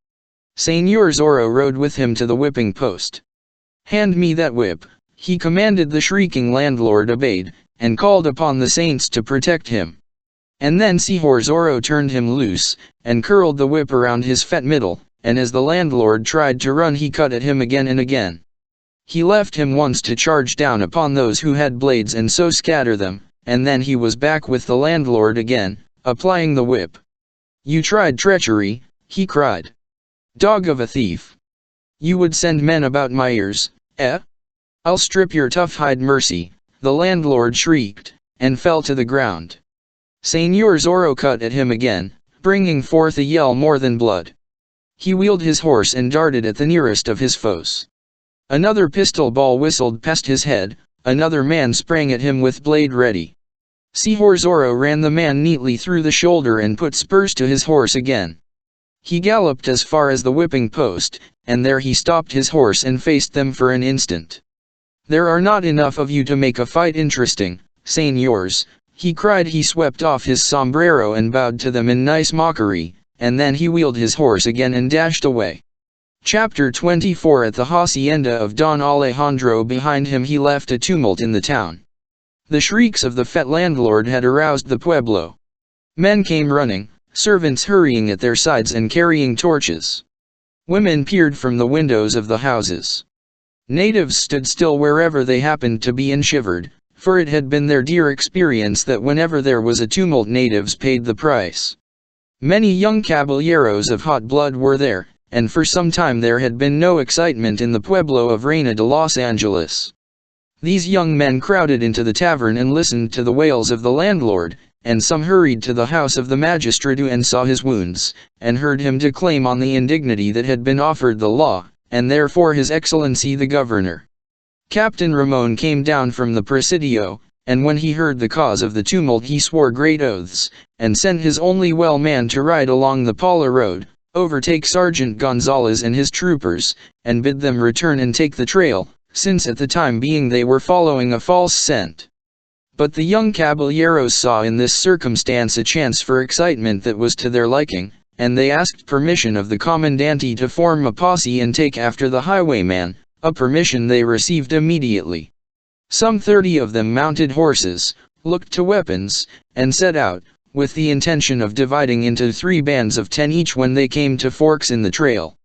S1: Señor Zorro rode with him to the whipping post. "Hand me that whip," he commanded. The shrieking landlord obeyed, and called upon the saints to protect him. And then Señor Zorro turned him loose, and curled the whip around his fat middle, and as the landlord tried to run he cut at him again and again. He left him once to charge down upon those who had blades and so scatter them, and then he was back with the landlord again, applying the whip. "You tried treachery," he cried. "Dog of a thief! You would send men about my ears, eh? I'll strip your tough hide." "Mercy!" the landlord shrieked, and fell to the ground. Señor Zorro cut at him again, bringing forth a yell more than blood. He wheeled his horse and darted at the nearest of his foes. Another pistol ball whistled past his head, another man sprang at him with blade ready. Señor Zorro ran the man neatly through the shoulder and put spurs to his horse again. He galloped as far as the whipping post, and there he stopped his horse and faced them for an instant. "There are not enough of you to make a fight interesting, señors," he cried. He swept off his sombrero and bowed to them in nice mockery, and then he wheeled his horse again and dashed away. Chapter 24. At the hacienda of Don Alejandro behind him he left a tumult in the town. The shrieks of the fat landlord had aroused the pueblo. Men came running, servants hurrying at their sides and carrying torches. Women peered from the windows of the houses. Natives stood still wherever they happened to be and shivered, for it had been their dear experience that whenever there was a tumult natives paid the price. Many young caballeros of hot blood were there, and for some time there had been no excitement in the pueblo of Reina de Los Angeles. These young men crowded into the tavern and listened to the wails of the landlord, and some hurried to the house of the magistrate and saw his wounds, and heard him declaim on the indignity that had been offered the law, and therefore his excellency the governor. Captain Ramon came down from the presidio, and when he heard the cause of the tumult he swore great oaths, and sent his only well man to ride along the Paula road, overtake Sergeant Gonzalez and his troopers, and bid them return and take the trail, since at the time being they were following a false scent. But the young caballeros saw in this circumstance a chance for excitement that was to their liking, and they asked permission of the commandante to form a posse and take after the highwayman, a permission they received immediately. Some 30 of them mounted horses, looked to weapons, and set out, with the intention of dividing into 3 bands of 10 each when they came to forks in the trail.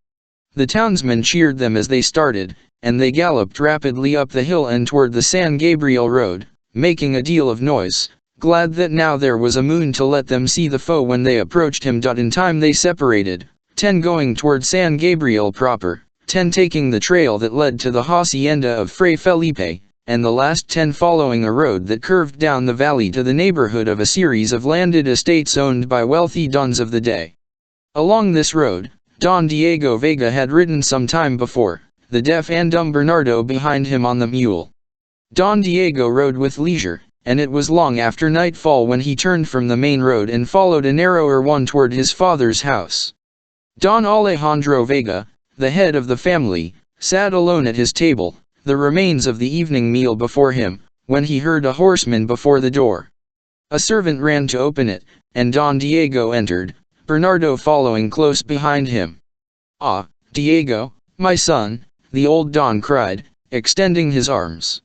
S1: The townsmen cheered them as they started, and they galloped rapidly up the hill and toward the San Gabriel road, making a deal of noise, glad that now there was a moon to let them see the foe when they approached him. In time they separated, 10 going toward San Gabriel proper, 10 taking the trail that led to the hacienda of Fray Felipe, and the last 10 following a road that curved down the valley to the neighborhood of a series of landed estates owned by wealthy dons of the day. Along this road, Don Diego Vega had ridden some time before, the deaf and dumb Bernardo behind him on the mule. Don Diego rode with leisure, and it was long after nightfall when he turned from the main road and followed a narrower one toward his father's house. Don Alejandro Vega, the head of the family, sat alone at his table, the remains of the evening meal before him, when he heard a horseman before the door. A servant ran to open it, and Don Diego entered, Bernardo following close behind him. "Ah, Diego, my son," the old Don cried, extending his arms.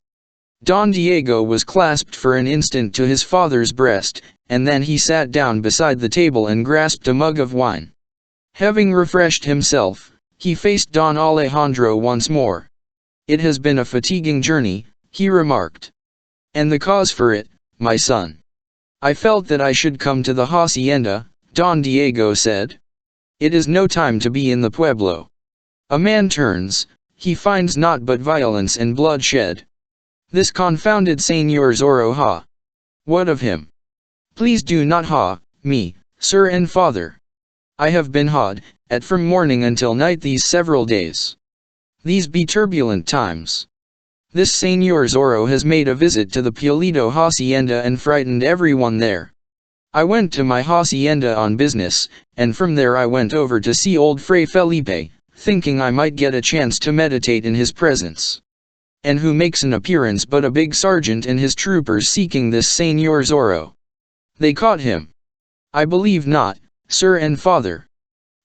S1: Don Diego was clasped for an instant to his father's breast, and then he sat down beside the table and grasped a mug of wine. Having refreshed himself, he faced Don Alejandro once more. "It has been a fatiguing journey," he remarked. "And the cause for it, my son?" "I felt that I should come to the hacienda," Don Diego said. "It is no time to be in the pueblo. A man turns, he finds naught but violence and bloodshed. This confounded Señor Zorro ha! What of him? Please do not ha, me, sir and father. I have been ha'd, at from morning until night these several days. These be turbulent times. This Señor Zorro has made a visit to the Pueblito hacienda and frightened everyone there. I went to my hacienda on business, and from there I went over to see old Fray Felipe, thinking I might get a chance to meditate in his presence. And who makes an appearance but a big sergeant and his troopers seeking this Señor Zorro. They caught him. I believe not, sir and father.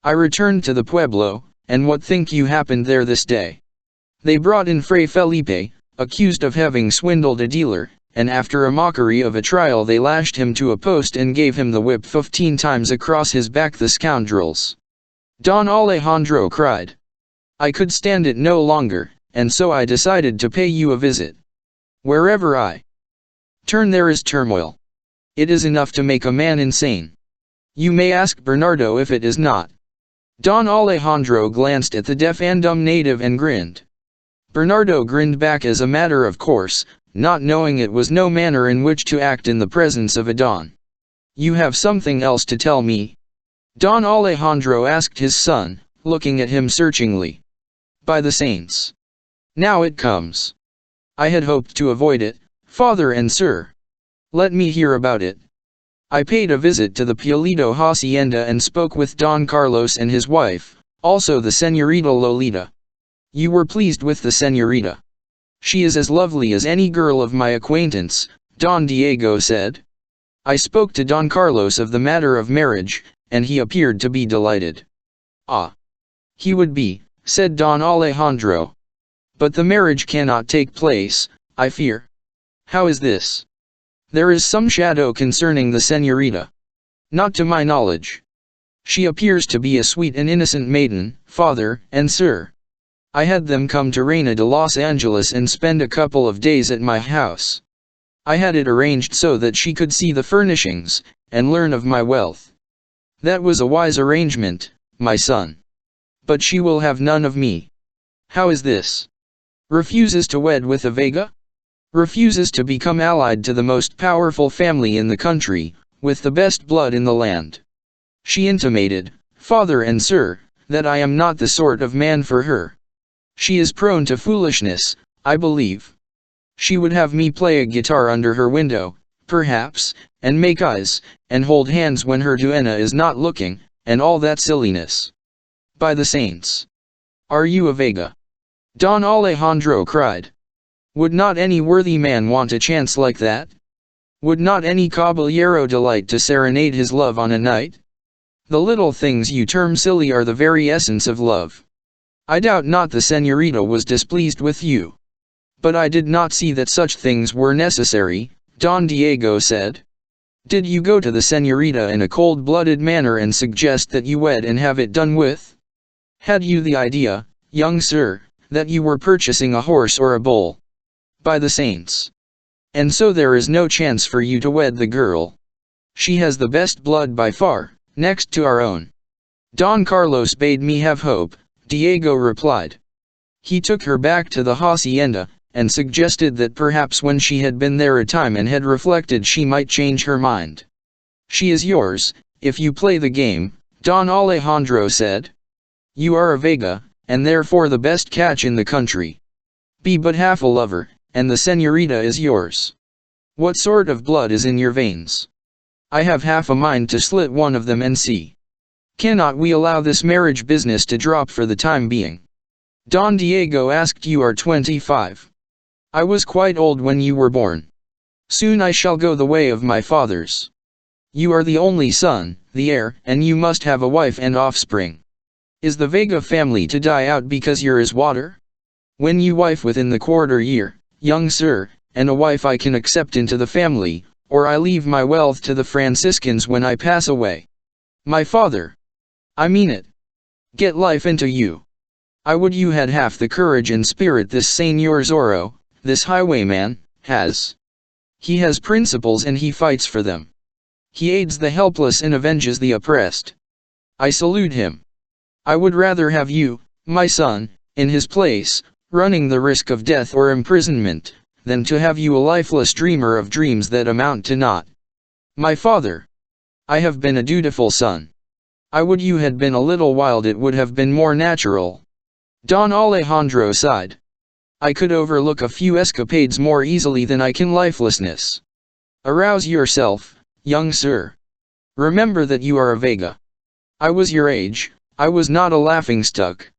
S1: I returned to the pueblo, and what think you happened there this day? They brought in Fray Felipe, accused of having swindled a dealer, and after a mockery of a trial they lashed him to a post and gave him the whip 15 times across his back, the scoundrels." Don Alejandro cried. "I could stand it no longer, and so I decided to pay you a visit. Wherever I turn there is turmoil. It is enough to make a man insane. You may ask Bernardo if it is not." Don Alejandro glanced at the deaf and dumb native and grinned. Bernardo grinned back as a matter of course, not knowing it was no manner in which to act in the presence of a Don. "You have something else to tell me?" Don Alejandro asked his son, looking at him searchingly. "By the saints! Now it comes. I had hoped to avoid it, father and sir. Let me hear about it." "I paid a visit to the Pueblito hacienda and spoke with Don Carlos and his wife, also the Señorita Lolita." "You were pleased with the Señorita?" "She is as lovely as any girl of my acquaintance," Don Diego said. "I spoke to Don Carlos of the matter of marriage, and he appeared to be delighted." "Ah! He would be," said Don Alejandro. "But the marriage cannot take place, I fear." "How is this?" "There is some shadow concerning the Señorita." "Not to my knowledge. She appears to be a sweet and innocent maiden, father and sir. I had them come to Reina de Los Angeles and spend a couple of days at my house. I had it arranged so that she could see the furnishings, and learn of my wealth. That was a wise arrangement, my son. But she will have none of me." "How is this? Refuses to wed with a Vega? Refuses to become allied to the most powerful family in the country, with the best blood in the land. She intimated, father and sir, that I am not the sort of man for her. She is prone to foolishness, I believe. She would have me play a guitar under her window, perhaps, and make eyes, and hold hands when her duenna is not looking, and all that silliness. By the saints! Are you a Vega?" Don Alejandro cried. "Would not any worthy man want a chance like that? Would not any caballero delight to serenade his love on a night? The little things you term silly are the very essence of love. I doubt not the Señorita was displeased with you. But I did not see that such things were necessary," Don Diego said. "Did you go to the Señorita in a cold-blooded manner and suggest that you wed and have it done with? Had you the idea, young sir, that you were purchasing a horse or a bull? By the saints! And so there is no chance for you to wed the girl. She has the best blood by far, next to our own." "Don Carlos bade me have hope," Diego replied. "He took her back to the hacienda, and suggested that perhaps when she had been there a time and had reflected she might change her mind." "She is yours, if you play the game," Don Alejandro said. "You are a Vega, and therefore the best catch in the country. Be but half a lover, and the señorita is yours. What sort of blood is in your veins? I have half a mind to slit one of them and see. Cannot we allow this marriage business to drop for the time being? Don Diego asked. You are 25. I was quite old when you were born. Soon I shall go the way of my fathers. You are the only son, the heir, and you must have a wife and offspring. Is the Vega family to die out because you're as water? When you wife within the quarter year, young sir, and a wife I can accept into the family, or I leave my wealth to the Franciscans when I pass away. My father. I mean it. Get life into you. I would you had half the courage and spirit this Señor Zorro, this highwayman, has. He has principles and he fights for them. He aids the helpless and avenges the oppressed. I salute him. I would rather have you, my son, in his place, running the risk of death or imprisonment, than to have you a lifeless dreamer of dreams that amount to naught. My father. I have been a dutiful son. I would you had been a little wild, it would have been more natural. Don Alejandro sighed. I could overlook a few escapades more easily than I can lifelessness. Arouse yourself, young sir. Remember that you are a Vega. I was your age, I was not a laughingstock.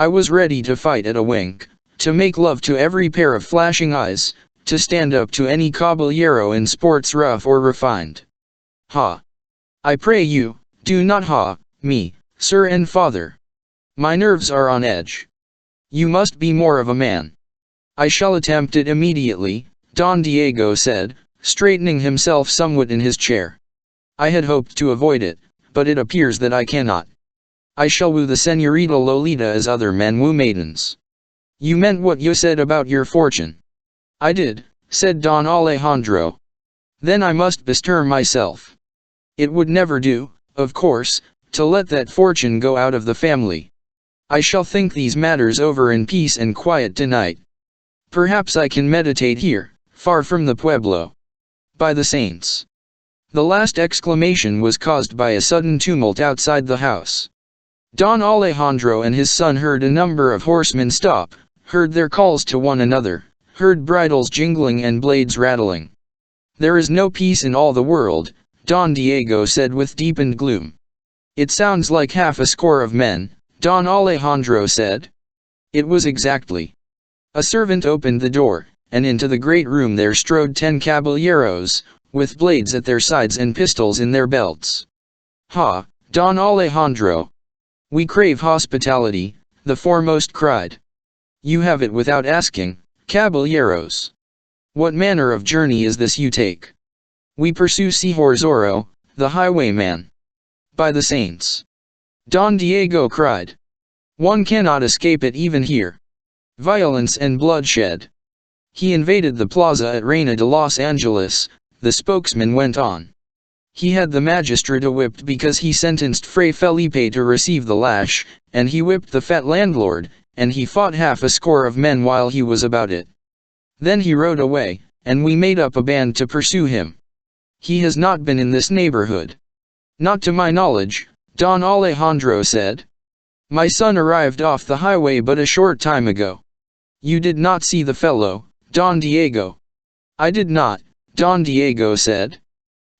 S1: I was ready to fight at a wink, to make love to every pair of flashing eyes, to stand up to any caballero in sports rough or refined. Ha! I pray you, do not ha, me, sir and father. My nerves are on edge. You must be more of a man. I shall attempt it immediately, Don Diego said, straightening himself somewhat in his chair. I had hoped to avoid it, but it appears that I cannot. I shall woo the Señorita Lolita as other men woo maidens. You meant what you said about your fortune. I did, said Don Alejandro. Then I must bestir myself. It would never do, of course, to let that fortune go out of the family. I shall think these matters over in peace and quiet tonight. Perhaps I can meditate here, far from the pueblo. By the saints. The last exclamation was caused by a sudden tumult outside the house. Don Alejandro and his son heard a number of horsemen stop, heard their calls to one another, heard bridles jingling and blades rattling. There is no peace in all the world, Don Diego said with deepened gloom. It sounds like half a score of men, Don Alejandro said. It was exactly. A servant opened the door, and into the great room there strode 10 caballeros, with blades at their sides and pistols in their belts. Ha, Don Alejandro! We crave hospitality, the foremost cried. You have it without asking, caballeros. What manner of journey is this you take? We pursue Señor Zorro, the highwayman. By the saints! Don Diego cried. One cannot escape it even here. Violence and bloodshed. He invaded the plaza at Reina de Los Angeles, the spokesman went on. He had the magistrate whipped because he sentenced Fray Felipe to receive the lash, and he whipped the fat landlord, and he fought half a score of men while he was about it. Then he rode away, and we made up a band to pursue him. He has not been in this neighborhood. Not to my knowledge, Don Alejandro said. My son arrived off the highway but a short time ago. You did not see the fellow, Don Diego? I did not, Don Diego said.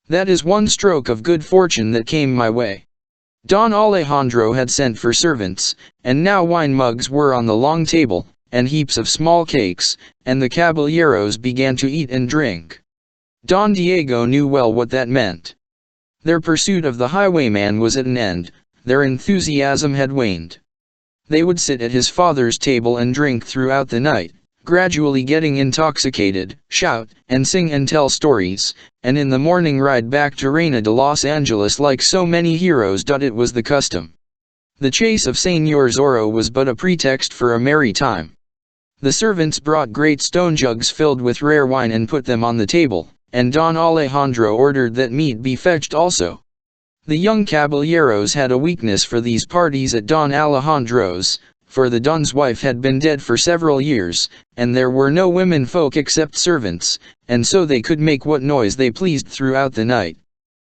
S1: That is one stroke of good fortune that came my way. Don Alejandro had sent for servants, and now wine mugs were on the long table, and heaps of small cakes, and the caballeros began to eat and drink. Don Diego knew well what that meant. Their pursuit of the highwayman was at an end, their enthusiasm had waned. They would sit at his father's table and drink throughout the night, gradually getting intoxicated, shout, and sing and tell stories, and in the morning ride back to Reina de Los Angeles like so many heroes. It was the custom. The chase of Señor Zorro was but a pretext for a merry time. The servants brought great stone jugs filled with rare wine and put them on the table, and Don Alejandro ordered that meat be fetched also. The young caballeros had a weakness for these parties at Don Alejandro's, for the Don's wife had been dead for several years, and there were no women folk except servants, and so they could make what noise they pleased throughout the night.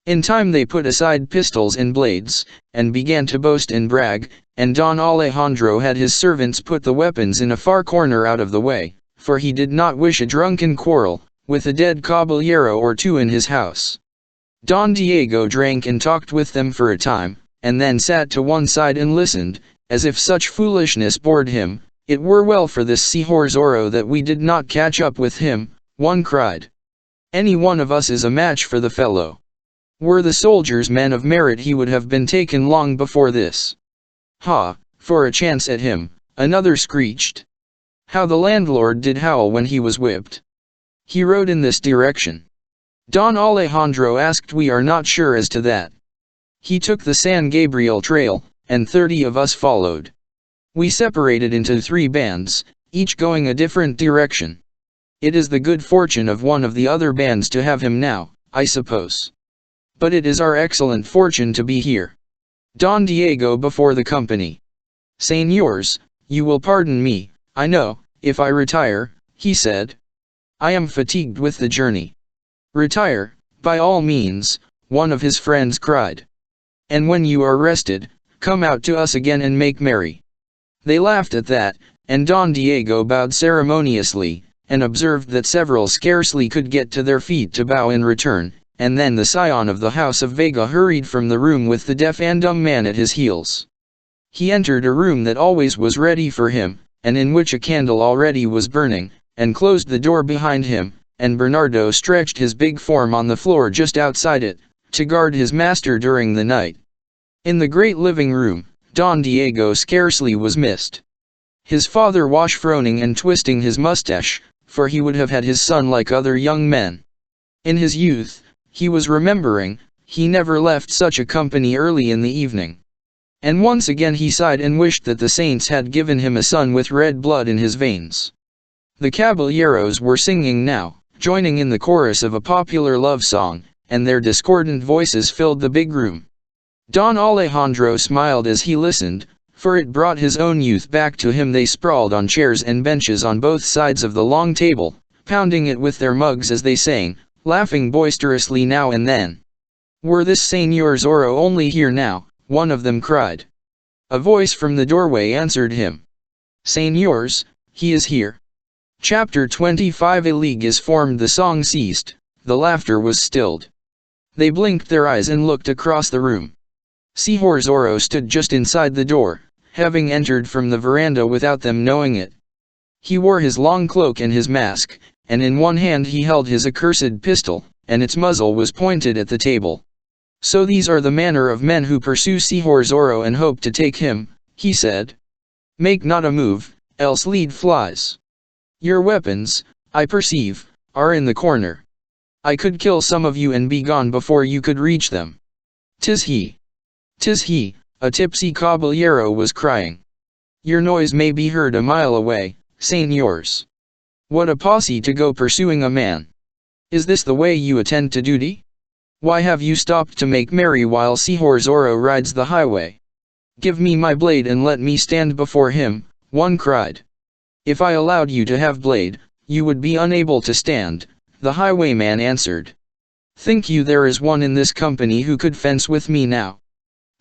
S1: In time they put aside pistols and blades, and began to boast and brag, and Don Alejandro had his servants put the weapons in a far corner out of the way, for he did not wish a drunken quarrel, with a dead caballero or two in his house. Don Diego drank and talked with them for a time, and then sat to one side and listened, as if such foolishness bored him. It were well for this Señor Zorro that we did not catch up with him, one cried. Any one of us is a match for the fellow. Were the soldiers men of merit he would have been taken long before this. Ha, for a chance at him, another screeched. How the landlord did howl when he was whipped. He rode in this direction. Don Alejandro asked. We are not sure as to that. He took the San Gabriel trail, and 30 of us followed. We separated into 3 bands, each going a different direction. It is the good fortune of one of the other bands to have him now, I suppose. But it is our excellent fortune to be here. Don Diego before the company. Señors, you will pardon me, I know, if I retire, he said. I am fatigued with the journey. Retire, by all means, one of his friends cried. And when you are rested, come out to us again and make merry. They laughed at that, and Don Diego bowed ceremoniously, and observed that several scarcely could get to their feet to bow in return, and then the scion of the house of Vega hurried from the room with the deaf and dumb man at his heels. He entered a room that always was ready for him, and in which a candle already was burning, and closed the door behind him, and Bernardo stretched his big form on the floor just outside it, to guard his master during the night. In the great living room, Don Diego scarcely was missed. His father was frowning and twisting his mustache, for he would have had his son like other young men. In his youth, he was remembering, he never left such a company early in the evening. And once again he sighed and wished that the saints had given him a son with red blood in his veins. The caballeros were singing now, joining in the chorus of a popular love song, and their discordant voices filled the big room. Don Alejandro smiled as he listened, for it brought his own youth back to him. They sprawled on chairs and benches on both sides of the long table, pounding it with their mugs as they sang, laughing boisterously now and then. Were this Señor Zorro only here now, one of them cried. A voice from the doorway answered him. Señors, he is here. Chapter 25. A league is formed. The song ceased, the laughter was stilled. They blinked their eyes and looked across the room. Señor Zorro stood just inside the door, having entered from the veranda without them knowing it. He wore his long cloak and his mask, and in one hand he held his accursed pistol, and its muzzle was pointed at the table. So these are the manner of men who pursue Señor Zorro and hope to take him, he said. Make not a move, else lead flies. Your weapons, I perceive, are in the corner. I could kill some of you and be gone before you could reach them. 'Tis he. 'Tis he, a tipsy caballero was crying. Your noise may be heard a mile away, señors. What a posse to go pursuing a man. Is this the way you attend to duty? Why have you stopped to make merry while Señor Zorro rides the highway? Give me my blade and let me stand before him, one cried. If I allowed you to have blade, you would be unable to stand, the highwayman answered. Think you there is one in this company who could fence with me now?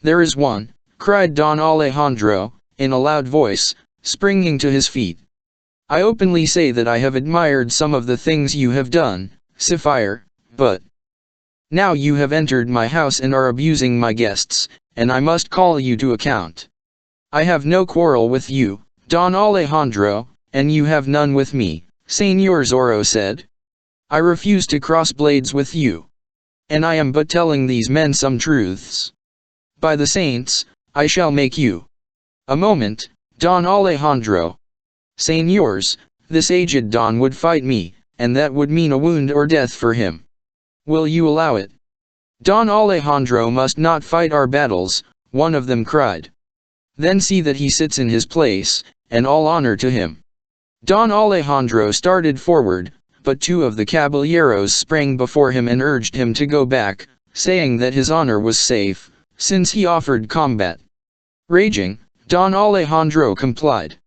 S1: There is one, cried Don Alejandro, in a loud voice, springing to his feet. I openly say that I have admired some of the things you have done, Sapphire, but now you have entered my house and are abusing my guests, and I must call you to account. I have no quarrel with you, Don Alejandro, and you have none with me, Señor Zorro said. I refuse to cross blades with you. And I am but telling these men some truths. By the saints, I shall make you. A moment, Don Alejandro. Señors, this aged Don would fight me, and that would mean a wound or death for him. Will you allow it? Don Alejandro must not fight our battles, one of them cried. Then see that he sits in his place, and all honor to him. Don Alejandro started forward, but 2 of the caballeros sprang before him and urged him to go back, saying that his honor was safe, since he offered combat. Raging, Don Alejandro complied.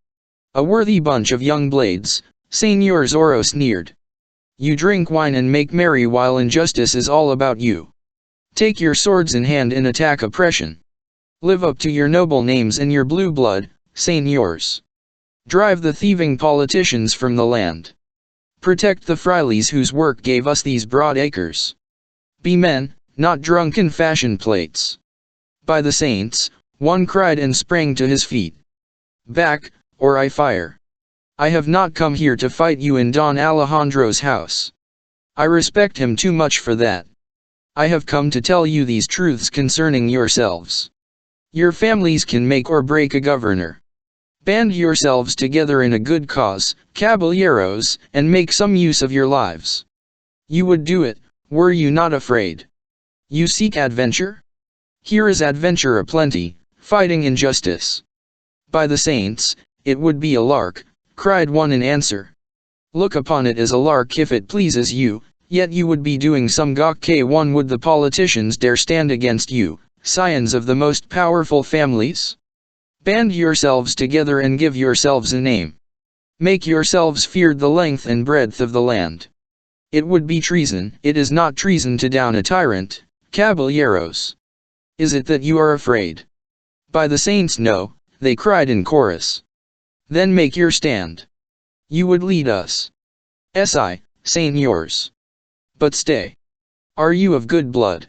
S1: A worthy bunch of young blades, Señor Zorro sneered. You drink wine and make merry while injustice is all about you. Take your swords in hand and attack oppression. Live up to your noble names and your blue blood, señors. Drive the thieving politicians from the land. Protect the frailes whose work gave us these broad acres. Be men, not drunken fashion plates. By the saints, one cried and sprang to his feet. Back, or I fire. I have not come here to fight you in Don Alejandro's house. I respect him too much for that. I have come to tell you these truths concerning yourselves. Your families can make or break a governor. Band yourselves together in a good cause, caballeros, and make some use of your lives. You would do it, were you not afraid. You seek adventure? Here is adventure aplenty, fighting injustice. By the saints, it would be a lark, cried one in answer. Look upon it as a lark if it pleases you, yet you would be doing some gawk one would the politicians dare stand against you, scions of the most powerful families? Band yourselves together and give yourselves a name. Make yourselves feared the length and breadth of the land. It would be treason. It is not treason to down a tyrant, caballeros. Is it that you are afraid? By the saints no, they cried in chorus. Then make your stand. You would lead us. Señors. But stay. Are you of good blood?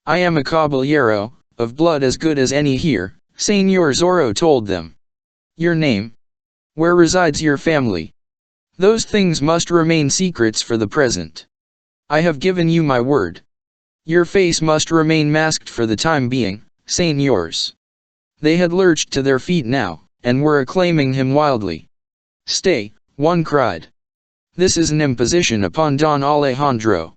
S1: I am a caballero, of blood as good as any here, Señor Zorro told them. Your name? Where resides your family? Those things must remain secrets for the present. I have given you my word. Your face must remain masked for the time being, señors. They had lurched to their feet now, and were acclaiming him wildly. Stay, one cried. This is an imposition upon Don Alejandro.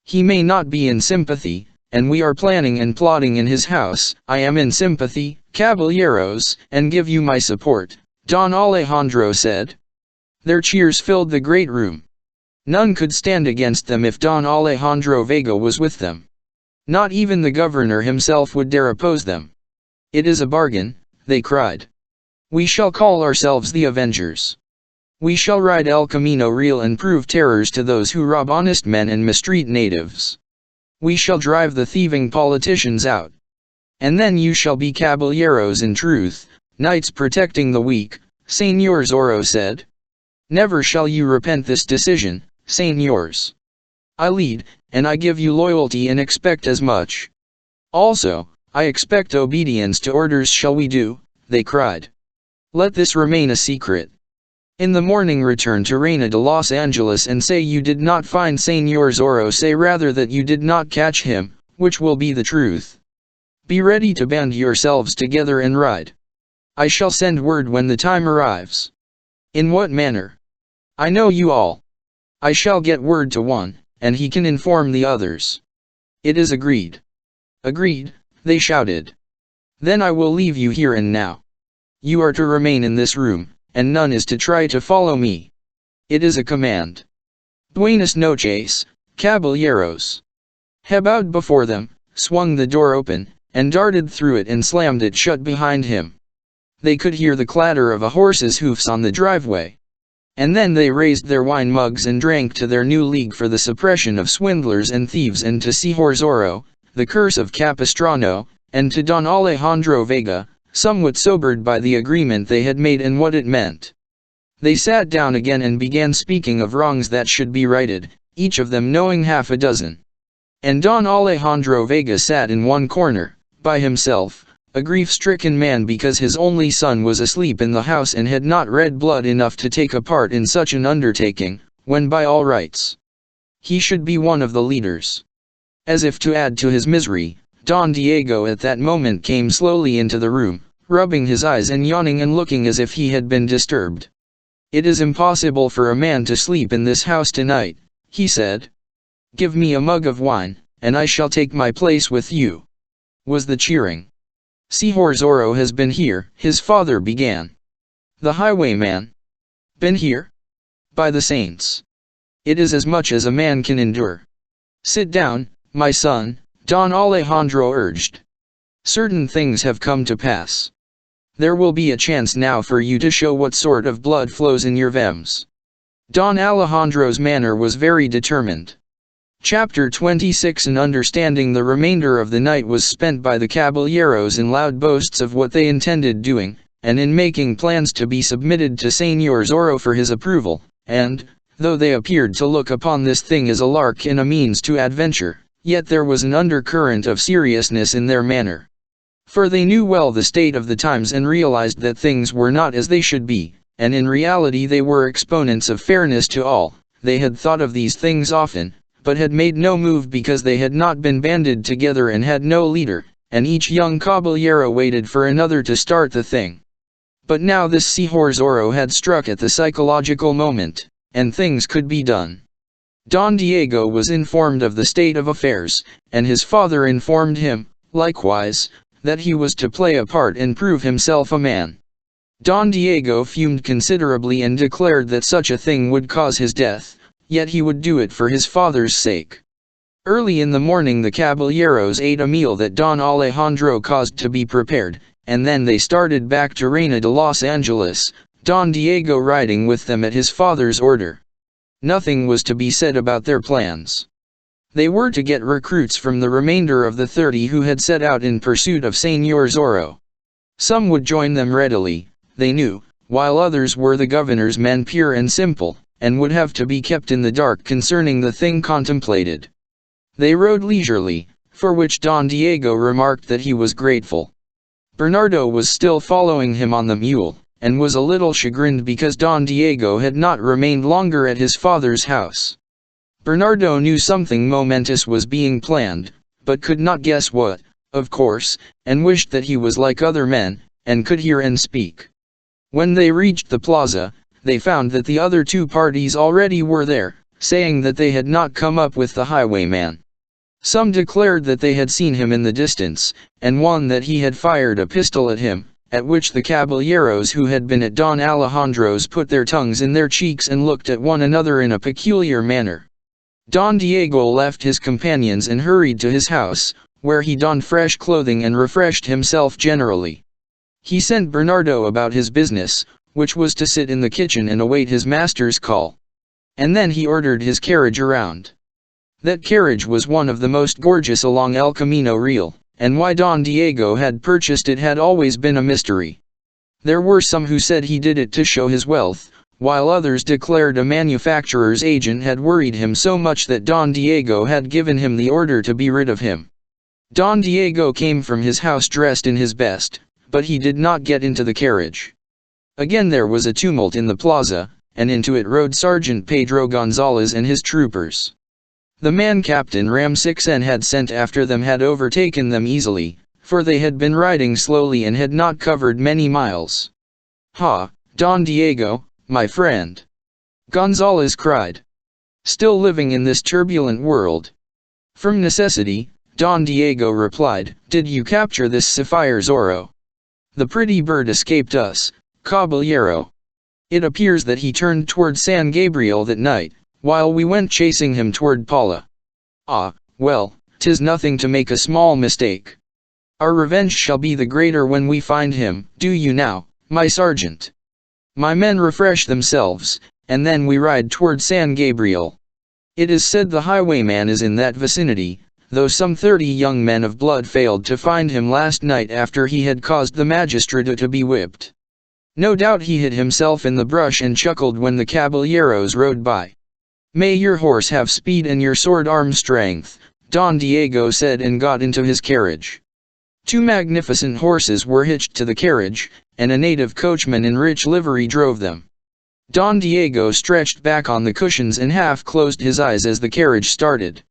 S1: He may not be in sympathy, and we are planning and plotting in his house. I am in sympathy, caballeros, and give you my support, Don Alejandro said. Their cheers filled the great room. None could stand against them if Don Alejandro Vega was with them. Not even the governor himself would dare oppose them. It is a bargain, they cried. We shall call ourselves the Avengers. We shall ride El Camino Real and prove terrors to those who rob honest men and mistreat natives. We shall drive the thieving politicians out. And then you shall be caballeros in truth, knights protecting the weak, Señor Zorro said. Never shall you repent this decision, señors. I lead, and I give you loyalty and expect as much. Also, I expect obedience to orders. Shall we do? They cried. Let this remain a secret. In the morning return to Reina de Los Angeles and say you did not find Señor Zorro. Say rather that you did not catch him, which will be the truth. Be ready to band yourselves together and ride. I shall send word when the time arrives. In what manner? I know you all. I shall get word to one, and he can inform the others. It is agreed. Agreed, they shouted. Then I will leave you here and now. You are to remain in this room, and none is to try to follow me. It is a command. Buenas noches, caballeros. He bowed before them, swung the door open, and darted through it and slammed it shut behind him. They could hear the clatter of a horse's hoofs on the driveway. And then they raised their wine mugs and drank to their new league for the suppression of swindlers and thieves, and to Señor Zorro, the curse of Capistrano, and to Don Alejandro Vega, somewhat sobered by the agreement they had made and what it meant. They sat down again and began speaking of wrongs that should be righted, each of them knowing half a dozen. And Don Alejandro Vega sat in one corner, by himself, a grief-stricken man because his only son was asleep in the house and had not red blood enough to take a part in such an undertaking, when by all rights he should be one of the leaders. As if to add to his misery, Don Diego at that moment came slowly into the room, rubbing his eyes and yawning and looking as if he had been disturbed. It is impossible for a man to sleep in this house tonight, he said. Give me a mug of wine, and I shall take my place with you. Was the cheering. Señor Zorro has been here, his father began. The highwayman. Been here? By the saints. It is as much as a man can endure. Sit down, my son, Don Alejandro urged. Certain things have come to pass. There will be a chance now for you to show what sort of blood flows in your veins. Don Alejandro's manner was very determined. Chapter 26. And understanding the remainder of the night was spent by the caballeros in loud boasts of what they intended doing, and in making plans to be submitted to Señor Zorro for his approval, and, though they appeared to look upon this thing as a lark and a means to adventure, yet there was an undercurrent of seriousness in their manner. For they knew well the state of the times and realized that things were not as they should be, and in reality they were exponents of fairness to all. They had thought of these things often, but had made no move because they had not been banded together and had no leader, and each young caballero waited for another to start the thing. But now this Señor Zorro had struck at the psychological moment, and things could be done. Don Diego was informed of the state of affairs, and his father informed him, likewise, that he was to play a part and prove himself a man. Don Diego fumed considerably and declared that such a thing would cause his death, yet he would do it for his father's sake. Early in the morning the caballeros ate a meal that Don Alejandro caused to be prepared, and then they started back to Reina de Los Angeles, Don Diego riding with them at his father's order. Nothing was to be said about their plans. They were to get recruits from the remainder of the 30 who had set out in pursuit of Señor Zorro. Some would join them readily, they knew, while others were the governor's men pure and simple, and would have to be kept in the dark concerning the thing contemplated. They rode leisurely, for which Don Diego remarked that he was grateful. Bernardo was still following him on the mule, and was a little chagrined because Don Diego had not remained longer at his father's house. Bernardo knew something momentous was being planned, but could not guess what, of course, and wished that he was like other men, and could hear and speak. When they reached the plaza, they found that the other two parties already were there, saying that they had not come up with the highwayman. Some declared that they had seen him in the distance, and one that he had fired a pistol at him, at which the caballeros who had been at Don Alejandro's put their tongues in their cheeks and looked at one another in a peculiar manner. Don Diego left his companions and hurried to his house, where he donned fresh clothing and refreshed himself generally. He sent Bernardo about his business, which was to sit in the kitchen and await his master's call. And then he ordered his carriage around. That carriage was one of the most gorgeous along El Camino Real, and why Don Diego had purchased it had always been a mystery. There were some who said he did it to show his wealth, while others declared a manufacturer's agent had worried him so much that Don Diego had given him the order to be rid of him. Don Diego came from his house dressed in his best, but he did not get into the carriage. Again there was a tumult in the plaza, and into it rode Sergeant Pedro Gonzalez and his troopers. The man Captain Ramsixen had sent after them had overtaken them easily, for they had been riding slowly and had not covered many miles. "Ha, Don Diego, my friend!" Gonzalez cried. "Still living in this turbulent world?" "From necessity," Don Diego replied. "Did you capture this Señor Zorro?" "The pretty bird escaped us, caballero. It appears that he turned toward San Gabriel that night, while we went chasing him toward Paula." "Ah, well, 'tis nothing to make a small mistake. Our revenge shall be the greater when we find him. Do you now, my sergeant?" My men refresh themselves, and then we ride toward San Gabriel. It is said the highwayman is in that vicinity, though some 30 young men of blood failed to find him last night after he had caused the magistrate to be whipped. No doubt he hid himself in the brush and chuckled when the caballeros rode by. "May your horse have speed and your sword arm strength," Don Diego said and got into his carriage. 2 magnificent horses were hitched to the carriage, and a native coachman in rich livery drove them. Don Diego stretched back on the cushions and half closed his eyes as the carriage started.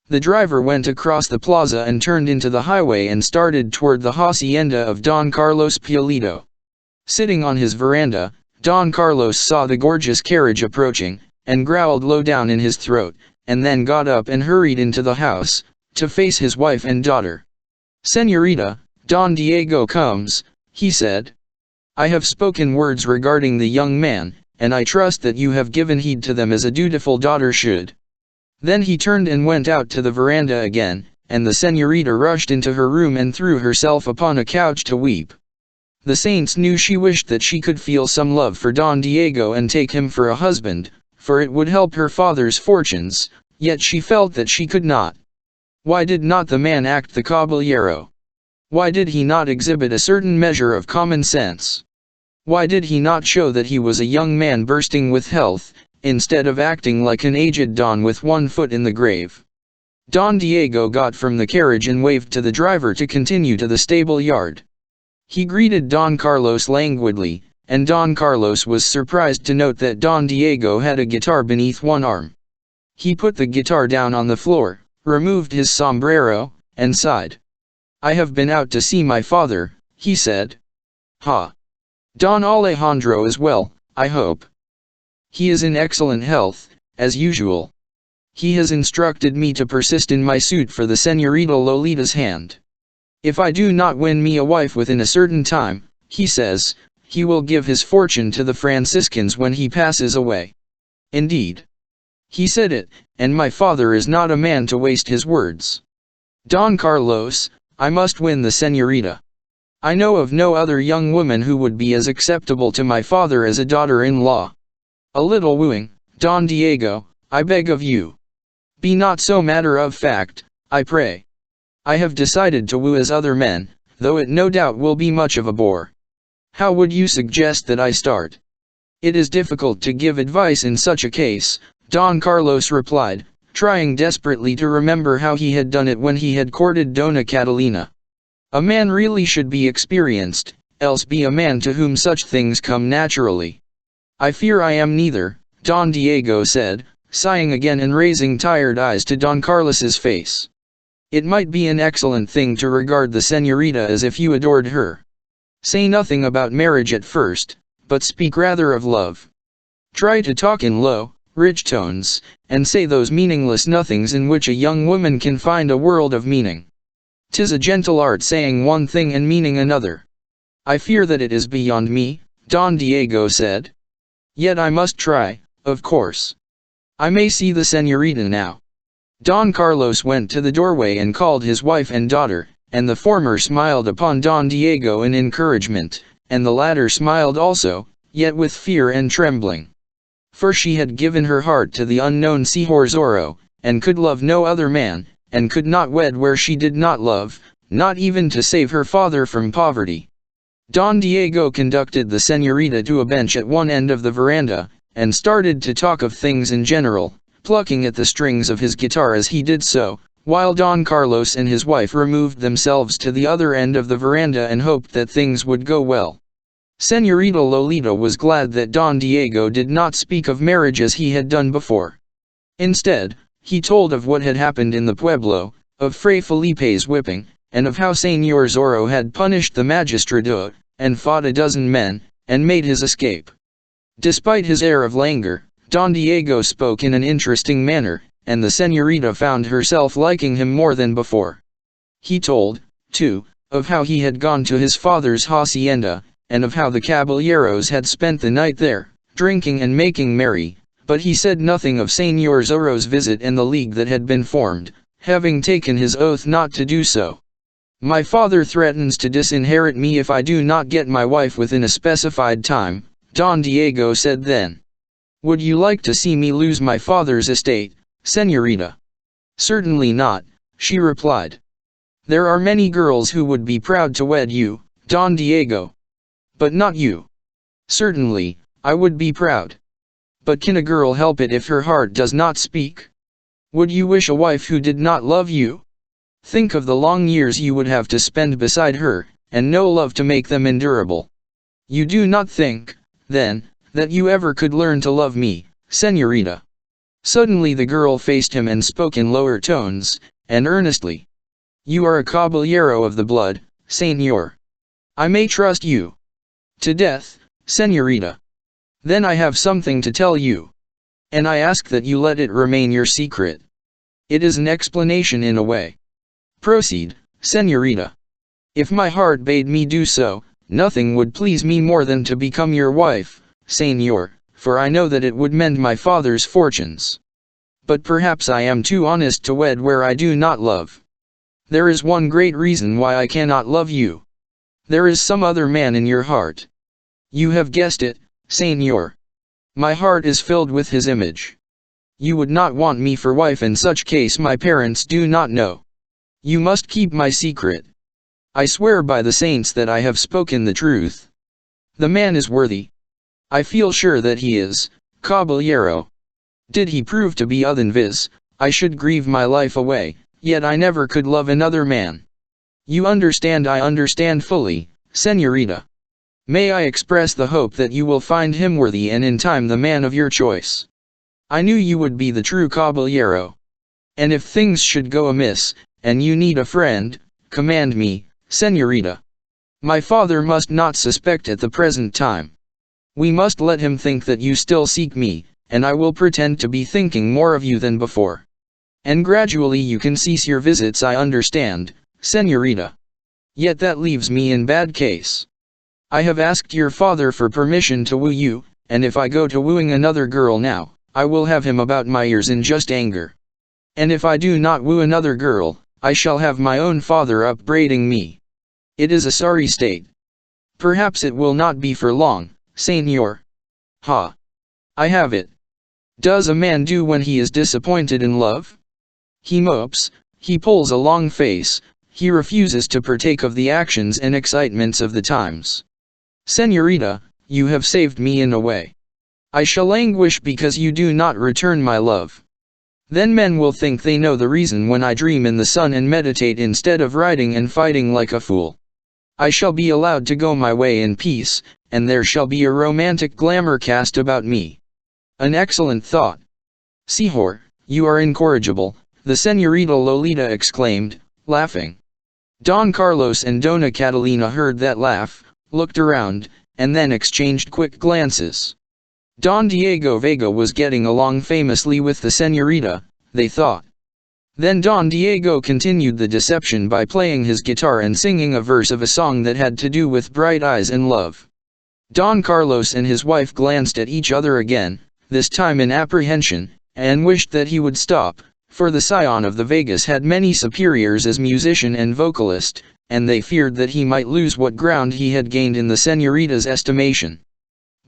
S1: The driver went across the plaza and turned into the highway and started toward the hacienda of Don Carlos Pulido. Sitting on his veranda, Don Carlos saw the gorgeous carriage approaching, and growled low down in his throat, and then got up and hurried into the house, to face his wife and daughter. "Señorita, Don Diego comes," he said. "I have spoken words regarding the young man, and I trust that you have given heed to them as a dutiful daughter should." Then he turned and went out to the veranda again, and the señorita rushed into her room and threw herself upon a couch to weep. The saints knew she wished that she could feel some love for Don Diego and take him for a husband, for it would help her father's fortunes, yet she felt that she could not. Why did not the man act the caballero? Why did he not exhibit a certain measure of common sense? Why did he not show that he was a young man bursting with health, instead of acting like an aged Don with one foot in the grave? Don Diego got from the carriage and waved to the driver to continue to the stable yard. He greeted Don Carlos languidly, and Don Carlos was surprised to note that Don Diego had a guitar beneath one arm. He put the guitar down on the floor, removed his sombrero, and sighed. "I have been out to see my father," he said. "Ha! Don Alejandro is well, I hope." "He is in excellent health, as usual. He has instructed me to persist in my suit for the Señorita Lolita's hand. If I do not win me a wife within a certain time, he says, he will give his fortune to the Franciscans when he passes away. Indeed. He said it, and my father is not a man to waste his words. Don Carlos, I must win the Señorita. I know of no other young woman who would be as acceptable to my father as a daughter-in-law. A little wooing, Don Diego, I beg of you. Be not so matter-of-fact, I pray. I have decided to woo as other men, though it no doubt will be much of a bore. How would you suggest that I start?" "It is difficult to give advice in such a case," Don Carlos replied, trying desperately to remember how he had done it when he had courted Dona Catalina. "A man really should be experienced, else be a man to whom such things come naturally." "I fear I am neither," Don Diego said, sighing again and raising tired eyes to Don Carlos's face. "It might be an excellent thing to regard the Señorita as if you adored her. Say nothing about marriage at first, but speak rather of love. Try to talk in low, rich tones, and say those meaningless nothings in which a young woman can find a world of meaning. 'Tis a gentle art saying one thing and meaning another." "I fear that it is beyond me," Don Diego said. "Yet I must try, of course. I may see the Señorita now." Don Carlos went to the doorway and called his wife and daughter, and the former smiled upon Don Diego in encouragement, and the latter smiled also, yet with fear and trembling. For she had given her heart to the unknown Señor Zorro, and could love no other man, and could not wed where she did not love, not even to save her father from poverty. Don Diego conducted the Señorita to a bench at one end of the veranda, and started to talk of things in general, plucking at the strings of his guitar as he did so, while Don Carlos and his wife removed themselves to the other end of the veranda and hoped that things would go well. Señorita Lolita was glad that Don Diego did not speak of marriage as he had done before. Instead, he told of what had happened in the pueblo, of Fray Felipe's whipping, and of how Señor Zorro had punished the magistrado, and fought a dozen men, and made his escape. Despite his air of languor, Don Diego spoke in an interesting manner, and the Señorita found herself liking him more than before. He told, too, of how he had gone to his father's hacienda, and of how the caballeros had spent the night there, drinking and making merry, but he said nothing of Señor Zorro's visit and the league that had been formed, having taken his oath not to do so. "My father threatens to disinherit me if I do not get my wife within a specified time," Don Diego said then. "Would you like to see me lose my father's estate, Señorita?" "Certainly not," she replied. "There are many girls who would be proud to wed you, Don Diego. But not you." "Certainly, I would be proud. But can a girl help it if her heart does not speak? Would you wish a wife who did not love you? Think of the long years you would have to spend beside her, and no love to make them endurable. You do not think, then, that you ever could learn to love me, Señorita?" Suddenly the girl faced him and spoke in lower tones, and earnestly. "You are a caballero of the blood, Señor. I may trust you." "To death, Señorita." "Then I have something to tell you. And I ask that you let it remain your secret. It is an explanation in a way." "Proceed, Señorita." "If my heart bade me do so, nothing would please me more than to become your wife, Señor, for I know that it would mend my father's fortunes. But perhaps I am too honest to wed where I do not love. There is one great reason why I cannot love you. There is some other man in your heart. You have guessed it, Señor. My heart is filled with his image. You would not want me for wife in such case my parents do not know. You must keep my secret. I swear by the saints that I have spoken the truth." The man is worthy. I feel sure that he is, caballero. Did he prove to be otherwise, I should grieve my life away, yet I never could love another man. You understand, I understand fully, señorita. May I express the hope that you will find him worthy and in time the man of your choice. I knew you would be the true caballero. And if things should go amiss, and you need a friend, command me, señorita. My father must not suspect at the present time. We must let him think that you still seek me, and I will pretend to be thinking more of you than before. And gradually you can cease your visits, I understand, señorita. Yet that leaves me in bad case. I have asked your father for permission to woo you, and if I go to wooing another girl now, I will have him about my ears in just anger. And if I do not woo another girl, I shall have my own father upbraiding me. It is a sorry state. Perhaps it will not be for long, señor. Ha! I have it. Does a man do when he is disappointed in love? He mopes, he pulls a long face, he refuses to partake of the actions and excitements of the times. Señorita, you have saved me in a way. I shall languish because you do not return my love. Then men will think they know the reason when I dream in the sun and meditate instead of riding and fighting like a fool. I shall be allowed to go my way in peace, and there shall be a romantic glamour cast about me. An excellent thought. Señor, you are incorrigible, the señorita Lolita exclaimed, laughing. Don Carlos and Dona Catalina heard that laugh, looked around, and then exchanged quick glances. Don Diego Vega was getting along famously with the señorita, they thought. Then Don Diego continued the deception by playing his guitar and singing a verse of a song that had to do with bright eyes and love. Don Carlos and his wife glanced at each other again, this time in apprehension, and wished that he would stop, for the scion of the Vegas had many superiors as musician and vocalist, and they feared that he might lose what ground he had gained in the señorita's estimation.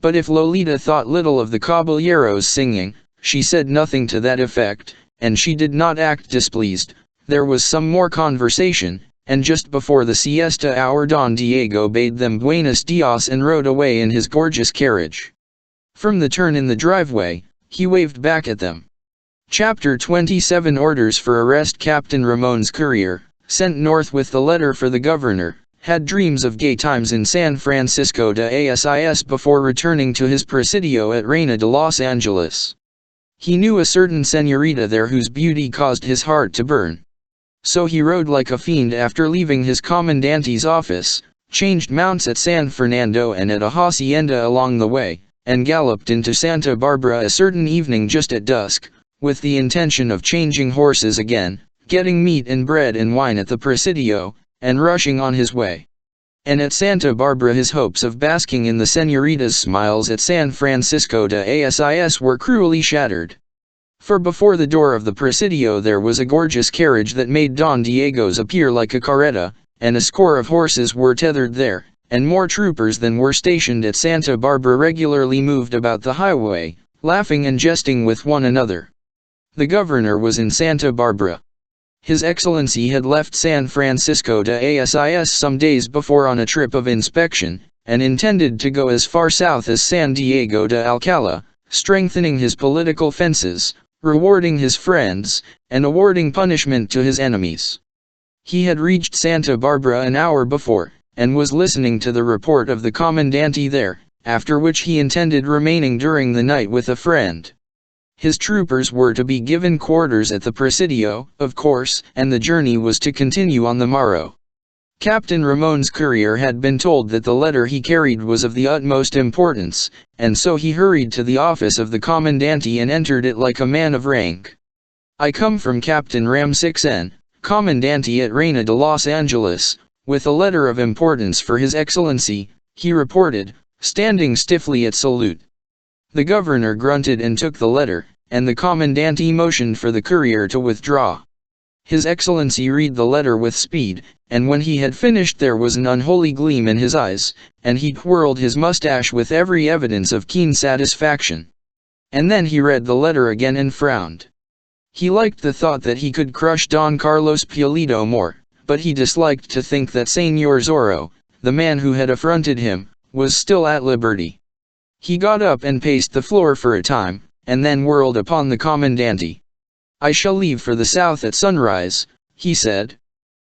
S1: But if Lolita thought little of the caballero's singing, she said nothing to that effect, and she did not act displeased. There was some more conversation, and just before the siesta hour Don Diego bade them buenos dias and rode away in his gorgeous carriage. From the turn in the driveway, he waved back at them. Chapter 27 Orders for arrest. Captain Ramon's courier, sent north with the letter for the governor, had dreams of gay times in San Francisco de Asis before returning to his presidio at Reina de Los Angeles. He knew a certain señorita there whose beauty caused his heart to burn. So he rode like a fiend after leaving his commandante's office, changed mounts at San Fernando and at a hacienda along the way, and galloped into Santa Barbara a certain evening just at dusk, with the intention of changing horses again, getting meat and bread and wine at the presidio, and rushing on his way. And at Santa Barbara his hopes of basking in the señorita's smiles at San Francisco de Asis were cruelly shattered. For before the door of the presidio there was a gorgeous carriage that made Don Diego's appear like a carreta, and a score of horses were tethered there, and more troopers than were stationed at Santa Barbara regularly moved about the highway, laughing and jesting with one another. The governor was in Santa Barbara. His Excellency had left San Francisco de Asis some days before on a trip of inspection, and intended to go as far south as San Diego de Alcala, strengthening his political fences, rewarding his friends, and awarding punishment to his enemies. He had reached Santa Barbara an hour before, and was listening to the report of the commandante there, after which he intended remaining during the night with a friend. His troopers were to be given quarters at the presidio, of course, and the journey was to continue on the morrow. Captain Ramon's courier had been told that the letter he carried was of the utmost importance, and so he hurried to the office of the commandante and entered it like a man of rank. "I come from Captain Ramsixen, commandante at Reina de Los Angeles, with a letter of importance for His Excellency," he reported, standing stiffly at salute. The governor grunted and took the letter, and the commandante motioned for the courier to withdraw. His Excellency read the letter with speed, and when he had finished there was an unholy gleam in his eyes, and he twirled his mustache with every evidence of keen satisfaction. And then he read the letter again and frowned. He liked the thought that he could crush Don Carlos Pulido more, but he disliked to think that Señor Zorro, the man who had affronted him, was still at liberty. He got up and paced the floor for a time, and then whirled upon the commandante. "I shall leave for the south at sunrise," he said.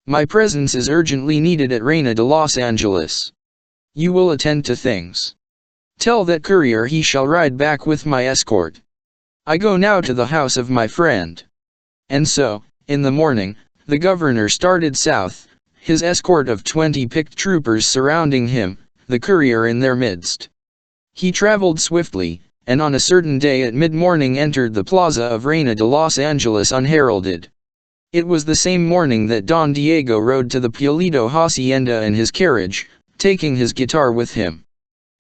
S1: "My presence is urgently needed at Reina de Los Angeles. You will attend to things. Tell that courier he shall ride back with my escort. I go now to the house of my friend." And so, in the morning, the governor started south, his escort of 20 picked troopers surrounding him, the courier in their midst. He traveled swiftly, and on a certain day at mid-morning entered the plaza of Reina de Los Angeles unheralded. It was the same morning that Don Diego rode to the Pulido hacienda in his carriage, taking his guitar with him.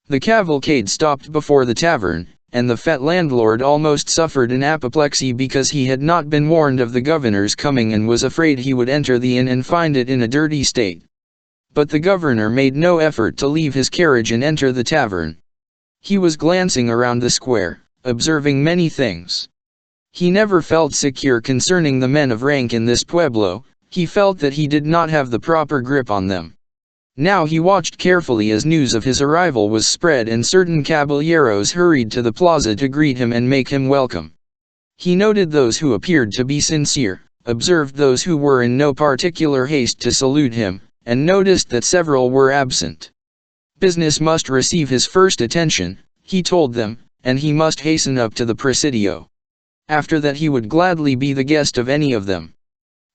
S1: The cavalcade stopped before the tavern, and the fat landlord almost suffered an apoplexy because he had not been warned of the governor's coming and was afraid he would enter the inn and find it in a dirty state. But the governor made no effort to leave his carriage and enter the tavern. He was glancing around the square, observing many things. He never felt secure concerning the men of rank in this pueblo. He felt that he did not have the proper grip on them. Now he watched carefully as news of his arrival was spread and certain caballeros hurried to the plaza to greet him and make him welcome. He noted those who appeared to be sincere, observed those who were in no particular haste to salute him, and noticed that several were absent. Business must receive his first attention, he told them, and he must hasten up to the presidio. After that he would gladly be the guest of any of them.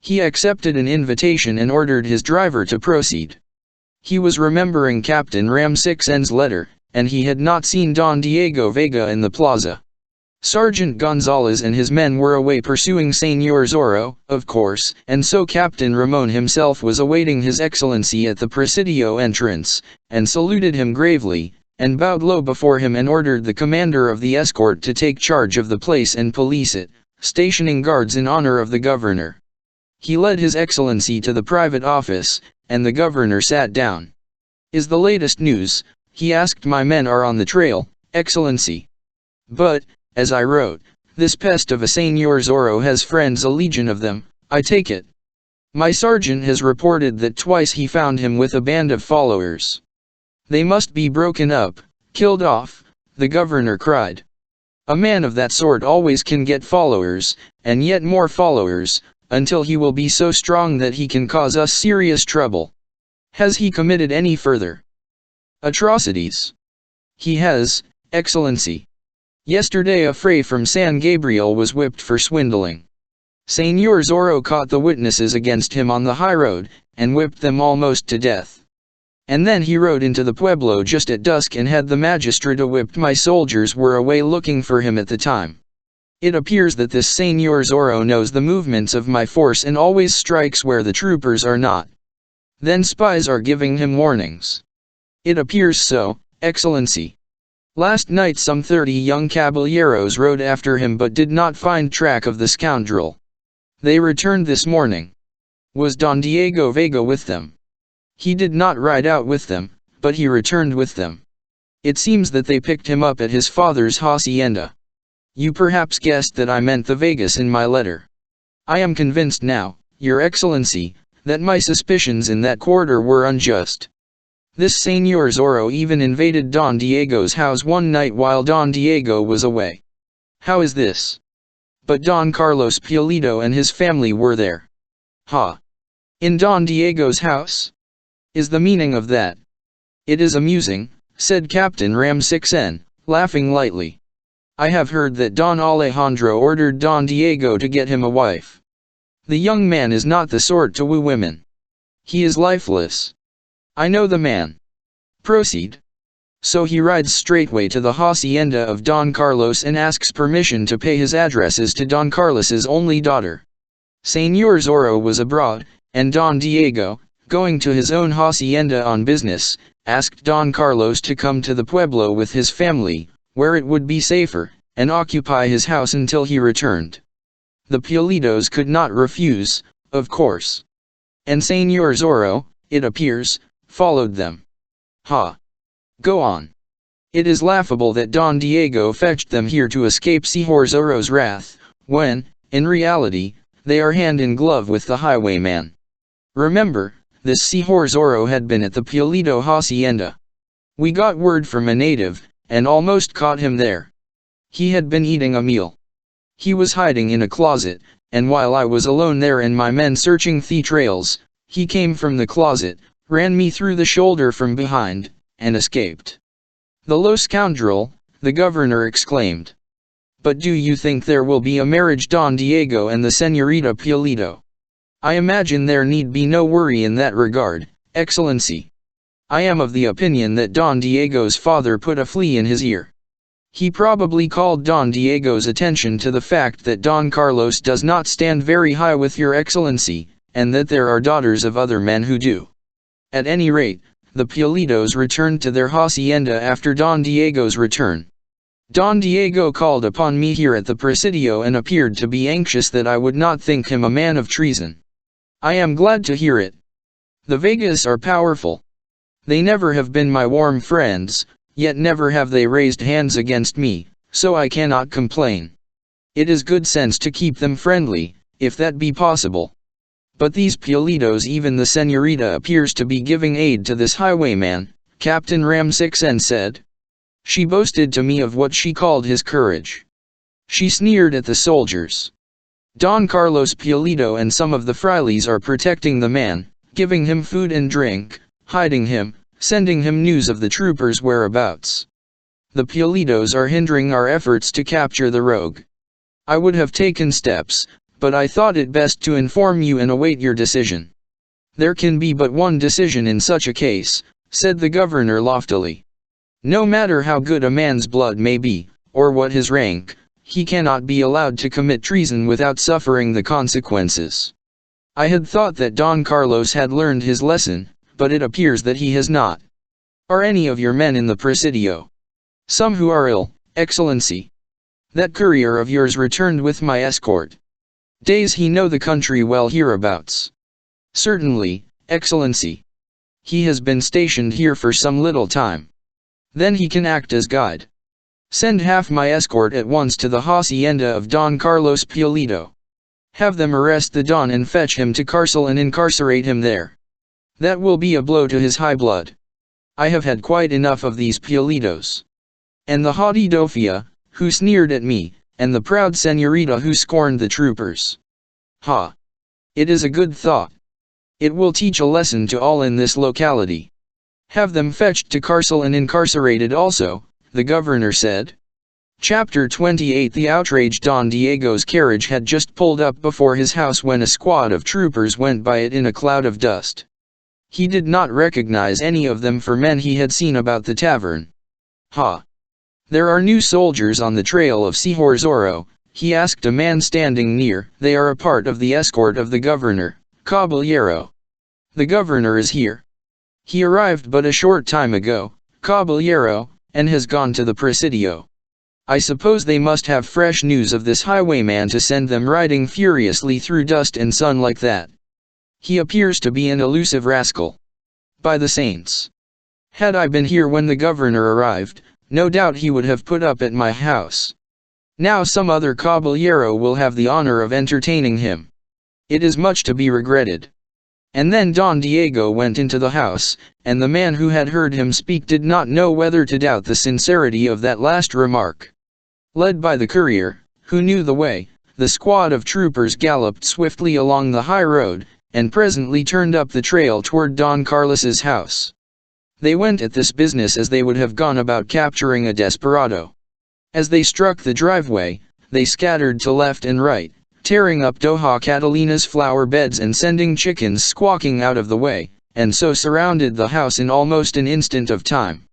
S1: He accepted an invitation and ordered his driver to proceed. He was remembering Captain Ramsixen's letter, and he had not seen Don Diego Vega in the plaza. Sergeant Gonzalez and his men were away pursuing Señor Zorro, of course, and so Captain Ramon himself was awaiting His Excellency at the Presidio entrance, and saluted him gravely, and bowed low before him and ordered the commander of the escort to take charge of the place and police it, stationing guards in honor of the governor. He led His Excellency to the private office, and the governor sat down. "Is the latest news?" he asked. "My men are on the trail, Excellency. But, as I wrote, this pest of a Señor Zorro has friends, a legion of them, I take it. My sergeant has reported that twice he found him with a band of followers. They must be broken up, killed off," the governor cried. "A man of that sort always can get followers, and yet more followers, until he will be so strong that he can cause us serious trouble. Has he committed any further atrocities?" "He has, Excellency. Yesterday a Fray from San Gabriel was whipped for swindling. Señor Zorro caught the witnesses against him on the high road, and whipped them almost to death. And then he rode into the pueblo just at dusk and had the magistrate whipped. My soldiers were away looking for him at the time. It appears that this Señor Zorro knows the movements of my force and always strikes where the troopers are not. Then spies are giving him warnings. It appears so, Excellency. Last night some 30 young caballeros rode after him but did not find track of the scoundrel. They returned this morning. Was Don Diego Vega with them?" "He did not ride out with them, but he returned with them. It seems that they picked him up at his father's hacienda. You perhaps guessed that I meant the Vegas in my letter. I am convinced now, Your Excellency, that my suspicions in that quarter were unjust. This Señor Zorro even invaded Don Diego's house one night while Don Diego was away." "How is this?" "But Don Carlos Pulido and his family were there." "Ha! In Don Diego's house? Is the meaning of that?" "It is amusing," said Captain Ramsixen, laughing lightly. "I have heard that Don Alejandro ordered Don Diego to get him a wife. The young man is not the sort to woo women. He is lifeless. I know the man. Proceed." "So he rides straightway to the hacienda of Don Carlos and asks permission to pay his addresses to Don Carlos's only daughter. Señor Zorro was abroad, and Don Diego, going to his own hacienda on business, asked Don Carlos to come to the pueblo with his family, where it would be safer, and occupy his house until he returned. The Pulidos could not refuse, of course. And Señor Zorro, it appears, followed them." "Ha! Go on." "It is laughable that Don Diego fetched them here to escape Señor Zorro's wrath, when, in reality, they are hand in glove with the highwayman. Remember, this Señor Zorro had been at the Pulido hacienda. We got word from a native, and almost caught him there. He had been eating a meal. He was hiding in a closet, and while I was alone there and my men searching the trails, he came from the closet, ran me through the shoulder from behind, and escaped." "The low scoundrel," the governor exclaimed. "But do you think there will be a marriage, Don Diego and the Señorita Pulido?" "I imagine there need be no worry in that regard, Excellency. I am of the opinion that Don Diego's father put a flea in his ear. He probably called Don Diego's attention to the fact that Don Carlos does not stand very high with your Excellency, and that there are daughters of other men who do." At any rate, the Pulidos returned to their hacienda after Don Diego's return. "Don Diego called upon me here at the Presidio and appeared to be anxious that I would not think him a man of treason. I am glad to hear it. The Vegas are powerful. They never have been my warm friends, yet never have they raised hands against me, so I cannot complain. It is good sense to keep them friendly, if that be possible. But these Pulidos, even the Señorita appears to be giving aid to this highwayman," Captain Ramsixen said. "She boasted to me of what she called his courage. She sneered at the soldiers. Don Carlos Pulido and some of the frailes are protecting the man, giving him food and drink, hiding him, sending him news of the troopers' whereabouts. The Pulidos are hindering our efforts to capture the rogue. I would have taken steps, but I thought it best to inform you and await your decision." "There can be but one decision in such a case," said the governor loftily. "No matter how good a man's blood may be, or what his rank, he cannot be allowed to commit treason without suffering the consequences. I had thought that Don Carlos had learned his lesson, but it appears that he has not. Are any of your men in the Presidio?" "Some who are ill, Excellency. That courier of yours returned with my escort. Does he know the country well hereabouts?" "Certainly, Excellency. He has been stationed here for some little time." "Then he can act as guide. Send half my escort at once to the hacienda of Don Carlos Pulido. Have them arrest the Don and fetch him to Carcel and incarcerate him there. That will be a blow to his high blood. I have had quite enough of these Pulidos. And the haughty Dofia, who sneered at me, and the proud Señorita who scorned the troopers. Ha! It is a good thought. It will teach a lesson to all in this locality. Have them fetched to Carcel and incarcerated also," the governor said. Chapter 28. The outraged Don Diego's carriage had just pulled up before his house when a squad of troopers went by it in a cloud of dust. He did not recognize any of them for men he had seen about the tavern. "Ha! There are new soldiers on the trail of ZORRO," he asked a man standing near. "They are a part of the escort of the governor, Caballero." "The governor is here. He arrived but a short time ago, Caballero, and has gone to the Presidio. I suppose they must have fresh news of this highwayman to send them riding furiously through dust and sun like that. He appears to be an elusive rascal. By the saints! Had I been here when the governor arrived, no doubt he would have put up at my house. Now some other caballero will have the honor of entertaining him. It is much to be regretted." And then Don Diego went into the house, and the man who had heard him speak did not know whether to doubt the sincerity of that last remark. Led by the courier, who knew the way, the squad of troopers galloped swiftly along the high road, and presently turned up the trail toward Don Carlos's house. They went at this business as they would have gone about capturing a desperado. As they struck the driveway, they scattered to left and right, tearing up Doña Catalina's flower beds and sending chickens squawking out of the way, and so surrounded the house in almost an instant of time.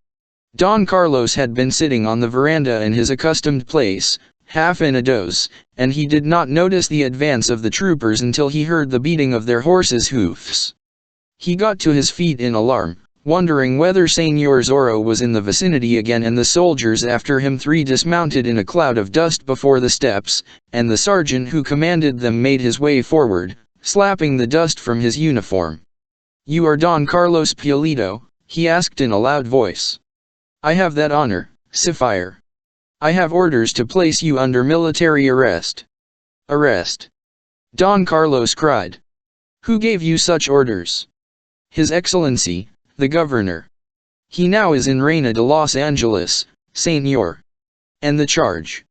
S1: Don Carlos had been sitting on the veranda in his accustomed place, half in a doze, and he did not notice the advance of the troopers until he heard the beating of their horses' hoofs. He got to his feet in alarm, wondering whether Señor Zorro was in the vicinity again, and the soldiers after him three dismounted in a cloud of dust before the steps, and the sergeant who commanded them made his way forward, slapping the dust from his uniform. "You are Don Carlos Pulido?" he asked in a loud voice. "I have that honor, Sire. I have orders to place you under military arrest." "Arrest?" Don Carlos cried. "Who gave you such orders?" "His Excellency, the governor." He now is in Reina de Los Angeles, Señor. And the charge?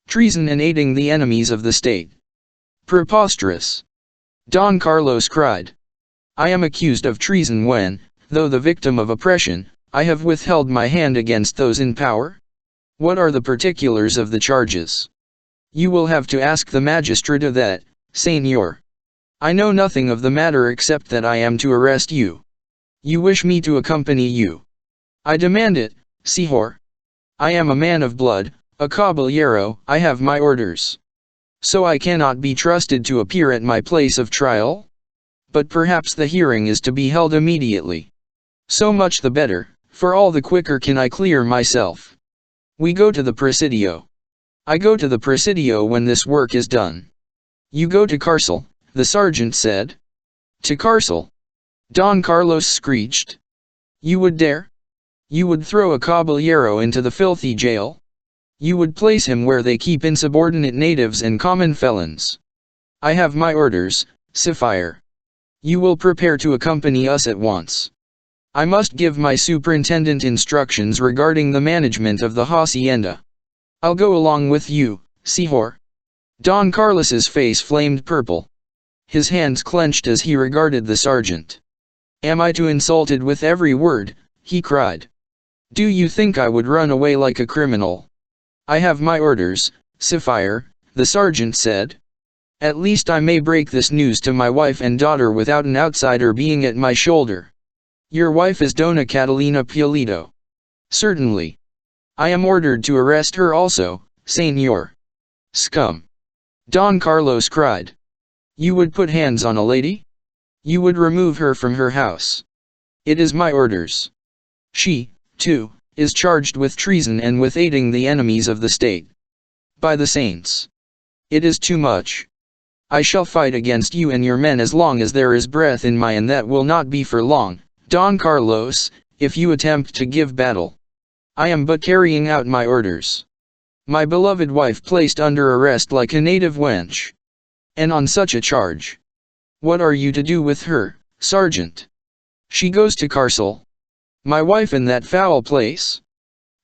S1: Treason and aiding the enemies of the state. Preposterous. Don Carlos cried. I am accused of treason when, though the victim of oppression, I have withheld my hand against those in power? What are the particulars of the charges? You will have to ask the magistrate of that, Señor. I know nothing of the matter except that I am to arrest you. You wish me to accompany you. I demand it, Señor. I am a man of blood, a caballero. I have my orders. So I cannot be trusted to appear at my place of trial? But perhaps the hearing is to be held immediately. So much the better, for all the quicker can I clear myself. We go to the Presidio. I go to the Presidio when this work is done. You go to Carcel, the sergeant said. To Carcel? Don Carlos screeched. You would dare? You would throw a caballero into the filthy jail? You would place him where they keep insubordinate natives and common felons. I have my orders, Sapphire. You will prepare to accompany us at once. I must give my superintendent instructions regarding the management of the hacienda. I'll go along with you, Señor. Don Carlos's face flamed purple. His hands clenched as he regarded the sergeant. Am I to insulted with every word? He cried. Do you think I would run away like a criminal? I have my orders, Sapphire, the sergeant said. At least I may break this news to my wife and daughter without an outsider being at my shoulder. Your wife is Dona Catalina Pulido. Certainly. I am ordered to arrest her also, Señor. Scum. Don Carlos cried. You would put hands on a lady? You would remove her from her house. It is my orders. She, too, is charged with treason and with aiding the enemies of the state. By the saints. It is too much. I shall fight against you and your men as long as there is breath in my, and that will not be for long, Don Carlos, if you attempt to give battle. I am but carrying out my orders. My beloved wife placed under arrest like a native wench. And on such a charge. What are you to do with her, Sergeant? She goes to Carcel. My wife in that foul place?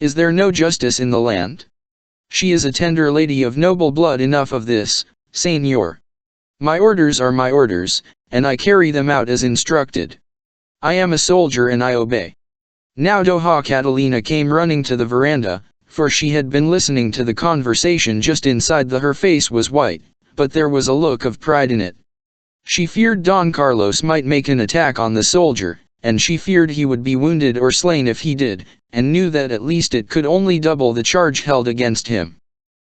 S1: Is there no justice in the land? She is a tender lady of noble blood. Enough of this, Señor. My orders are my orders, and I carry them out as instructed. I am a soldier and I obey. Now Doña Catalina came running to the veranda, for she had been listening to the conversation just inside her face was white, but there was a look of pride in it. She feared Don Carlos might make an attack on the soldier, and she feared he would be wounded or slain if he did, and knew that at least it could only double the charge held against him.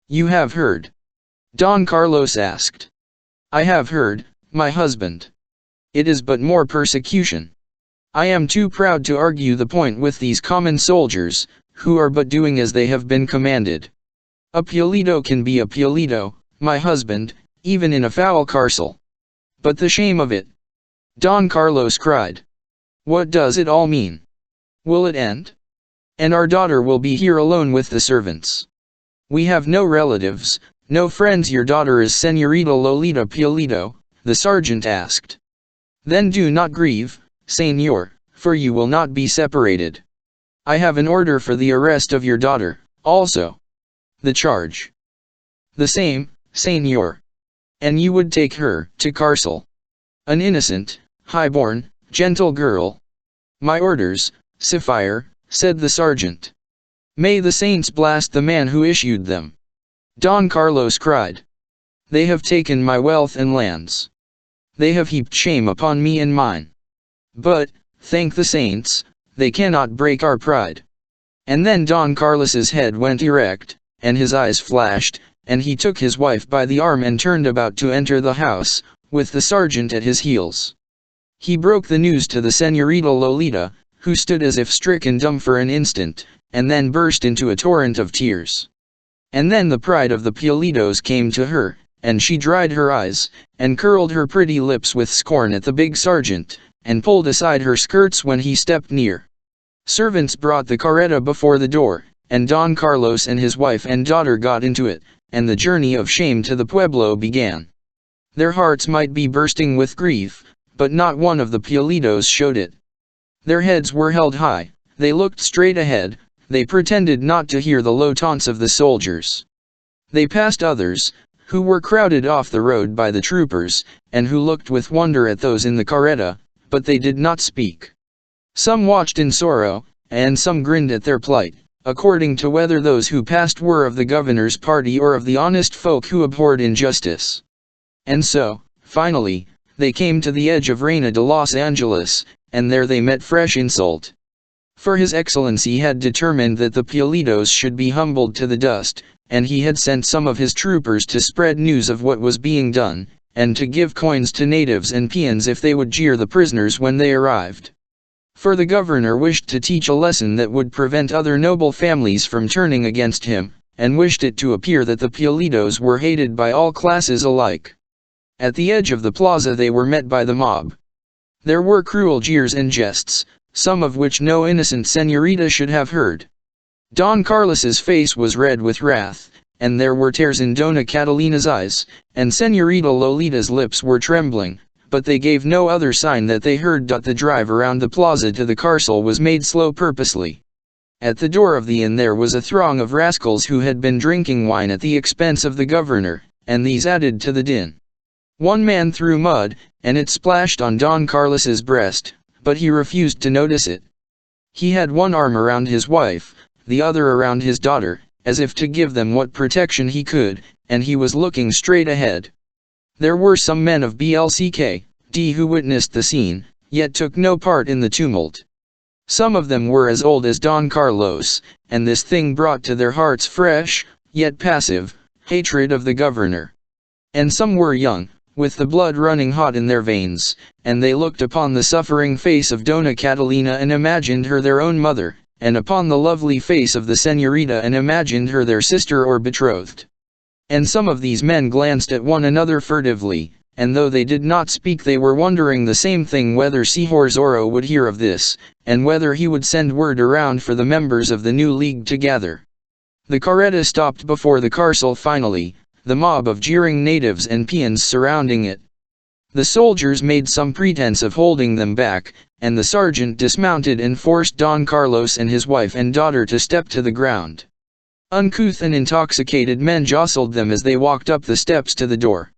S1: You have heard? Don Carlos asked. I have heard, my husband. It is but more persecution. I am too proud to argue the point with these common soldiers, who are but doing as they have been commanded. A Pulido can be a Pulido, my husband, even in a foul carcel. But the shame of it! Don Carlos cried. What does it all mean? Will it end? And our daughter will be here alone with the servants. We have no relatives, no friends. Your daughter is Señorita Lolita Pulido, the sergeant asked. Then do not grieve, Señor, for you will not be separated. I have an order for the arrest of your daughter, also. The charge? The same, Señor. And you would take her to Carcel. An innocent, high-born, gentle girl. My orders, Sapphire, said the sergeant. May the saints blast the man who issued them. Don Carlos cried. They have taken my wealth and lands. They have heaped shame upon me and mine. But, thank the saints, they cannot break our pride. And then Don Carlos's head went erect, and his eyes flashed, and he took his wife by the arm and turned about to enter the house, with the sergeant at his heels. He broke the news to the Señorita Lolita, who stood as if stricken dumb for an instant, and then burst into a torrent of tears. And then the pride of the Pulidos came to her, and she dried her eyes, and curled her pretty lips with scorn at the big sergeant, and pulled aside her skirts when he stepped near. Servants brought the carreta before the door, and Don Carlos and his wife and daughter got into it, and the journey of shame to the pueblo began. Their hearts might be bursting with grief, but not one of the Pulidos showed it. Their heads were held high, They looked straight ahead, they pretended not to hear the low taunts of the soldiers. They passed others, who were crowded off the road by the troopers, and who looked with wonder at those in the carreta, but they did not speak. Some watched in sorrow, and some grinned at their plight, according to whether those who passed were of the governor's party or of the honest folk who abhorred injustice. And so, finally, they came to the edge of Reina de Los Angeles, and there they met fresh insult. For His Excellency had determined that the Pulidos should be humbled to the dust, and he had sent some of his troopers to spread news of what was being done, and to give coins to natives and peons if they would jeer the prisoners when they arrived. For the governor wished to teach a lesson that would prevent other noble families from turning against him, and wished it to appear that the Pulidos were hated by all classes alike. At the edge of the plaza they were met by the mob. There were cruel jeers and jests, some of which no innocent señorita should have heard. Don Carlos's face was red with wrath, and there were tears in Dona Catalina's eyes, and Señorita Lolita's lips were trembling, but they gave no other sign that they heard. The drive around the plaza to the carcel was made slow purposely. At the door of the inn there was a throng of rascals who had been drinking wine at the expense of the governor, and these added to the din. One man threw mud, and it splashed on Don Carlos's breast, but he refused to notice it. He had one arm around his wife, the other around his daughter, as if to give them what protection he could, and he was looking straight ahead. There were some men of BLCK-D who witnessed the scene, yet took no part in the tumult. Some of them were as old as Don Carlos, and this thing brought to their hearts fresh, yet passive, hatred of the governor. And some were young, with the blood running hot in their veins, and they looked upon the suffering face of Dona Catalina and imagined her their own mother, and upon the lovely face of the señorita and imagined her their sister or betrothed. And some of these men glanced at one another furtively, and though they did not speak they were wondering the same thing, whether Señor Zorro would hear of this, and whether he would send word around for the members of the new league to gather. The carreta stopped before the carcel finally, the mob of jeering natives and peons surrounding it. The soldiers made some pretense of holding them back, and the sergeant dismounted and forced Don Carlos and his wife and daughter to step to the ground. Uncouth and intoxicated men jostled them as they walked up the steps to the door.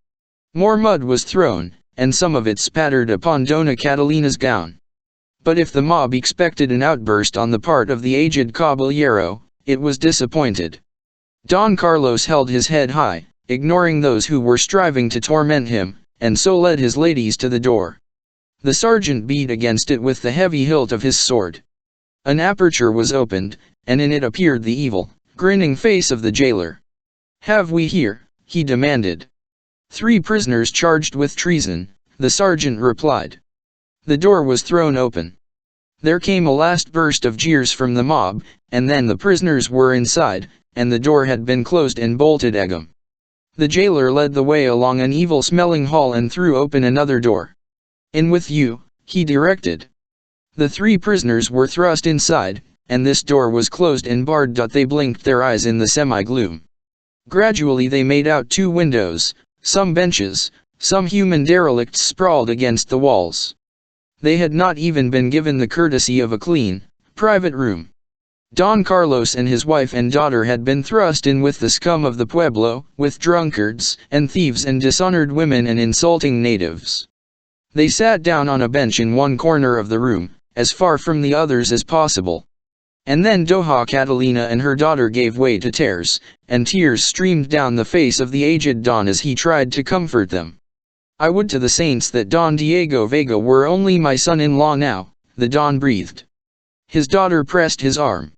S1: More mud was thrown, and some of it spattered upon Dona Catalina's gown. But if the mob expected an outburst on the part of the aged caballero, it was disappointed. Don Carlos held his head high, ignoring those who were striving to torment him, and so led his ladies to the door. The sergeant beat against it with the heavy hilt of his sword. An aperture was opened, and in it appeared the evil, grinning face of the jailer. "Have we here?" he demanded. "3 prisoners charged with treason," the sergeant replied. The door was thrown open. There came a last burst of jeers from the mob, and then the prisoners were inside, and the door had been closed and bolted again. The jailer led the way along an evil-smelling hall and threw open another door. "In with you," he directed. The 3 prisoners were thrust inside, and this door was closed and barred. They blinked their eyes in the semi-gloom. Gradually they made out 2 windows, some benches, some human derelicts sprawled against the walls. They had not even been given the courtesy of a clean, private room. Don Carlos and his wife and daughter had been thrust in with the scum of the pueblo, with drunkards, and thieves and dishonored women and insulting natives. They sat down on a bench in one corner of the room, as far from the others as possible. And then Doña Catalina and her daughter gave way to tears, and tears streamed down the face of the aged Don as he tried to comfort them. "I would to the saints that Don Diego Vega were only my son-in-law now," the Don breathed. His daughter pressed his arm.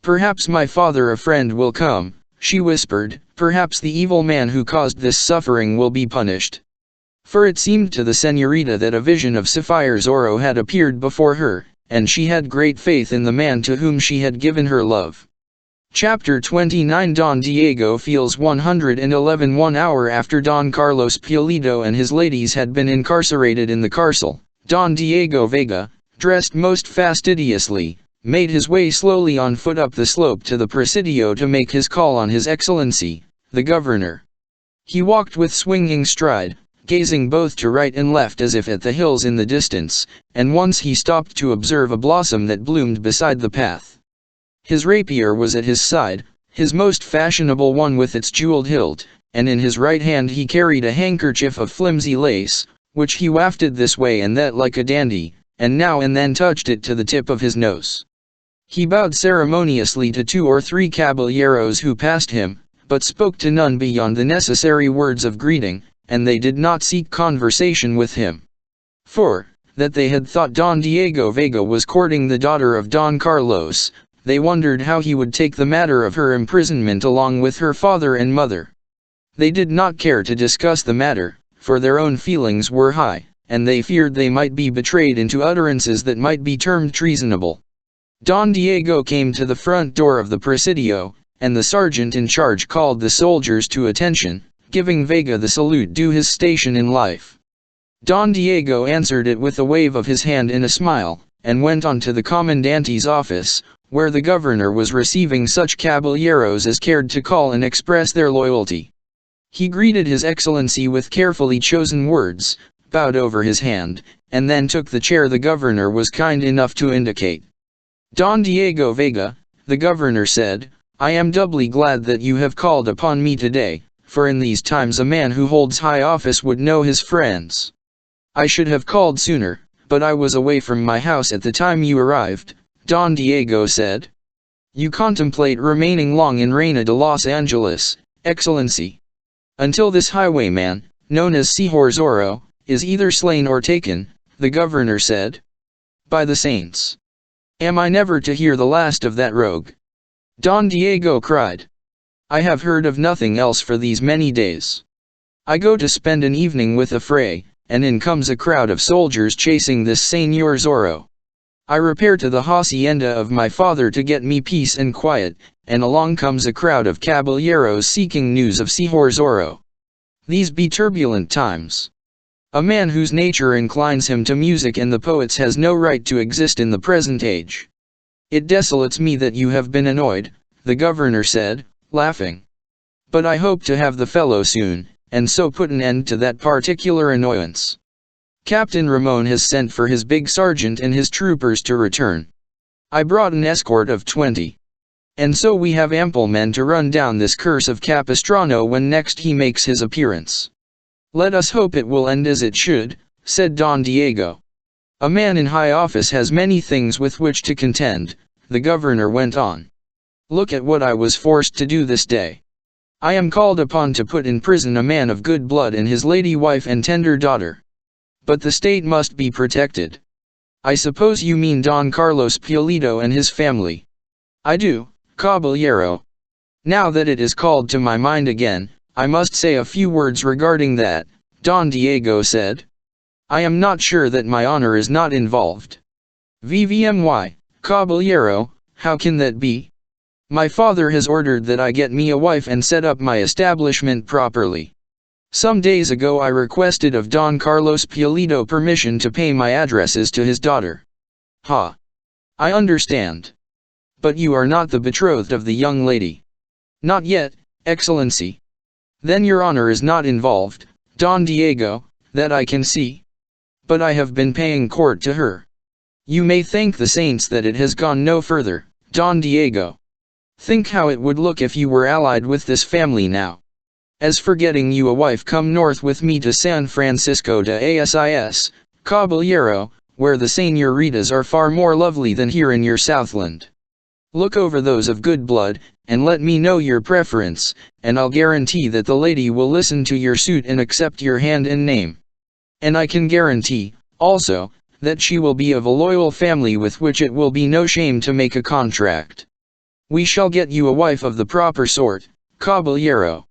S1: "Perhaps my father, a friend, will come," she whispered. "Perhaps the evil man who caused this suffering will be punished." For it seemed to the señorita that a vision of Sapphire Zorro had appeared before her, and she had great faith in the man to whom she had given her love. Chapter 29 Don Diego feels 111. 1 hour after Don Carlos Pulido and his ladies had been incarcerated in the carcel, Don Diego Vega, dressed most fastidiously, made his way slowly on foot up the slope to the presidio to make his call on His Excellency, the governor. He walked with swinging stride, gazing both to right and left as if at the hills in the distance, and once he stopped to observe a blossom that bloomed beside the path. His rapier was at his side, his most fashionable one with its jeweled hilt, and in his right hand he carried a handkerchief of flimsy lace, which he wafted this way and that like a dandy, and now and then touched it to the tip of his nose. He bowed ceremoniously to 2 or 3 caballeros who passed him, but spoke to none beyond the necessary words of greeting, and they did not seek conversation with him. For, that they had thought Don Diego Vega was courting the daughter of Don Carlos, they wondered how he would take the matter of her imprisonment along with her father and mother. They did not care to discuss the matter, for their own feelings were high, and they feared they might be betrayed into utterances that might be termed treasonable. Don Diego came to the front door of the Presidio, and the sergeant in charge called the soldiers to attention, giving Vega the salute due his station in life. Don Diego answered it with a wave of his hand and a smile, and went on to the commandante's office, where the governor was receiving such caballeros as cared to call and express their loyalty. He greeted His Excellency with carefully chosen words, bowed over his hand, and then took the chair the governor was kind enough to indicate. Don Diego Vega, the governor said, I am doubly glad that you have called upon me today, for in these times a man who holds high office would know his friends. I should have called sooner, but I was away from my house at the time you arrived, Don Diego said. You contemplate remaining long in Reina de Los Angeles, Excellency. Until this highwayman, known as ZORRO, is either slain or taken, the governor said. By the saints! Am I never to hear the last of that rogue? Don Diego cried. I have heard of nothing else for these many days. I go to spend an evening with a fray, and in comes a crowd of soldiers chasing this Señor Zorro. I repair to the hacienda of my father to get me peace and quiet, and along comes a crowd of caballeros seeking news of Señor Zorro. These be turbulent times. A man whose nature inclines him to music and the poets has no right to exist in the present age. It desolates me that you have been annoyed, the governor said, laughing. But I hope to have the fellow soon, and so put an end to that particular annoyance. Captain Ramon has sent for his big sergeant and his troopers to return. I brought an escort of 20. And so we have ample men to run down this curse of Capistrano when next he makes his appearance. Let us hope it will end as it should, said Don Diego. A man in high office has many things with which to contend, the governor went on. Look at what I was forced to do this day. I am called upon to put in prison a man of good blood and his lady wife and tender daughter. But the state must be protected. I suppose you mean Don Carlos Pulido and his family. I do, caballero. Now that it is called to my mind again, I must say a few words regarding that, Don Diego said. I am not sure that my honor is not involved. VVMY, caballero, how can that be? My father has ordered that I get me a wife and set up my establishment properly. Some days ago I requested of Don Carlos Pulido permission to pay my addresses to his daughter. Ha! I understand. But you are not the betrothed of the young lady. Not yet, Excellency. Then your honor is not involved, Don Diego, that I can see. But I have been paying court to her. You may thank the saints that it has gone no further, Don Diego. Think how it would look if you were allied with this family now. As for getting you a wife, come north with me to San Francisco de Asis, caballero, where the señoritas are far more lovely than here in your Southland. Look over those of good blood, and let me know your preference, and I'll guarantee that the lady will listen to your suit and accept your hand and name. And I can guarantee, also, that she will be of a loyal family with which it will be no shame to make a contract. We shall get you a wife of the proper sort, caballero.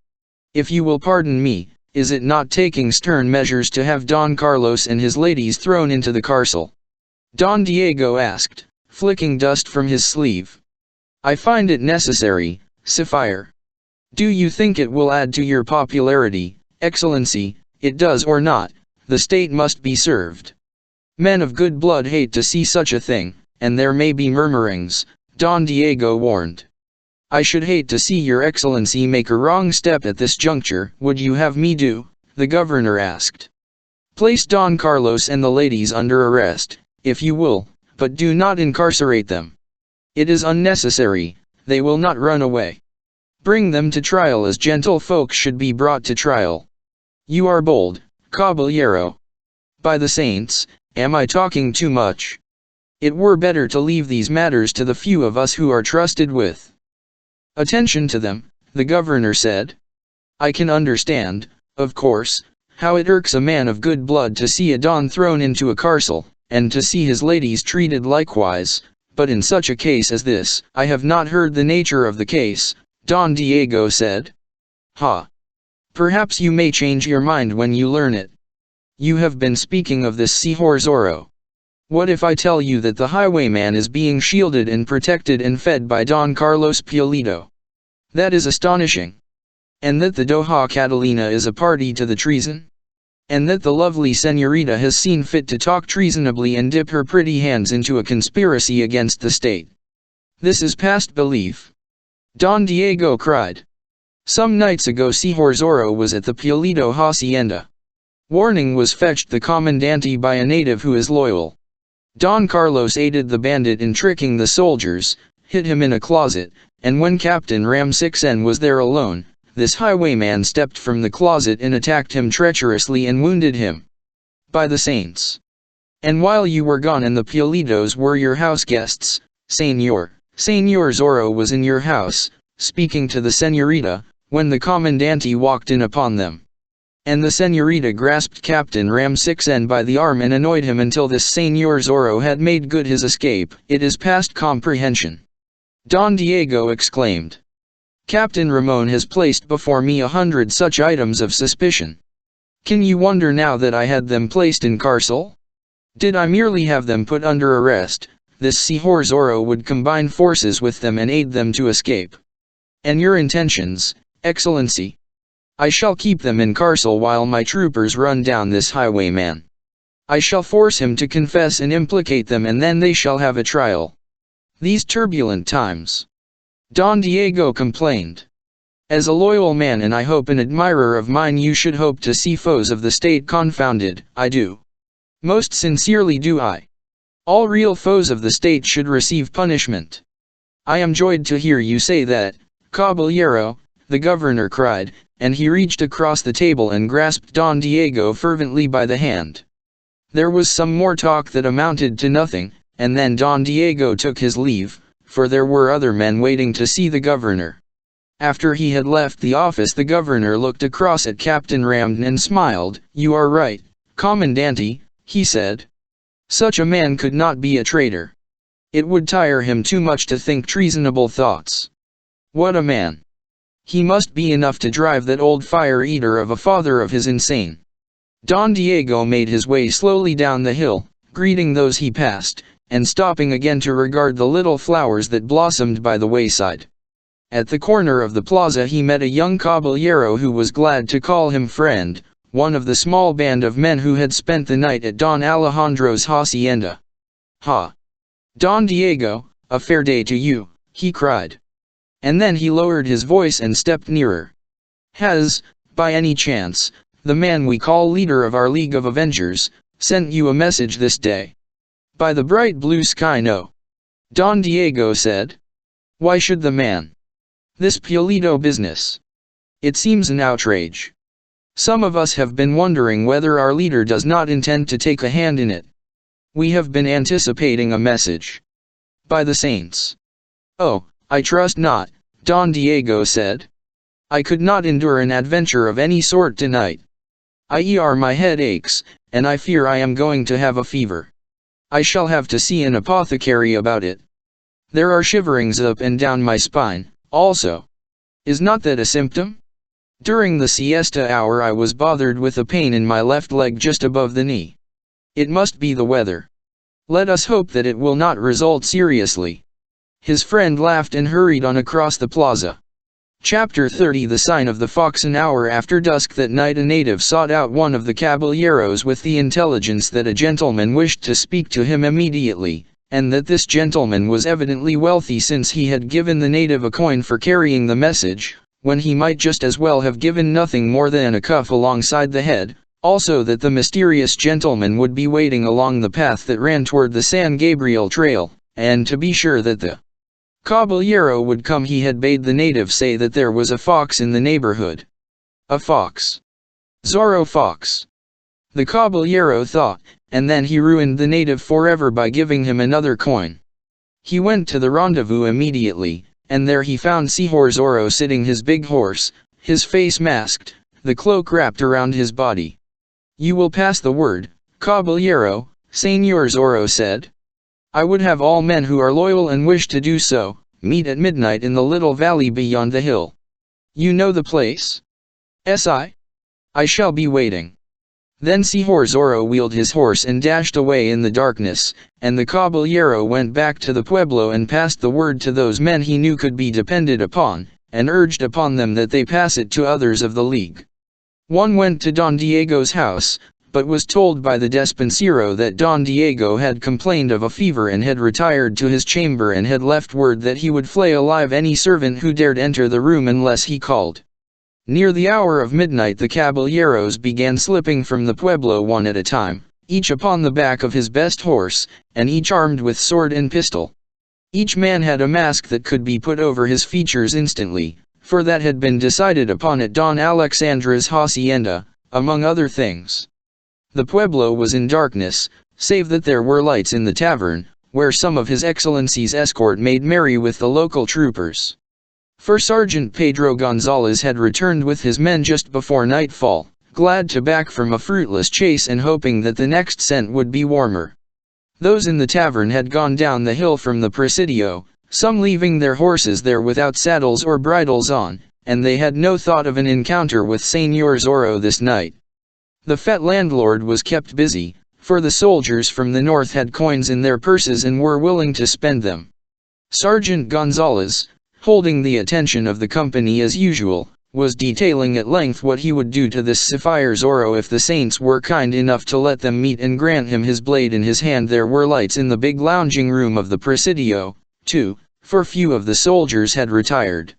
S1: If you will pardon me, is it not taking stern measures to have Don Carlos and his ladies thrown into the carcel? Don Diego asked, flicking dust from his sleeve. I find it necessary, Sapphire. Do you think it will add to your popularity, Excellency? It does or not, the state must be served. Men of good blood hate to see such a thing, and there may be murmurings, Don Diego warned. I should hate to see your Excellency make a wrong step at this juncture. Would you have me do, the governor asked. Place Don Carlos and the ladies under arrest, if you will, but do not incarcerate them. It is unnecessary, they will not run away. Bring them to trial as gentlefolk should be brought to trial. You are bold, caballero. By the saints, am I talking too much? It were better to leave these matters to the few of us who are trusted with attention to them, the governor said. I can understand, of course, how it irks a man of good blood to see a don thrown into a carcel, and to see his ladies treated likewise, but in such a case as this, I have not heard the nature of the case, Don Diego said. Ha! Perhaps you may change your mind when you learn it. You have been speaking of this Señor Zorro. What if I tell you that the highwayman is being shielded and protected and fed by Don Carlos Pulido? That is astonishing. And that the Doña Catalina is a party to the treason? And that the lovely señorita has seen fit to talk treasonably and dip her pretty hands into a conspiracy against the state? This is past belief. Don Diego cried. Some nights ago Señor Zorro was at the Pulido hacienda. Warning was fetched the commandante by a native who is loyal. Don Carlos aided the bandit in tricking the soldiers, hid him in a closet, and when Captain Ramsixen was there alone, this highwayman stepped from the closet and attacked him treacherously and wounded him. By the saints! And while you were gone and the Pulidos were your house guests, Señor Zorro was in your house, speaking to the señorita, when the commandante walked in upon them. And the señorita grasped Captain Ramsixen by the arm and annoyed him until this Señor Zorro had made good his escape. It is past comprehension. Don Diego exclaimed. Captain Ramon has placed before me 100 such items of suspicion. Can you wonder now that I had them placed in carcel? Did I merely have them put under arrest, this Señor Zorro would combine forces with them and aid them to escape. And your intentions, Excellency? I shall keep them in carcel while my troopers run down this highwayman. I shall force him to confess and implicate them, and then they shall have a trial. These turbulent times. Don Diego complained. As a loyal man and I hope an admirer of mine, you should hope to see foes of the state confounded. I do. Most sincerely do I. All real foes of the state should receive punishment. I am joyed to hear you say that, caballero, the governor cried, and he reached across the table and grasped Don Diego fervently by the hand. There was some more talk that amounted to nothing, and then Don Diego took his leave, for there were other men waiting to see the governor. After he had left the office, the governor looked across at Captain Ramon and smiled. You are right, Commandante, he said. Such a man could not be a traitor. It would tire him too much to think treasonable thoughts. What a man! He must be enough to drive that old fire-eater of a father of his insane. Don Diego made his way slowly down the hill, greeting those he passed, and stopping again to regard the little flowers that blossomed by the wayside. At the corner of the plaza he met a young caballero who was glad to call him friend, one of the small band of men who had spent the night at Don Alejandro's hacienda. Ha! Don Diego, a fair day to you, he cried. And then he lowered his voice and stepped nearer. Has, by any chance, the man we call leader of our League of Avengers, sent you a message this day? By the bright blue sky, no. Don Diego said. Why should the man? This Pulido business. It seems an outrage. Some of us have been wondering whether our leader does not intend to take a hand in it. We have been anticipating a message. By the saints. Oh, I trust not, Don Diego said. I could not endure an adventure of any sort tonight. My head aches, and I fear I am going to have a fever. I shall have to see an apothecary about it. There are shiverings up and down my spine, also. Is not that a symptom? During the siesta hour I was bothered with a pain in my left leg just above the knee. It must be the weather. Let us hope that it will not result seriously. His friend laughed and hurried on across the plaza. Chapter 30 The Sign of the Fox. An hour after dusk that night a native sought out one of the caballeros with the intelligence that a gentleman wished to speak to him immediately, and that this gentleman was evidently wealthy since he had given the native a coin for carrying the message. when he might just as well have given nothing more than a cuff alongside the head, also that the mysterious gentleman would be waiting along the path that ran toward the San Gabriel trail, and to be sure that the caballero would come, he had bade the native say that there was a fox in the neighborhood. A fox. Zorro fox. The caballero thought, and then he ruined the native forever by giving him another coin. He went to the rendezvous immediately, and there he found Señor Zorro sitting his big horse, his face masked, the cloak wrapped around his body. "You will pass the word, caballero," Señor Zorro said. "I would have all men who are loyal and wish to do so, meet at midnight in the little valley beyond the hill. You know the place?" I shall be waiting." Then Señor Zorro wheeled his horse and dashed away in the darkness, and the caballero went back to the pueblo and passed the word to those men he knew could be depended upon, and urged upon them that they pass it to others of the league. One went to Don Diego's house, but was told by the despensero that Don Diego had complained of a fever and had retired to his chamber, and had left word that he would flay alive any servant who dared enter the room unless he called. Near the hour of midnight the caballeros began slipping from the pueblo one at a time, each upon the back of his best horse, and each armed with sword and pistol. Each man had a mask that could be put over his features instantly, for that had been decided upon at Don Alexandra's hacienda, among other things. The pueblo was in darkness, save that there were lights in the tavern, where some of His Excellency's escort made merry with the local troopers. For Sergeant Pedro Gonzalez had returned with his men just before nightfall, glad to back from a fruitless chase and hoping that the next scent would be warmer. Those in the tavern had gone down the hill from the Presidio, some leaving their horses there without saddles or bridles on, and they had no thought of an encounter with Señor Zorro this night. The fat landlord was kept busy, for the soldiers from the north had coins in their purses and were willing to spend them. Sergeant Gonzalez, holding the attention of the company as usual, was detailing at length what he would do to this Sapphire Zorro if the saints were kind enough to let them meet and grant him his blade in his hand. There were lights in the big lounging room of the Presidio, too, for few of the soldiers had retired.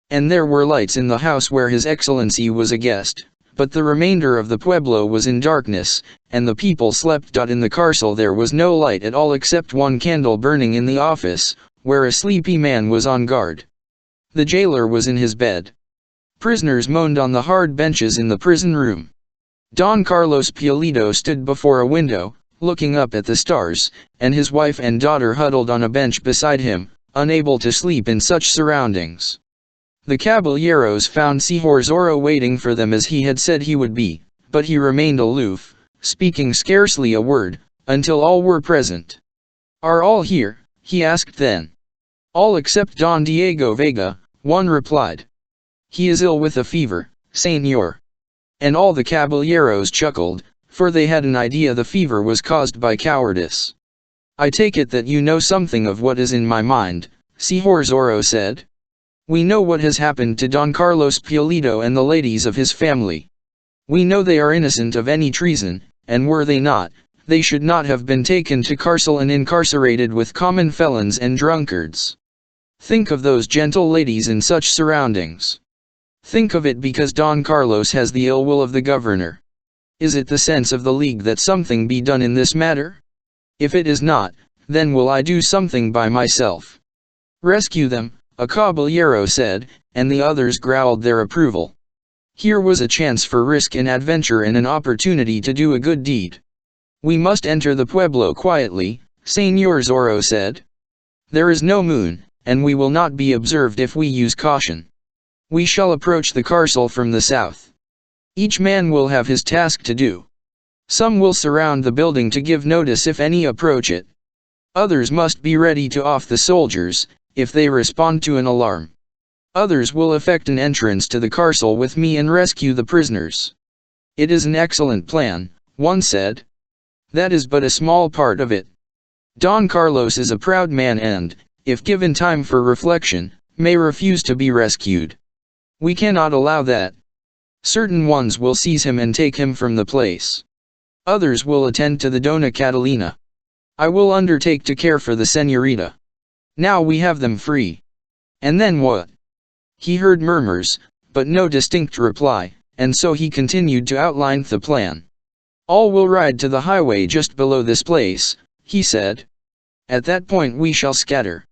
S1: And there were lights in the house where His Excellency was a guest, but the remainder of the pueblo was in darkness, and the people slept. In the carcel there was no light at all except one candle burning in the office, where a sleepy man was on guard. The jailer was in his bed. Prisoners moaned on the hard benches in the prison room. Don Carlos Pulido stood before a window, looking up at the stars, and his wife and daughter huddled on a bench beside him, unable to sleep in such surroundings. The caballeros found Señor Zorro waiting for them as he had said he would be, but he remained aloof, speaking scarcely a word, until all were present. "Are all here?" he asked then. "All except Don Diego Vega," one replied. "He is ill with a fever, señor." And all the caballeros chuckled, for they had an idea the fever was caused by cowardice. "I take it that you know something of what is in my mind," Señor Zorro said. "We know what has happened to Don Carlos Pulido and the ladies of his family. We know they are innocent of any treason, and were they not, they should not have been taken to carcel and incarcerated with common felons and drunkards. Think of those gentle ladies in such surroundings. Think of it because Don Carlos has the ill will of the governor. Is it the sense of the League that something be done in this matter? If it is not, then will I do something by myself." "Rescue them," a caballero said, and the others growled their approval. Here was a chance for risk and adventure and an opportunity to do a good deed. "We must enter the pueblo quietly," Señor Zorro said. "There is no moon, and we will not be observed if we use caution. We shall approach the carcel from the south. Each man will have his task to do. Some will surround the building to give notice if any approach it. Others must be ready to off the soldiers, if they respond to an alarm. Others will effect an entrance to the carcel with me and rescue the prisoners." "It is an excellent plan," one said. "That is but a small part of it. Don Carlos is a proud man and, if given time for reflection, may refuse to be rescued. We cannot allow that. Certain ones will seize him and take him from the place. Others will attend to the Dona Catalina. I will undertake to care for the señorita. Now we have them free. And then what? He heard murmurs, but no distinct reply, and so he continued to outline the plan. "All will ride to the highway just below this place," he said. "At that point we shall scatter.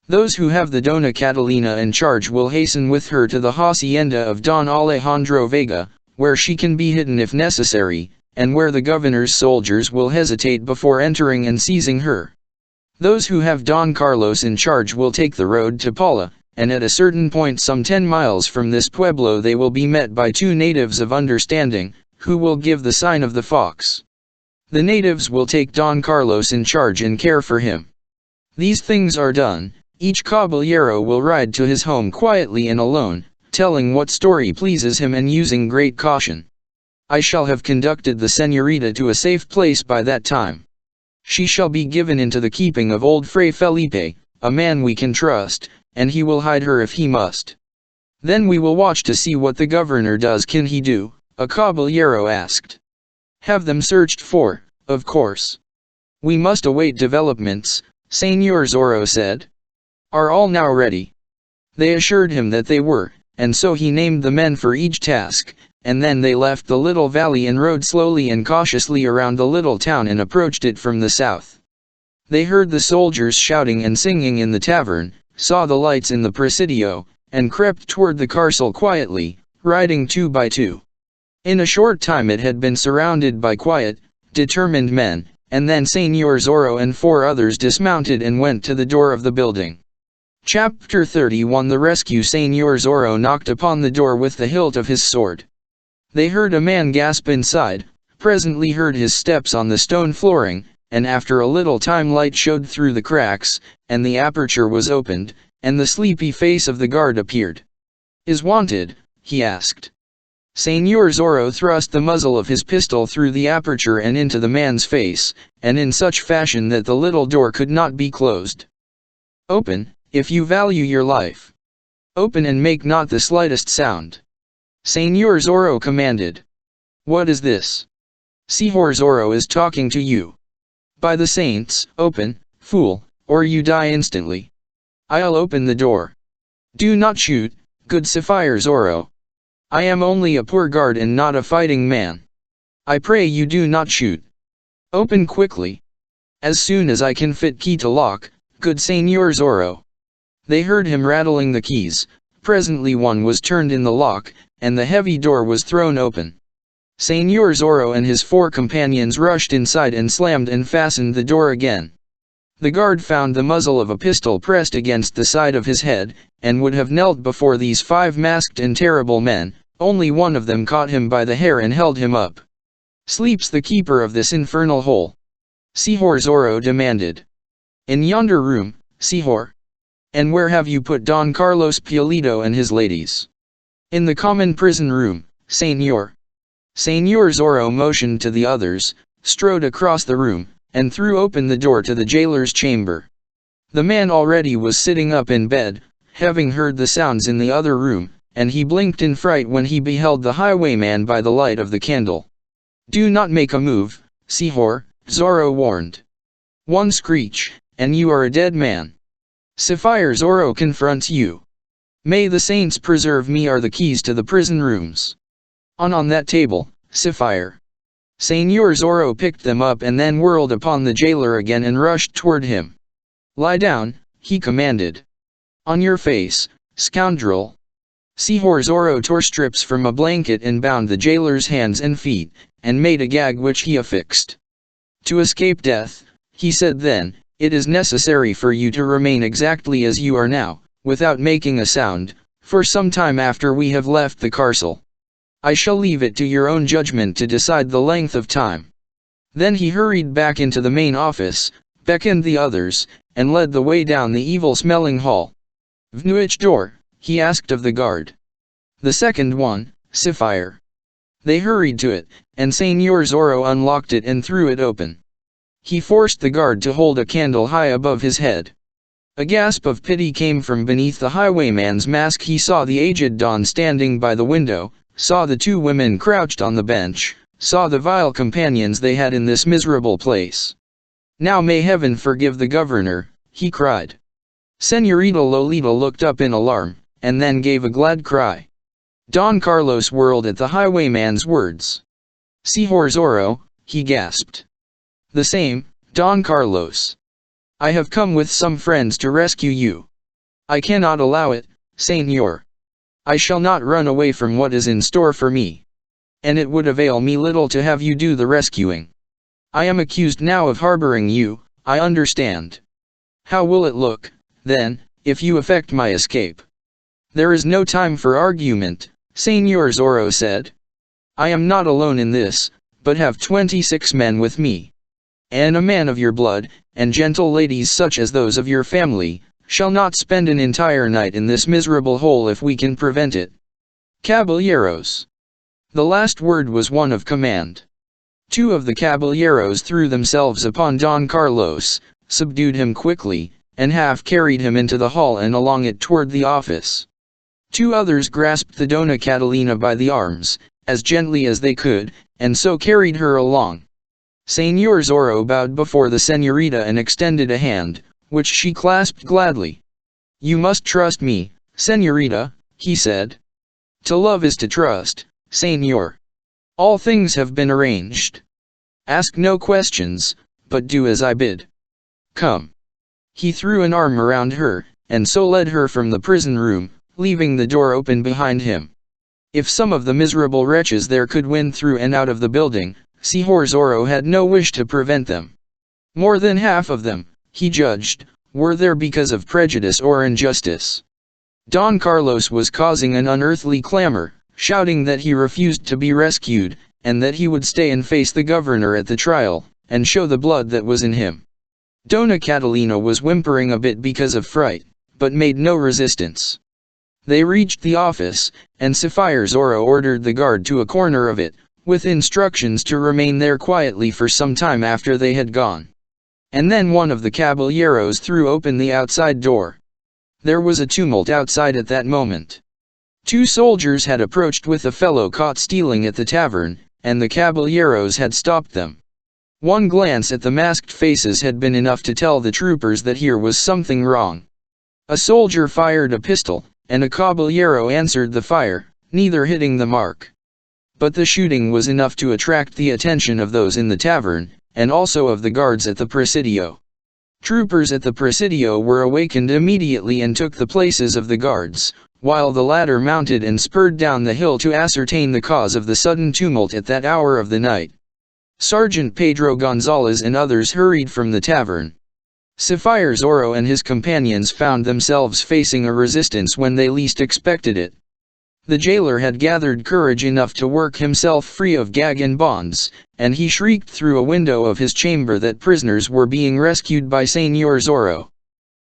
S1: Those who have the Dona Catalina in charge will hasten with her to the hacienda of Don Alejandro Vega, where she can be hidden if necessary, and where the governor's soldiers will hesitate before entering and seizing her. Those who have Don Carlos in charge will take the road to Paula, and at a certain point some 10 miles from this pueblo they will be met by 2 natives of understanding, who will give the sign of the fox. The natives will take Don Carlos in charge and care for him. These things are done, each caballero will ride to his home quietly and alone, telling what story pleases him and using great caution. I shall have conducted the señorita to a safe place by that time. She shall be given into the keeping of old Fray Felipe, a man we can trust, and he will hide her if he must. Then we will watch to see what the governor does." "Can he do?" a caballero asked. "Have them searched for, of course. We must await developments," Señor Zorro said. "Are all now ready?" They assured him that they were, and so he named the men for each task, and then they left the little valley and rode slowly and cautiously around the little town and approached it from the south. They heard the soldiers shouting and singing in the tavern, saw the lights in the presidio, and crept toward the castle quietly, riding 2 by 2. In a short time it had been surrounded by quiet, determined men, and then Señor Zorro and 4 others dismounted and went to the door of the building. Chapter 31 The Rescue. Señor Zorro knocked upon the door with the hilt of his sword. They heard a man gasp inside, presently heard his steps on the stone flooring, and after a little time light showed through the cracks, and the aperture was opened, and the sleepy face of the guard appeared. "Is wanted?" he asked. Señor Zorro thrust the muzzle of his pistol through the aperture and into the man's face, and in such fashion that the little door could not be closed. "Open, if you value your life. Open and make not the slightest sound," Señor Zorro commanded. "What is this?" "Señor Zorro is talking to you." "By the saints, open, fool, or you die instantly." "I'll open the door." "Do not shoot, good Señor Zorro. I am only a poor guard and not a fighting man. I pray you do not shoot. Open quickly. As soon as I can fit key to lock, good Señor Zorro." They heard him rattling the keys. Presently one was turned in the lock, and the heavy door was thrown open. Señor Zorro and his 4 companions rushed inside and slammed and fastened the door again. The guard found the muzzle of a pistol pressed against the side of his head, and would have knelt before these 5 masked and terrible men, only one of them caught him by the hair and held him up. "Sleeps the keeper of this infernal hole?" Señor Zorro demanded. "In yonder room, Señor." "And where have you put Don Carlos Piolito and his ladies?" "In the common prison room, Señor." Señor Zorro motioned to the others, strode across the room, and threw open the door to the jailer's chamber. The man already was sitting up in bed, having heard the sounds in the other room, and he blinked in fright when he beheld the highwayman by the light of the candle. "Do not make a move, Señor," Zorro warned. "One screech, and you are a dead man. Señor Zorro confronts you. May the saints preserve me are the keys to the prison rooms. On that table, Señor." Señor Zorro picked them up and then whirled upon the jailer again and rushed toward him. "Lie down," he commanded. "On your face, scoundrel." Señor Zorro tore strips from a blanket and bound the jailer's hands and feet, and made a gag which he affixed. "To escape death," he said then, "it is necessary for you to remain exactly as you are now, without making a sound, for some time after we have left the castle. I shall leave it to your own judgment to decide the length of time." Then he hurried back into the main office, beckoned the others, and led the way down the evil-smelling hall. "Which door?" he asked of the guard. "The second one, Señor." They hurried to it, and Señor Zorro unlocked it and threw it open. He forced the guard to hold a candle high above his head. A gasp of pity came from beneath the highwayman's mask. He saw the aged Don standing by the window, saw the 2 women crouched on the bench, saw the vile companions they had in this miserable place. "Now may heaven forgive the governor," he cried. Señorita Lolita looked up in alarm, and then gave a glad cry. Don Carlos whirled at the highwayman's words. "Señor Zorro," he gasped. "The same, Don Carlos. I have come with some friends to rescue you." "I cannot allow it, Señor. I shall not run away from what is in store for me. And it would avail me little to have you do the rescuing. I am accused now of harboring you, I understand. How will it look, then, if you effect my escape?" "There is no time for argument," Señor Zorro said. "I am not alone in this, but have 26 men with me. And a man of your blood, and gentle ladies such as those of your family, shall not spend an entire night in this miserable hole if we can prevent it. Caballeros." The last word was one of command. 2 of the caballeros threw themselves upon Don Carlos, subdued him quickly, and half carried him into the hall and along it toward the office. 2 others grasped the Dona Catalina by the arms, as gently as they could, and so carried her along. Señor Zorro bowed before the señorita and extended a hand, which she clasped gladly. "You must trust me, señorita," he said. "To love is to trust, señor. All things have been arranged. Ask no questions, but do as I bid. Come." He threw an arm around her, and so led her from the prison room, leaving the door open behind him. If some of the miserable wretches there could win through and out of the building, Señor Zorro had no wish to prevent them. More than half of them, he judged, were there because of prejudice or injustice. Don Carlos was causing an unearthly clamor, shouting that he refused to be rescued, and that he would stay and face the governor at the trial, and show the blood that was in him. Dona Catalina was whimpering a bit because of fright, but made no resistance. They reached the office, and Señor Zorro ordered the guard to a corner of it, with instructions to remain there quietly for some time after they had gone. And then one of the caballeros threw open the outside door. There was a tumult outside at that moment. 2 soldiers had approached with a fellow caught stealing at the tavern, and the caballeros had stopped them. One glance at the masked faces had been enough to tell the troopers that here was something wrong. A soldier fired a pistol, and a caballero answered the fire, neither hitting the mark. But the shooting was enough to attract the attention of those in the tavern, and also of the guards at the Presidio. Troopers at the Presidio were awakened immediately and took the places of the guards, while the latter mounted and spurred down the hill to ascertain the cause of the sudden tumult at that hour of the night. Sergeant Pedro Gonzalez and others hurried from the tavern. Señor Zorro and his companions found themselves facing a resistance when they least expected it. The jailer had gathered courage enough to work himself free of gag and bonds, and he shrieked through a window of his chamber that prisoners were being rescued by Señor Zorro.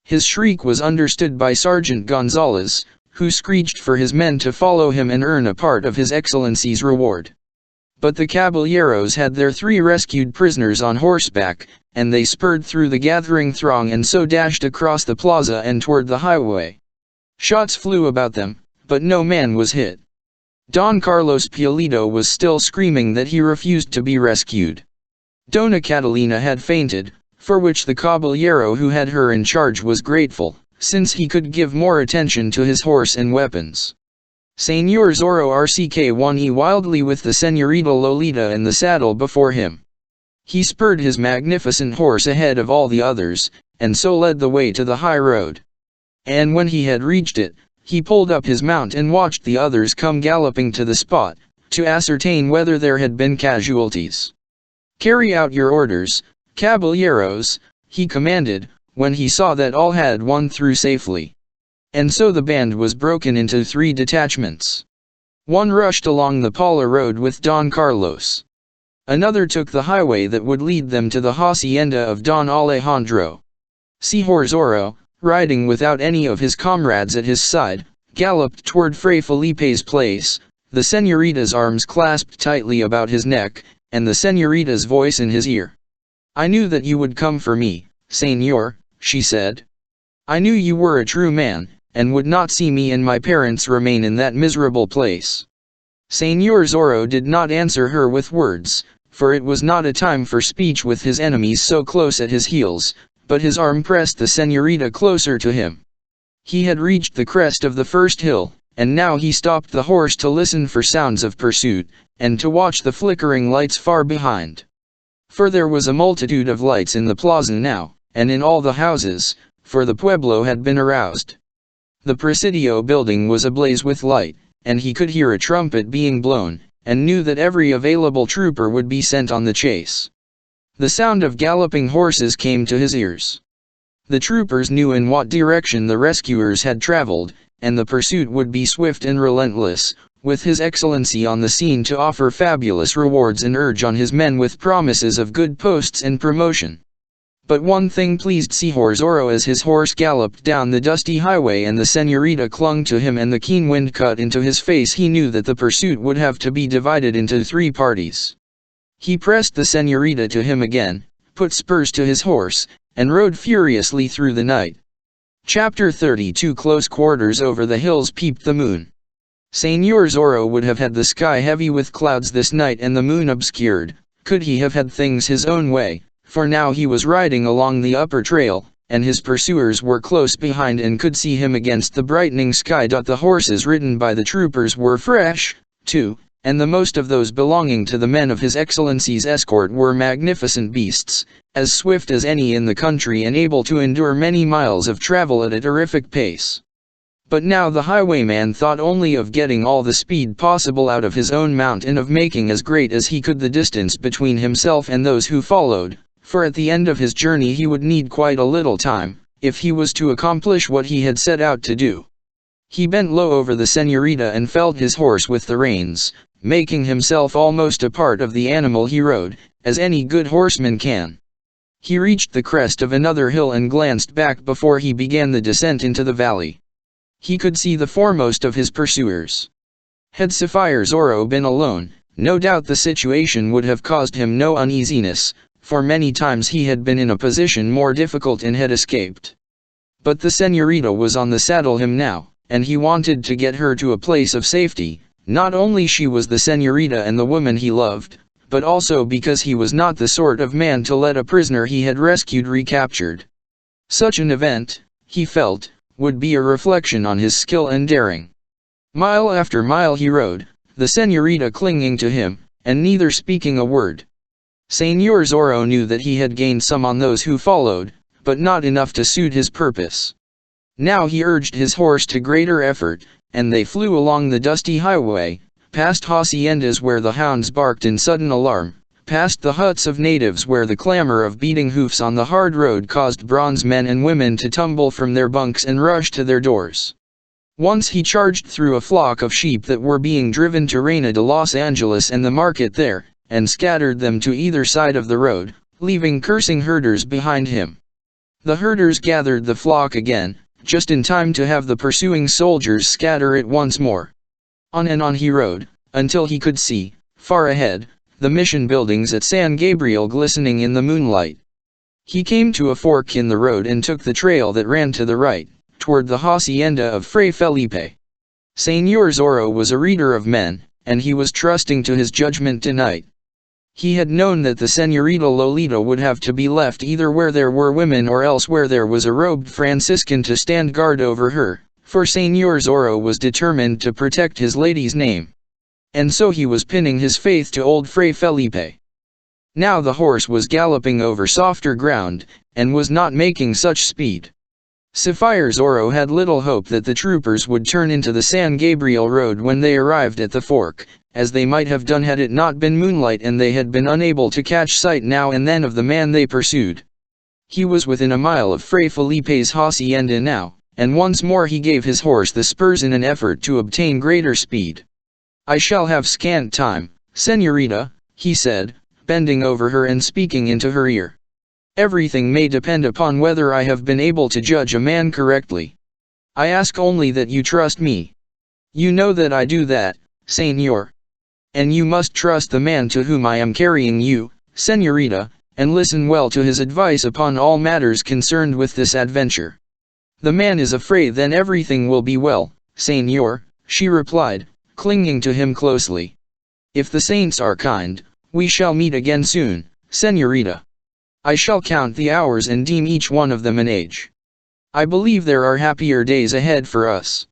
S1: His shriek was understood by Sergeant Gonzalez, who screeched for his men to follow him and earn a part of his excellency's reward. But the caballeros had their 3 rescued prisoners on horseback, and they spurred through the gathering throng and so dashed across the plaza and toward the highway. Shots flew about them, but no man was hit. Don Carlos Piolito was still screaming that he refused to be rescued. Dona Catalina had fainted, for which the caballero who had her in charge was grateful, since he could give more attention to his horse and weapons. Señor Zorro RCK1E wildly with the Señorita Lolita in the saddle before him. He spurred his magnificent horse ahead of all the others, and so led the way to the high road. And when he had reached it, he pulled up his mount and watched the others come galloping to the spot, to ascertain whether there had been casualties. "Carry out your orders, caballeros," he commanded, when he saw that all had won through safely. And so the band was broken into 3 detachments. One rushed along the Paula road with Don Carlos. Another took the highway that would lead them to the hacienda of Don Alejandro. Señor Zorro, riding without any of his comrades at his side, galloped toward Fray Felipe's place, the señorita's arms clasped tightly about his neck, and the señorita's voice in his ear. "I knew that you would come for me, señor," she said. "I knew you were a true man, and would not see me and my parents remain in that miserable place." Señor Zorro did not answer her with words, for it was not a time for speech with his enemies so close at his heels, but his arm pressed the señorita closer to him. He had reached the crest of the first hill, and now he stopped the horse to listen for sounds of pursuit, and to watch the flickering lights far behind. For there was a multitude of lights in the plaza now, and in all the houses, for the pueblo had been aroused. The Presidio building was ablaze with light, and he could hear a trumpet being blown, and knew that every available trooper would be sent on the chase. The sound of galloping horses came to his ears. The troopers knew in what direction the rescuers had traveled, and the pursuit would be swift and relentless, with His Excellency on the scene to offer fabulous rewards and urge on his men with promises of good posts and promotion. But one thing pleased Señor Zorro as his horse galloped down the dusty highway and the señorita clung to him and the keen wind cut into his face. He knew that the pursuit would have to be divided into 3 parties. He pressed the señorita to him again, put spurs to his horse, and rode furiously through the night. Chapter 32 Close quarters. Over the hills peeped the moon. Señor Zorro would have had the sky heavy with clouds this night and the moon obscured, could he have had things his own way, for now he was riding along the upper trail, and his pursuers were close behind and could see him against the brightening sky. The horses ridden by the troopers were fresh, too, and the most of those belonging to the men of His Excellency's escort were magnificent beasts, as swift as any in the country and able to endure many miles of travel at a terrific pace. But now the highwayman thought only of getting all the speed possible out of his own mount and of making as great as he could the distance between himself and those who followed, for at the end of his journey he would need quite a little time, if he was to accomplish what he had set out to do. He bent low over the señorita and felt his horse with the reins, making himself almost a part of the animal he rode, as any good horseman can. He reached the crest of another hill and glanced back before he began the descent into the valley. He could see the foremost of his pursuers. Had Señor Zorro been alone, no doubt the situation would have caused him no uneasiness, for many times he had been in a position more difficult and had escaped. But the señorita was on the saddle him now, and he wanted to get her to a place of safety. Not only she was the señorita and the woman he loved, but also because he was not the sort of man to let a prisoner he had rescued recaptured. Such an event, he felt, would be a reflection on his skill and daring. Mile after mile he rode, the señorita clinging to him, and neither speaking a word. Señor Zorro knew that he had gained some on those who followed, but not enough to suit his purpose. Now he urged his horse to greater effort, and they flew along the dusty highway, past haciendas where the hounds barked in sudden alarm, past the huts of natives where the clamor of beating hoofs on the hard road caused bronze men and women to tumble from their bunks and rush to their doors. Once he charged through a flock of sheep that were being driven to Reina de Los Angeles and the market there, and scattered them to either side of the road, leaving cursing herders behind him. The herders gathered the flock again, just in time to have the pursuing soldiers scatter it once more. On and on he rode, until he could see, far ahead, the mission buildings at San Gabriel glistening in the moonlight. He came to a fork in the road and took the trail that ran to the right, toward the hacienda of Fray Felipe. Señor Zorro was a reader of men, and he was trusting to his judgment tonight. He had known that the señorita Lolita would have to be left either where there were women or else where there was a robed Franciscan to stand guard over her, for Señor Zorro was determined to protect his lady's name. And so he was pinning his faith to old Fray Felipe. Now the horse was galloping over softer ground, and was not making such speed. Señor Zorro had little hope that the troopers would turn into the San Gabriel road when they arrived at the fork, as they might have done had it not been moonlight and they had been unable to catch sight now and then of the man they pursued. He was within a mile of Fray Felipe's hacienda now, and once more he gave his horse the spurs in an effort to obtain greater speed. "I shall have scant time, señorita," he said, bending over her and speaking into her ear. "Everything may depend upon whether I have been able to judge a man correctly. I ask only that you trust me. You know that I do that, señor. And you must trust the man to whom I am carrying you, señorita, and listen well to his advice upon all matters concerned with this adventure." "The man is afraid then everything will be well, señor," she replied, clinging to him closely. "If the saints are kind, we shall meet again soon, señorita. I shall count the hours and deem each one of them an age. I believe there are happier days ahead for us.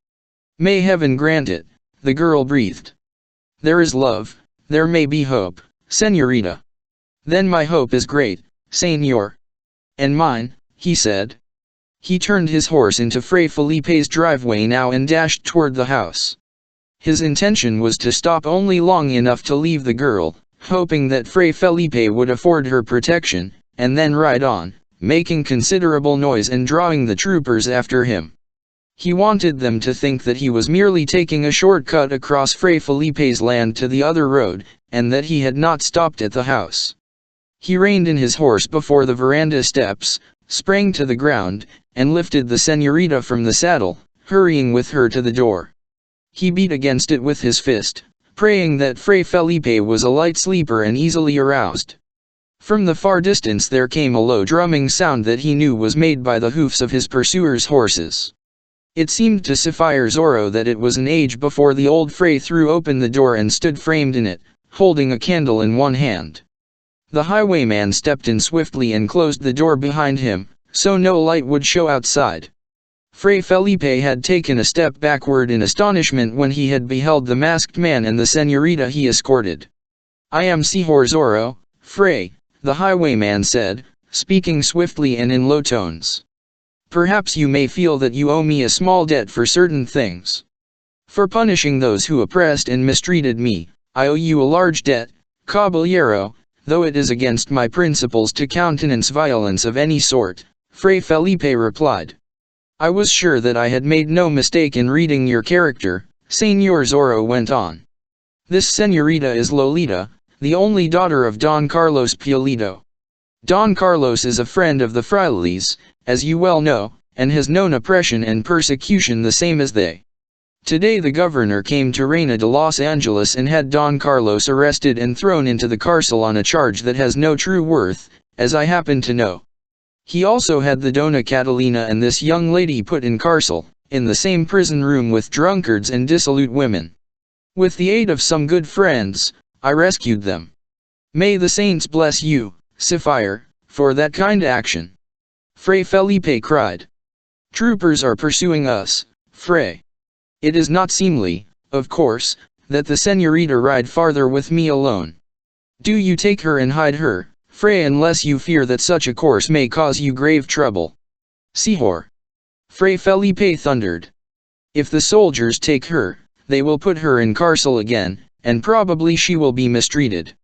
S1: May heaven grant it, the girl breathed. There is love, there may be hope, señorita. Then my hope is great, señor. And mine, he said. He turned his horse into Fray Felipe's driveway now and dashed toward the house. His intention was to stop only long enough to leave the girl, hoping that Fray Felipe would afford her protection, and then ride on, making considerable noise and drawing the troopers after him. He wanted them to think that he was merely taking a shortcut across Fray Felipe's land to the other road, and that he had not stopped at the house. He reined in his horse before the veranda steps, sprang to the ground, and lifted the señorita from the saddle, hurrying with her to the door. He beat against it with his fist, praying that Fray Felipe was a light sleeper and easily aroused. From the far distance there came a low drumming sound that he knew was made by the hoofs of his pursuers' horses. It seemed to Sapphire Zorro that it was an age before the old Fray threw open the door and stood framed in it, holding a candle in one hand. The highwayman stepped in swiftly and closed the door behind him, so no light would show outside. Fray Felipe had taken a step backward in astonishment when he had beheld the masked man and the señorita he escorted. I am Señor Zorro, Fray, the highwayman said, speaking swiftly and in low tones. Perhaps you may feel that you owe me a small debt for certain things. For punishing those who oppressed and mistreated me, I owe you a large debt, caballero, though it is against my principles to countenance violence of any sort, Fray Felipe replied. I was sure that I had made no mistake in reading your character, Señor Zorro went on. This señorita is Lolita, the only daughter of Don Carlos Pulido. Don Carlos is a friend of the frailes, as you well know, and has known oppression and persecution the same as they. Today the governor came to Reina de Los Angeles and had Don Carlos arrested and thrown into the cárcel on a charge that has no true worth, as I happen to know. He also had the Dona Catalina and this young lady put in cárcel, in the same prison room with drunkards and dissolute women. With the aid of some good friends, I rescued them. May the saints bless you, Sapphire, for that kind action. Fray Felipe cried. Troopers are pursuing us, Fray. It is not seemly, of course, that the señorita ride farther with me alone. Do you take her and hide her, Fray, unless you fear that such a course may cause you grave trouble. Señor. Fray Felipe thundered. If the soldiers take her, they will put her in cárcel again, and probably she will be mistreated.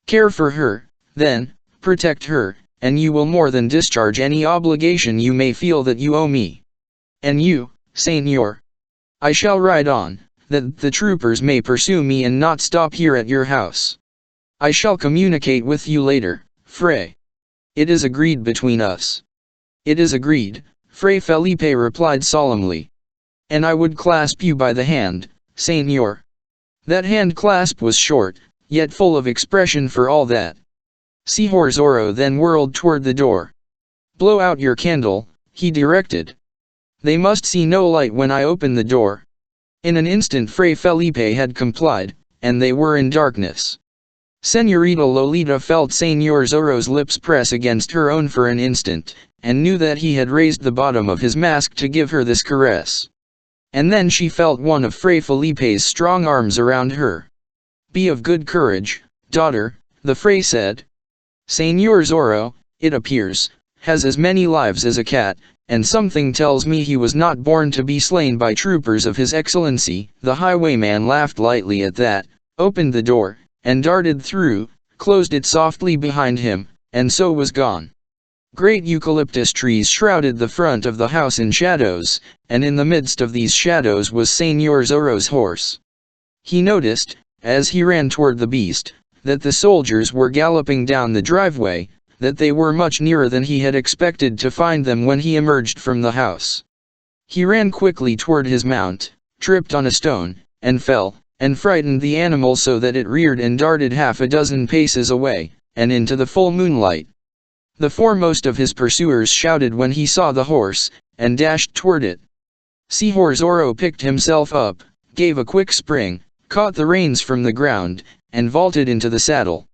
S1: Care for her, then, protect her, and you will more than discharge any obligation you may feel that you owe me. And you, señor. I shall ride on, that the troopers may pursue me and not stop here at your house. I shall communicate with you later, Fray. It is agreed between us. It is agreed, Fray Felipe replied solemnly. And I would clasp you by the hand, señor. That hand clasp was short, yet full of expression for all that. Señor Zorro then whirled toward the door. Blow out your candle, he directed. They must see no light when I open the door. In an instant Fray Felipe had complied, and they were in darkness. Señorita Lolita felt Señor Zorro's lips press against her own for an instant, and knew that he had raised the bottom of his mask to give her this caress. And then she felt one of Fray Felipe's strong arms around her. Be of good courage, daughter, the Fray said. Señor Zorro, it appears, has as many lives as a cat, and something tells me he was not born to be slain by troopers of his excellency. The highwayman laughed lightly at that, opened the door, and darted through, closed it softly behind him, and so was gone. Great eucalyptus trees shrouded the front of the house in shadows, and in the midst of these shadows was Señor Zorro's horse. He noticed, as he ran toward the beast, that the soldiers were galloping down the driveway, that they were much nearer than he had expected to find them when he emerged from the house. He ran quickly toward his mount, tripped on a stone, and fell, and frightened the animal so that it reared and darted half a dozen paces away, and into the full moonlight. The foremost of his pursuers shouted when he saw the horse, and dashed toward it. Señor Zorro picked himself up, gave a quick spring, caught the reins from the ground, and vaulted into the saddle.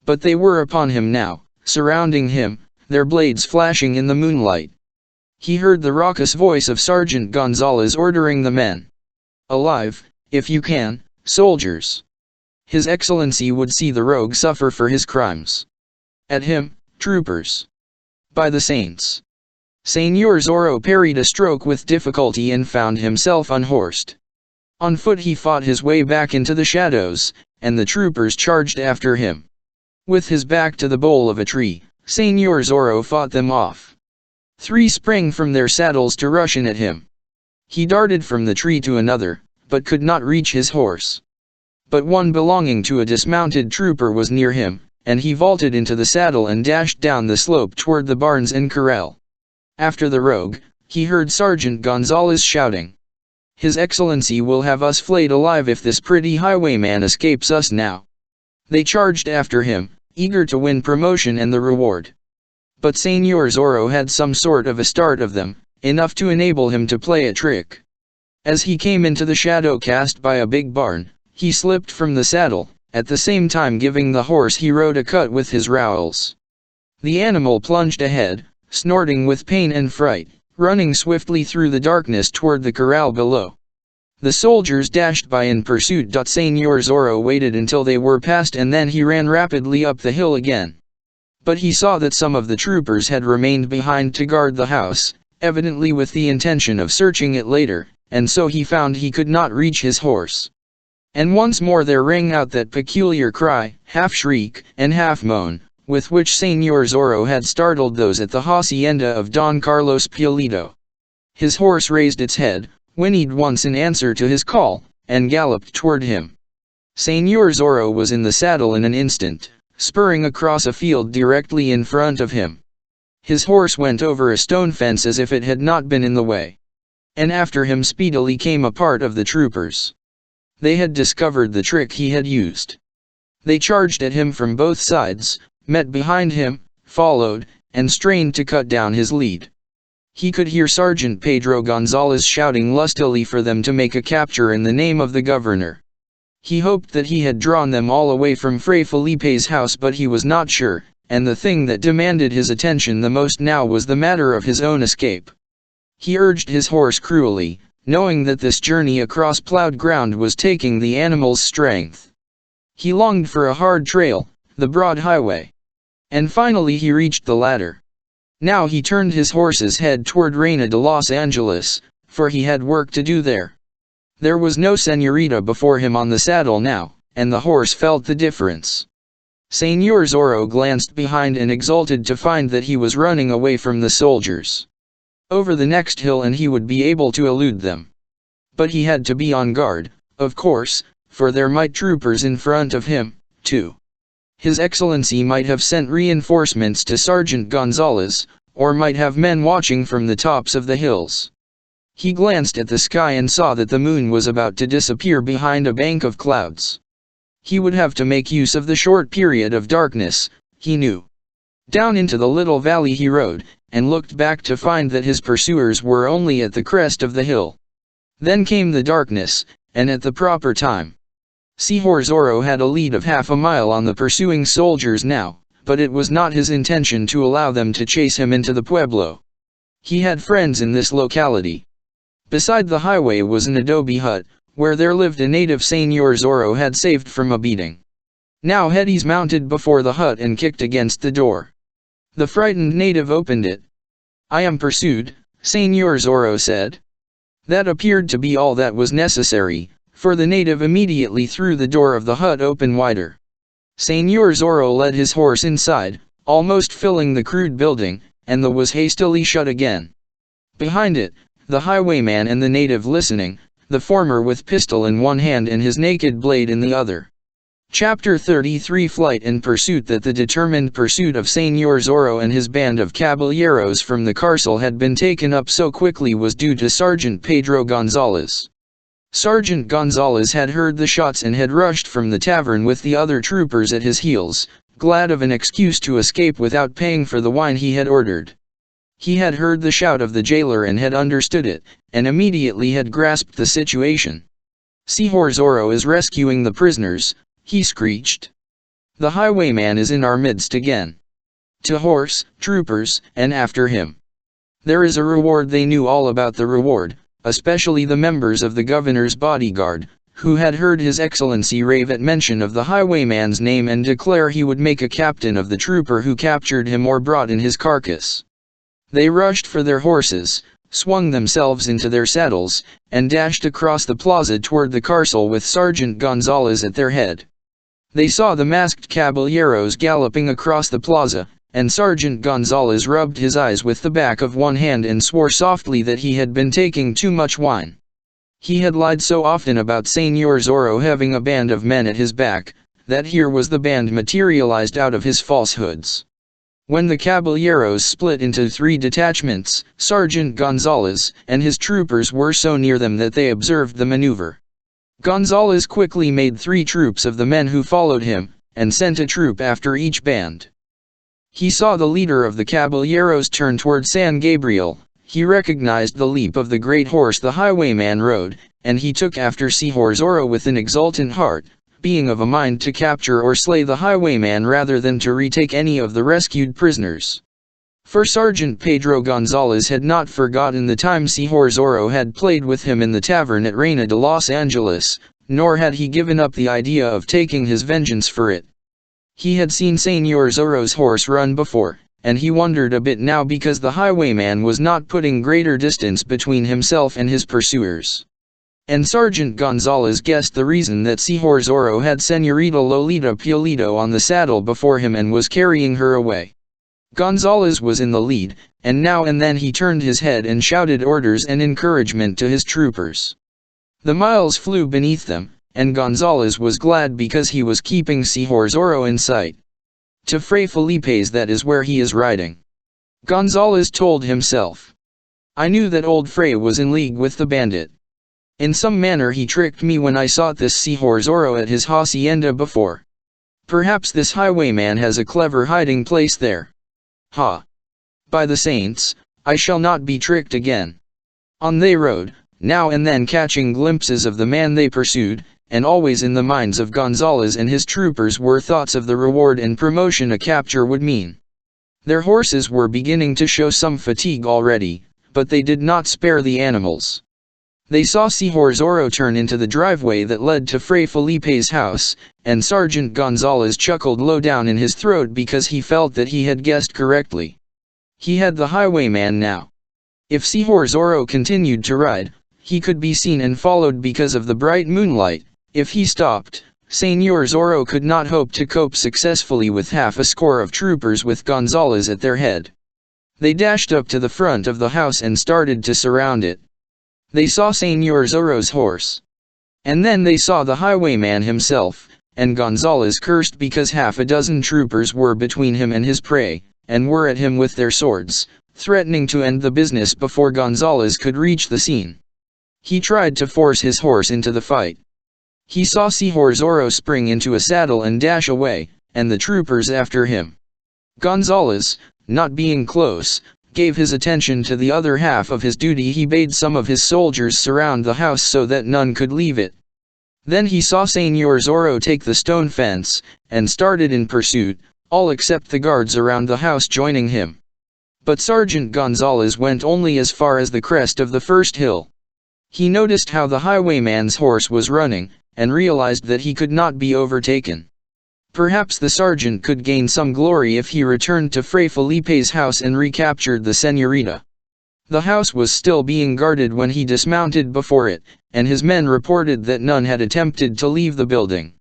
S1: But they were upon him now, surrounding him, their blades flashing in the moonlight. he heard the raucous voice of Sergeant Gonzalez ordering the men. "Alive, if you can, soldiers. His Excellency would see the rogue suffer for his crimes. At him, troopers. By the saints." Señor Zorro parried a stroke with difficulty and found himself unhorsed. On foot he fought his way back into the shadows, and the troopers charged after him. With his back to the bole of a tree, Señor Zorro fought them off. 3 sprang from their saddles to rush in at him. He darted from the tree to another, but could not reach his horse. But one belonging to a dismounted trooper was near him, and he vaulted into the saddle and dashed down the slope toward the barns and corral. After the rogue, he heard Sergeant Gonzalez shouting, "His Excellency will have us flayed alive if this pretty highwayman escapes us now." They charged after him, eager to win promotion and the reward. But Señor Zorro had some sort of a start of them, enough to enable him to play a trick. As he came into the shadow cast by a big barn, he slipped from the saddle, at the same time giving the horse he rode a cut with his rowels. The animal plunged ahead, snorting with pain and fright, running swiftly through the darkness toward the corral below. The soldiers dashed by in pursuit. Señor Zorro waited until they were past and then he ran rapidly up the hill again. But he saw that some of the troopers had remained behind to guard the house, evidently with the intention of searching it later, and so he found he could not reach his horse. And once more there rang out that peculiar cry, half shriek, and half moan, with which Señor Zorro had startled those at the hacienda of Don Carlos Pulido. His horse raised its head, whinnied once in answer to his call, and galloped toward him. Señor Zorro was in the saddle in an instant, spurring across a field directly in front of him. His horse went over a stone fence as if it had not been in the way. And after him speedily came a part of the troopers. They had discovered the trick he had used. They charged at him from both sides, met behind him, followed, and strained to cut down his lead. He could hear Sergeant Pedro Gonzalez shouting lustily for them to make a capture in the name of the governor. He hoped that he had drawn them all away from Fray Felipe's house, but he was not sure, and the thing that demanded his attention the most now was the matter of his own escape. He urged his horse cruelly, knowing that this journey across plowed ground was taking the animal's strength. He longed for a hard trail, the broad highway. And finally he reached the latter. Now he turned his horse's head toward Reina de Los Angeles, for he had work to do there. There was no señorita before him on the saddle now, and the horse felt the difference. Señor Zorro glanced behind and exulted to find that he was running away from the soldiers. Over the next hill and he would be able to elude them. But he had to be on guard, of course, for there might troopers in front of him, too. His Excellency might have sent reinforcements to Sergeant Gonzalez, or might have men watching from the tops of the hills. He glanced at the sky and saw that the moon was about to disappear behind a bank of clouds. He would have to make use of the short period of darkness, he knew. Down into the little valley he rode, and looked back to find that his pursuers were only at the crest of the hill. Then came the darkness, and at the proper time. Señor Zorro had a lead of half a mile on the pursuing soldiers now, but it was not his intention to allow them to chase him into the pueblo. He had friends in this locality. Beside the highway was an adobe hut, where there lived a native Señor Zorro had saved from a beating. Now Hetties mounted before the hut and kicked against the door. The frightened native opened it. "I am pursued," Señor Zorro said. That appeared to be all that was necessary, for the native immediately threw the door of the hut open wider. Señor Zorro led his horse inside, almost filling the crude building, and the was hastily shut again. Behind it, the highwayman and the native listening, the former with pistol in one hand and his naked blade in the other. Chapter 33 Flight and Pursuit. That the determined pursuit of Señor Zorro and his band of caballeros from the cárcel had been taken up so quickly was due to Sergeant Pedro Gonzalez. Sergeant Gonzalez had heard the shots and had rushed from the tavern with the other troopers at his heels, glad of an excuse to escape without paying for the wine he had ordered. He had heard the shout of the jailer and had understood it, and immediately had grasped the situation. "Señor Zorro is rescuing the prisoners," he screeched. "The highwayman is in our midst again. To horse, troopers, and after him." There is a reward. They knew all about the reward, especially the members of the governor's bodyguard, who had heard His Excellency rave at mention of the highwayman's name and declare he would make a captain of the trooper who captured him or brought in his carcass. They rushed for their horses, swung themselves into their saddles, and dashed across the plaza toward the castle with Sergeant Gonzalez at their head. They saw the masked caballeros galloping across the plaza, and Sergeant Gonzalez rubbed his eyes with the back of one hand and swore softly that he had been taking too much wine. He had lied so often about Señor Zorro having a band of men at his back, that here was the band materialized out of his falsehoods. When the caballeros split into 3 detachments, Sergeant Gonzalez and his troopers were so near them that they observed the maneuver. Gonzalez quickly made 3 troops of the men who followed him, and sent a troop after each band. He saw the leader of the caballeros turn toward San Gabriel. He recognized the leap of the great horse the highwayman rode, and he took after Señor Zorro with an exultant heart, being of a mind to capture or slay the highwayman rather than to retake any of the rescued prisoners. For Sergeant Pedro Gonzalez had not forgotten the time Señor Zorro had played with him in the tavern at Reina de Los Angeles, nor had he given up the idea of taking his vengeance for it. He had seen Señor Zorro's horse run before, and he wondered a bit now because the highwayman was not putting greater distance between himself and his pursuers. And Sergeant Gonzalez guessed the reason that Señor Zorro had Señorita Lolita Piolito on the saddle before him and was carrying her away. Gonzalez was in the lead, and now and then he turned his head and shouted orders and encouragement to his troopers. The miles flew beneath them, and Gonzalez was glad because he was keeping Señor Zorro in sight. To Fray Felipe's, that is where he is riding, Gonzalez told himself. I knew that old Fray was in league with the bandit. In some manner he tricked me when I sought this Señor Zorro at his hacienda before. Perhaps this highwayman has a clever hiding place there. Ha! By the saints, I shall not be tricked again. On they rode, now and then catching glimpses of the man they pursued, and always in the minds of Gonzalez and his troopers were thoughts of the reward and promotion a capture would mean. Their horses were beginning to show some fatigue already, but they did not spare the animals. They saw Señor Zorro turn into the driveway that led to Fray Felipe's house, and Sergeant Gonzalez chuckled low down in his throat because he felt that he had guessed correctly. He had the highwayman now. If Señor Zorro continued to ride, he could be seen and followed because of the bright moonlight. If he stopped, Señor Zorro could not hope to cope successfully with half a score of troopers with Gonzalez at their head. They dashed up to the front of the house and started to surround it. They saw Señor Zorro's horse. And then they saw the highwayman himself, and Gonzalez cursed because half a dozen troopers were between him and his prey, and were at him with their swords, threatening to end the business before Gonzalez could reach the scene. He tried to force his horse into the fight. He saw Señor Zorro spring into a saddle and dash away, and the troopers after him. Gonzalez, not being close, gave his attention to the other half of his duty. He bade some of his soldiers surround the house so that none could leave it. Then he saw Señor Zorro take the stone fence, and started in pursuit, all except the guards around the house joining him. But Sergeant Gonzalez went only as far as the crest of the first hill. He noticed how the highwayman's horse was running, and realized that he could not be overtaken. Perhaps the sergeant could gain some glory if he returned to Fray Felipe's house and recaptured the señorita. The house was still being guarded when he dismounted before it, and his men reported that none had attempted to leave the building.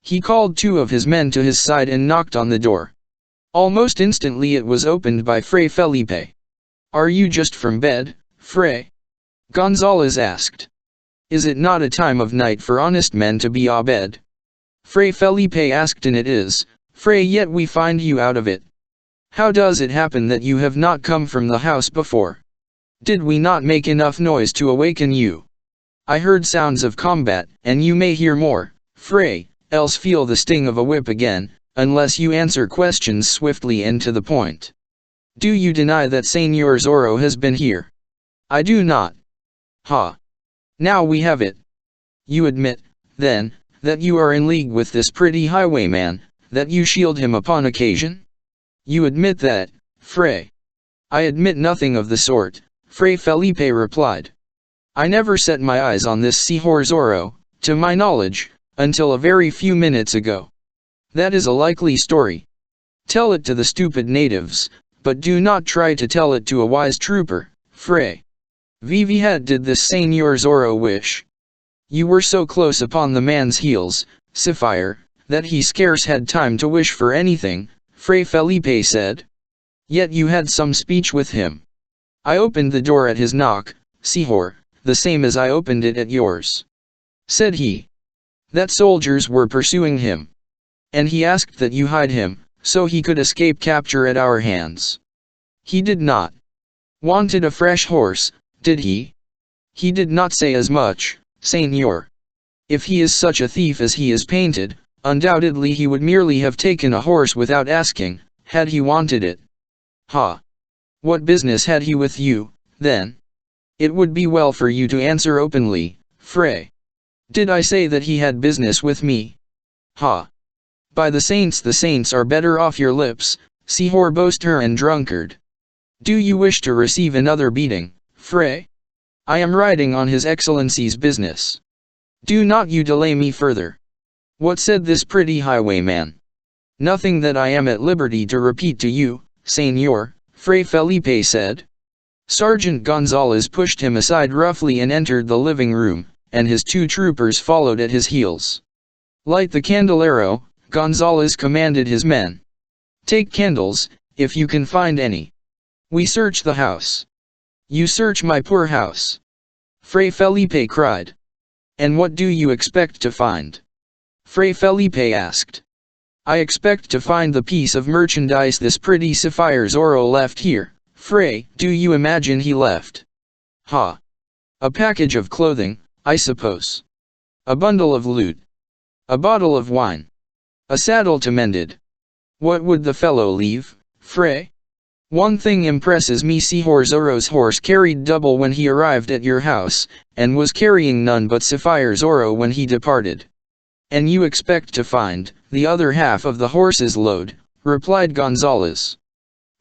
S1: He called 2 of his men to his side and knocked on the door. Almost instantly it was opened by Fray Felipe. "Are you just from bed, Fray?" Gonzalez asked. "Is it not a time of night for honest men to be abed?" Fray Felipe asked. "And it is, Fray, yet we find you out of it. How does it happen that you have not come from the house before? Did we not make enough noise to awaken you? I heard sounds of combat, and you may hear more, Fray, else feel the sting of a whip again, unless you answer questions swiftly and to the point. Do you deny that Señor Zorro has been here?" "I do not." "Ha! Now we have it. You admit, then, that you are in league with this pretty highwayman, that you shield him upon occasion? You admit that, Fray?" I admit nothing of the sort, Fray Felipe replied. I never set my eyes on this Señor Zorro, to my knowledge, until a very few minutes ago. That is a likely story. Tell it to the stupid natives, but do not try to tell it to a wise trooper, Fray. Vivihat did this Señor Zorro wish. You were so close upon the man's heels, Sapphire, that he scarce had time to wish for anything, Fray Felipe said. Yet you had some speech with him. I opened the door at his knock, Señor, the same as I opened it at yours. Said he. That soldiers were pursuing him. And he asked that you hide him, so he could escape capture at our hands. He did not. Wanted a fresh horse, did he? He did not say as much, Señor. If he is such a thief as he is painted, undoubtedly he would merely have taken a horse without asking, had he wanted it. Ha! What business had he with you, then? It would be well for you to answer openly, Fray. Did I say that he had business with me? Ha! By the saints are better off your lips, Señor boaster and drunkard. Do you wish to receive another beating, Fray? I am riding on His Excellency's business. Do not you delay me further. What said this pretty highwayman? Nothing that I am at liberty to repeat to you, Señor, Fray Felipe said. Sergeant Gonzalez pushed him aside roughly and entered the living room, and his two troopers followed at his heels. Light the candelero, Gonzalez commanded his men. Take candles, if you can find any. We search the house. You search my poor house. Fray Felipe cried. And what do you expect to find? Fray Felipe asked. I expect to find the piece of merchandise this pretty Sapphire Zorro left here, Fray. Do you imagine he left? Ha! A package of clothing, I suppose. A bundle of loot. A bottle of wine. A saddle to mended. What would the fellow leave, Fray? One thing impresses me, Señor Zorro's horse carried double when he arrived at your house, and was carrying none but Sapphire Zorro when he departed. And you expect to find the other half of the horse's load, replied Gonzalez.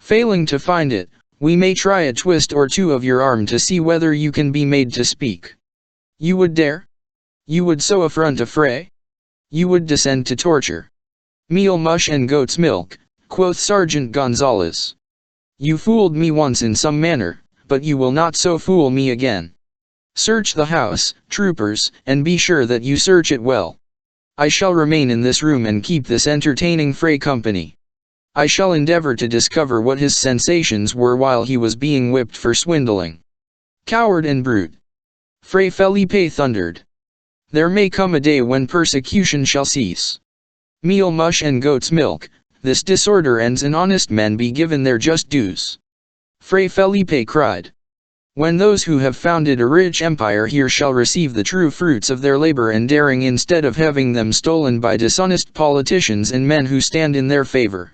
S1: Failing to find it, we may try a twist or two of your arm to see whether you can be made to speak. You would dare? You would so affront a Fray? You would descend to torture. Meal mush and goat's milk, quoth Sergeant Gonzalez. You fooled me once in some manner, but you will not so fool me again. Search the house, troopers, and be sure that you search it well. I shall remain in this room and keep this entertaining Fray company. I shall endeavor to discover what his sensations were while he was being whipped for swindling. Coward and brute! Fray Felipe thundered. There may come a day when persecution shall cease. Meal mush and goat's milk, this disorder ends and honest men be given their just dues. Fray Felipe cried. When those who have founded a rich empire here shall receive the true fruits of their labor and daring instead of having them stolen by dishonest politicians and men who stand in their favor.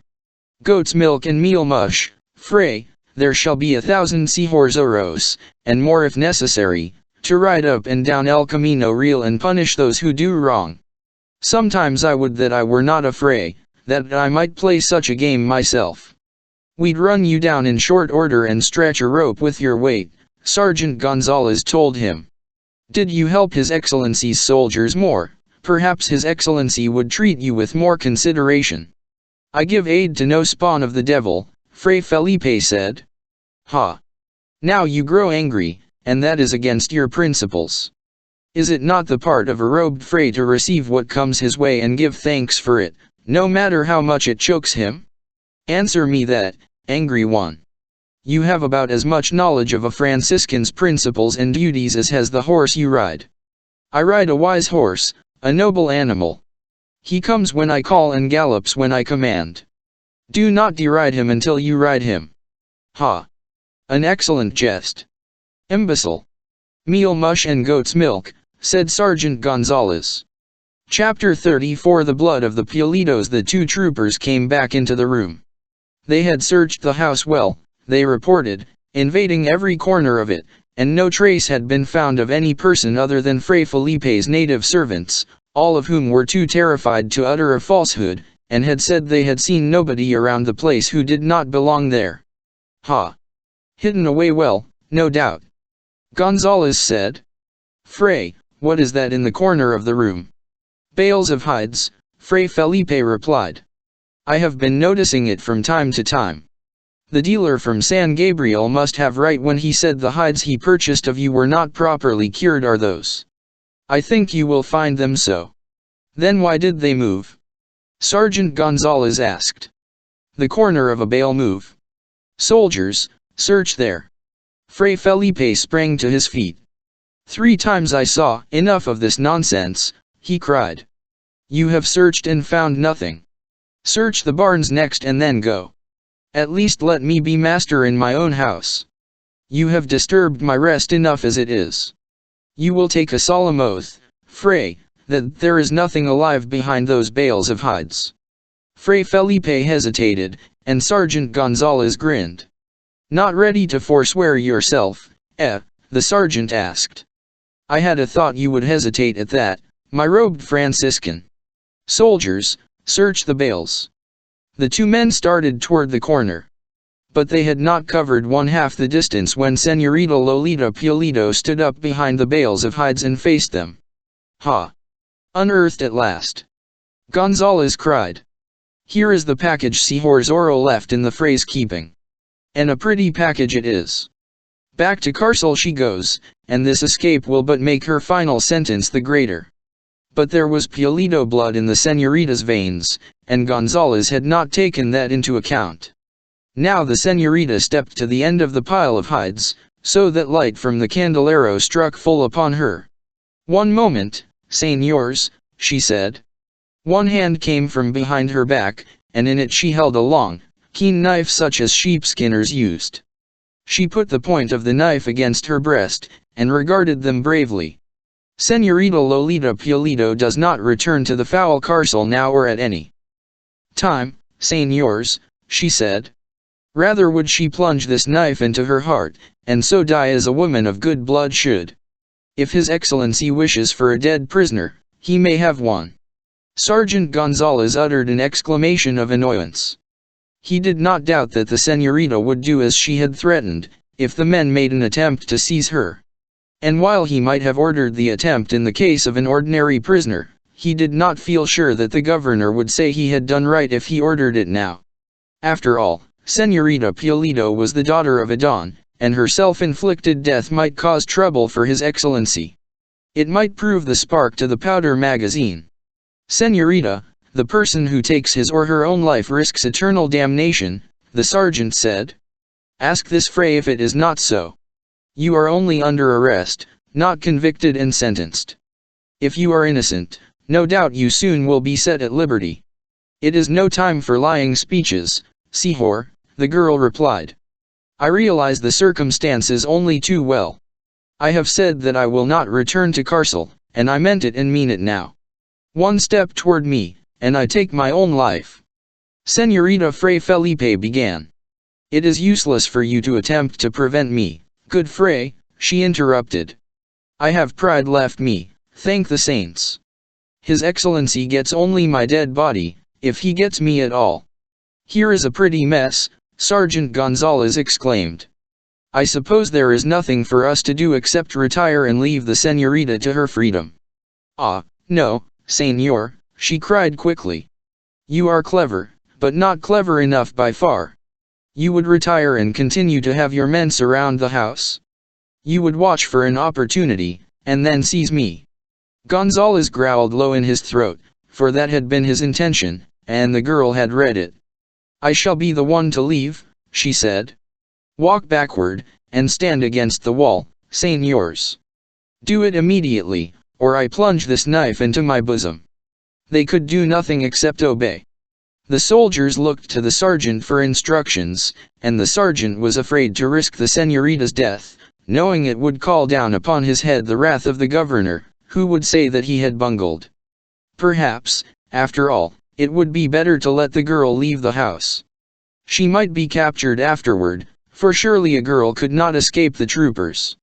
S1: Goat's milk and meal mush, Fray, there shall be 1,000 Señor Zorros, and more if necessary, to ride up and down El Camino Real and punish those who do wrong. Sometimes I would that I were not a Fray, that I might play such a game myself. We'd run you down in short order and stretch a rope with your weight, Sergeant Gonzalez told him. Did you help His Excellency's soldiers more, perhaps His Excellency would treat you with more consideration. I give aid to no spawn of the devil, Fray Felipe said. Ha! Now you grow angry, and that is against your principles. Is it not the part of a robed Fray to receive what comes his way and give thanks for it, no matter how much it chokes him? Answer me that, angry one. You have about as much knowledge of a Franciscan's principles and duties as has the horse you ride. I ride a wise horse, a noble animal. He comes when I call and gallops when I command. Do not deride him until you ride him. Ha! An excellent jest. Imbecile. Meal mush and goat's milk, said Sergeant Gonzalez. Chapter 34 The blood of the Pulidos. The two troopers came back into the room. They had searched the house well, they reported, invading every corner of it, and no trace had been found of any person other than Fray Felipe's native servants, all of whom were too terrified to utter a falsehood, and had said they had seen nobody around the place who did not belong there. Ha! Hidden away well, no doubt. Gonzalez said. Fray, what is that in the corner of the room? Bales of hides, Fray Felipe replied. I have been noticing it from time to time. The dealer from San Gabriel must have right when he said the hides he purchased of you were not properly cured are those. I think you will find them so. Then why did they move? Sergeant Gonzalez asked. The corner of a bale move. Soldiers, search there. Fray Felipe sprang to his feet. 3 times I saw. Enough of this nonsense, he cried. You have searched and found nothing. Search the barns next and then go. At least let me be master in my own house. You have disturbed my rest enough as it is. You will take a solemn oath, Fray, that there is nothing alive behind those bales of hides. Fray Felipe hesitated, and Sergeant Gonzalez grinned. Not ready to forswear yourself, the sergeant asked. I had a thought you would hesitate at that, my robed Franciscan. Soldiers, search the bales. The 2 men started toward the corner. But they had not covered 1/2 the distance when Señorita Lolita Pulido stood up behind the bales of hides and faced them. Ha! Unearthed at last. Gonzalez cried. Here is the package ZORRO left in the Fray's keeping. And a pretty package it is. Back to Carcel she goes, and this escape will but make her final sentence the greater. But there was Pulido blood in the señorita's veins, and Gonzalez had not taken that into account. Now the señorita stepped to the end of the pile of hides, so that light from the candelero struck full upon her. One moment, señors, she said. One hand came from behind her back, and in it she held a long, keen knife such as sheepskinners used. She put the point of the knife against her breast, and regarded them bravely. Señorita Lolita Pulido does not return to the foul Carcel now or at any time, señors, she said. Rather would she plunge this knife into her heart, and so die as a woman of good blood should. If His Excellency wishes for a dead prisoner, he may have one. Sergeant Gonzalez uttered an exclamation of annoyance. He did not doubt that the señorita would do as she had threatened, if the men made an attempt to seize her. And while he might have ordered the attempt in the case of an ordinary prisoner, he did not feel sure that the governor would say he had done right if he ordered it now. After all, Señorita Pulido was the daughter of a Don, and her self-inflicted death might cause trouble for His Excellency. It might prove the spark to the powder magazine. Señorita, the person who takes his or her own life risks eternal damnation, the sergeant said. Ask this Fray if it is not so. You are only under arrest, not convicted and sentenced. If you are innocent, no doubt you soon will be set at liberty. It is no time for lying speeches, Señor, the girl replied. I realize the circumstances only too well. I have said that I will not return to Carcel, and I meant it and mean it now. One step toward me, and I take my own life. Señorita Fray Felipe began. It is useless for you to attempt to prevent me, good Fray, she interrupted. I have pride left me, thank the saints. His Excellency gets only my dead body, if he gets me at all. Here is a pretty mess, Sergeant Gonzalez exclaimed. I suppose there is nothing for us to do except retire and leave the señorita to her freedom. Ah, no, señor, she cried quickly. You are clever, but not clever enough by far. You would retire and continue to have your men surround the house. You would watch for an opportunity, and then seize me. Gonzalez growled low in his throat, for that had been his intention, and the girl had read it. I shall be the one to leave, she said. Walk backward, and stand against the wall, señors. Do it immediately, or I plunge this knife into my bosom. They could do nothing except obey. The soldiers looked to the sergeant for instructions, and the sergeant was afraid to risk the señorita's death, knowing it would call down upon his head the wrath of the governor, who would say that he had bungled. Perhaps, after all, it would be better to let the girl leave the house. She might be captured afterward, for surely a girl could not escape the troopers.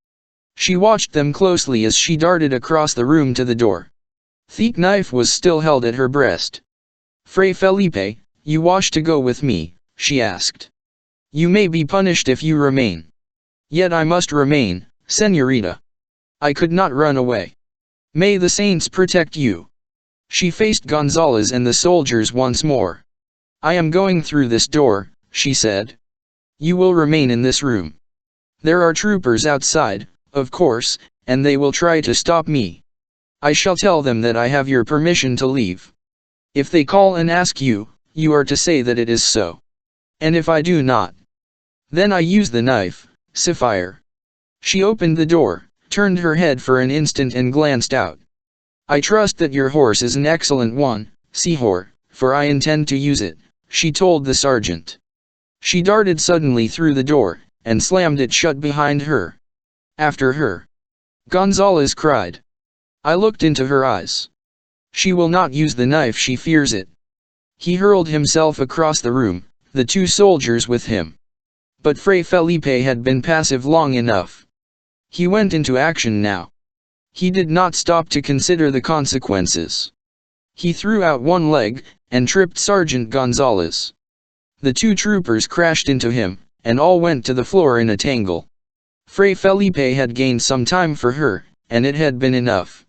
S1: She watched them closely as she darted across the room to the door. The knife was still held at her breast. Fray Felipe, you wish to go with me, she asked. You may be punished if you remain. Yet I must remain, señorita. I could not run away. May the saints protect you. She faced Gonzalez and the soldiers once more. I am going through this door, she said. You will remain in this room. There are troopers outside, of course, and they will try to stop me. I shall tell them that I have your permission to leave. If they call and ask you, you are to say that it is so. And if I do not, then I use the knife, Sapphire. She opened the door, turned her head for an instant and glanced out. I trust that your horse is an excellent one, Señor, for I intend to use it, she told the sergeant. She darted suddenly through the door, and slammed it shut behind her. After her, Gonzalez cried. I looked into her eyes. She will not use the knife, she fears it. He hurled himself across the room, the two soldiers with him. But Fray Felipe had been passive long enough. He went into action now. He did not stop to consider the consequences. He threw out one leg, and tripped Sergeant Gonzalez. The two troopers crashed into him, and all went to the floor in a tangle. Fray Felipe had gained some time for her, and it had been enough.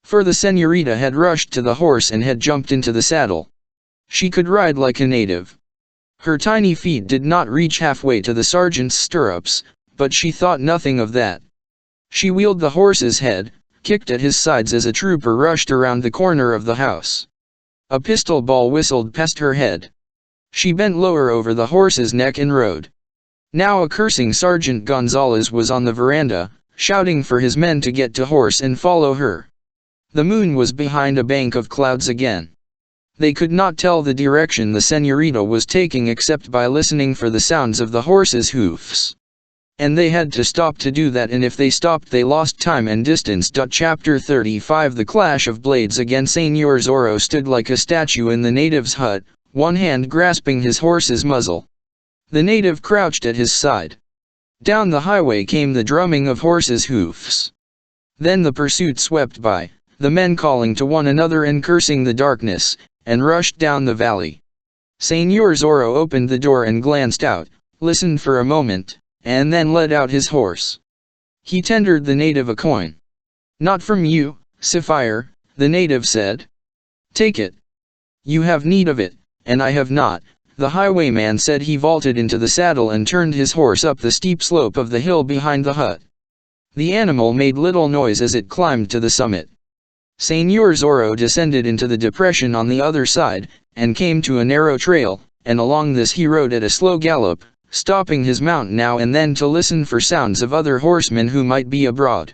S1: For the señorita had rushed to the horse and had jumped into the saddle. She could ride like a native. Her tiny feet did not reach halfway to the sergeant's stirrups, but she thought nothing of that. She wheeled the horse's head, kicked at his sides as a trooper rushed around the corner of the house. A pistol ball whistled past her head. She bent lower over the horse's neck and rode. Now a cursing Sergeant Gonzalez was on the veranda, shouting for his men to get to horse and follow her. The moon was behind a bank of clouds again. They could not tell the direction the señorita was taking except by listening for the sounds of the horse's hoofs. And they had to stop to do that, and if they stopped they lost time and distance. Chapter 35 The clash of blades again. Señor Zorro stood like a statue in the native's hut, one hand grasping his horse's muzzle. The native crouched at his side. Down the highway came the drumming of horses' hoofs. Then the pursuit swept by, the men calling to one another and cursing the darkness, and rushed down the valley. Señor Zorro opened the door and glanced out, listened for a moment, and then led out his horse. He tendered the native a coin. Not from you, Sapphire, the native said. Take it. You have need of it, and I have not, the highwayman said. He vaulted into the saddle and turned his horse up the steep slope of the hill behind the hut. The animal made little noise as it climbed to the summit. Señor Zorro descended into the depression on the other side, and came to a narrow trail, and along this he rode at a slow gallop, stopping his mount now and then to listen for sounds of other horsemen who might be abroad.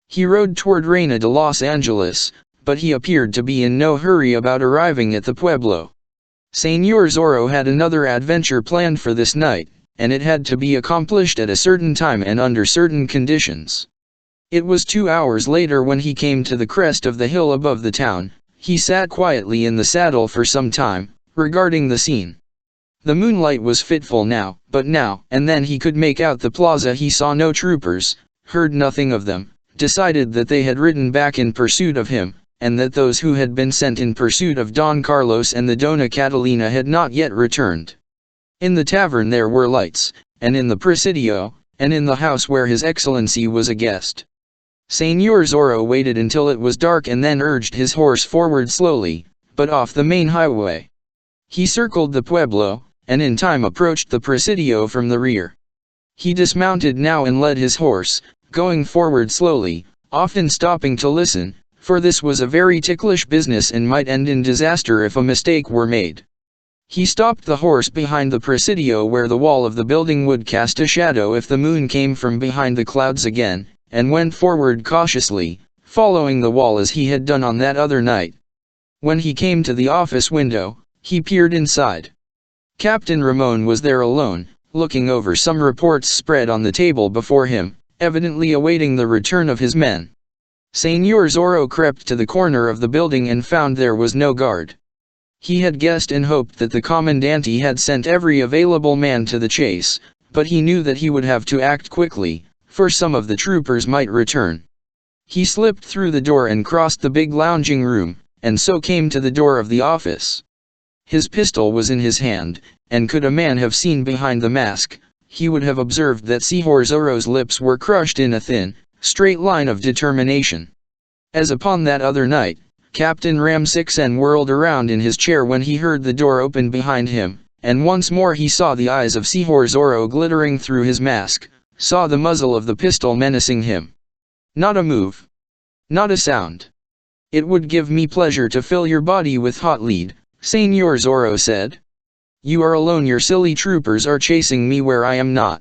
S1: He rode toward Reina de Los Angeles, but he appeared to be in no hurry about arriving at the pueblo. Señor Zorro had another adventure planned for this night, and it had to be accomplished at a certain time and under certain conditions. It was 2 hours later when he came to the crest of the hill above the town. He sat quietly in the saddle for some time, regarding the scene. The moonlight was fitful now, but now and then he could make out the plaza. He saw no troopers, heard nothing of them, decided that they had ridden back in pursuit of him, and that those who had been sent in pursuit of Don Carlos and the Dona Catalina had not yet returned. In the tavern there were lights, and in the presidio, and in the house where His Excellency was a guest. Señor Zorro waited until it was dark and then urged his horse forward slowly, but off the main highway. He circled the pueblo, and in time approached the presidio from the rear. He dismounted now and led his horse, going forward slowly, often stopping to listen, for this was a very ticklish business and might end in disaster if a mistake were made. He stopped the horse behind the presidio where the wall of the building would cast a shadow if the moon came from behind the clouds again, and went forward cautiously, following the wall as he had done on that other night. When he came to the office window, he peered inside. Captain Ramon was there alone, looking over some reports spread on the table before him, evidently awaiting the return of his men. Señor Zorro crept to the corner of the building and found there was no guard. He had guessed and hoped that the commandante had sent every available man to the chase, but he knew that he would have to act quickly, for some of the troopers might return. He slipped through the door and crossed the big lounging room, and so came to the door of the office. His pistol was in his hand, and could a man have seen behind the mask, he would have observed that ZORRO's lips were crushed in a thin, straight line of determination. As upon that other night, Captain Ramsixen whirled around in his chair when he heard the door open behind him, and once more he saw the eyes of ZORRO glittering through his mask, saw the muzzle of the pistol menacing him. Not a move. Not a sound. It would give me pleasure to fill your body with hot lead, Senor Zorro said. You are alone, your silly troopers are chasing me where I am not.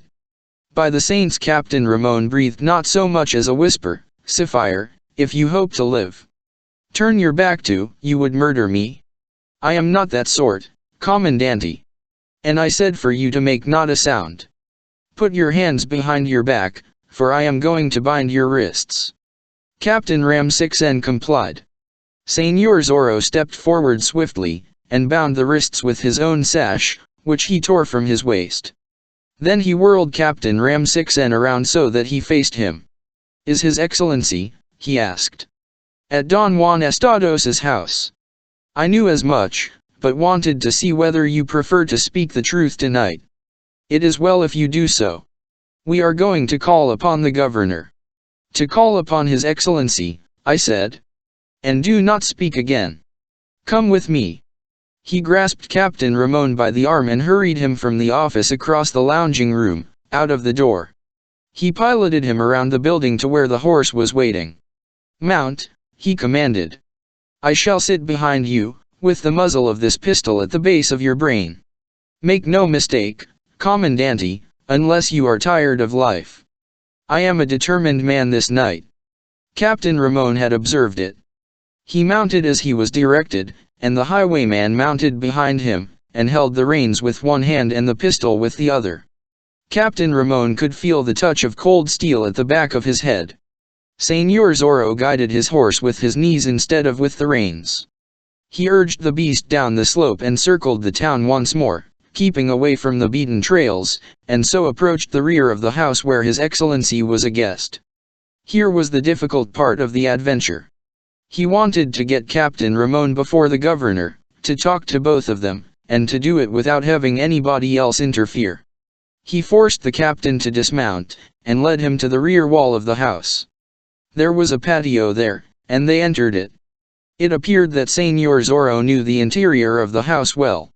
S1: By the saints, Captain Ramon breathed not so much as a whisper, Sapphire, if you hope to live. Turn your back to, you would murder me. I am not that sort, Commandante. And I said for you to make not a sound. Put your hands behind your back, for I am going to bind your wrists. Captain Ramsixen complied. Senor Zorro stepped forward swiftly, and bound the wrists with his own sash, which he tore from his waist. Then he whirled Captain Ramsixen around so that he faced him. Is His Excellency, he asked, at Don Juan Estados's house? I knew as much, but wanted to see whether you prefer to speak the truth tonight. It is well if you do so. We are going to call upon the governor. To call upon His Excellency, I said. And do not speak again. Come with me. He grasped Captain Ramon by the arm and hurried him from the office across the lounging room, out of the door. He piloted him around the building to where the horse was waiting. Mount, he commanded. I shall sit behind you, with the muzzle of this pistol at the base of your brain. Make no mistake, Commandante, unless you are tired of life. I am a determined man this night. Captain Ramon had observed it. He mounted as he was directed, and the highwayman mounted behind him, and held the reins with one hand and the pistol with the other. Captain Ramon could feel the touch of cold steel at the back of his head. Senor Zorro guided his horse with his knees instead of with the reins. He urged the beast down the slope and circled the town once more, keeping away from the beaten trails, and so approached the rear of the house where His Excellency was a guest. Here was the difficult part of the adventure. He wanted to get Captain Ramon before the governor, to talk to both of them, and to do it without having anybody else interfere. He forced the captain to dismount, and led him to the rear wall of the house. There was a patio there, and they entered it. It appeared that Senor Zorro knew the interior of the house well.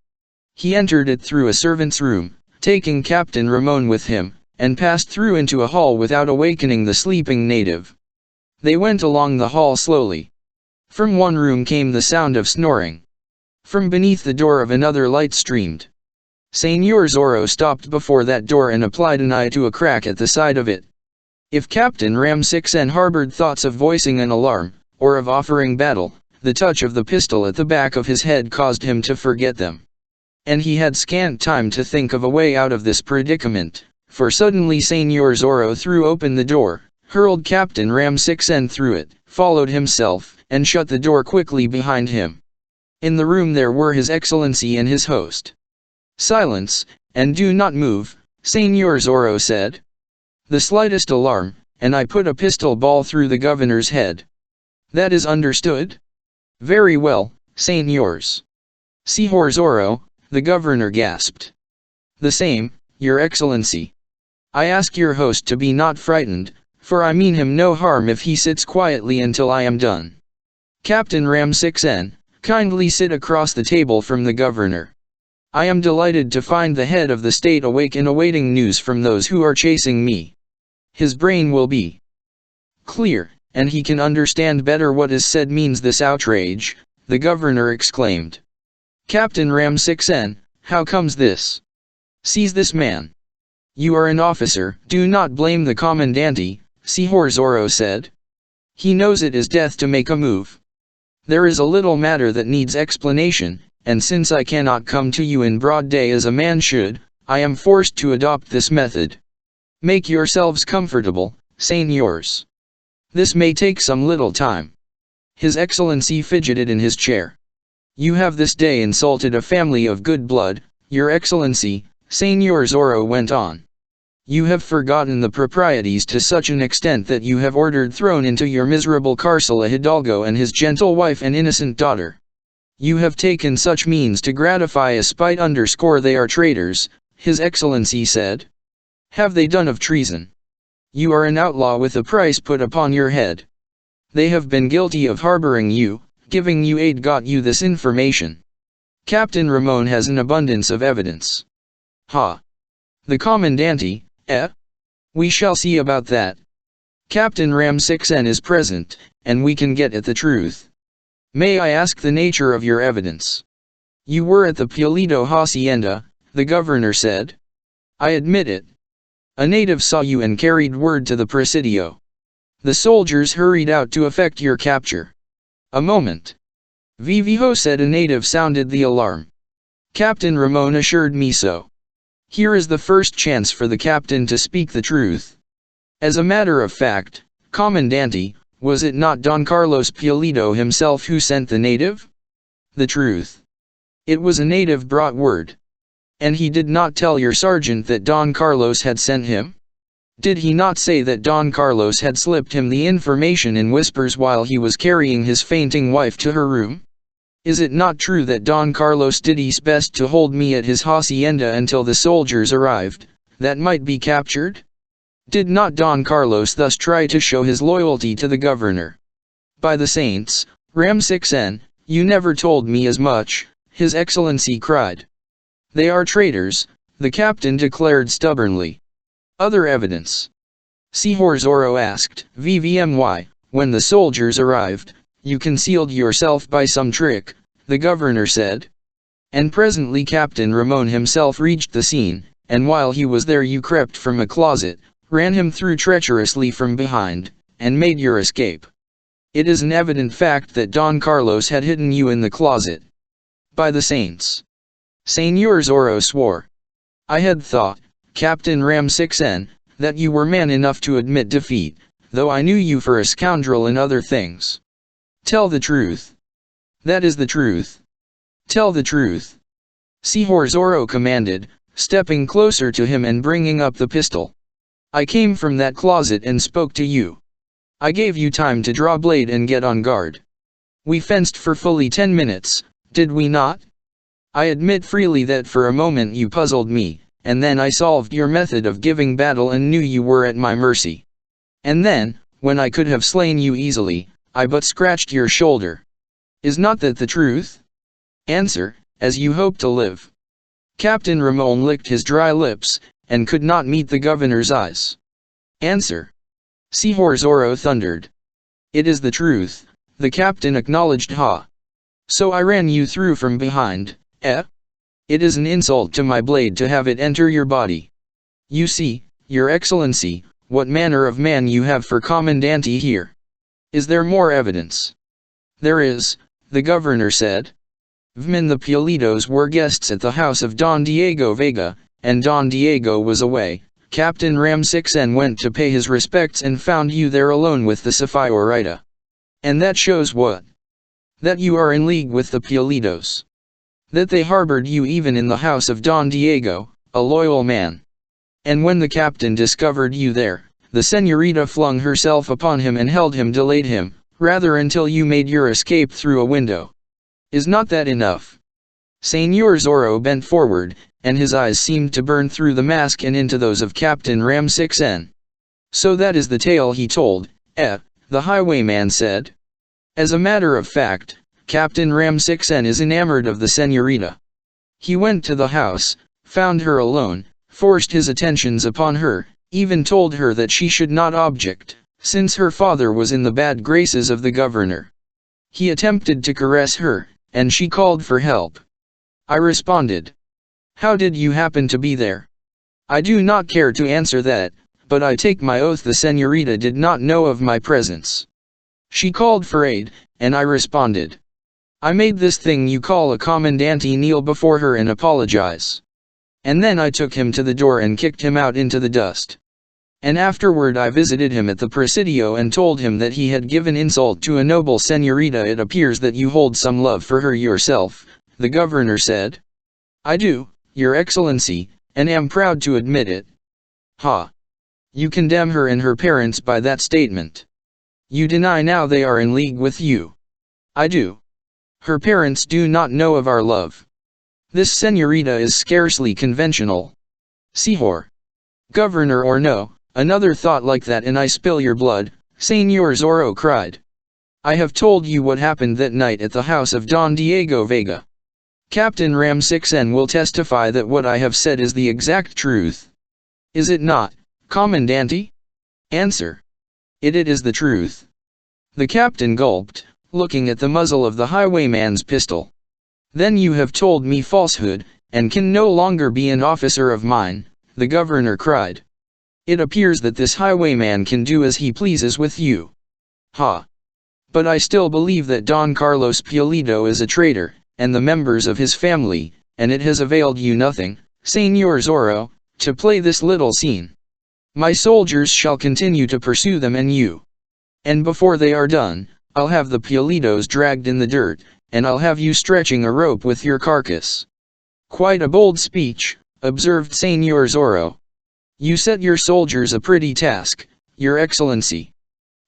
S1: He entered it through a servant's room, taking Captain Ramon with him, and passed through into a hall without awakening the sleeping native. They went along the hall slowly. From one room came the sound of snoring. From beneath the door of another light streamed. Senor Zorro stopped before that door and applied an eye to a crack at the side of it. If Captain Ramsixen harbored thoughts of voicing an alarm, or of offering battle, the touch of the pistol at the back of his head caused him to forget them. And he had scant time to think of a way out of this predicament, for suddenly Senor Zorro threw open the door, hurled Captain Ramsixen through it, followed himself, and shut the door quickly behind him. In the room there were His Excellency and his host. Silence, and do not move, Senor Zorro said. The slightest alarm, and I put a pistol ball through the governor's head. That is understood? Very well, Senors. Senor Zorro, the governor gasped. The same, Your Excellency. I ask your host to be not frightened, for I mean him no harm if he sits quietly until I am done. Captain Ramsixen, kindly sit across the table from the governor. I am delighted to find the head of the state awake and awaiting news from those who are chasing me. His brain will be clear, and he can understand better what is said means this outrage, the governor exclaimed. Captain Ramsixen, how comes this? Seize this man. You are an officer, do not blame the Commandante, Senor Zorro said. He knows it is death to make a move. There is a little matter that needs explanation, and since I cannot come to you in broad day as a man should, I am forced to adopt this method. Make yourselves comfortable, Senors. This may take some little time. His Excellency fidgeted in his chair. You have this day insulted a family of good blood, Your Excellency, Senor Zorro went on. You have forgotten the proprieties to such an extent that you have ordered thrown into your miserable cárcel a hidalgo and his gentle wife and innocent daughter. You have taken such means to gratify a spite _ they are traitors, His Excellency said. have they done of treason? You are an outlaw with a price put upon your head. They have been guilty of harboring you, giving you aid got you this information. Captain Ramon has an abundance of evidence. Ha! The Commandante, eh? We shall see about that. Captain Ram 6N is present, and we can get at the truth. May I ask the nature of your evidence? You were at the Pulido Hacienda, the governor said. I admit it. A native saw you and carried word to the presidio. The soldiers hurried out to effect your capture. A moment. Vivijo said a native sounded the alarm. Captain Ramon assured me so. Here is the first chance for the captain to speak the truth. As a matter of fact, Commandante, was it not Don Carlos Pulido himself who sent the native? The truth. It was a native brought word. And he did not tell your sergeant that Don Carlos had sent him? Did he not say that Don Carlos had slipped him the information in whispers while he was carrying his fainting wife to her room? Is it not true that Don Carlos did his best to hold me at his hacienda until the soldiers arrived, that might be captured? Did not Don Carlos thus try to show his loyalty to the governor? By the saints, Ram 6N, you never told me as much, His Excellency cried. They are traitors, the captain declared stubbornly. Other evidence. ZORRO asked. VVMY, when the soldiers arrived, you concealed yourself by some trick, the governor said. And presently Captain Ramon himself reached the scene, and while he was there you crept from a closet, ran him through treacherously from behind, and made your escape. It is an evident fact that Don Carlos had hidden you in the closet. By the saints. Senor Zorro swore. I had thought, Captain Ram 6N, that you were man enough to admit defeat, though I knew you for a scoundrel in other things. Tell the truth. That is the truth. Tell the truth. ZORRO commanded, stepping closer to him and bringing up the pistol. I came from that closet and spoke to you. I gave you time to draw blade and get on guard. We fenced for fully 10 minutes, did we not? I admit freely that for a moment you puzzled me, and then I solved your method of giving battle and knew you were at my mercy. And then, when I could have slain you easily, I but scratched your shoulder. Is not that the truth? Answer, as you hope to live. Captain Ramon licked his dry lips, and could not meet the governor's eyes. Answer. ZORRO thundered. It is the truth, the captain acknowledged. Ha. So I ran you through from behind, eh? It is an insult to my blade to have it enter your body. You see, your excellency, what manner of man you have for Commandante here. Is there more evidence? There is, the governor said. Vmin the Pulidos were guests at the house of Don Diego Vega, and Don Diego was away. Captain Ram 6N went to pay his respects and found you there alone with the Safiorita. And that shows what? That you are in league with the Pulidos. That they harbored you even in the house of Don Diego, a loyal man. And when the captain discovered you there, the senorita flung herself upon him and held him, delayed him, rather until you made your escape through a window. Is not that enough? Senor Zorro bent forward, and his eyes seemed to burn through the mask and into those of Captain Ram 6N. So that is the tale he told, the highwayman said. As a matter of fact, Captain Ram 6N is enamored of the senorita. He went to the house, found her alone, forced his attentions upon her, even told her that she should not object, since her father was in the bad graces of the governor. He attempted to caress her, and she called for help. I responded. How did you happen to be there? I do not care to answer that, but I take my oath the senorita did not know of my presence. She called for aid, and I responded. I made this thing you call a commandante kneel before her and apologize. And then I took him to the door and kicked him out into the dust. And afterward I visited him at the presidio and told him that he had given insult to a noble senorita. It appears that you hold some love for her yourself, the governor said. I do, your excellency, and am proud to admit it. Ha! You condemn her and her parents by that statement. You deny now they are in league with you. I do. Her parents do not know of our love. This senorita is scarcely conventional. Sihor. Governor or no, another thought like that and I spill your blood, Señor Zorro cried. I have told you what happened that night at the house of Don Diego Vega. Captain Ram6N will testify that what I have said is the exact truth. Is it not, Commandante? Answer. It is the truth. The captain gulped, looking at the muzzle of the highwayman's pistol. Then you have told me falsehood, and can no longer be an officer of mine, the governor cried. It appears that this highwayman can do as he pleases with you. Ha! But I still believe that Don Carlos Pulido is a traitor, and the members of his family, and it has availed you nothing, Señor Zorro, to play this little scene. My soldiers shall continue to pursue them and you. And before they are done, I'll have the Pulidos dragged in the dirt, and I'll have you stretching a rope with your carcass. Quite a bold speech, observed Señor Zorro. You set your soldiers a pretty task, Your Excellency.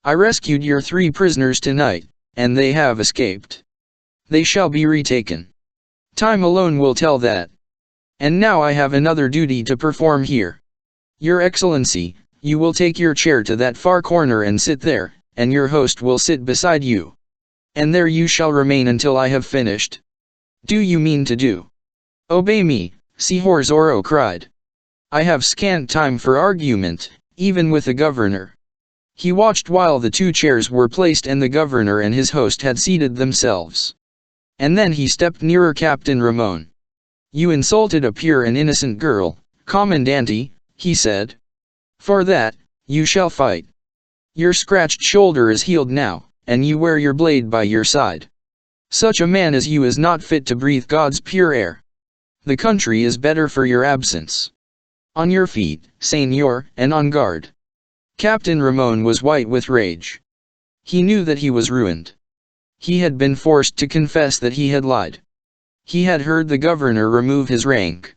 S1: I rescued your 3 prisoners tonight, and they have escaped. They shall be retaken. Time alone will tell that. And now I have another duty to perform here. Your Excellency, you will take your chair to that far corner and sit there, and your host will sit beside you. And there you shall remain until I have finished. Do you mean to do? Obey me, Señor Zorro cried. I have scant time for argument, even with the governor. He watched while the 2 chairs were placed and the governor and his host had seated themselves. And then he stepped nearer Captain Ramon. You insulted a pure and innocent girl, Commandante, he said. For that, you shall fight. Your scratched shoulder is healed now, and you wear your blade by your side. Such a man as you is not fit to breathe God's pure air. The country is better for your absence. On your feet, Señor, and on guard. Captain Ramon was white with rage. He knew that he was ruined. He had been forced to confess that he had lied. He had heard the governor remove his rank.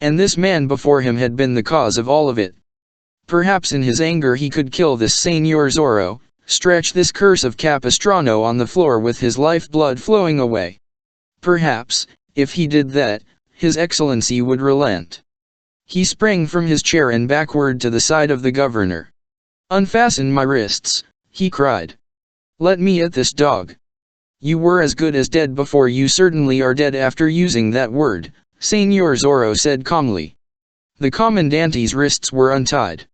S1: And this man before him had been the cause of all of it. Perhaps in his anger he could kill this Señor Zorro, stretch this curse of Capistrano on the floor with his lifeblood flowing away. Perhaps, if he did that, His Excellency would relent. He sprang from his chair and backward to the side of the governor. Unfasten my wrists, he cried. Let me at this dog. You were as good as dead before, you certainly are dead after using that word, Señor Zorro said calmly. The commandante's wrists were untied.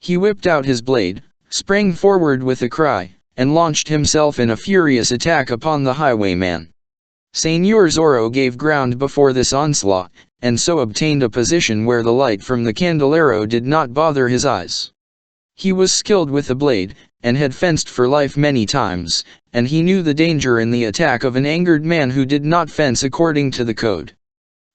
S1: He whipped out his blade, sprang forward with a cry, and launched himself in a furious attack upon the highwayman. Señor Zorro gave ground before this onslaught, and so obtained a position where the light from the candelero did not bother his eyes. He was skilled with the blade, and had fenced for life many times, and he knew the danger in the attack of an angered man who did not fence according to the code.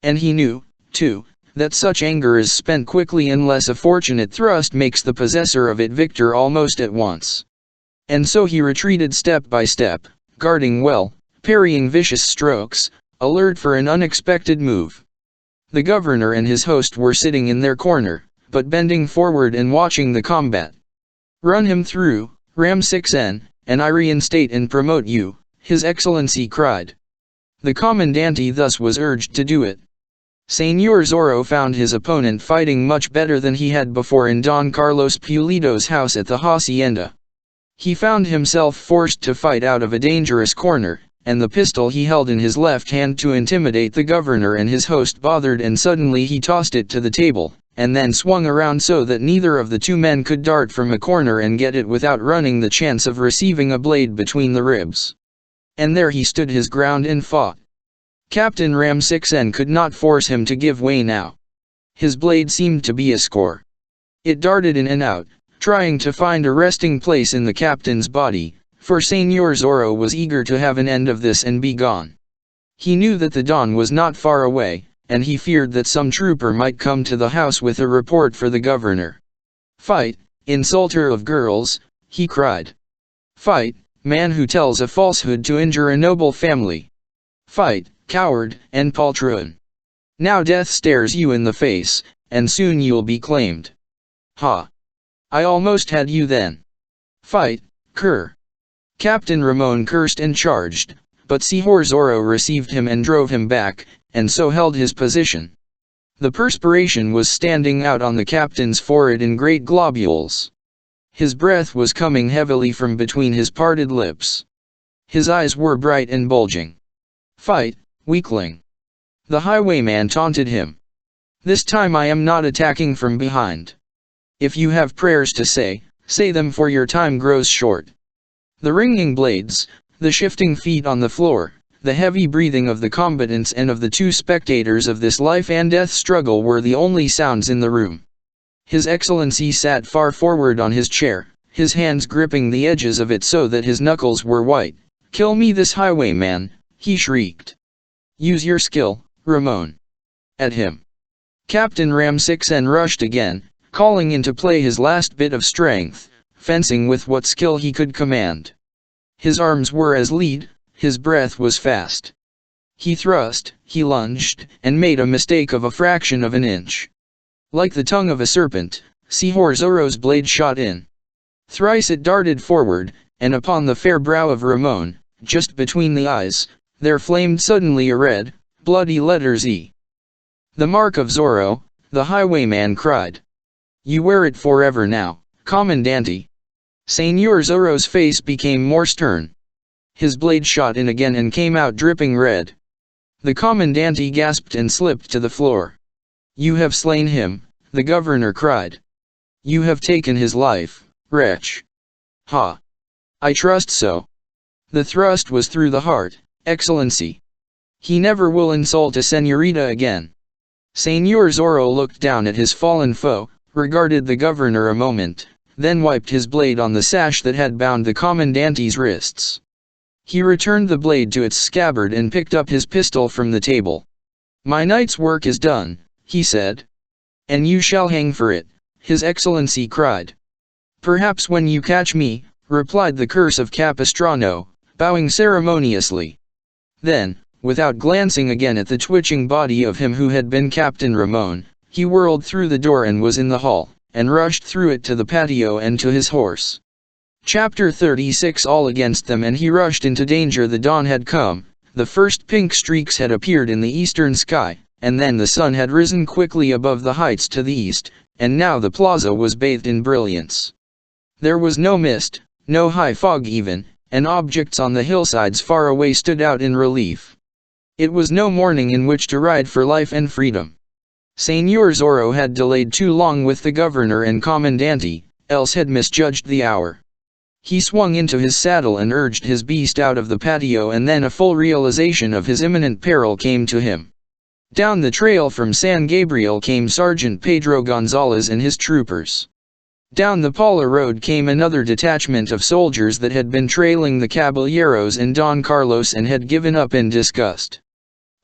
S1: And he knew, too, that such anger is spent quickly unless a fortunate thrust makes the possessor of it victor almost at once. And so he retreated step by step, guarding well, parrying vicious strokes, alert for an unexpected move. The governor and his host were sitting in their corner, but bending forward and watching the combat. Run him through, Ram6N, and I reinstate and promote you, His Excellency cried. The commandante thus was urged to do it. Señor Zorro found his opponent fighting much better than he had before in Don Carlos Pulido's house at the hacienda. He found himself forced to fight out of a dangerous corner, and the pistol he held in his left hand to intimidate the governor and his host bothered, and suddenly he tossed it to the table, and then swung around so that neither of the 2 men could dart from a corner and get it without running the chance of receiving a blade between the ribs. And there he stood his ground and fought. Captain Ram6N could not force him to give way now. His blade seemed to be a score. It darted in and out, trying to find a resting place in the captain's body, for Señor Zorro was eager to have an end of this and be gone. He knew that the dawn was not far away, and he feared that some trooper might come to the house with a report for the governor. Fight, insulter of girls, he cried. Fight, man who tells a falsehood to injure a noble family. Fight, coward and poltroon. Now death stares you in the face, and soon you'll be claimed. Ha! I almost had you then. Fight, cur. Captain Ramon cursed and charged, but Señor Zorro received him and drove him back, and so held his position. The perspiration was standing out on the captain's forehead in great globules. His breath was coming heavily from between his parted lips. His eyes were bright and bulging. "Fight, weakling!" the highwayman taunted him. "This time I am not attacking from behind. If you have prayers to say, say them, for your time grows short." The ringing blades, the shifting feet on the floor, the heavy breathing of the combatants and of the two spectators of this life and death struggle were the only sounds in the room. His Excellency sat far forward on his chair, his hands gripping the edges of it so that his knuckles were white. "Kill me this highwayman," he shrieked. "Use your skill, Ramon." At him, Captain Ramsixen rushed again, calling into play his last bit of strength, fencing with what skill he could command. His arms were as lead, his breath was fast. He thrust, he lunged, and made a mistake of a fraction of an inch. Like the tongue of a serpent, ZORRO's blade shot in. Thrice it darted forward, and upon the fair brow of Ramon, just between the eyes, there flamed suddenly a red, bloody letter Z. "The mark of Zorro," the highwayman cried. "You wear it forever now, Commandante." Senor Zorro's face became more stern. His blade shot in again and came out dripping red. The Commandante gasped and slipped to the floor. "You have slain him," the governor cried. "You have taken his life, wretch." "Ha! I trust so." The thrust was through the heart, Excellency. "He never will insult a senorita again." Senor Zorro looked down at his fallen foe, regarded the governor a moment, then wiped his blade on the sash that had bound the commandante's wrists. He returned the blade to its scabbard and picked up his pistol from the table. "My night's work is done," he said. "And you shall hang for it," His Excellency cried. "Perhaps when you catch me," replied the curse of Capistrano, bowing ceremoniously. Then, without glancing again at the twitching body of him who had been Captain Ramon, he whirled through the door and was in the hall, and rushed through it to the patio and to his horse. Chapter 36. All against them, and he rushed into danger. The dawn had come, the first pink streaks had appeared in the eastern sky, and then the sun had risen quickly above the heights to the east, and now the plaza was bathed in brilliance. There was no mist, no high fog even, and objects on the hillsides far away stood out in relief. It was no morning in which to ride for life and freedom. Senor Zorro had delayed too long with the governor and commandante, else had misjudged the hour. He swung into his saddle and urged his beast out of the patio, and then a full realization of his imminent peril came to him. Down the trail from San Gabriel came Sergeant Pedro Gonzalez and his troopers. Down the Paula road came another detachment of soldiers that had been trailing the Caballeros and Don Carlos and had given up in disgust.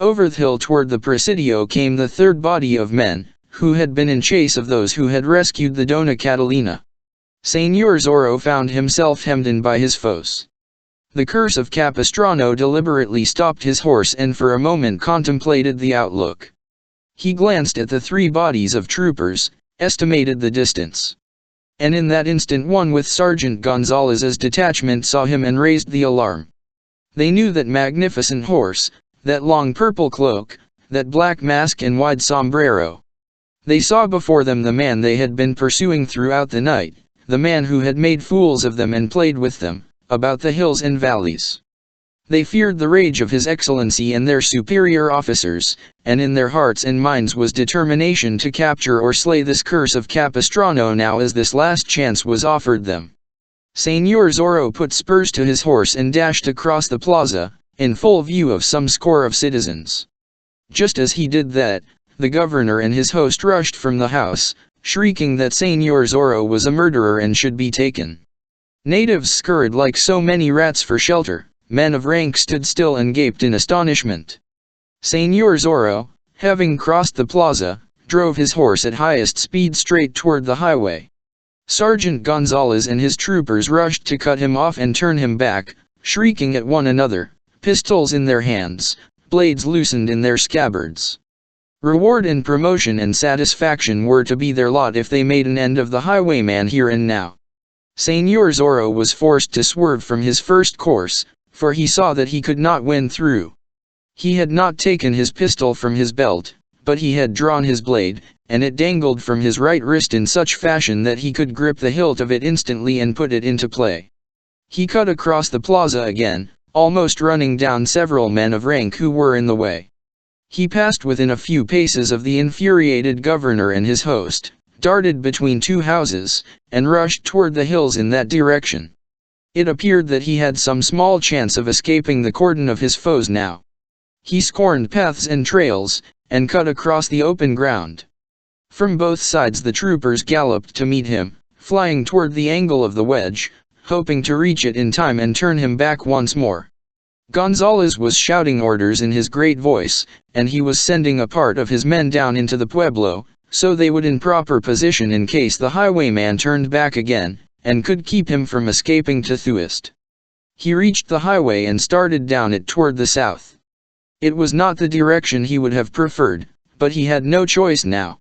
S1: Over the hill toward the Presidio came the third body of men, who had been in chase of those who had rescued the Dona Catalina. Senor Zorro found himself hemmed in by his foes. The curse of Capistrano deliberately stopped his horse and for a moment contemplated the outlook. He glanced at the three bodies of troopers, estimated the distance. And in that instant one with Sergeant Gonzalez's detachment saw him and raised the alarm. They knew that magnificent horse, that long purple cloak, that black mask and wide sombrero. They saw before them the man they had been pursuing throughout the night, the man who had made fools of them and played with them, about the hills and valleys. They feared the rage of His Excellency and their superior officers, and in their hearts and minds was determination to capture or slay this curse of Capistrano now as this last chance was offered them. Senor Zorro put spurs to his horse and dashed across the plaza, in full view of some score of citizens. Just as he did that, the governor and his host rushed from the house, shrieking that Senor Zorro was a murderer and should be taken. Natives scurried like so many rats for shelter. Men of rank stood still and gaped in astonishment. Senor Zorro, having crossed the plaza, drove his horse at highest speed straight toward the highway. Sergeant Gonzalez and his troopers rushed to cut him off and turn him back, shrieking at one another, pistols in their hands, blades loosened in their scabbards. Reward and promotion and satisfaction were to be their lot if they made an end of the highwayman here and now. Senor Zorro was forced to swerve from his first course, for he saw that he could not win through. He had not taken his pistol from his belt, but he had drawn his blade, and it dangled from his right wrist in such fashion that he could grip the hilt of it instantly and put it into play. He cut across the plaza again, almost running down several men of rank who were in the way. He passed within a few paces of the infuriated governor and his host, darted between two houses, and rushed toward the hills in that direction. It appeared that he had some small chance of escaping the cordon of his foes now. He scorned paths and trails, and cut across the open ground. From both sides the troopers galloped to meet him, flying toward the angle of the wedge, hoping to reach it in time and turn him back once more. Gonzalez was shouting orders in his great voice, and he was sending a part of his men down into the pueblo, so they would in proper position in case the highwayman turned back again, and could keep him from escaping to Thuist. He reached the highway and started down it toward the south. It was not the direction he would have preferred, but he had no choice now.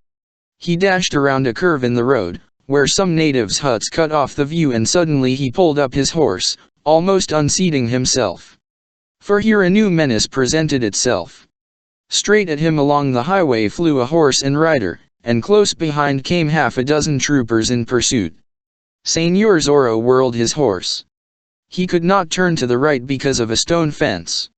S1: He dashed around a curve in the road, where some natives' huts cut off the view, and suddenly he pulled up his horse, almost unseating himself. For here a new menace presented itself. Straight at him along the highway flew a horse and rider, and close behind came half a dozen troopers in pursuit. Señor Zorro whirled his horse. He could not turn to the right because of a stone fence.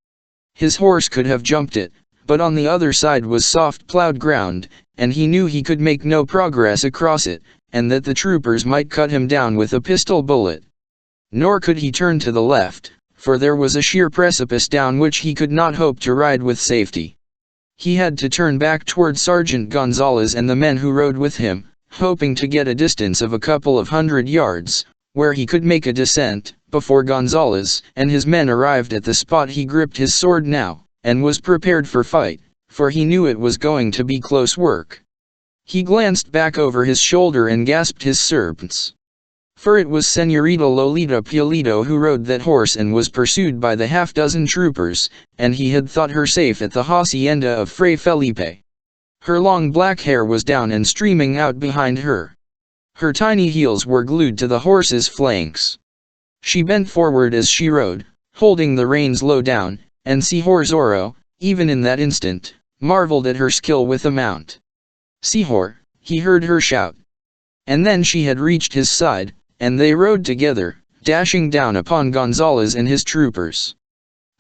S1: His horse could have jumped it, but on the other side was soft plowed ground, and he knew he could make no progress across it, and that the troopers might cut him down with a pistol bullet. Nor could he turn to the left, for there was a sheer precipice down which he could not hope to ride with safety. He had to turn back toward Sergeant Gonzalez and the men who rode with him, hoping to get a distance of a couple of 100 yards, where he could make a descent. Before Gonzalez and his men arrived at the spot, he gripped his sword now, and was prepared for fight, for he knew it was going to be close work. He glanced back over his shoulder and gasped his servants. For it was Señorita Lolita Pulido who rode that horse and was pursued by the half-dozen troopers, and he had thought her safe at the hacienda of Fray Felipe. Her long black hair was down and streaming out behind her. Her tiny heels were glued to the horse's flanks. She bent forward as she rode, holding the reins low down, and Señor Zorro, even in that instant, marveled at her skill with the mount. "Señor," he heard her shout. And then she had reached his side, and they rode together, dashing down upon Gonzalez and his troopers.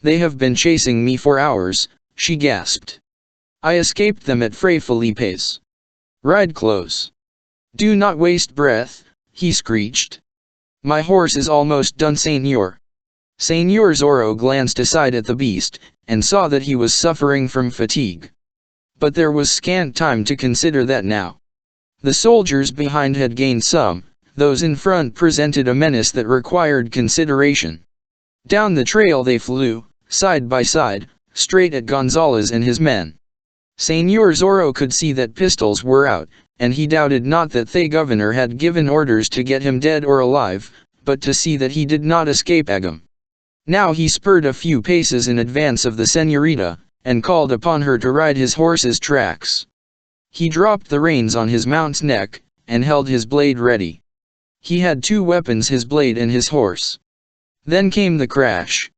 S1: "They have been chasing me for hours," she gasped. "I escaped them at Fray Felipe's. Ride close. Do not waste breath," he screeched. "My horse is almost done, Señor." Señor Zorro glanced aside at the beast, and saw that he was suffering from fatigue. But there was scant time to consider that now. The soldiers behind had gained some, those in front presented a menace that required consideration. Down the trail they flew, side by side, straight at Gonzalez and his men. Señor Zorro could see that pistols were out, and he doubted not that the governor had given orders to get him dead or alive, but to see that he did not escape Agam. Now he spurred a few paces in advance of the señorita, and called upon her to ride his horse's tracks. He dropped the reins on his mount's neck, and held his blade ready. He had two weapons, his blade and his horse. Then came the crash.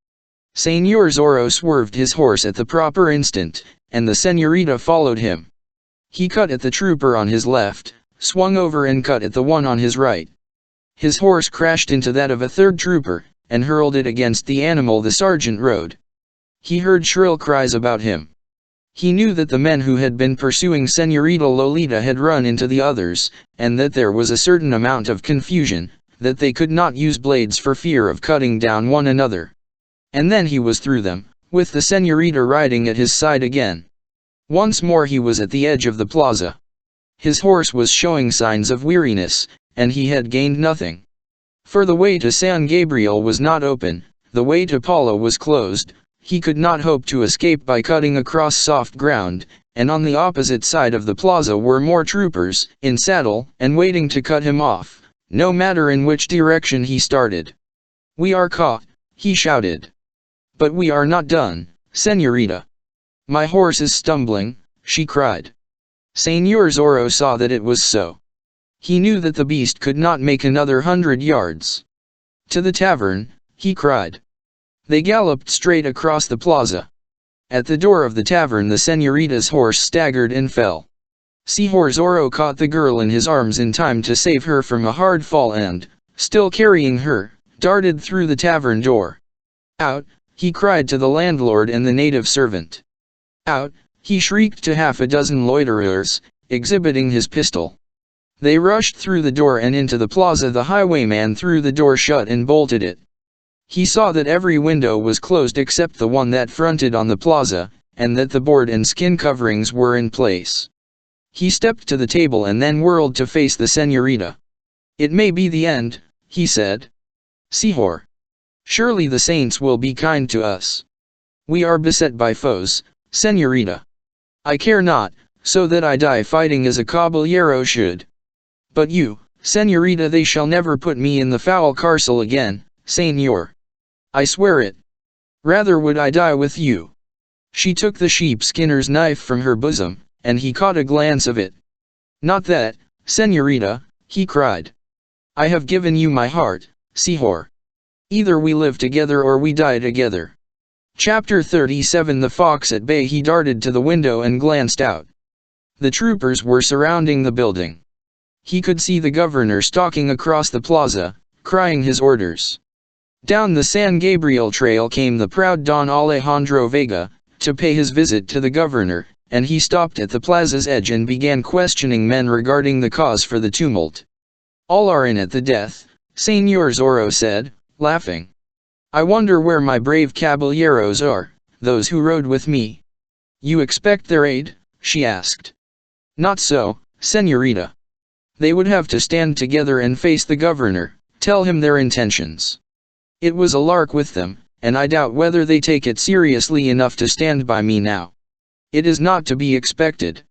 S1: Señor Zorro swerved his horse at the proper instant, and the señorita followed him. He cut at the trooper on his left, swung over and cut at the one on his right. His horse crashed into that of a third trooper, and hurled it against the animal the sergeant rode. He heard shrill cries about him. He knew that the men who had been pursuing Señorita Lolita had run into the others, and that there was a certain amount of confusion, that they could not use blades for fear of cutting down one another. And then he was through them, with the señorita riding at his side again. Once more he was at the edge of the plaza. His horse was showing signs of weariness, and he had gained nothing. For the way to San Gabriel was not open, the way to Paula was closed. He could not hope to escape by cutting across soft ground, and on the opposite side of the plaza were more troopers, in saddle, and waiting to cut him off, no matter in which direction he started. "We are caught," he shouted. "But we are not done, señorita. My horse is stumbling," she cried. Señor Zorro saw that it was so. He knew that the beast could not make another 100 yards. "To the tavern," he cried. They galloped straight across the plaza. At the door of the tavern the señorita's horse staggered and fell. Señor Zorro caught the girl in his arms in time to save her from a hard fall and, still carrying her, darted through the tavern door. "Out!" he cried to the landlord and the native servant. "Out!" he shrieked to half a dozen loiterers, exhibiting his pistol. They rushed through the door and into the plaza. The highwayman threw the door shut and bolted it. He saw that every window was closed except the one that fronted on the plaza, and that the board and skin coverings were in place. He stepped to the table and then whirled to face the señorita. "It may be the end," he said. "Señor. Surely the saints will be kind to us. We are beset by foes, señorita. I care not, so that I die fighting as a caballero should. But you, señorita, they shall never put me in the foul cárcel again, señor. I swear it. Rather would I die with you." She took the sheepskinner's knife from her bosom, and he caught a glance of it. "Not that, señorita," he cried. "I have given you my heart, señor. Either we live together or we die together." Chapter 37. The fox at bay. He darted to the window and glanced out. The troopers were surrounding the building. He could see the governor stalking across the plaza, crying his orders. Down the San Gabriel trail came the proud Don Alejandro Vega, to pay his visit to the governor, and he stopped at the plaza's edge and began questioning men regarding the cause for the tumult. "All are in at the death," Señor Zorro said, laughing. "I wonder where my brave caballeros are, those who rode with me." "You expect their aid?" she asked. "Not so, señorita. They would have to stand together and face the governor, tell him their intentions. It was a lark with them, and I doubt whether they take it seriously enough to stand by me now. It is not to be expected.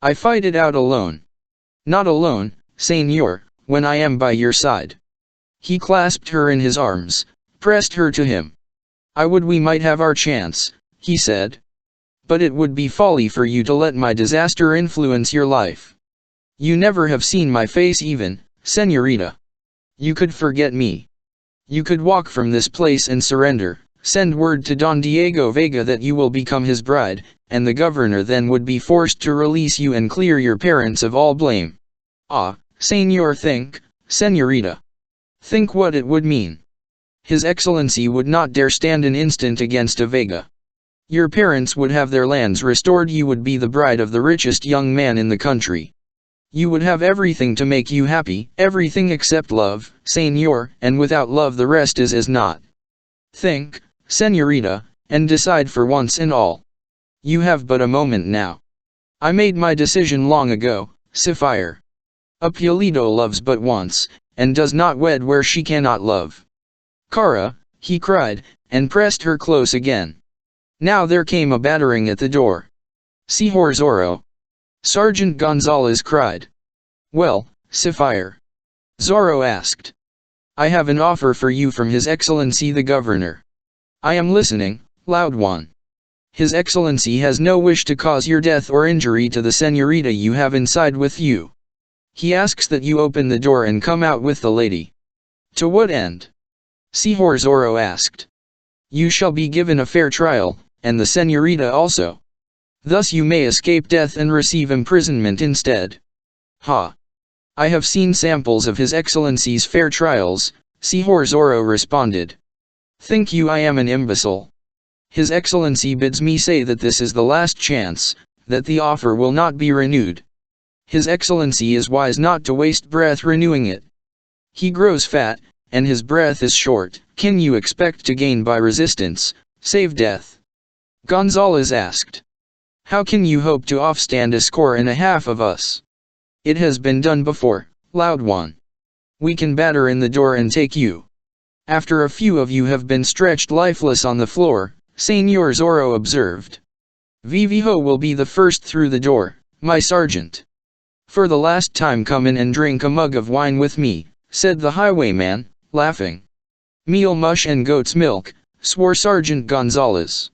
S1: I fight it out alone." "Not alone, señor, when I am by your side." He clasped her in his arms, pressed her to him. "I would we might have our chance," he said. "But it would be folly for you to let my disaster influence your life. You never have seen my face even, señorita. You could forget me. You could walk from this place and surrender, send word to Don Diego Vega that you will become his bride, and the governor then would be forced to release you and clear your parents of all blame. Ah, señor, think, señorita. Think what it would mean. His Excellency would not dare stand an instant against a Vega. Your parents would have their lands restored. You would be the bride of the richest young man in the country. You would have everything to make you happy, everything except love, señor, and without love the rest is as naught. Think, señorita, and decide for once and all. You have but a moment now. I made my decision long ago, Sapphire. A Pulido loves but once, and does not wed where she cannot love." "Cara," he cried, and pressed her close again. Now there came a battering at the door. "Señor Zorro!" Sergeant Gonzalez cried. "Well, Sapphire?" Zorro asked. "I have an offer for you from His Excellency the Governor." "I am listening, loud one." "His Excellency has no wish to cause your death or injury to the señorita you have inside with you. He asks that you open the door and come out with the lady." "To what end?" Señor Zorro asked. "You shall be given a fair trial, and the señorita also. Thus you may escape death and receive imprisonment instead." "Ha! I have seen samples of His Excellency's fair trials," Señor Zorro responded. "Think you I am an imbecile? His Excellency bids me say that this is the last chance, that the offer will not be renewed. His Excellency is wise not to waste breath renewing it. He grows fat, and his breath is short. Can you expect to gain by resistance, save death?" Gonzalez asked. "How can you hope to offstand 1.5 score of us? It has been done before, loud one. We can batter in the door and take you. After a few of you have been stretched lifeless on the floor," Señor Zorro observed. "Vivijo will be the first through the door, my sergeant." "For the last time come in and drink a mug of wine with me," said the highwayman, laughing. "Meal mush and goat's milk," swore Sergeant Gonzalez.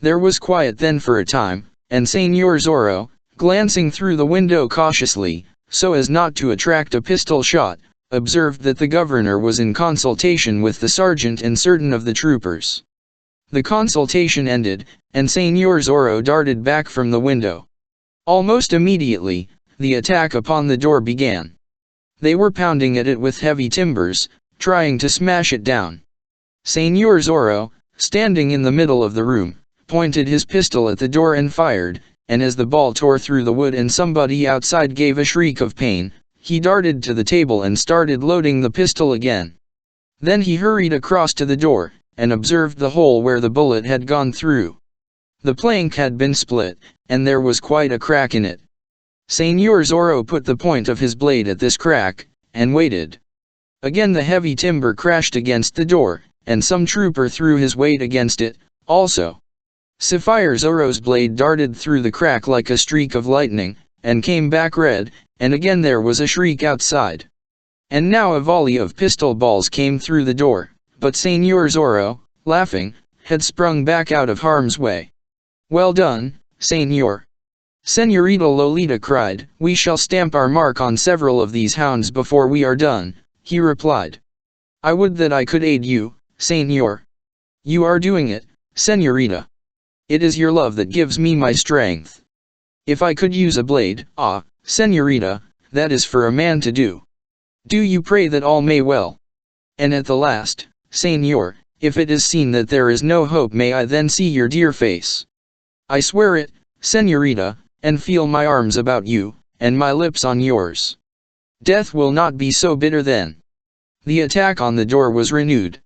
S1: There was quiet then for a time, and Señor Zorro, glancing through the window cautiously, so as not to attract a pistol shot, observed that the governor was in consultation with the sergeant and certain of the troopers. The consultation ended, and Señor Zorro darted back from the window. Almost immediately, the attack upon the door began. They were pounding at it with heavy timbers, trying to smash it down. Señor Zorro, standing in the middle of the room, pointed his pistol at the door and fired, and as the ball tore through the wood and somebody outside gave a shriek of pain, he darted to the table and started loading the pistol again. Then he hurried across to the door, and observed the hole where the bullet had gone through. The plank had been split, and there was quite a crack in it. Señor Zorro put the point of his blade at this crack, and waited. Again the heavy timber crashed against the door, and some trooper threw his weight against it, also. Sapphire Zorro's blade darted through the crack like a streak of lightning, and came back red, and again there was a shriek outside. And now a volley of pistol balls came through the door, but Señor Zorro, laughing, had sprung back out of harm's way. "Well done, Señor." Señorita Lolita cried. "We shall stamp our mark on several of these hounds before we are done," he replied. "I would that I could aid you, Señor." "You are doing it, Señorita. It is your love that gives me my strength. If I could use a blade, Señorita, that is for a man to do. Do you pray that all may well? And at the last, Señor, if it is seen that there is no hope, may I then see your dear face? I swear it, Señorita, and feel my arms about you, and my lips on yours. Death will not be so bitter then." The attack on the door was renewed.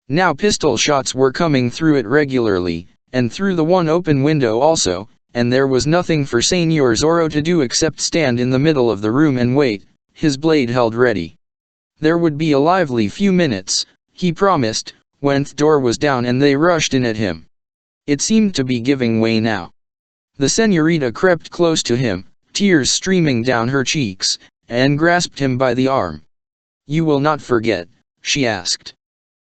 S1: Now pistol shots were coming through it regularly, and through the one open window also, and there was nothing for Señor Zorro to do except stand in the middle of the room and wait, his blade held ready. There would be a lively few minutes, he promised, when the door was down and they rushed in at him. It seemed to be giving way now. The Señorita crept close to him, tears streaming down her cheeks, and grasped him by the arm. "You will not forget?" she asked.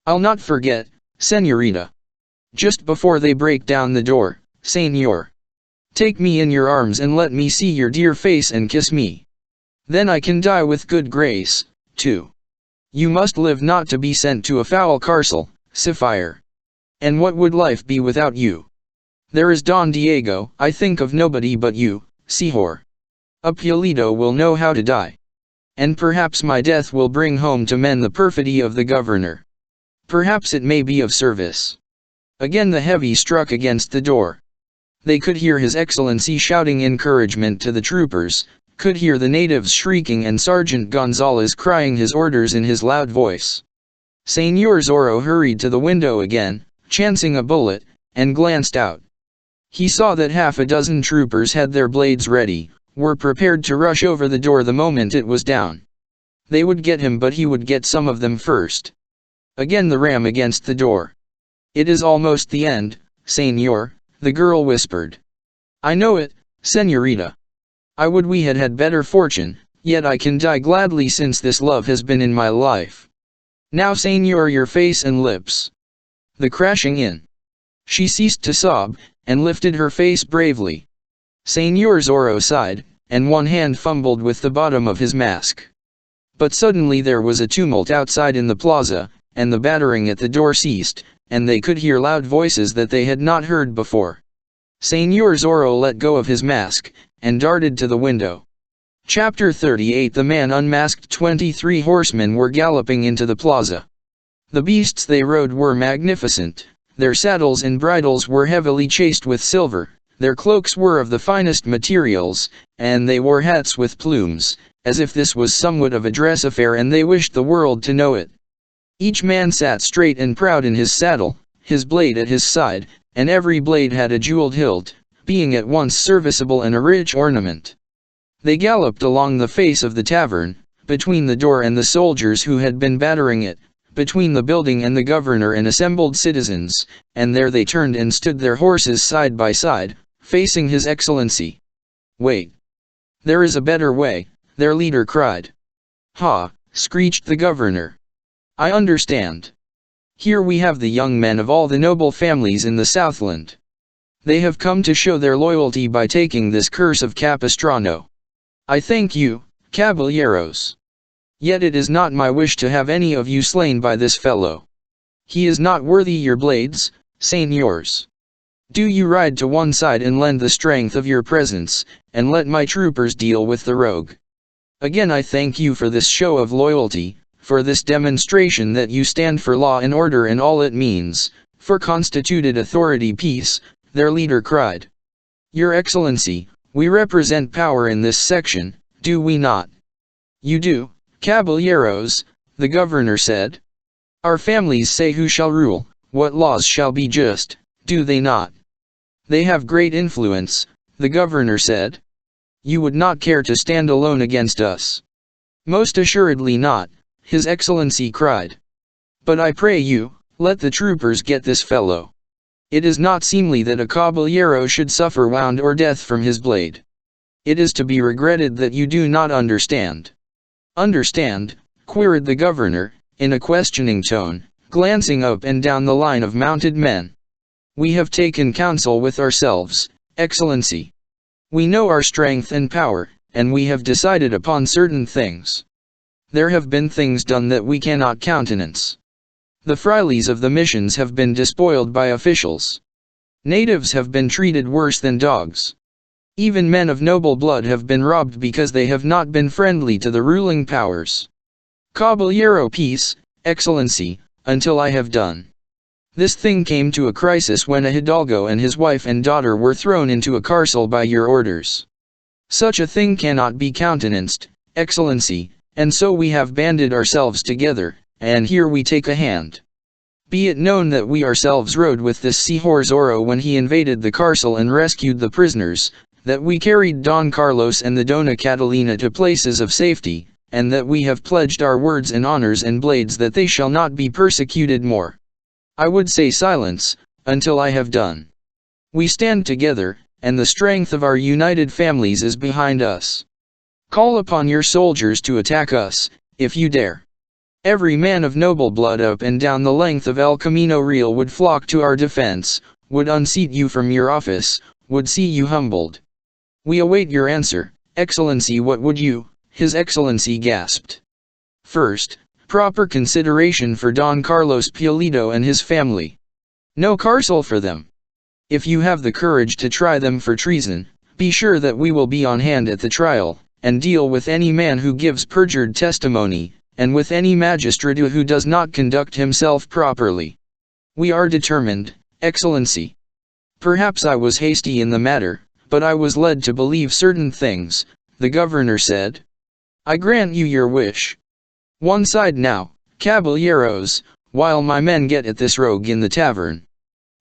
S1: "I'll not forget, Señorita. Just before they break down the door, Señor. Take me in your arms and let me see your dear face and kiss me. Then I can die with good grace, too. You must live not to be sent to a foul carcel, Sapphire. And what would life be without you? There is Don Diego, I think of nobody but you, Señor. Apulito will know how to die. And perhaps my death will bring home to men the perfidy of the governor. Perhaps it may be of service." Again the heavy struck against the door. They could hear His Excellency shouting encouragement to the troopers, could hear the natives shrieking and Sergeant Gonzalez crying his orders in his loud voice. Señor Zorro hurried to the window again, chancing a bullet, and glanced out. He saw that half a dozen troopers had their blades ready, were prepared to rush over the door the moment it was down. They would get him, but he would get some of them first. Again the ram against the door. "It is almost the end, Señor," the girl whispered. "I know it, Señorita. I would we had had better fortune, yet I can die gladly since this love has been in my life. Now Señor, your face and lips." The crashing in. She ceased to sob, and lifted her face bravely. Señor Zorro sighed, and one hand fumbled with the bottom of his mask. But suddenly there was a tumult outside in the plaza, and the battering at the door ceased, and they could hear loud voices that they had not heard before. Señor Zorro let go of his mask, and darted to the window. Chapter 38. The man unmasked. 23 horsemen were galloping into the plaza. The beasts they rode were magnificent, their saddles and bridles were heavily chased with silver, their cloaks were of the finest materials, and they wore hats with plumes, as if this was somewhat of a dress affair and they wished the world to know it. Each man sat straight and proud in his saddle, his blade at his side, and every blade had a jeweled hilt, being at once serviceable and a rich ornament. They galloped along the face of the tavern, between the door and the soldiers who had been battering it, between the building and the governor and assembled citizens, and there they turned and stood their horses side by side, facing His Excellency. "Wait. There is a better way," their leader cried. "Ha!" screeched the governor. "I understand. Here we have the young men of all the noble families in the Southland. They have come to show their loyalty by taking this curse of Capistrano. I thank you, caballeros. Yet it is not my wish to have any of you slain by this fellow. He is not worthy your blades, señors. Do you ride to one side and lend the strength of your presence, and let my troopers deal with the rogue. Again I thank you for this show of loyalty, for this demonstration that you stand for law and order and all it means, for constituted authority peace, their leader cried. Your Excellency, we represent power in this section, do we not? You do, caballeros, the governor said. Our families say who shall rule, what laws shall be just, do they not? They have great influence, the governor said. You would not care to stand alone against us. Most assuredly not, His Excellency cried. But I pray you, let the troopers get this fellow. It is not seemly that a caballero should suffer wound or death from his blade. It is to be regretted that you do not understand. Understand? Queried the governor, in a questioning tone, glancing up and down the line of mounted men. We have taken counsel with ourselves, Excellency. We know our strength and power, and we have decided upon certain things. There have been things done that we cannot countenance. The frailes of the missions have been despoiled by officials. Natives have been treated worse than dogs. Even men of noble blood have been robbed because they have not been friendly to the ruling powers. Caballero peace, Excellency, until I have done. This thing came to a crisis when a hidalgo and his wife and daughter were thrown into a carcel by your orders. Such a thing cannot be countenanced, Excellency, and so we have banded ourselves together, and here we take a hand. Be it known that we ourselves rode with this Señor Zorro when he invaded the carcel and rescued the prisoners, that we carried Don Carlos and the Dona Catalina to places of safety, and that we have pledged our words and honors and blades that they shall not be persecuted more. I would say silence, until I have done. We stand together, and the strength of our united families is behind us. Call upon your soldiers to attack us, if you dare. Every man of noble blood up and down the length of El Camino Real would flock to our defense, would unseat you from your office, would see you humbled. We await your answer, Excellency. What would you? His Excellency gasped. First, proper consideration for Don Carlos Pulido and his family. No carcel for them. If you have the courage to try them for treason, be sure that we will be on hand at the trial, and deal with any man who gives perjured testimony, and with any magistrate who does not conduct himself properly. We are determined, Excellency. Perhaps I was hasty in the matter, but I was led to believe certain things, the governor said. I grant you your wish. One side now, caballeros, while my men get at this rogue in the tavern.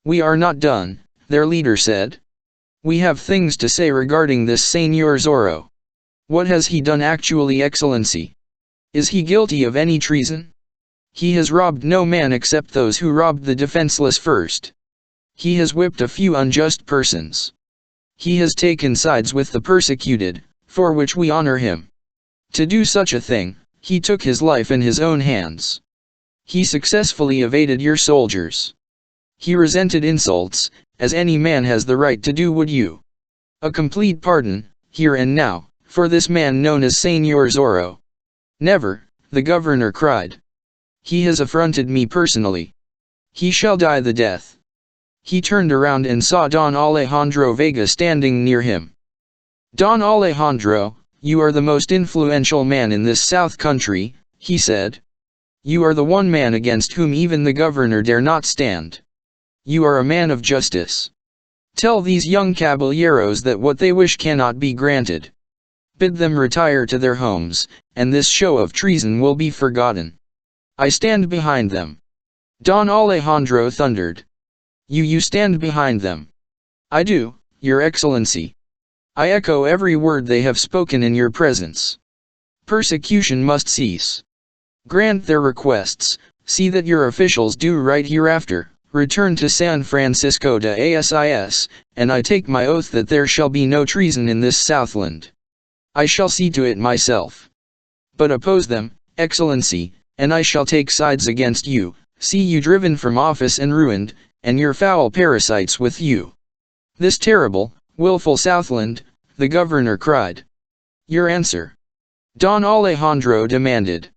S1: We are not done, their leader said. We have things to say regarding this Señor Zorro. What has he done actually, Excellency? Is he guilty of any treason? He has robbed no man except those who robbed the defenseless first. He has whipped a few unjust persons. He has taken sides with the persecuted, for which we honor him. To do such a thing, he took his life in his own hands. He successfully evaded your soldiers. He resented insults, as any man has the right to do. Would you? A complete pardon, here and now, for this man known as Señor Zorro. Never, the governor cried. He has affronted me personally. He shall die the death. He turned around and saw Don Alejandro Vega standing near him. Don Alejandro, you are the most influential man in this south country, he said. You are the one man against whom even the governor dare not stand. You are a man of justice. Tell these young caballeros that what they wish cannot be granted. Bid them retire to their homes, and this show of treason will be forgotten. I stand behind them. Don Alejandro thundered. You stand behind them. I do, Your Excellency. I echo every word they have spoken in your presence. Persecution must cease. Grant their requests, see that your officials do right hereafter, return to San Francisco de Asis, and I take my oath that there shall be no treason in this Southland. I shall see to it myself. But oppose them, Excellency, and I shall take sides against you, see you driven from office and ruined, and your foul parasites with you. This terrible, willful Southland, the governor cried. Your answer? Don Alejandro demanded.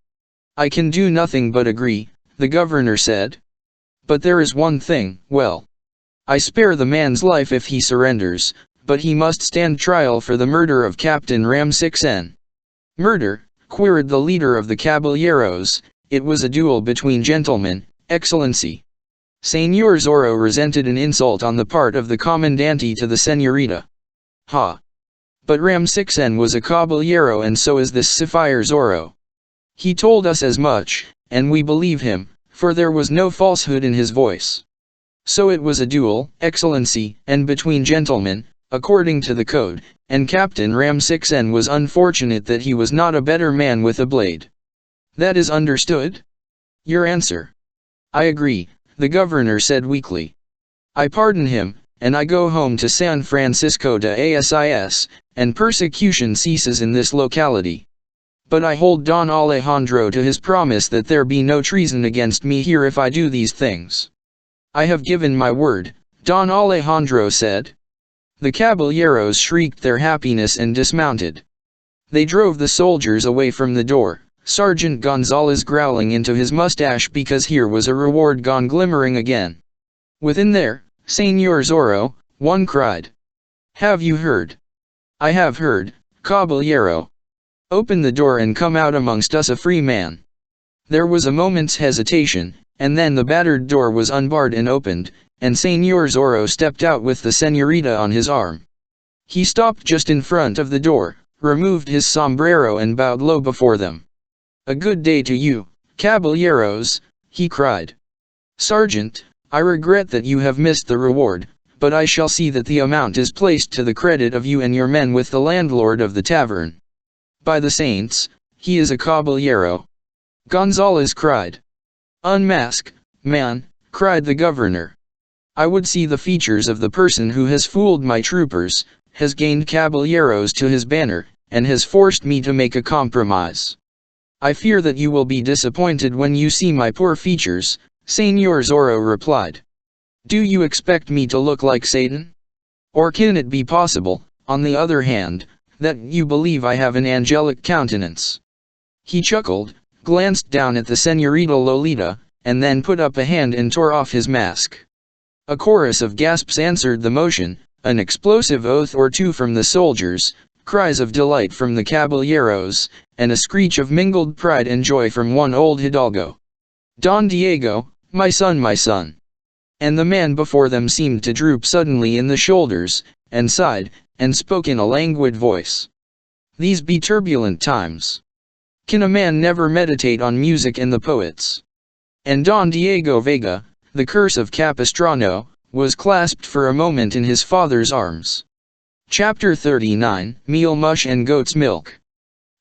S1: I can do nothing but agree, the governor said. But there is one thing, well. I spare the man's life if he surrenders, but he must stand trial for the murder of Captain Ram6n. Murder? Queried the leader of the caballeros. It was a duel between gentlemen, Excellency. Señor Zorro resented an insult on the part of the comandante to the señorita. Ha! But Ram6n was a caballero, and so is this Sapphire Zorro. He told us as much, and we believe him, for there was no falsehood in his voice. So it was a duel, Excellency, and between gentlemen, according to the code, and Captain Ram6n was unfortunate that he was not a better man with a blade. That is understood? Your answer? I agree, the governor said weakly. I pardon him, and I go home to San Francisco de Asis, and persecution ceases in this locality. But I hold Don Alejandro to his promise that there be no treason against me here if I do these things. I have given my word, Don Alejandro said. The caballeros shrieked their happiness and dismounted. They drove the soldiers away from the door, Sergeant Gonzalez growling into his mustache because here was a reward gone glimmering again. Within there, Señor Zorro, one cried. Have you heard? I have heard, caballero. Open the door and come out amongst us a free man. There was a moment's hesitation, and then the battered door was unbarred and opened, and Señor Zorro stepped out with the señorita on his arm. He stopped just in front of the door, removed his sombrero and bowed low before them. A good day to you, caballeros, he cried. Sergeant, I regret that you have missed the reward, but I shall see that the amount is placed to the credit of you and your men with the landlord of the tavern. By the saints, he is a caballero. Gonzalez cried. Unmask, man, cried the governor. I would see the features of the person who has fooled my troopers, has gained caballeros to his banner, and has forced me to make a compromise. I fear that you will be disappointed when you see my poor features, Señor Zorro replied. Do you expect me to look like Satan? Or can it be possible, on the other hand, that you believe I have an angelic countenance? He chuckled, glanced down at the señorita Lolita, and then put up a hand and tore off his mask. A chorus of gasps answered the motion, an explosive oath or two from the soldiers, cries of delight from the caballeros, and a screech of mingled pride and joy from one old hidalgo. Don Diego, my son, my son. And the man before them seemed to droop suddenly in the shoulders, and sighed, and spoke in a languid voice. These be turbulent times. Can a man never meditate on music and the poets? And Don Diego Vega, the curse of Capistrano, was clasped for a moment in his father's arms. Chapter 39, Meal Mush and Goat's Milk.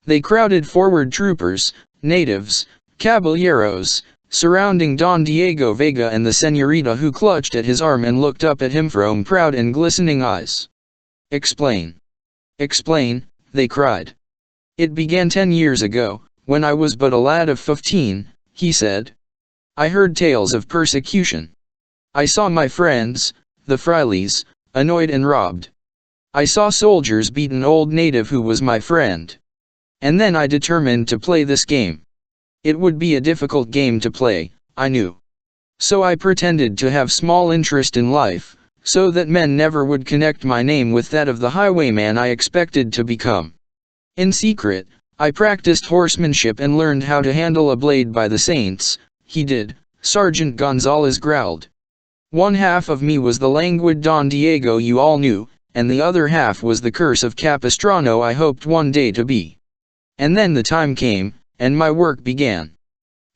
S1: They crowded forward, troopers, natives, caballeros, surrounding Don Diego Vega and the señorita, who clutched at his arm and looked up at him from proud and glistening eyes. Explain. Explain, they cried. It began 10 years ago, when I was but a lad of 15, he said. I heard tales of persecution. I saw my friends, the frailes, annoyed and robbed. I saw soldiers beat an old native who was my friend. And then I determined to play this game. It would be a difficult game to play, I knew. So I pretended to have small interest in life, so that men never would connect my name with that of the highwayman I expected to become. In secret, I practiced horsemanship and learned how to handle a blade. By the saints, he did, Sergeant Gonzalez growled. One half of me was the languid Don Diego you all knew, and the other half was the curse of Capistrano I hoped one day to be. And then the time came, and my work began.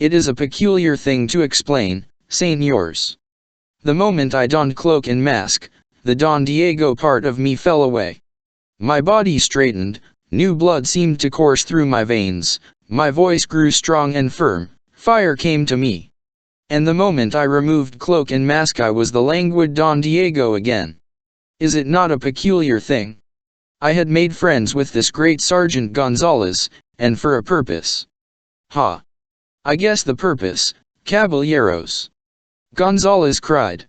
S1: It is a peculiar thing to explain, señors. The moment I donned cloak and mask, the Don Diego part of me fell away. My body straightened, new blood seemed to course through my veins, my voice grew strong and firm, fire came to me. And the moment I removed cloak and mask I was the languid Don Diego again. Is it not a peculiar thing? I had made friends with this great Sergeant Gonzalez, and for a purpose. Ha! I guess the purpose, caballeros. Gonzalez cried.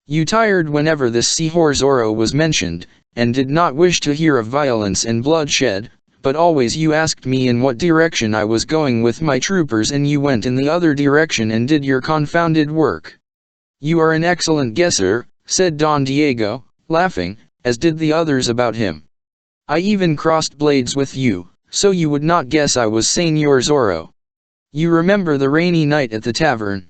S1: You tired whenever this Señor Zorro was mentioned, and did not wish to hear of violence and bloodshed, but always you asked me in what direction I was going with my troopers, and you went in the other direction and did your confounded work. You are an excellent guesser, said Don Diego, laughing, as did the others about him. I even crossed blades with you, so you would not guess I was Señor Zorro. You remember the rainy night at the tavern?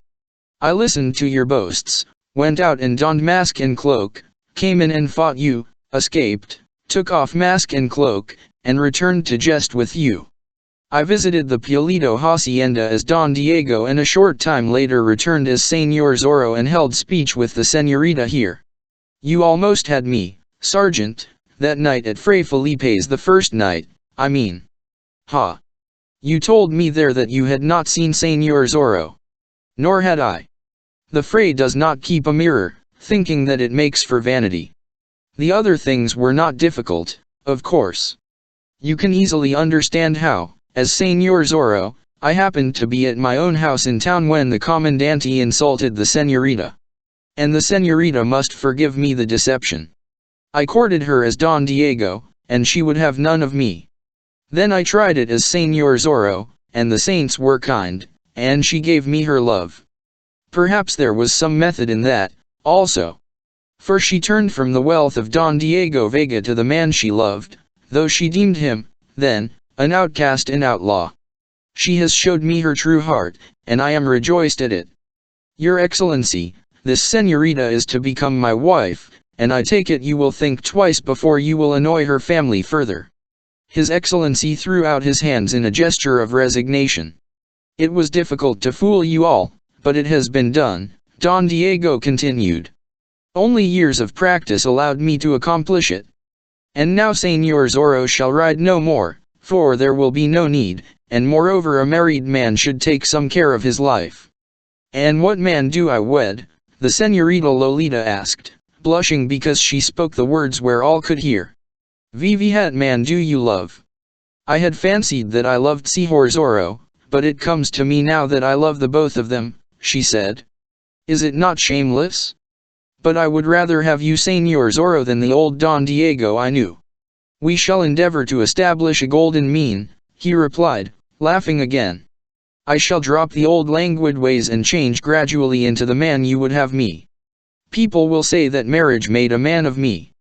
S1: I listened to your boasts, went out and donned mask and cloak, came in and fought you, escaped, took off mask and cloak, and returned to jest with you. I visited the Pulido Hacienda as Don Diego and a short time later returned as Señor Zorro and held speech with the señorita here. You almost had me, Sergeant, that night at Fray Felipe's, the first night, I mean. Ha! You told me there that you had not seen Señor Zorro. Nor had I. The Fray does not keep a mirror, thinking that it makes for vanity. The other things were not difficult, of course. You can easily understand how, as Señor Zorro, I happened to be at my own house in town when the Commandante insulted the señorita. And the señorita must forgive me the deception. I courted her as Don Diego, and she would have none of me. Then I tried it as Señor Zorro, and the saints were kind, and she gave me her love. Perhaps there was some method in that, also. For she turned from the wealth of Don Diego Vega to the man she loved, though she deemed him, then, an outcast and outlaw. She has showed me her true heart, and I am rejoiced at it. Your Excellency, this señorita is to become my wife, and I take it you will think twice before you will annoy her family further. His Excellency threw out his hands in a gesture of resignation. It was difficult to fool you all, but it has been done, Don Diego continued. Only years of practice allowed me to accomplish it. And now Señor Zorro shall ride no more, for there will be no need, and moreover a married man should take some care of his life. And what man do I wed? The señorita Lolita asked, blushing because she spoke the words where all could hear. What man do you love? I had fancied that I loved Señor Zorro, but it comes to me now that I love the both of them, she said. Is it not shameless? But I would rather have you Señor Zorro than the old Don Diego I knew. We shall endeavor to establish a golden mean, he replied, laughing again. I shall drop the old languid ways and change gradually into the man you would have me. People will say that marriage made a man of me.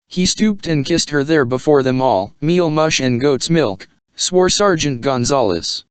S1: He stooped and kissed her there before them all. Meal mush and goat's milk, swore Sergeant Gonzalez.